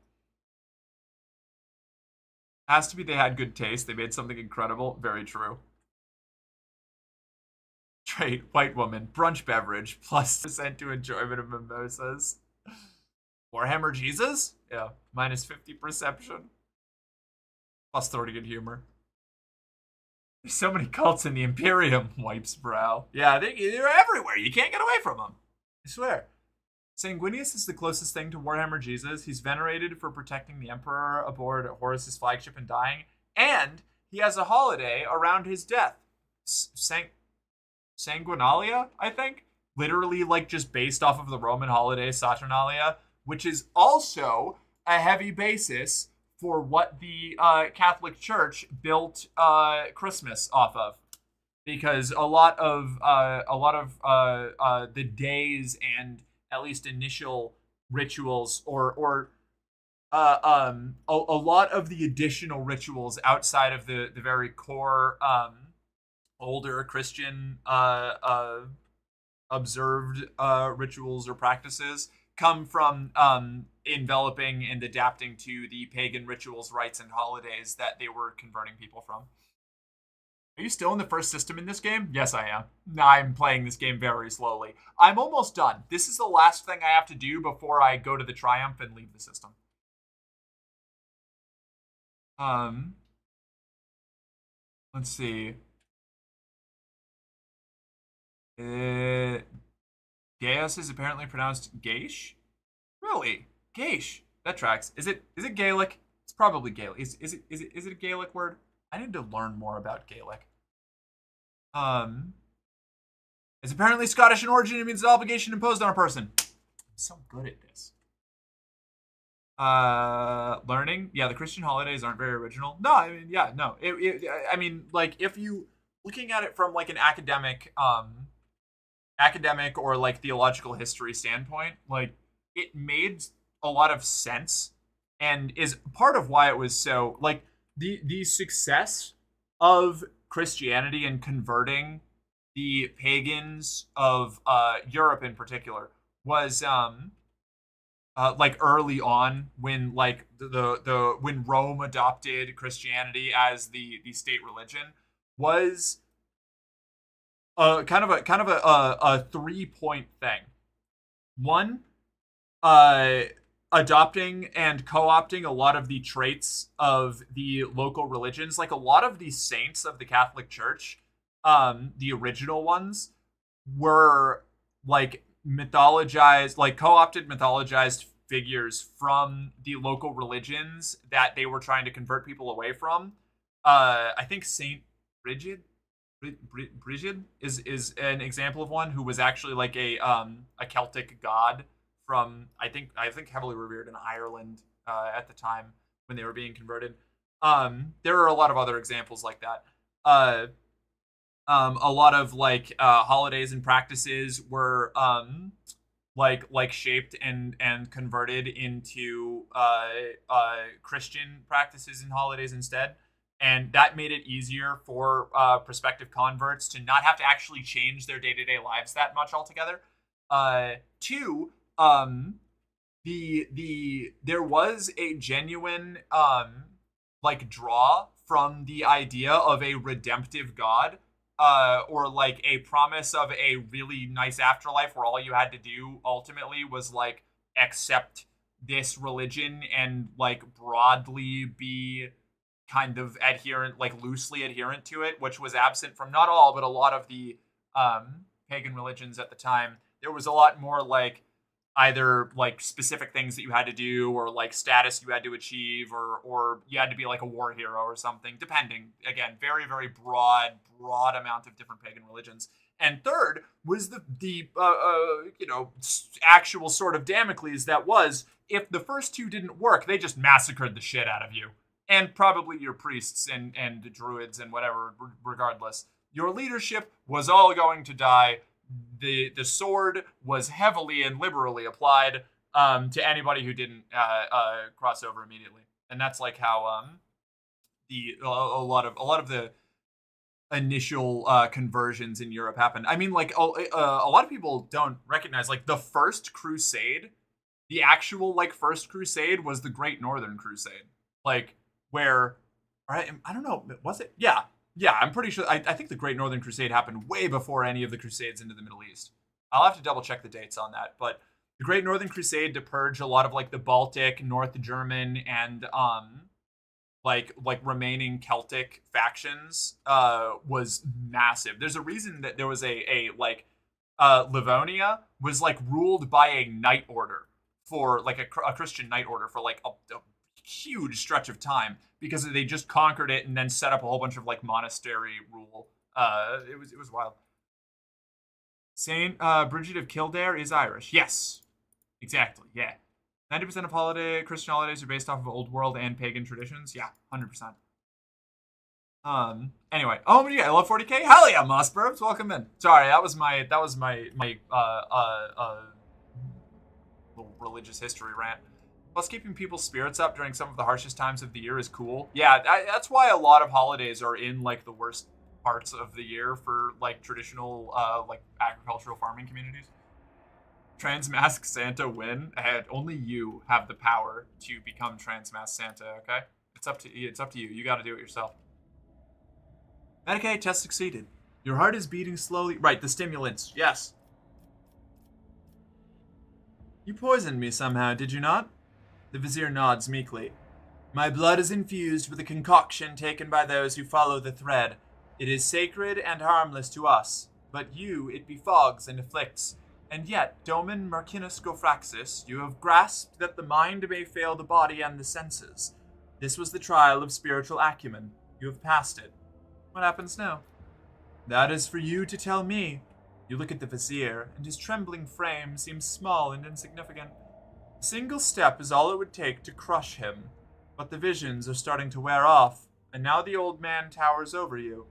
Speaker 1: Has to be they had good taste. They made something incredible. Very true. Trait, white woman, brunch beverage, +% to enjoyment of mimosas. Warhammer Jesus? Yeah, -50 perception. +30 in humor. There's so many cults in the Imperium, wipes brow. Yeah, they're everywhere. You can't get away from them. I swear. Sanguinius is the closest thing to Warhammer Jesus. He's venerated for protecting the Emperor aboard Horus's flagship and dying. And he has a holiday around his death. Sanguinalia, I think? Literally, like, just based off of the Roman holiday Saturnalia, which is also a heavy basis for what the Catholic Church built Christmas off of, because a lot of the days and at least initial rituals, or a lot of the additional rituals outside of the very core older Christian observed rituals or practices come from enveloping and adapting to the pagan rituals, rites, and holidays that they were converting people from. Are you still in the first system in this game? Yes, I am. I'm playing this game very slowly. I'm almost done. This is the last thing I have to do before I go to the Triumph and leave the system. Let's see. Gaius is apparently pronounced Gaish? Really? Gaish. That tracks. Is it Gaelic? It's probably Gaelic. Is it a Gaelic word? I need to learn more about Gaelic. It's apparently Scottish in origin. It means an obligation imposed on a person. I'm so good at this. Learning. Yeah, the Christian holidays aren't very original. No, I mean, yeah, no. I mean, like, if you looking at it from like an academic or like theological history standpoint, like, it made a lot of sense and is part of why it was so, like, the success of Christianity in converting the pagans of Europe in particular was like early on, when like when Rome adopted Christianity as the state religion, was kind of a 3-point thing. One, adopting and co-opting a lot of the traits of the local religions. Like, a lot of the saints of the Catholic Church, the original ones, were like mythologized, like co-opted mythologized figures from the local religions that they were trying to convert people away from. I think Saint Brigid is an example of one, who was actually like a Celtic god from, I think heavily revered in Ireland at the time when they were being converted. There are a lot of other examples like that. A lot of like holidays and practices were like shaped and converted into Christian practices and holidays instead. And that made it easier for prospective converts to not have to actually change their day-to-day lives that much altogether. Two, there was a genuine like draw from the idea of a redemptive God, or like a promise of a really nice afterlife where all you had to do ultimately was like accept this religion and like broadly be kind of adherent, like loosely adherent to it, which was absent from not all, but a lot of the pagan religions at the time. There was a lot more like either like specific things that you had to do or like status you had to achieve or you had to be like a war hero or something, depending. Again, very, very broad amount of different pagan religions. And third was the actual sword of Damocles that was, if the first two didn't work, they just massacred the shit out of you. And probably your priests and the druids and whatever, regardless. Your leadership was all going to die. The sword was heavily and liberally applied to anybody who didn't cross over immediately. And that's like how a lot of the initial conversions in Europe happened. I mean, like a lot of people don't recognize, like, the first crusade, the actual like first crusade was the Great Northern Crusade, like where, I don't know, was it? Yeah, I'm pretty sure. I think the Great Northern Crusade happened way before any of the crusades into the Middle East. I'll have to double check the dates on that, but the Great Northern Crusade to purge a lot of like the Baltic, North German, and like remaining Celtic factions was massive. There's a reason that there was a Livonia was like ruled by a knight order for like a Christian knight order for like a huge stretch of time, because they just conquered it and then set up a whole bunch of like monastery rule. It was wild. Saint Bridget of Kildare is Irish. Yes, exactly. Yeah. 90% of Christian holidays are based off of Old World and pagan traditions. Yeah, 100%. Anyway, oh yeah, I love 40K. Hell yeah, Mossburbs, welcome in. Sorry, that was my little religious history rant. Plus, keeping people's spirits up during some of the harshest times of the year is cool. Yeah, that's why a lot of holidays are in like the worst parts of the year for like traditional like agricultural farming communities. Transmask Santa win, and only you have the power to become Transmask Santa, okay? It's up to you. You got to do it yourself. Medicaid test succeeded. Your heart is beating slowly. Right, the stimulants. Yes. You poisoned me somehow, did you not? The Vizier nods meekly. My blood is infused with a concoction taken by those who follow the thread. It is sacred and harmless to us, but you it befogs and afflicts. And yet, Domin Marcinus Gofraxis, you have grasped that the mind may fail the body and the senses. This was the trial of spiritual acumen. You have passed it. What happens now? That is for you to tell me. You look at the Vizier, and his trembling frame seems small and insignificant. A single step is all it would take to crush him. But the visions are starting to wear off, and now the old man towers over you.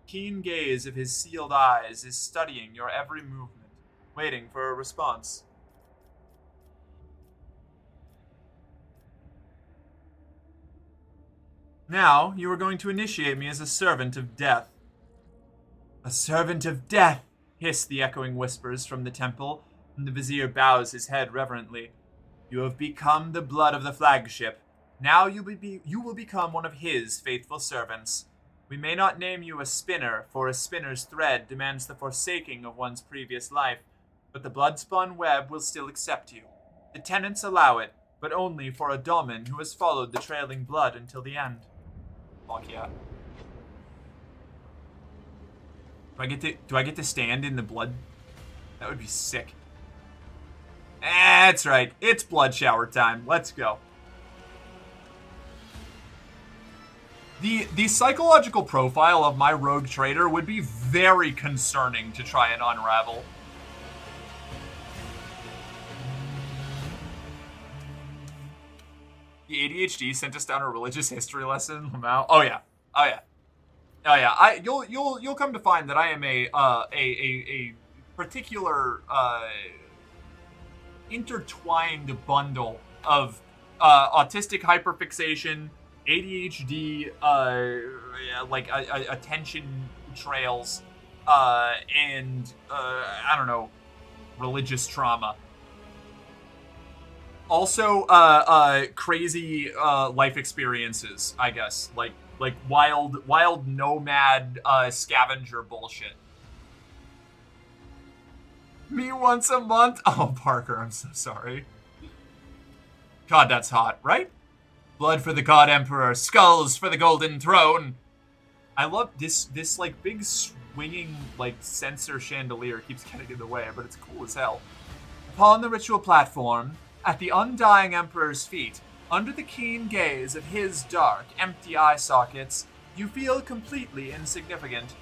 Speaker 1: Keen gaze of his sealed eyes is studying your every movement, waiting for a response. Now, you are going to initiate me as a servant of death. A servant of death, hiss the echoing whispers from the temple, and the Vizier bows his head reverently. You have become the blood of the flagship. Now you will become one of his faithful servants. We may not name you a spinner, for a spinner's thread demands the forsaking of one's previous life, but the blood-spun web will still accept you. The tenants allow it, but only for a domin who has followed the trailing blood until the end. Fuck yeah. Do I get to stand in the blood? That would be sick. That's right. It's blood shower time. Let's go. The psychological profile of my rogue trader would be very concerning to try and unravel. The ADHD sent us down a religious history lesson, Lamau. Oh yeah. You'll come to find that I am a particular intertwined bundle of autistic hyperfixation, ADHD, attention trails, and I don't know, religious trauma. Also, crazy life experiences, I guess, like wild nomad scavenger bullshit. Me once a month? Oh, Parker, I'm so sorry. God, that's hot, right? Blood for the God Emperor, skulls for the Golden Throne. I love this like big swinging like censer chandelier keeps getting in the way, but it's cool as hell. Upon the ritual platform, at the undying Emperor's feet, under the keen gaze of his dark, empty eye sockets, you feel completely insignificant.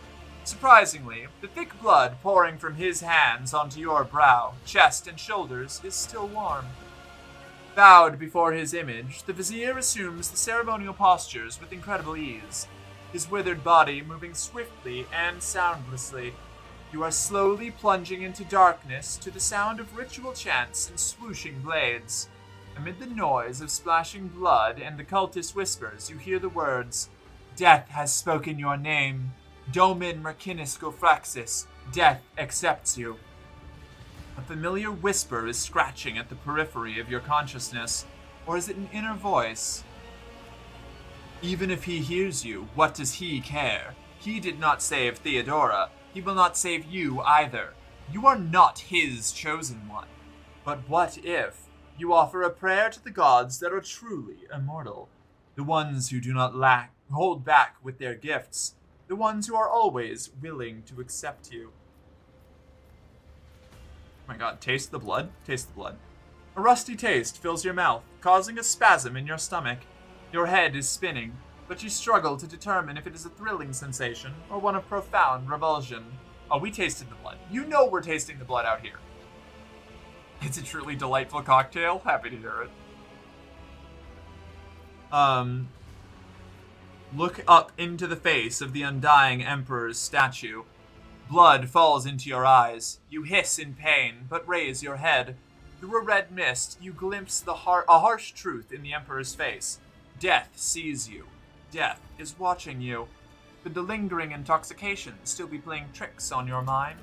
Speaker 1: Surprisingly, the thick blood pouring from his hands onto your brow, chest, and shoulders is still warm. Bowed before his image, the Vizier assumes the ceremonial postures with incredible ease, his withered body moving swiftly and soundlessly. You are slowly plunging into darkness to the sound of ritual chants and swooshing blades. Amid the noise of splashing blood and the cultist whispers, you hear the words, "Death has spoken your name. Domin Mercinus Gofraxis. Death accepts you." A familiar whisper is scratching at the periphery of your consciousness, or is it an inner voice? Even if he hears you, what does he care? He did not save Theodora. He will not save you either. You are not his chosen one. But what if you offer a prayer to the gods that are truly immortal, the ones who do not hold back with their gifts, the ones who are always willing to accept you? Oh my god, taste the blood? Taste the blood. A rusty taste fills your mouth, causing a spasm in your stomach. Your head is spinning, but you struggle to determine if it is a thrilling sensation or one of profound revulsion. Oh, we tasted the blood. You know we're tasting the blood out here. It's a truly delightful cocktail. Happy to hear it. Look up into the face of the undying Emperor's statue. Blood falls into your eyes. You hiss in pain, but raise your head. Through a red mist, you glimpse a harsh truth in the Emperor's face. Death sees you. Death is watching you. Could the lingering intoxication still be playing tricks on your mind?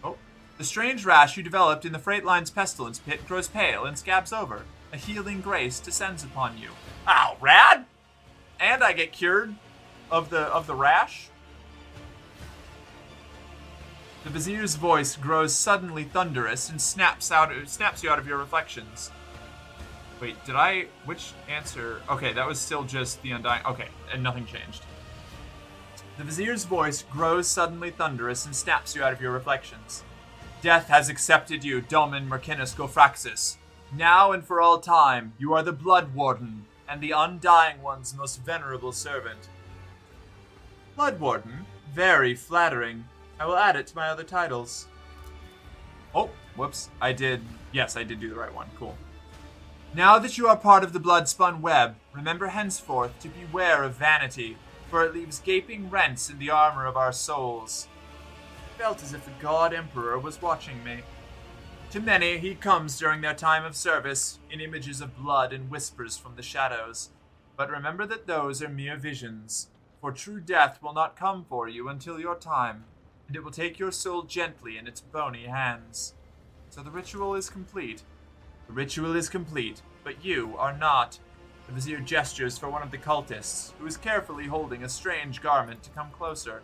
Speaker 1: Oh. The strange rash you developed in the freight line's pestilence pit grows pale and scabs over. A healing grace descends upon you. Ow, rad! And I get cured of the rash? The Vizier's voice grows suddenly thunderous and snaps you out of your reflections. Wait, which answer? Okay, that was still just the undying. Okay, and nothing changed. The Vizier's voice grows suddenly thunderous and snaps you out of your reflections. Death has accepted you, Domin Mercinus Gofraxis. Now and for all time, you are the Blood Warden and the Undying One's most venerable servant. Blood Warden? Very flattering. I will add it to my other titles. Oh, whoops. Yes, I did do the right one. Cool. Now that you are part of the blood-spun web, remember henceforth to beware of vanity, for it leaves gaping rents in the armor of our souls. It felt as if the God Emperor was watching me. To many, he comes during their time of service, in images of blood and whispers from the shadows. But remember that those are mere visions, for true death will not come for you until your time, and it will take your soul gently in its bony hands. So the ritual is complete. The ritual is complete, but you are not. The Vizier gestures for one of the cultists, who is carefully holding a strange garment, to come closer.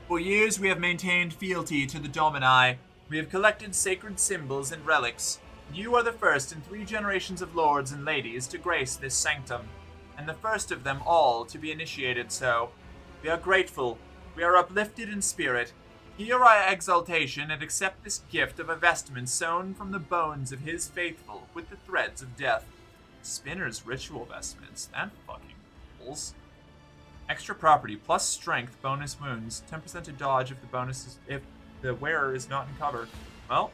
Speaker 1: For years we have maintained fealty to the Domini. We have collected sacred symbols and relics. You are the first in 3 generations of lords and ladies to grace this sanctum, and the first of them all to be initiated so. We are grateful. We are uplifted in spirit. Hear our exaltation and accept this gift of a vestment sewn from the bones of his faithful with the threads of death. Spinner's ritual vestments. That fucking rules. Extra property plus strength bonus wounds. 10% to dodge if the wearer is not in cover. Well,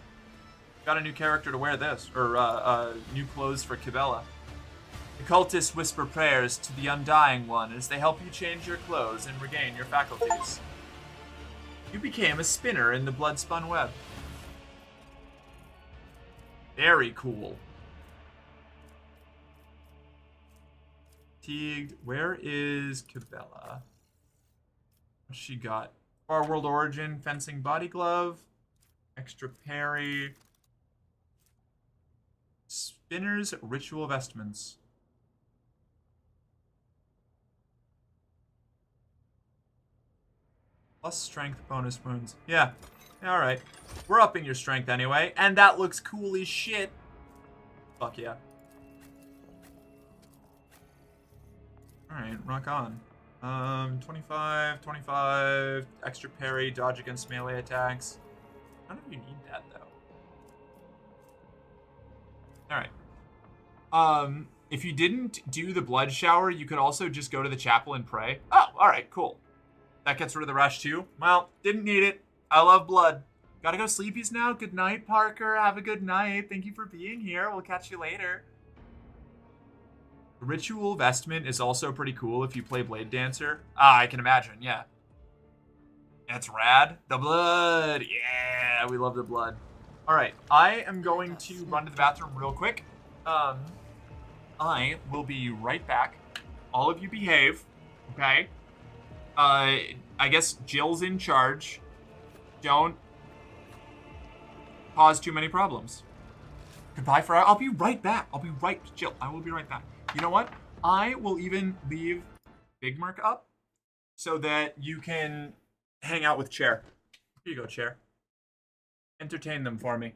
Speaker 1: got a new character to wear this, or new clothes for Cabela. The cultists whisper prayers to the Undying One as they help you change your clothes and regain your faculties. You became a spinner in the blood-spun web. Very cool. Fatigued. Where is Cabela? What's she got? Far World Origin, Fencing Body Glove, Extra Parry, Spinner's Ritual Vestments. Plus strength bonus wounds. Yeah. Alright. We're upping your strength anyway. And that looks cool as shit. Fuck yeah. Alright, rock on. 25, extra parry, dodge against melee attacks. None of you need that, though. Alright. If you didn't do the blood shower, you could also just go to the chapel and pray. Oh, alright, cool. That gets rid of the rush, too. Well, didn't need it. I love blood. Gotta go sleepies now. Good night, Parker. Have a good night. Thank you for being here. We'll catch you later. Ritual vestment is also pretty cool if you play Blade Dancer. Ah, I can imagine, yeah. That's rad. The blood. Yeah, we love the blood. All right, I am going to run to the bathroom real quick. I will be right back. All of you behave, okay? I guess Jill's in charge. Don't cause too many problems. Goodbye for I'll be right back. Jill, I will be right back. You know what? I will even leave Big Mark up so that you can hang out with Chair. Here you go, Chair. Entertain them for me.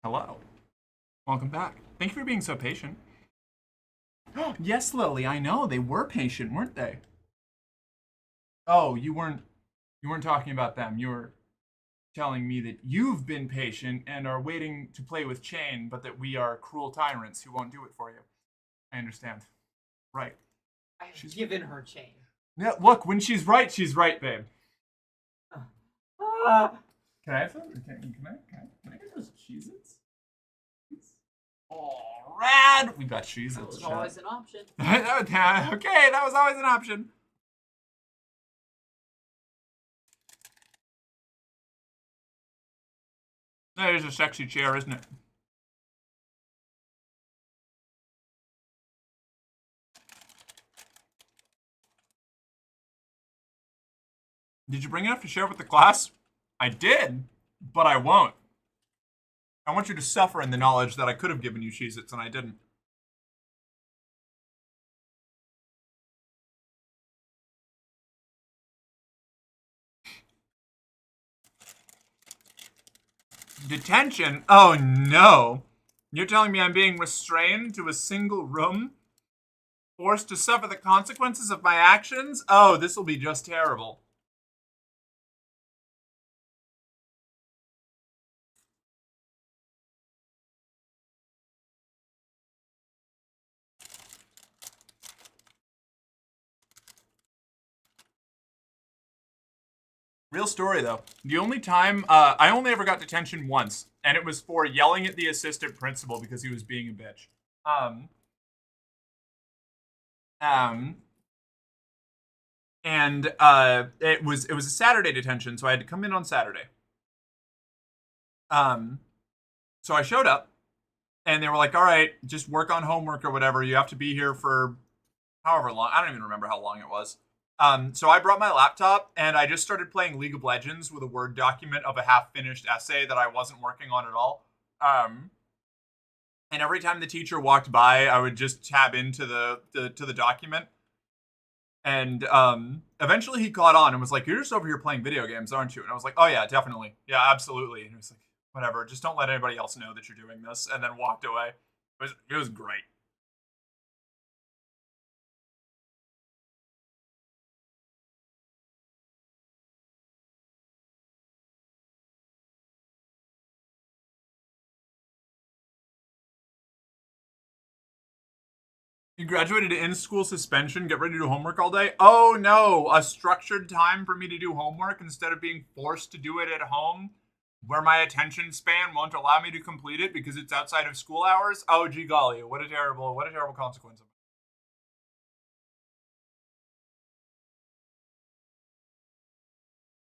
Speaker 1: Hello. Welcome back. Thank you for being so patient. Yes, Lily, I know. They were patient, weren't they? Oh, you weren't talking about them. You were telling me that you've been patient and are waiting to play with Chain, but that we are cruel tyrants who won't do it for you. I understand. Right.
Speaker 2: I've given her chain.
Speaker 1: Yeah, look, when she's right, babe. Can I have some? Can I get those Cheez-Its? All Rad! We got cheese.
Speaker 2: That was always an option.
Speaker 1: Okay, that was always an option. That is a sexy chair, isn't it? Did you bring enough to share with the class? I did, but I won't. I want you to suffer in the knowledge that I could have given you Cheez-Its and I didn't. Detention? Oh no! You're telling me I'm being restrained to a single room? Forced to suffer the consequences of my actions? Oh, this will be just terrible. Real story, though. The only time, I only ever got detention once, and it was for yelling at the assistant principal because he was being a bitch. It was a Saturday detention, so I had to come in on Saturday. So I showed up, and they were like, all right, just work on homework or whatever. You have to be here for however long. I don't even remember how long it was. So I brought my laptop and I just started playing League of Legends with a Word document of a half-finished essay that I wasn't working on at all. And every time the teacher walked by, I would just tab into the document. And eventually he caught on and was like, "You're just over here playing video games, aren't you?" And I was like, "Oh yeah, definitely. Yeah, absolutely." And he was like, "Whatever, just don't let anybody else know that you're doing this." And then walked away. It was great. You graduated in school suspension, get ready to do homework all day? Oh no, a structured time for me to do homework instead of being forced to do it at home where my attention span won't allow me to complete it because it's outside of school hours? Oh gee golly, what a terrible consequence.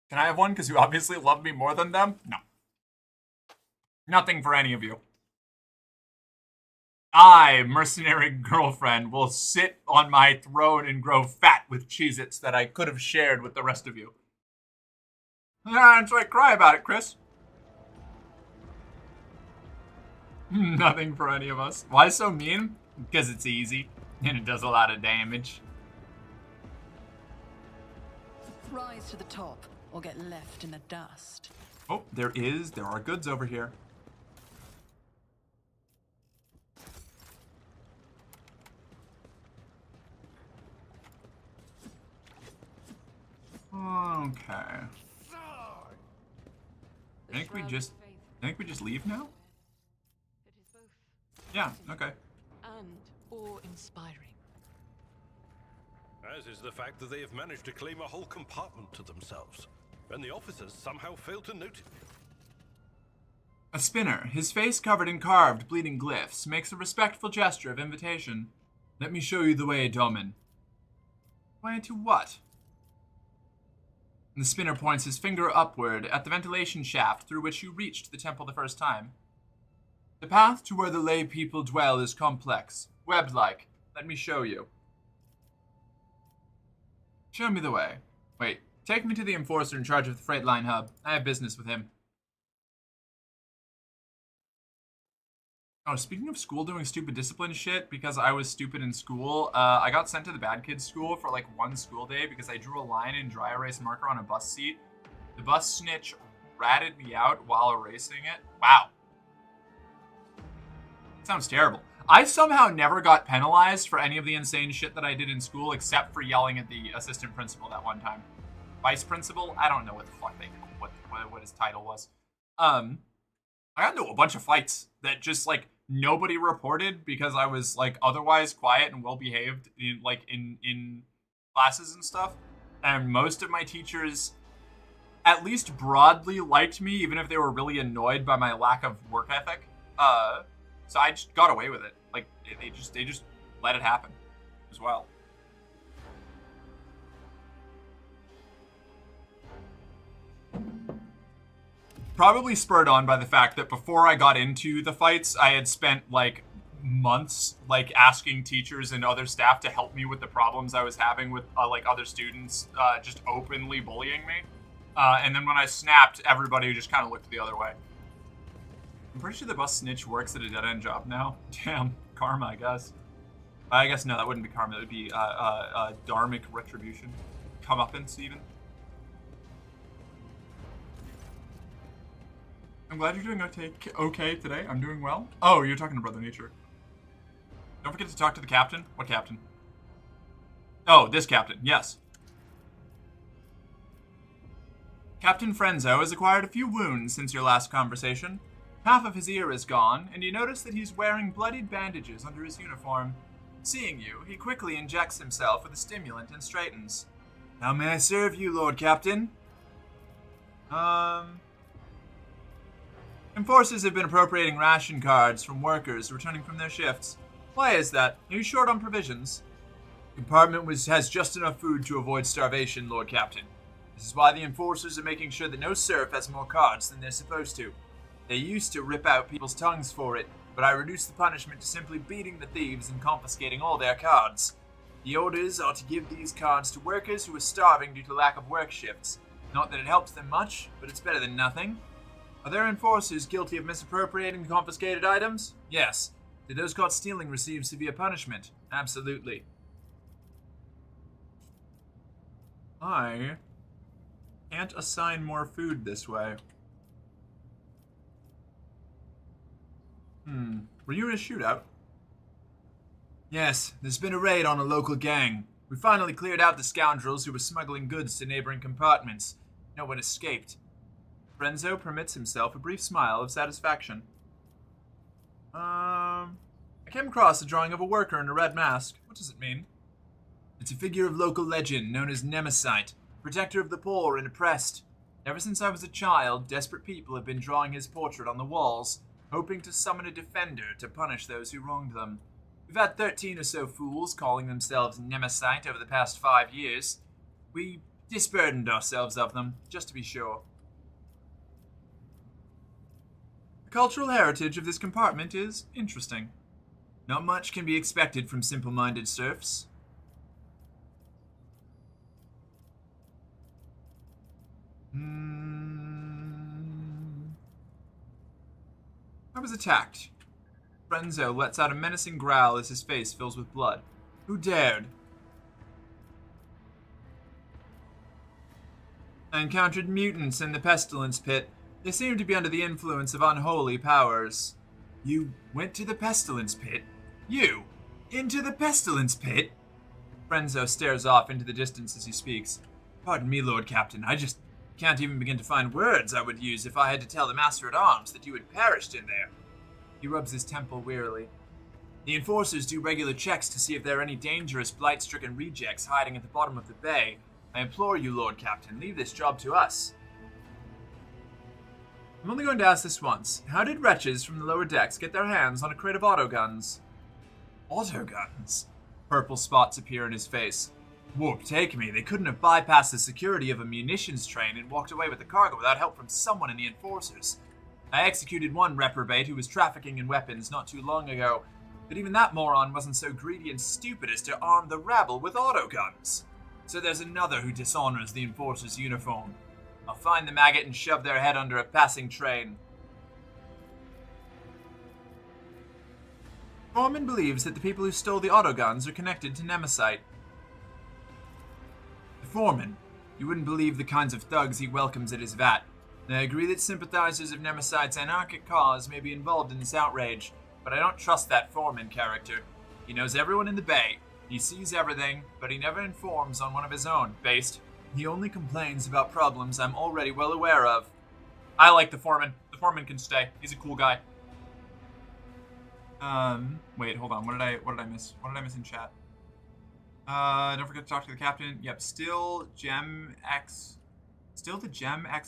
Speaker 1: Can I have one because you obviously love me more than them? No. Nothing for any of you. I, mercenary girlfriend, will sit on my throne and grow fat with Cheez-Its that I could have shared with the rest of you. That's why I cry about it, Chris. Nothing for any of us. Why so mean? Because it's easy, and it does a lot of damage.
Speaker 6: Rise to the top, or get left in the dust.
Speaker 1: Oh, there are goods over here. Okay. I think we just leave now?
Speaker 3: It is both
Speaker 1: Yeah, okay.
Speaker 3: and awe-inspiring.
Speaker 5: As is the fact that they have managed to claim a whole compartment to themselves, and the officers somehow failed to notice it.
Speaker 1: A spinner, his face covered in carved, bleeding glyphs, makes a respectful gesture of invitation. Let me show you the way, Domin. Way to what? And the spinner points his finger upward at the ventilation shaft through which you reached the temple the first time. The path to where the lay people dwell is complex, web-like. Let me show you. Show me the way. Wait, take me to the enforcer in charge of the freight line hub. I have business with him. Oh, speaking of school doing stupid discipline shit, because I was stupid in school, I got sent to the bad kids school for like one school day because I drew a line in dry erase marker on a bus seat. The bus snitch ratted me out while erasing it. Wow. Sounds terrible. I somehow never got penalized for any of the insane shit that I did in school except for yelling at the assistant principal that one time. Vice principal? I don't know what the fuck what his title was. I got into a bunch of fights that just like nobody reported because I was like otherwise quiet and well behaved in classes and stuff. And most of my teachers at least broadly liked me, even if they were really annoyed by my lack of work ethic. So I just got away with it. Like, they just let it happen as well. Probably spurred on by the fact that before I got into the fights, I had spent like months like asking teachers and other staff to help me with the problems I was having with like other students just openly bullying me. And then when I snapped, everybody just kind of looked the other way. I'm pretty sure the bus snitch works at a dead-end job now. Damn, karma, I guess. I guess no, that wouldn't be karma. That would be dharmic retribution. Comeuppance, even. I'm glad you're doing okay today. I'm doing well. Oh, you're talking to Brother Nature. Don't forget to talk to the captain. What captain? Oh, this captain. Yes. Captain Frenzo has acquired a few wounds since your last conversation. Half of his ear is gone, and you notice that he's wearing bloodied bandages under his uniform. Seeing you, he quickly injects himself with a stimulant and straightens. How may I serve you, Lord Captain? Enforcers have been appropriating ration cards from workers returning from their shifts. Why is that? Are you short on provisions? The compartment has just enough food to avoid starvation, Lord Captain. This is why the enforcers are making sure that no serf has more cards than they're supposed to. They used to rip out people's tongues for it, but I reduced the punishment to simply beating the thieves and confiscating all their cards. The orders are to give these cards to workers who are starving due to lack of work shifts. Not that it helps them much, but it's better than nothing. Are there enforcers guilty of misappropriating the confiscated items? Yes. Did those caught stealing receive severe punishment? Absolutely. I can't assign more food this way. Were you in a shootout? Yes, there's been a raid on a local gang. We finally cleared out the scoundrels who were smuggling goods to neighboring compartments. No one escaped. Frenzo permits himself a brief smile of satisfaction. I came across a drawing of a worker in a red mask. What does it mean? It's a figure of local legend known as Nemesite, protector of the poor and oppressed. Ever since I was a child, desperate people have been drawing his portrait on the walls, hoping to summon a defender to punish those who wronged them. We've had 13 or so fools calling themselves Nemesite over the past 5 years. We disburdened ourselves of them, just to be sure. The cultural heritage of this compartment is interesting. Not much can be expected from simple-minded serfs. I was attacked. Frenzo lets out a menacing growl as his face fills with blood. Who dared? I encountered mutants in the Pestilence Pit. They seem to be under the influence of unholy powers. You went to the Pestilence Pit? You? Into the Pestilence Pit? Frenzo stares off into the distance as he speaks. Pardon me, Lord Captain, I just can't even begin to find words I would use if I had to tell the Master-at-Arms that you had perished in there. He rubs his temple wearily. The enforcers do regular checks to see if there are any dangerous, blight-stricken rejects hiding at the bottom of the bay. I implore you, Lord Captain, leave this job to us. I'm only going to ask this once. How did wretches from the lower decks get their hands on a crate of autoguns? Autoguns? Purple spots appear in his face. Whoop, take me. They couldn't have bypassed the security of a munitions train and walked away with the cargo without help from someone in the enforcers. I executed one reprobate who was trafficking in weapons not too long ago, but even that moron wasn't so greedy and stupid as to arm the rabble with autoguns. So there's another who dishonors the enforcer's uniform. I'll find the maggot and shove their head under a passing train. Foreman believes that the people who stole the autoguns are connected to Nemesite. The foreman, you wouldn't believe the kinds of thugs he welcomes at his vat. I agree that sympathizers of Nemesite's anarchic cause may be involved in this outrage, but I don't trust that foreman character. He knows everyone in the bay. He sees everything, but he never informs on one of his own. Based. He only complains about problems I'm already well aware of. I like the foreman. The foreman can stay. He's a cool guy. Wait, hold on. What did I miss? What did I miss in chat? Don't forget to talk to the captain. Yep, still the Gem X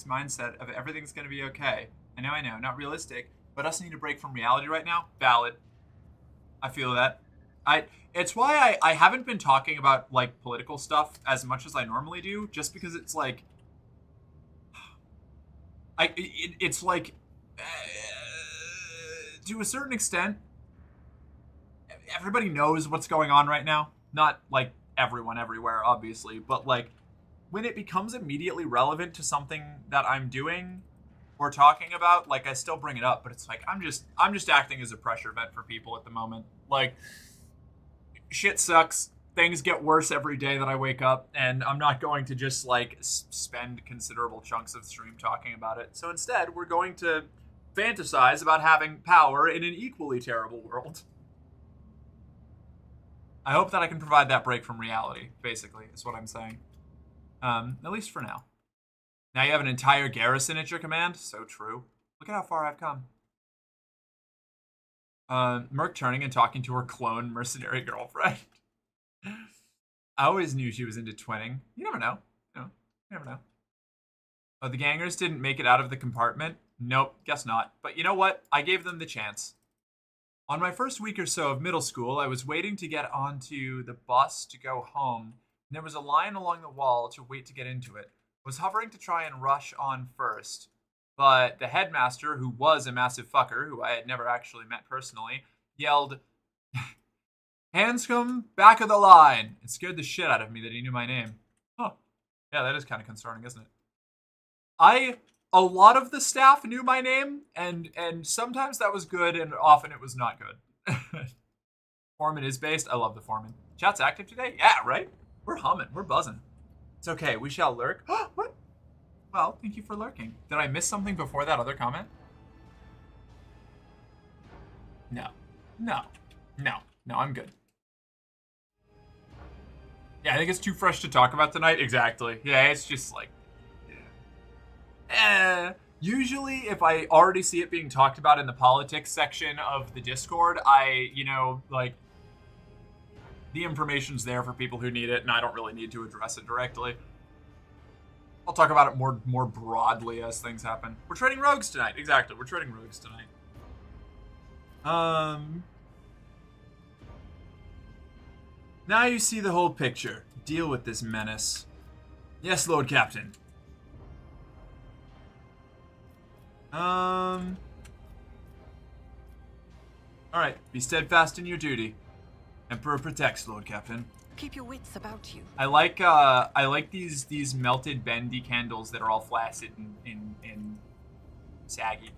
Speaker 1: mindset of everything's gonna be okay. I know, not realistic, but us need a break from reality right now. Valid. I feel that. It's why I haven't been talking about like political stuff as much as I normally do, just because it's like it's like to a certain extent everybody knows what's going on right now. Not like everyone everywhere, obviously, but like when it becomes immediately relevant to something that I'm doing or talking about, like I still bring it up, but it's like I'm just acting as a pressure vent for people at the moment. Like shit sucks. Things get worse every day that I wake up, and I'm not going to just like spend considerable chunks of stream talking about it. So instead, we're going to fantasize about having power in an equally terrible world. I hope that I can provide that break from reality, basically, is what I'm saying. At least for now. Now you have an entire garrison at your command? So true. Look at how far I've come. Merc turning and talking to her clone mercenary girlfriend. I always knew she was into twinning. You never know. You never know. Oh, the gangers didn't make it out of the compartment? Nope, guess not. But you know what? I gave them the chance. On my first week or so of middle school, I was waiting to get onto the bus to go home, and there was a line along the wall to wait to get into it. I was hovering to try and rush on first, but the headmaster, who was a massive fucker, who I had never actually met personally, yelled, "Hanscom, back of the line!" It scared the shit out of me that he knew my name. Huh. Yeah, that is kind of concerning, isn't it? A lot of the staff knew my name, and sometimes that was good, and often it was not good. Foreman is based. I love the Foreman. Chat's active today? Yeah, right? We're humming. We're buzzing. It's okay. We shall lurk. What? Well, thank you for lurking. Did I miss something before that other comment? No, I'm good. Yeah, I think it's too fresh to talk about tonight. Exactly. Yeah, it's just like, usually if I already see it being talked about in the politics section of the Discord, like, the information's there for people who need it, and I don't really need to address it directly. I'll talk about it more broadly as things happen. We're trading rogues tonight. Exactly, we're trading rogues tonight. Now you see the whole picture. Deal with this menace. Yes, Lord Captain. Alright, be steadfast in your duty. Emperor protects, Lord Captain.
Speaker 6: Keep your wits about you.
Speaker 1: I like these melted bendy candles that are all flaccid and saggy.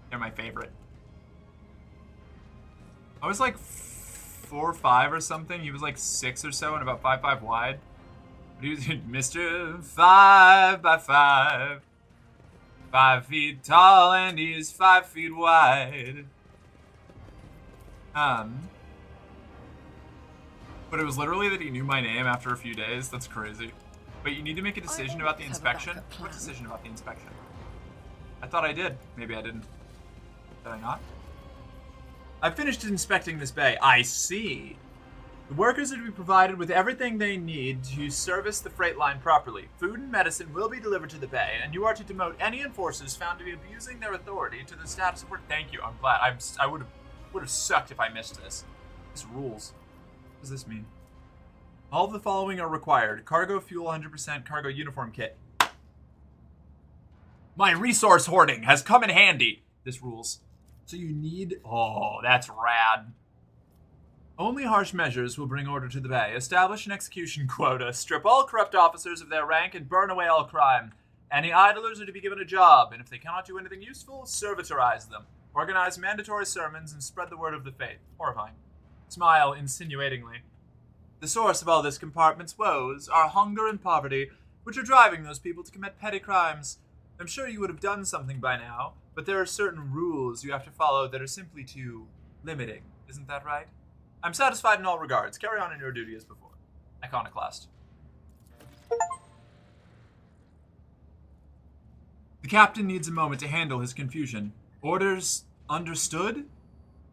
Speaker 1: They're my favorite. I was like 4 or 5 or something. He was like 6 or so and about 5'5" wide. But he was Mr. 5 by 5. 5 feet tall and he's 5 feet wide. But it was literally that he knew my name after a few days. That's crazy. But you need to make a decision about the inspection. What decision about the inspection? I thought I did. Maybe I didn't. Did I not? I finished inspecting this bay. I see. The workers are to be provided with everything they need to service the freight line properly. Food and medicine will be delivered to the bay, and you are to demote any enforcers found to be abusing their authority to the status of work. Thank you. I'm glad. I would have sucked if I missed this. This rules. What does this mean? All of the following are required. Cargo fuel 100%, cargo uniform kit. My resource hoarding has come in handy. This rules. So you need... Oh, that's rad. Only harsh measures will bring order to the bay. Establish an execution quota. Strip all corrupt officers of their rank and burn away all crime. Any idlers are to be given a job, and if they cannot do anything useful, servitorize them. Organize mandatory sermons and spread the word of the faith. Horrifying. Smile insinuatingly. The source of all this compartment's woes are hunger and poverty, which are driving those people to commit petty crimes. I'm sure you would have done something by now, but there are certain rules you have to follow that are simply too limiting. Isn't that right? I'm satisfied in all regards. Carry on in your duty as before. Iconoclast. The captain needs a moment to handle his confusion. Orders understood?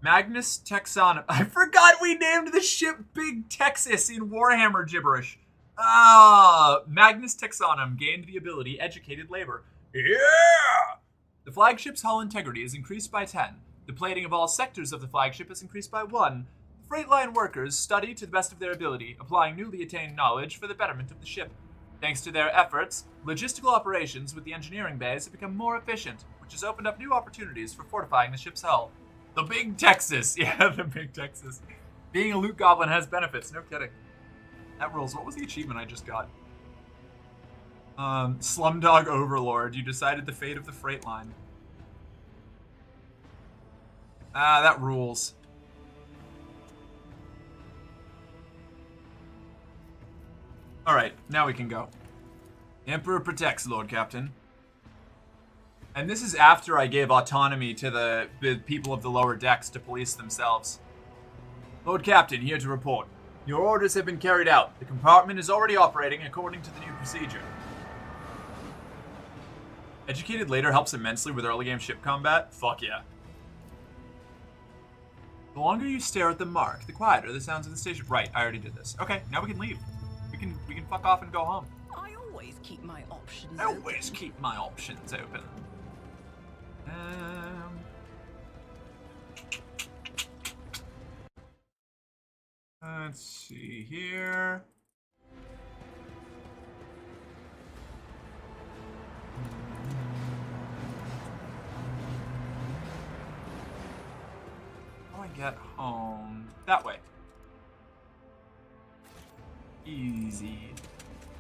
Speaker 1: Magnus Texanum. I forgot we named the ship Big Texas in Warhammer gibberish. Magnus Texanum gained the ability Educated Labor. Yeah! The flagship's hull integrity is increased by 10. The plating of all sectors of the flagship has increased by 1. The freight line workers study to the best of their ability, applying newly attained knowledge for the betterment of the ship. Thanks to their efforts, logistical operations with the engineering bays have become more efficient, which has opened up new opportunities for fortifying the ship's hull. The Big Texas! Yeah, the Big Texas. Being a loot goblin has benefits, no kidding. That rules. What was the achievement I just got? Slumdog Overlord. You decided the fate of the freight line. Ah, that rules. Alright, now we can go. Emperor protects, Lord Captain. And this is after I gave autonomy to the people of the lower decks to police themselves. Lord Captain, here to report. Your orders have been carried out. The compartment is already operating according to the new procedure. Educated later helps immensely with early game ship combat? Fuck yeah. The longer you stare at the mark, the quieter the sounds of the station. Right, I already did this. Okay, now we can leave. We can fuck off and go home.
Speaker 6: I always keep my options
Speaker 1: I
Speaker 6: open.
Speaker 1: always keep my options open. Let's see here. How do I get home? That way. Easy.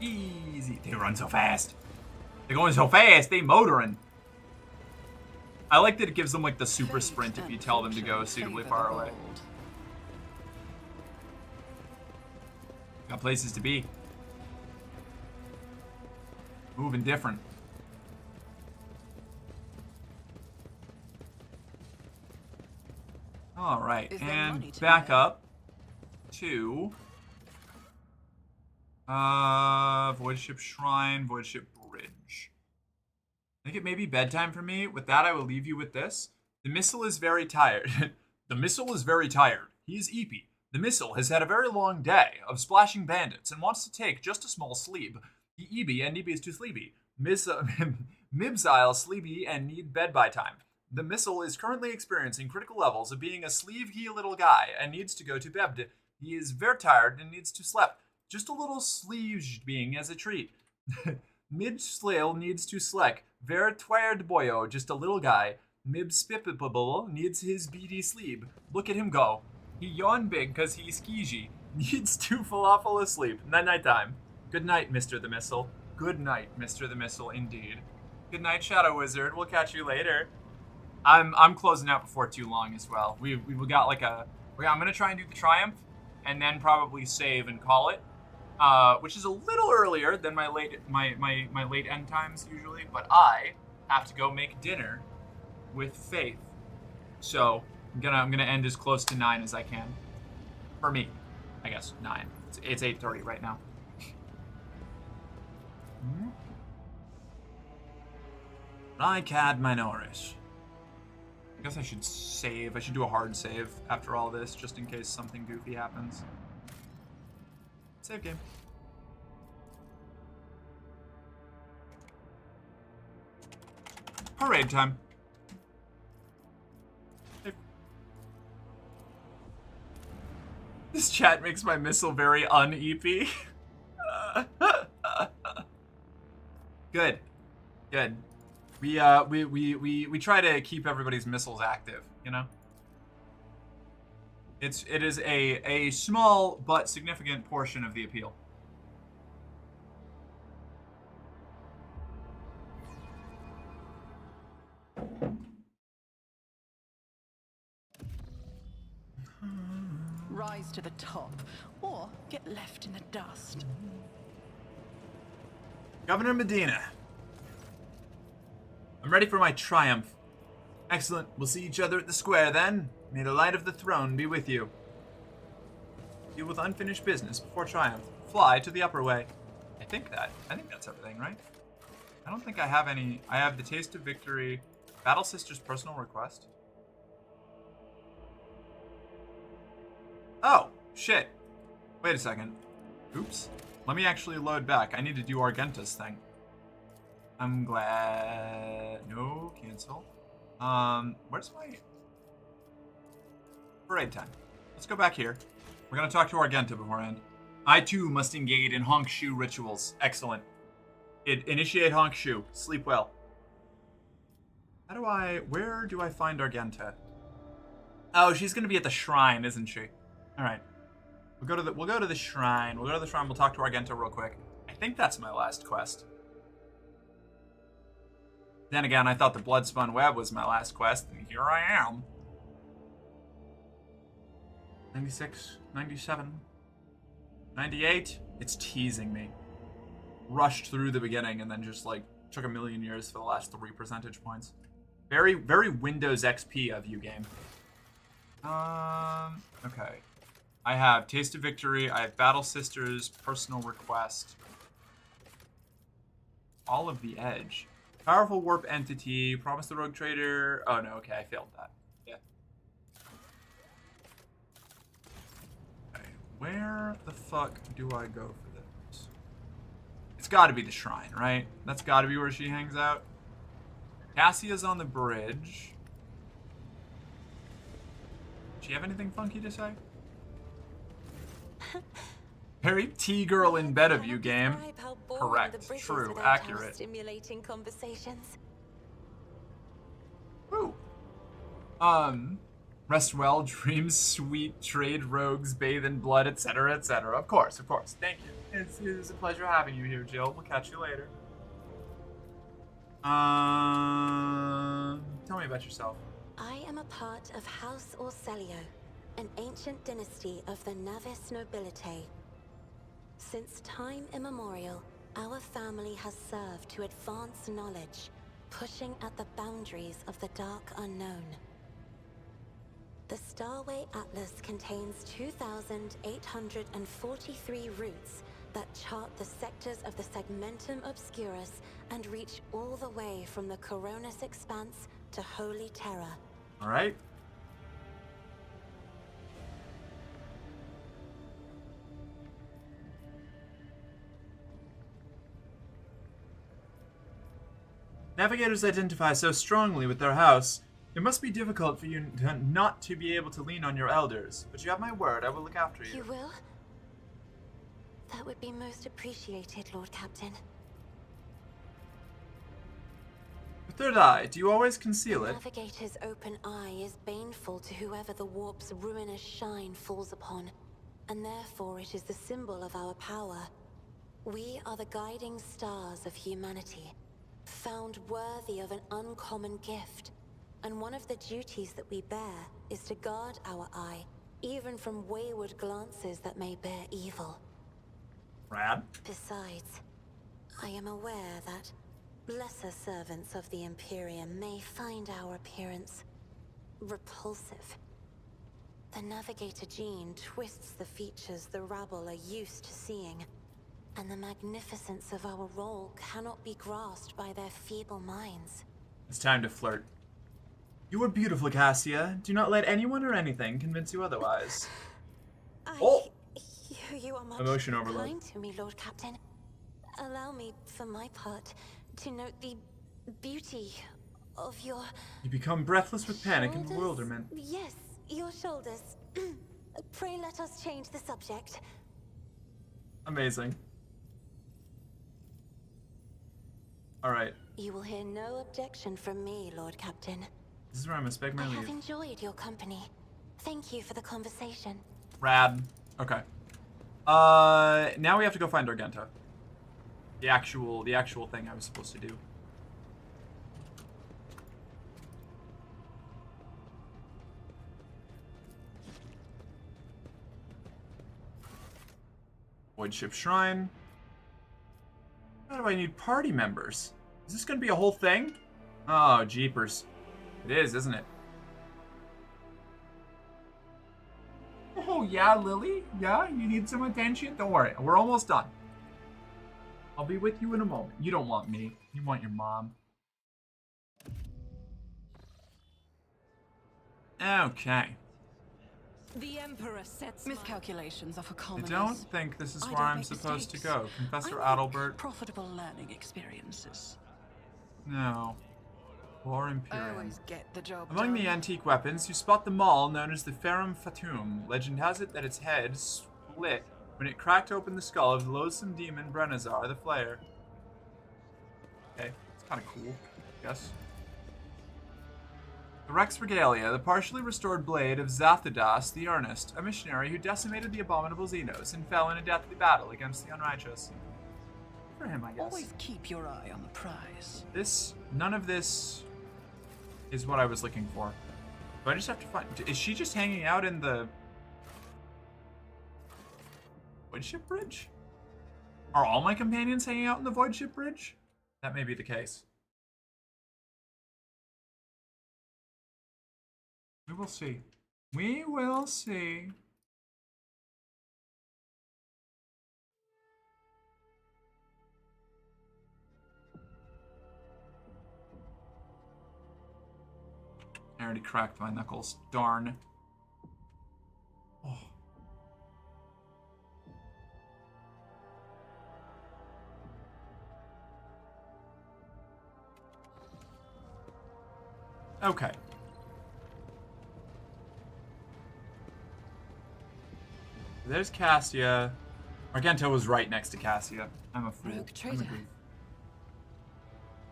Speaker 1: Easy. They run so fast. They're going so fast, they motoring. I like that it gives them like the super sprint if you tell them to go suitably far away. Got places to be. Moving different. Alright, and back up to Void Ship Shrine, Void Ship Bridge. I think it may be bedtime for me. With that, I will leave you with this. The missile is very tired. The missile is very tired. He is eepy. The missile has had a very long day of splashing bandits and wants to take just a small sleep. He eeby and Neeby is too sleepy. Mibsile sleepy and need bed by time. The missile is currently experiencing critical levels of being a sleevey little guy and needs to go to bed. He is very tired and needs to sleep. Just a little sleeved being as a treat. Mid-slail needs to slack. Ver tired boyo, just a little guy. Mib-spipable needs his beady sleep. Look at him go. He yawn big cause he's skeezy. Needs to falafel asleep. Night time. Good night, Mr. the Missile. Good night, Mr. the Missile, indeed. Good night, Shadow Wizard. We'll catch you later. I'm closing out before too long as well. We got like a. I'm gonna try and do the Triumph, and then probably save and call it, which is a little earlier than my late end times usually. But I have to go make dinner with Faith, so I'm gonna end as close to 9 as I can. For me, I guess 9. It's 8:30 right now. Rykad Minoris. I guess I should save. I should do a hard save after all this, just in case something goofy happens. Save game. Parade time. Save. This chat makes my missile very un-EP. Good. Good. We try to keep everybody's missiles active, you know? It is a small but significant portion of the appeal.
Speaker 6: Rise to the top, or get left in the dust.
Speaker 1: Governor Medina. I'm ready for my triumph. Excellent. We'll see each other at the square then. May the light of the throne be with you. Deal with unfinished business before triumph. Fly to the upper way. I think that's everything, right? I don't think I have any. I have the taste of victory. Battle Sister's personal request. Oh, shit. Wait a second. Oops. Let me actually load back. I need to do Argenta's thing. I'm glad. No, cancel. Where's my Parade time. Let's go back here. We're gonna talk to Argenta beforehand. I too must engage in honk shoe rituals. Excellent. Initiate honk shoe. Sleep well. Where do I find Argenta? Oh, she's gonna be at the shrine, isn't she? Alright. We'll go to the shrine. We'll talk to Argenta real quick. I think that's my last quest. Then again, I thought the Bloodspun Web was my last quest, and here I am. 96, 97, 98. It's teasing me. Rushed through the beginning and then just like took a million years for the last 3 percentage points. Very, very Windows XP of you, game. Okay. I have Taste of Victory. I have Battle Sisters, Personal Request. All of the Edge. Powerful Warp Entity, Promise the Rogue Trader. Oh no, okay, I failed that. Yeah. Okay, where the fuck do I go for this? It's gotta be the shrine, right? That's gotta be where she hangs out. Cassia's on the bridge. Does she have anything funky to say? Very T-girl in bed of you, game. Correct. True. Accurate.
Speaker 4: Stimulating conversations.
Speaker 1: Ooh. Rest well, dreams sweet, trade rogues, bathe in blood, etc., etc. Of course, of course. Thank you. It's a pleasure having you here, Jill. We'll catch you later. Tell me about yourself.
Speaker 4: I am a part of House Orselio, an ancient dynasty of the Navis nobility. Since time immemorial, our family has served to advance knowledge, pushing at the boundaries of the dark unknown. The Starway Atlas contains 2,843 routes that chart the sectors of the Segmentum Obscurus and reach all the way from the Coronis Expanse to Holy Terra.
Speaker 1: All right. Navigators identify so strongly with their house. It must be difficult for you not to be able to lean on your elders. But you have my word, I will look after you.
Speaker 4: You will? That would be most appreciated, Lord Captain.
Speaker 1: The third eye, do you always conceal it?
Speaker 4: Navigator's open eye is baneful to whoever the warp's ruinous shine falls upon, and therefore it is the symbol of our power. We are the guiding stars of humanity, found worthy of an uncommon gift, and one of the duties that we bear is to guard our eye, even from wayward glances that may bear evil.
Speaker 1: Rad.
Speaker 4: Besides, I am aware that lesser servants of the Imperium may find our appearance repulsive. The Navigator gene twists the features the rabble are used to seeing, and the magnificence of our role cannot be grasped by their feeble minds.
Speaker 1: It's time to flirt. You are beautiful, Cassia. Do not let anyone or anything convince you otherwise.
Speaker 4: You are much
Speaker 1: Emotion overload.
Speaker 4: kind to me, Lord Captain. Allow me, for my part, to note the beauty of your...
Speaker 1: You become breathless with panic and
Speaker 4: shoulders?
Speaker 1: bewilderment.
Speaker 4: Yes, your shoulders. Pray let us change the subject.
Speaker 1: Amazing. Alright.
Speaker 4: You will hear no objection from me, Lord Captain.
Speaker 1: This is where I must beg my
Speaker 4: I have
Speaker 1: leave.
Speaker 4: enjoyed your company. Thank you for the conversation.
Speaker 1: Rad. Okay. Now we have to go find Argenta. The actual thing I was supposed to do. Voidship Shrine. Why do I need party members? Is this gonna be a whole thing? Oh, jeepers. It is, isn't it? Oh, yeah, Lily? Yeah, you need some attention? Don't worry, we're almost done. I'll be with you in a moment. You don't want me. You want your mom. Okay.
Speaker 3: The Emperor sets
Speaker 6: Miscalculations are for
Speaker 1: I
Speaker 6: commoners.
Speaker 1: don't think this is
Speaker 6: I
Speaker 1: where
Speaker 6: don't
Speaker 1: I'm
Speaker 6: make
Speaker 1: supposed to
Speaker 6: mistakes.
Speaker 1: go. Confessor
Speaker 6: I make
Speaker 1: Adalbert.
Speaker 6: profitable learning experiences.
Speaker 1: No. Or
Speaker 6: I
Speaker 1: Imperium.
Speaker 6: always get the job
Speaker 1: Among the
Speaker 6: done.
Speaker 1: antique weapons, you spot the maul known as the Ferrum Fatum. Legend has it that its head split when it cracked open the skull of the loathsome demon Brenazar the Flayer. Okay, it's kind of cool, I guess. The Rex Regalia, the partially restored blade of Zathadas the Earnest, a missionary who decimated the abominable Xenos and fell in a deathly battle against the unrighteous. For him, I guess.
Speaker 6: Always keep your eye on the prize.
Speaker 1: None of this is what I was looking for. Do I just have to find... Is she just hanging out in the... Void Ship Bridge? Are all my companions hanging out in the Void Ship Bridge? That may be the case. We will see. We will see. I already cracked my knuckles. Darn. Oh. Okay. There's Cassia. Argento was right next to Cassia. I'm a fool.
Speaker 3: Rogue
Speaker 1: I'm a
Speaker 3: trader.
Speaker 1: goof.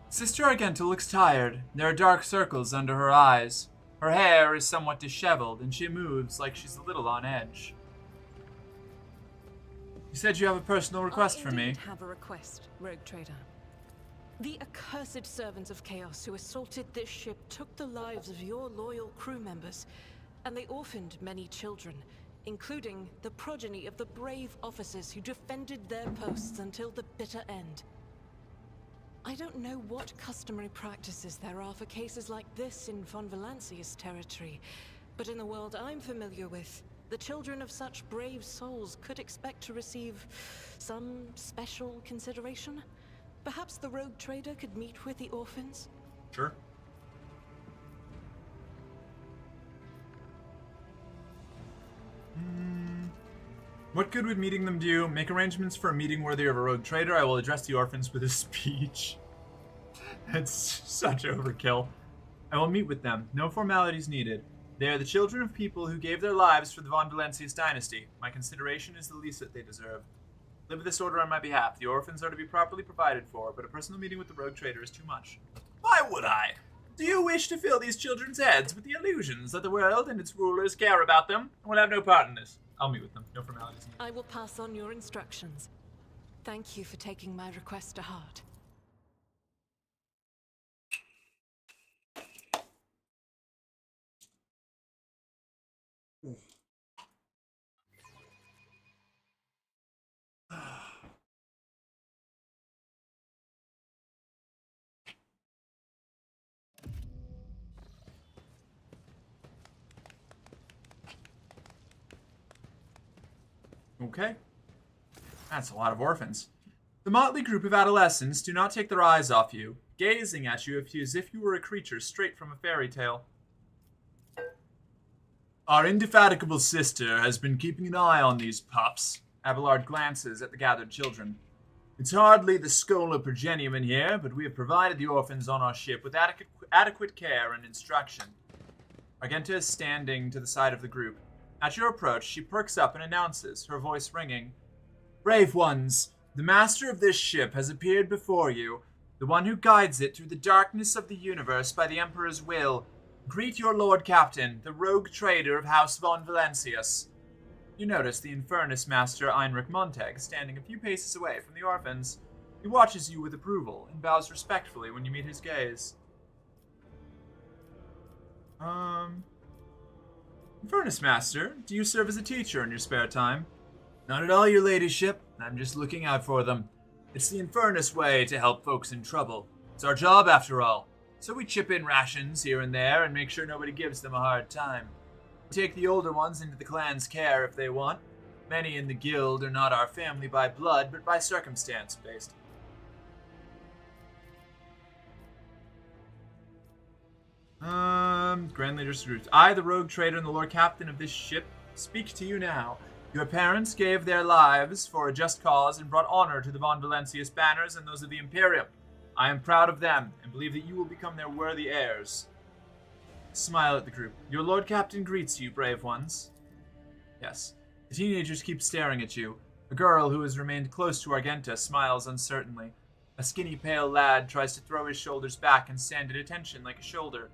Speaker 1: Sister Argento looks tired. There are dark circles under her eyes. Her hair is somewhat disheveled, and she moves like she's a little on edge. You said you have a personal request for me.
Speaker 3: I have a request, Rogue Trader. The accursed servants of Chaos who assaulted this ship took the lives of your loyal crew members, and they orphaned many children, including the progeny of the brave officers who defended their posts until the bitter end. I don't know what customary practices there are for cases like this in Von Valancia's territory, but in the world I'm familiar with, the children of such brave souls could expect to receive some special consideration. Perhaps the Rogue Trader could meet with the orphans?
Speaker 1: Sure. What good would meeting them do? Make arrangements for a meeting worthy of a rogue trader. I will address the orphans with a speech. That's such overkill. I will meet with them. No formalities needed. They are the children of people who gave their lives for the Von Valancius dynasty. My consideration is the least that they deserve. Live this order on my behalf. The orphans are to be properly provided for, but a personal meeting with the rogue trader is too much. Why would I? Do you wish to fill these children's heads with the illusions that the world and its rulers care about them? I will have no part in this. I'll meet with them. No formalities needed.
Speaker 3: I will pass on your instructions. Thank you for taking my request to heart.
Speaker 1: Okay. That's a lot of orphans. The motley group of adolescents do not take their eyes off you, gazing at you as if you were a creature straight from a fairy tale. Our indefatigable sister has been keeping an eye on these pups. Abelard glances at the gathered children. It's hardly the Schola Progenium in here, but we have provided the orphans on our ship with adequate care and instruction. Argenta is standing to the side of the group. At your approach, she perks up and announces, her voice ringing. Brave ones, the master of this ship has appeared before you, the one who guides it through the darkness of the universe by the Emperor's will. Greet your Lord Captain, the rogue trader of House Von Valancius. You notice the Infernus Master Heinrich Montag standing a few paces away from the orphans. He watches you with approval and bows respectfully when you meet his gaze. Infernus Master, do you serve as a teacher in your spare time? Not at all, your ladyship. I'm just looking out for them. It's the Infernus way to help folks in trouble. It's our job, after all. So we chip in rations here and there and make sure nobody gives them a hard time. We take the older ones into the clan's care if they want. Many in the guild are not our family by blood, but by circumstance based. Grand Leader Scrooge. I, the rogue trader and the Lord Captain of this ship, speak to you now. Your parents gave their lives for a just cause and brought honor to the Von Valancius banners and those of the Imperium.
Speaker 10: I am proud of them, and believe that you will become their worthy heirs. Smile at the group. Your Lord Captain greets you, brave ones. Yes. The teenagers keep staring at you. A girl who has remained close to Argenta smiles uncertainly. A skinny, pale lad tries to throw his shoulders back and stand at attention like a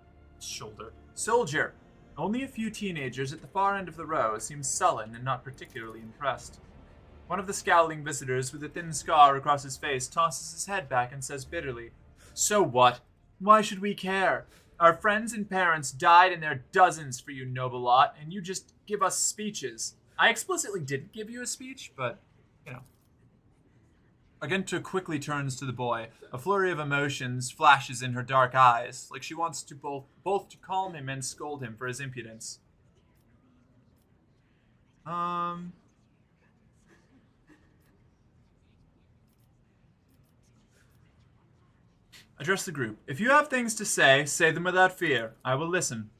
Speaker 10: soldier. Only a few teenagers at the far end of the row seem sullen and not particularly impressed. One of the scowling visitors with a thin scar across his face tosses his head back and says bitterly, "So what? Why should we care? Our friends and parents died in their dozens for you, noble lot, and you just give us speeches." I explicitly didn't give you a speech, but, you know. Argenta quickly turns to the boy. A flurry of emotions flashes in her dark eyes, like she wants to both to calm him and scold him for his impudence. Address the group. If you have things to say them without fear. I will listen.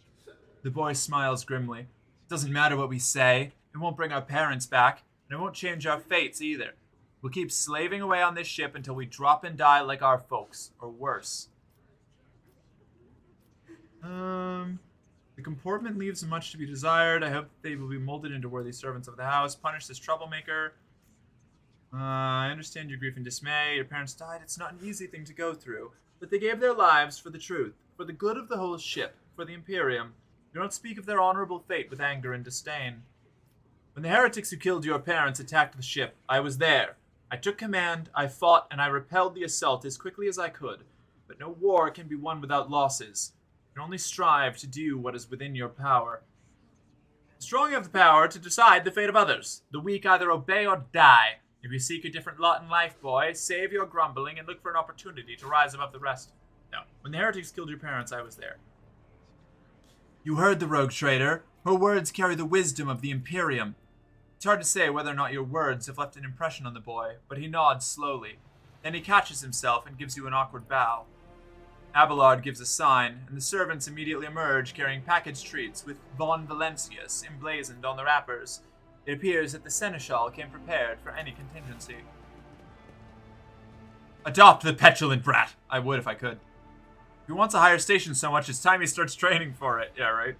Speaker 10: The boy smiles grimly. It doesn't matter what we say. It won't bring our parents back, and it won't change our fates either. We'll keep slaving away on this ship until we drop and die like our folks, or worse. The comportment leaves much to be desired. I hope they will be molded into worthy servants of the house. Punish this troublemaker. I understand your grief and dismay. Your parents died. It's not an easy thing to go through. But they gave their lives for the truth, for the good of the whole ship, for the Imperium. Do not speak of their honorable fate with anger and disdain. When the heretics who killed your parents attacked the ship, I was there. I took command, I fought, and I repelled the assault as quickly as I could. But no war can be won without losses. You can only strive to do what is within your power. The strong have the power to decide the fate of others. The weak either obey or die. If you seek a different lot in life, boy, save your grumbling and look for an opportunity to rise above the rest. No, when the heretics killed your parents, I was there. You heard the rogue trader. Her words carry the wisdom of the Imperium. It's hard to say whether or not your words have left an impression on the boy, but he nods slowly. Then he catches himself and gives you an awkward bow. Abelard gives a sign, and the servants immediately emerge carrying packaged treats with Von Valentius emblazoned on the wrappers. It appears that the Seneschal came prepared for any contingency. Adopt the petulant brat! I would if I could. If he wants a higher station so much, it's time he starts training for it. Yeah, right?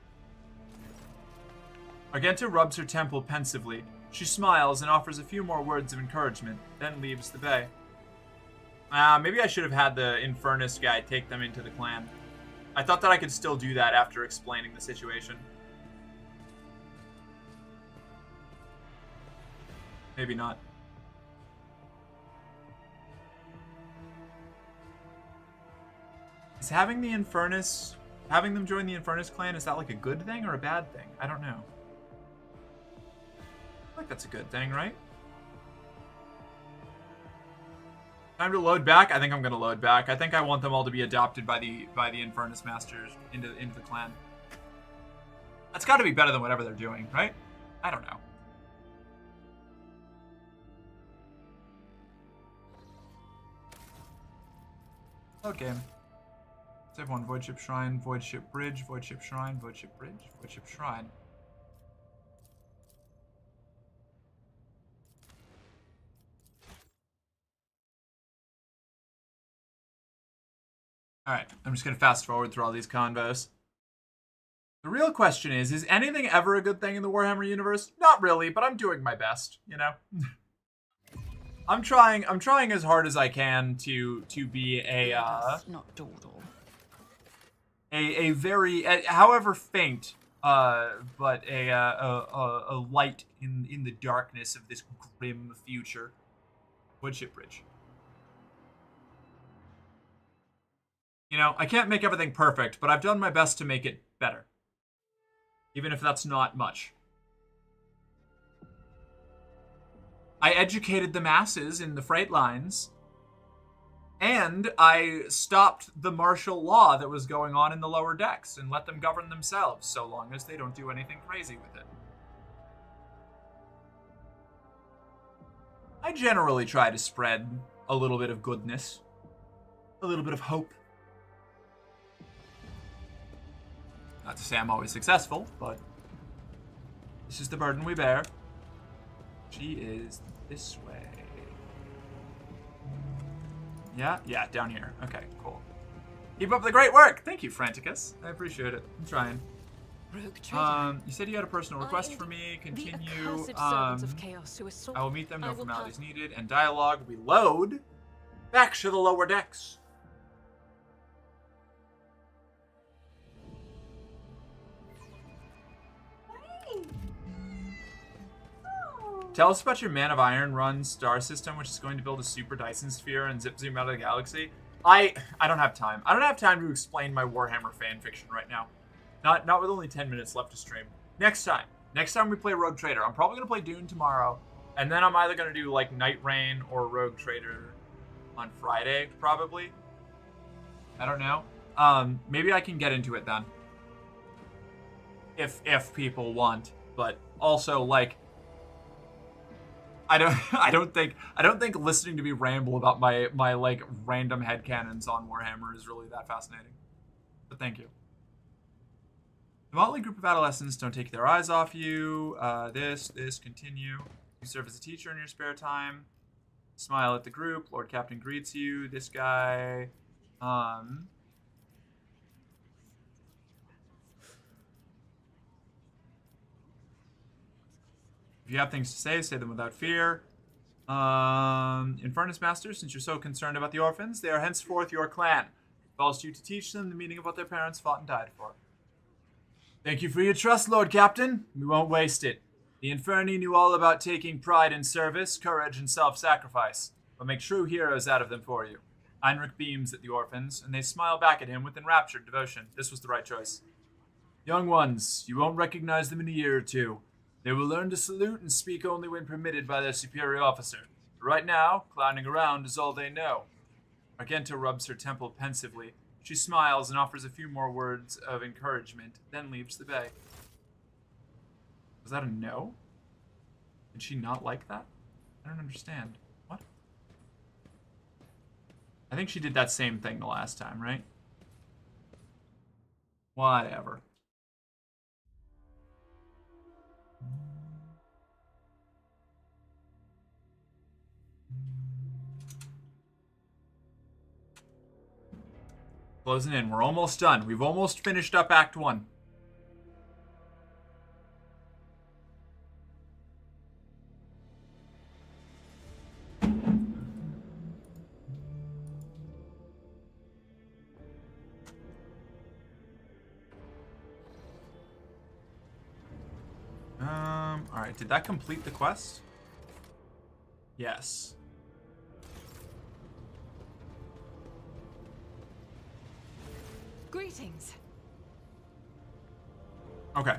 Speaker 10: Argenta rubs her temple pensively. She smiles and offers a few more words of encouragement, then leaves the bay. Maybe I should have had the Infernus guy take them into the clan. I thought that I could still do that after explaining the situation. Maybe not. Is having the Infernus... having them join the Infernus clan, is that like a good thing or a bad thing? I don't know. I feel like that's a good thing, right? Time to load back? I think I'm gonna load back. I think I want them all to be adopted by the Infernus Masters into the clan. That's gotta be better than whatever they're doing, right? I don't know. Load game. Save one. Void Ship Shrine, Void Ship Bridge, Void Ship Shrine, Void Ship Bridge, Void Ship Shrine. Alright, I'm just gonna fast forward through all these convos. The real question is anything ever a good thing in the Warhammer universe? Not really, but I'm doing my best, you know? I'm trying as hard as I can to be a
Speaker 6: not dawdle.
Speaker 10: A very however faint but a light in the darkness of this grim future. Woodship Bridge. You know, I can't make everything perfect, but I've done my best to make it better. Even if that's not much. I educated the masses in the freight lines, and I stopped the martial law that was going on in the lower decks and let them govern themselves, so long as they don't do anything crazy with it. I generally try to spread a little bit of goodness, a little bit of hope. Not to say I'm always successful, but this is the burden we bear. She is this way. Yeah? Yeah, down here. Okay, cool. Keep up the great work! Thank you, Franticus. I appreciate it. I'm trying.
Speaker 3: Rogue Trader.
Speaker 10: You said you had a personal request for me.
Speaker 3: The
Speaker 10: Continue.
Speaker 3: accursed servants of chaos who assault.
Speaker 10: I will meet them, no
Speaker 3: I will
Speaker 10: formalities needed. And dialogue, we load back to the lower decks. Tell us about your Man of Iron run star system, which is going to build a super Dyson sphere and zip zoom out of the galaxy. I don't have time. I don't have time to explain my Warhammer fanfiction right now. Not with only 10 minutes left to stream. Next time we play Rogue Trader. I'm probably gonna play Dune tomorrow, and then I'm either gonna do like Night Rain or Rogue Trader on Friday, probably. I don't know. Maybe I can get into it then. If people want, but also like I don't think listening to me ramble about my like random headcanons on Warhammer is really that fascinating. But thank you. The motley group of adolescents don't take their eyes off you. This, continue. You serve as a teacher in your spare time. Smile at the group. Lord Captain greets you. This guy. If you have things to say them without fear. Infernus Master, since you're so concerned about the orphans, they are henceforth your clan. It falls to you to teach them the meaning of what their parents fought and died for. Thank you for your trust, Lord Captain. We won't waste it. The Inferni knew all about taking pride in service, courage, and self-sacrifice. We'll make true heroes out of them for you. Heinrich beams at the orphans, and they smile back at him with enraptured devotion. This was the right choice. Young ones, you won't recognize them in a year or two. They will learn to salute and speak only when permitted by their superior officer. But right now, clowning around is all they know. Argenta rubs her temple pensively. She smiles and offers a few more words of encouragement, then leaves the bay. Was that a no? Did she not like that? I don't understand. What? I think she did that same thing the last time, right? Whatever. Closing in. We're almost done. We've almost finished up Act 1. Alright, did that complete the quest? Yes.
Speaker 3: Greetings.
Speaker 10: Okay.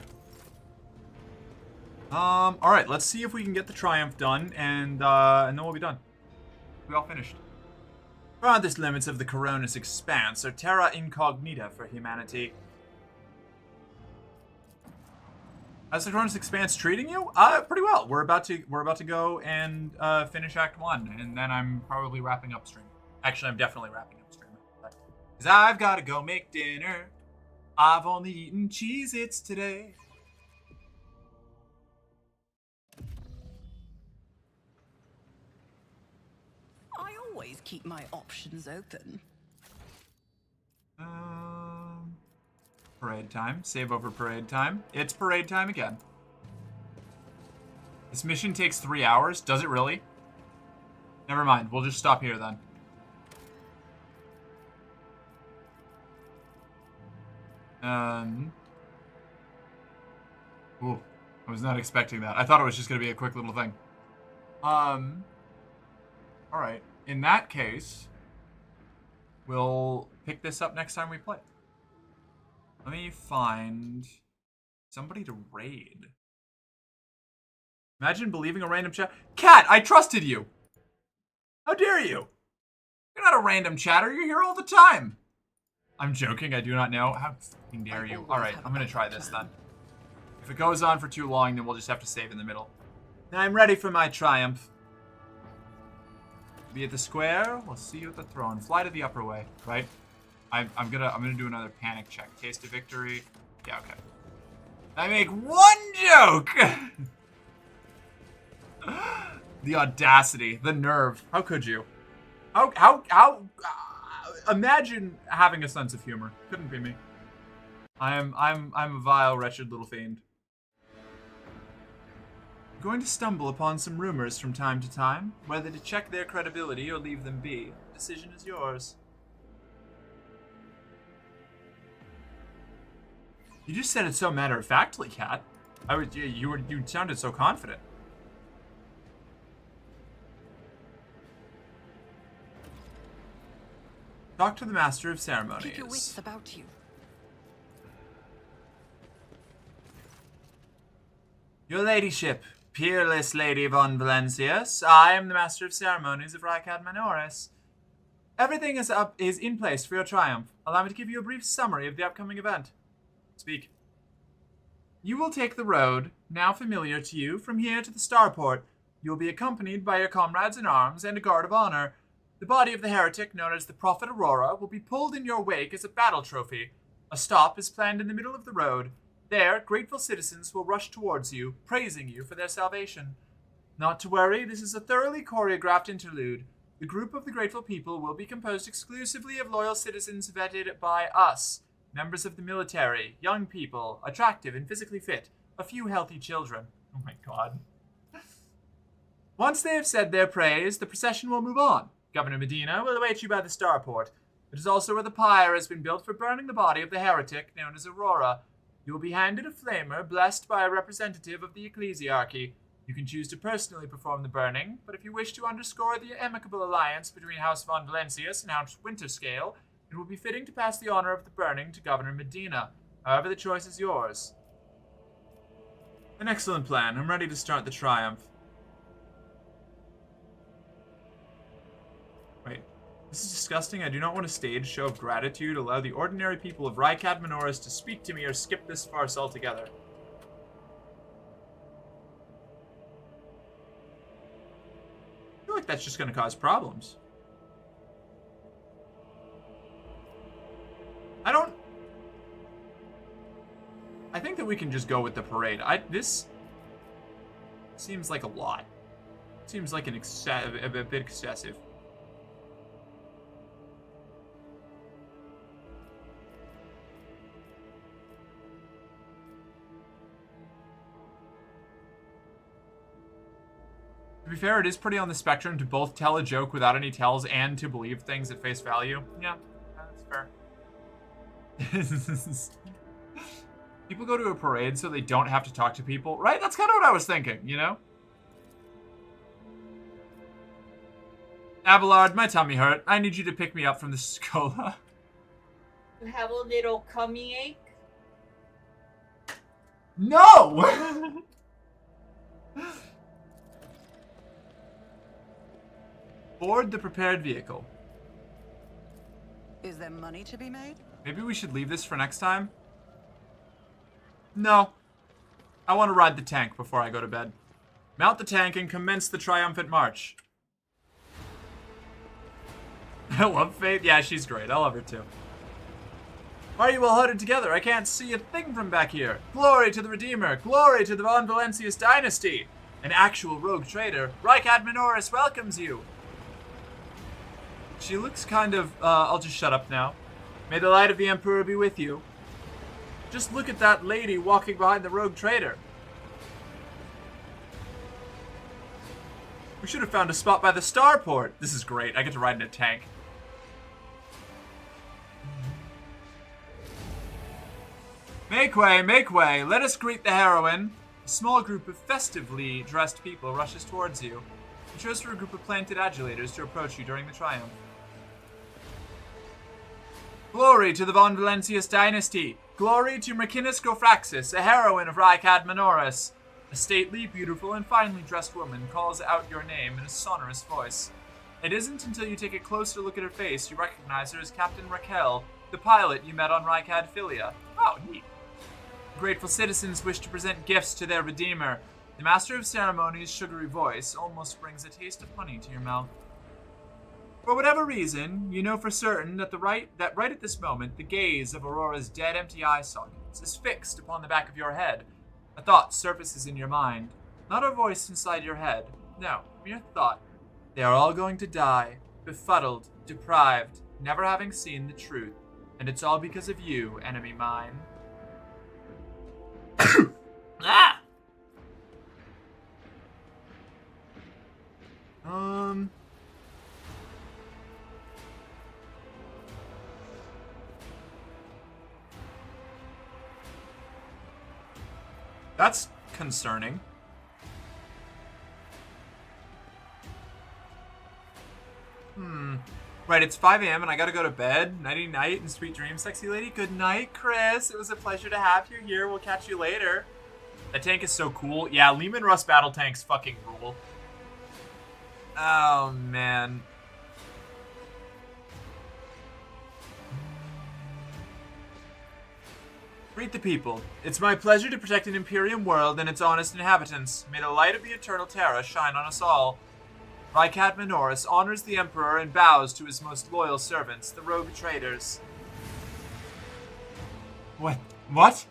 Speaker 10: Alright, let's see if we can get the Triumph done, and then we'll be done. We all finished. Farthest limits of the Coronis expanse are terra incognita for humanity. How's the Coronis expanse treating you? Pretty well. We're about to go and finish Act 1, and then I'm probably wrapping up stream. Actually, I'm definitely wrapping up stream. Because I've got to go make dinner. I've only eaten Cheez-Its today.
Speaker 6: I always keep my options open.
Speaker 10: Parade time. Save over parade time. It's parade time again. This mission takes 3 hours. Does it really? Never mind. We'll just stop here then. Ooh, I was not expecting that. I thought it was just going to be a quick little thing. Alright. In that case, we'll pick this up next time we play. Let me find somebody to raid. Imagine believing a random chat. Cat, I trusted you! How dare you? You're not a random chatter. You're here all the time. I'm joking. I do not know. How fucking dare you? Alright, I'm going to try this then. If it goes on for too long, then we'll just have to save in the middle. I'm ready for my triumph. Be at the square. We'll see you at the throne. Fly to the upper way, right? I'm gonna do another panic check. Taste of victory. Yeah, okay. I make one joke! The audacity. The nerve. How could you? Imagine having a sense of humor. Couldn't be me. I'm a vile, wretched little fiend. I'm going to stumble upon some rumors from time to time. Whether to check their credibility or leave them be, the decision is yours. You just said it so matter-of-factly, Kat. You sounded so confident. Talk to the Master of Ceremonies.
Speaker 6: Keep your wits about you.
Speaker 10: Your ladyship, peerless Lady von Valencius, I am the Master of Ceremonies of Rykad Minoris. Everything is in place for your triumph. Allow me to give you a brief summary of the upcoming event. Speak. You will take the road, now familiar to you, from here to the starport. You will be accompanied by your comrades in arms and a guard of honor. The body of the heretic, known as the Prophet Aurora, will be pulled in your wake as a battle trophy. A stop is planned in the middle of the road. There, grateful citizens will rush towards you, praising you for their salvation. Not to worry, this is a thoroughly choreographed interlude. The group of the grateful people will be composed exclusively of loyal citizens vetted by us. Members of the military, young people, attractive and physically fit, a few healthy children. Oh my god. Once they have said their praise, the procession will move on. Governor Medina will await you by the starport. It is also where the pyre has been built for burning the body of the heretic known as Aurora. You will be handed a flamer blessed by a representative of the ecclesiarchy. You can choose to personally perform the burning, but if you wish to underscore the amicable alliance between House von Valencius and House Winterscale, it will be fitting to pass the honor of the burning to Governor Medina. However, the choice is yours. An excellent plan. I'm ready to start the triumph. Wait. This is disgusting. I do not want a staged show of gratitude. Allow the ordinary people of Rykad Minoris to speak to me or skip this farce altogether. I feel like that's just going to cause problems. I think that we can just go with the parade. This seems like a lot. Seems like a bit excessive. To be fair, it is pretty on the spectrum to both tell a joke without any tells and to believe things at face value. Yeah, that's fair. People go to a parade so they don't have to talk to people, right? That's kind of what I was thinking, you know? Abelard, my tummy hurt. I need you to pick me up from the Scola.
Speaker 2: You have a little tummy ache?
Speaker 10: No! Board the prepared vehicle.
Speaker 6: Is there money to be made?
Speaker 10: Maybe we should leave this for next time? No. I want to ride the tank before I go to bed. Mount the tank and commence the triumphant march. I love Faith. Yeah, she's great. I love her too. Why are you all huddled together? I can't see a thing from back here. Glory to the Redeemer. Glory to the Von Valencius dynasty. An actual rogue trader. Rykad Minoris welcomes you. She looks kind of, I'll just shut up now. May the light of the Emperor be with you. Just look at that lady walking behind the rogue trader. We should have found a spot by the starport. This is great. I get to ride in a tank. Make way, make way. Let us greet the heroine. A small group of festively dressed people rushes towards you. You chose for a group of planted adulators to approach you during the triumph. Glory to the Von Valencius dynasty. Glory to Mercinus Gofraxis, a heroine of Rykad Minoris. A stately, beautiful, and finely dressed woman calls out your name in a sonorous voice. It isn't until you take a closer look at her face you recognize her as Captain Raquel, the pilot you met on Rykad Philia. Oh, neat. Grateful citizens wish to present gifts to their Redeemer. The Master of Ceremonies' sugary voice almost brings a taste of honey to your mouth. For whatever reason, you know for certain that right at this moment, the gaze of Aurora's dead empty eye sockets is fixed upon the back of your head. A thought surfaces in your mind. Not a voice inside your head. No, mere thought. They are all going to die, befuddled, deprived, never having seen the truth. And it's all because of you, enemy mine.
Speaker 2: Ah!
Speaker 10: That's concerning. Right, it's 5 a.m. and I gotta go to bed. Nighty night and sweet dreams, sexy lady. Good night, Chris. It was a pleasure to have you here. We'll catch you later. That tank is so cool. Yeah, Lehman Russ battle tanks fucking rule. Oh, man. Greet the people. It's my pleasure to protect an Imperium world and its honest inhabitants. May the light of the Eternal Terra shine on us all. Rykad Minoris honors the Emperor and bows to his most loyal servants, the rogue traders. What?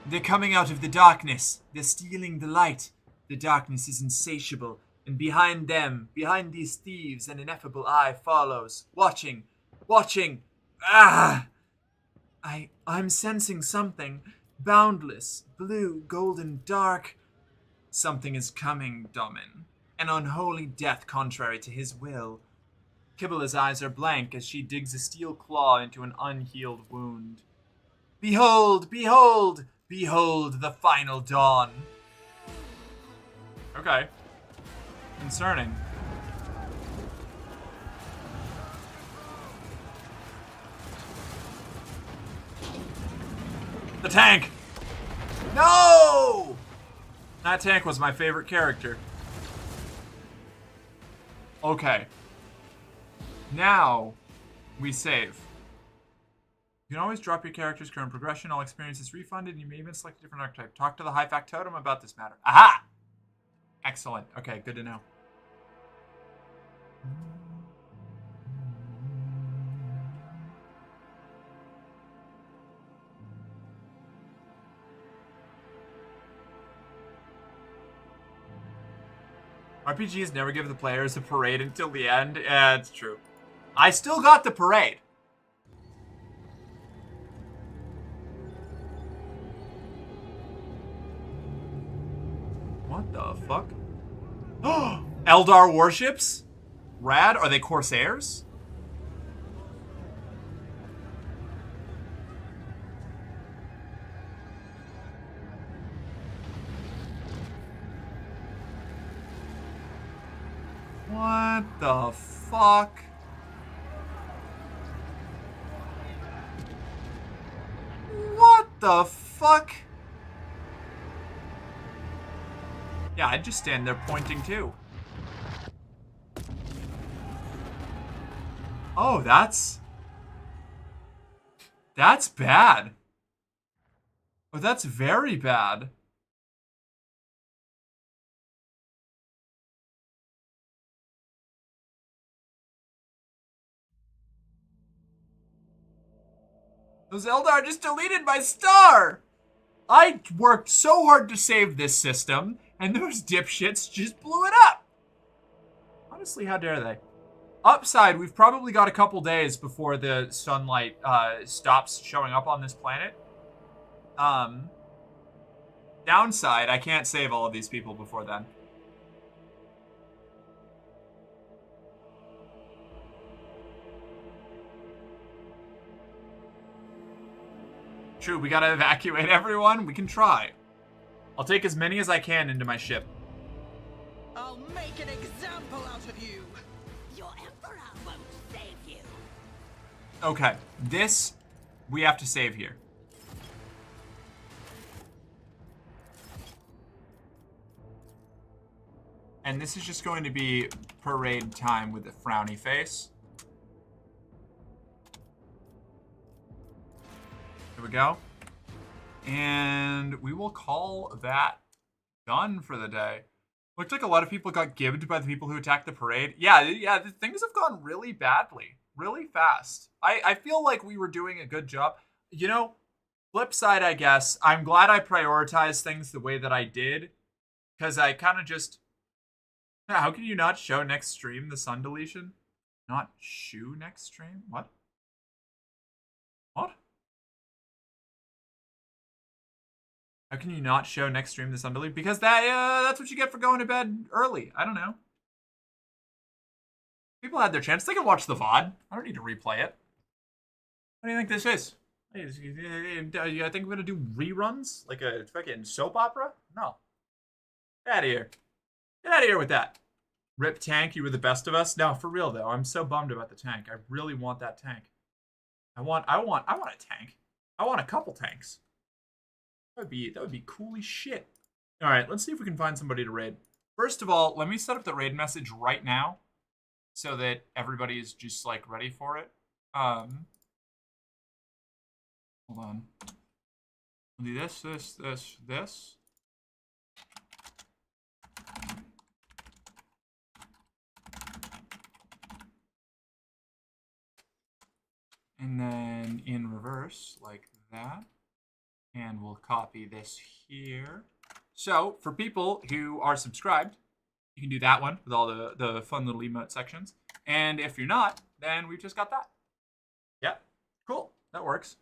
Speaker 10: They're coming out of the darkness. They're stealing the light. The darkness is insatiable, and behind them, behind these thieves, an ineffable eye follows, watching. Ah! I'm sensing something. Boundless, blue, golden, dark. Something is coming, Domin. An unholy death contrary to his will. Kibila's eyes are blank as she digs a steel claw into an unhealed wound. Behold, behold, behold the final dawn. Okay. Concerning. The tank! No! That tank was my favorite character. Okay. Now, we save. You can always drop your character's current progression. All experience is refunded, and you may even select a different archetype. Talk to the High Factotum about this matter. Aha! Excellent. Okay, good to know. RPGs never give the players a parade until the end. Yeah, it's true. I still got the parade. What the fuck? Eldar warships? Rad? Are they Corsairs? What the fuck? What the fuck? Yeah, I'd just stand there pointing too. Oh, that's bad. Oh, that's very bad. Those Eldar just deleted my star! I worked so hard to save this system, and those dipshits just blew it up! Honestly, how dare they? Upside, we've probably got a couple days before the sunlight stops showing up on this planet. Downside, I can't save all of these people before then. True, we gotta evacuate everyone. We can try. I'll take as many as I can into my ship.
Speaker 6: I'll make an example out of you.
Speaker 7: Your Emperor won't save you.
Speaker 10: Okay, this we have to save here. And this is just going to be parade time with a frowny face. There we go. And we will call that done for the day. Looked like a lot of people got gibbed by the people who attacked the parade. Yeah, things have gone really badly, really fast. I feel like we were doing a good job. You know, flip side, I guess, I'm glad I prioritized things the way that I did. Because I kind of just... How can you not show next stream the sun deletion? Not shoe next stream? What? What? How can you not show next stream this unbelief? Because that's what you get for going to bed early. I don't know. People had their chance. They can watch the VOD. I don't need to replay it. What do you think this is? I think we're gonna do reruns? Like a fucking soap opera? No. Get out of here. Get out of here with that. Rip tank, you were the best of us. No, for real though. I'm so bummed about the tank. I really want that tank. I want a tank. I want a couple tanks. That would be cool as shit. All right, let's see if we can find somebody to raid. First of all, let me set up the raid message right now, so that everybody is just like ready for it. Hold on. I'll do this. And then in reverse, like that. And we'll copy this here. So, for people who are subscribed, you can do that one with all the fun little emote sections. And if you're not, then we've just got that. Yep. Cool. That works.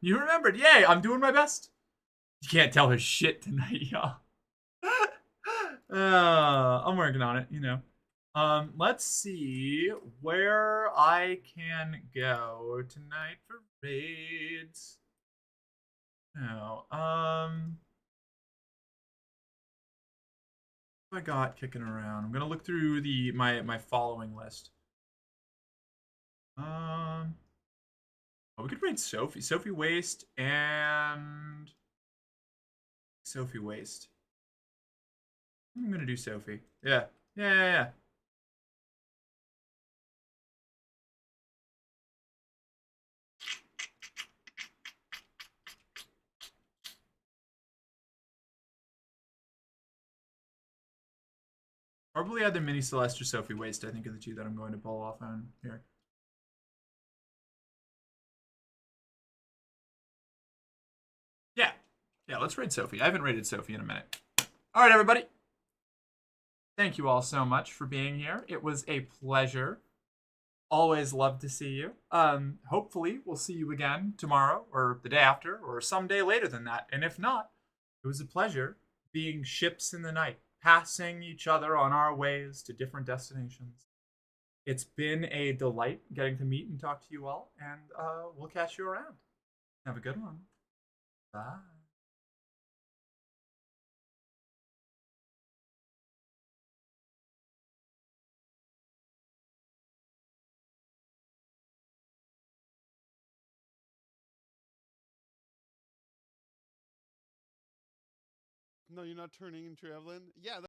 Speaker 10: You remembered. Yay, I'm doing my best. You can't tell her shit tonight, y'all. I'm working on it, you know. Let's see where I can go tonight for raids. No, what have I got kicking around? I'm gonna look through my following list. Oh, we could raid Sophie. Sophie Waste and Sophie Waste. I'm gonna do Sophie. Yeah. Probably either Mini Celeste or Sophie Waste, I think, are the two that I'm going to pull off on here. Yeah, let's raid Sophie. I haven't raided Sophie in a minute. All right, everybody. Thank you all so much for being here. It was a pleasure. Always love to see you. Hopefully, we'll see you again tomorrow or the day after or someday later than that. And if not, it was a pleasure being ships in the night, passing each other on our ways to different destinations. It's been a delight getting to meet and talk to you all, and we'll catch you around. Have a good one. Bye.
Speaker 11: No, you're not turning into Evelyn? Yeah.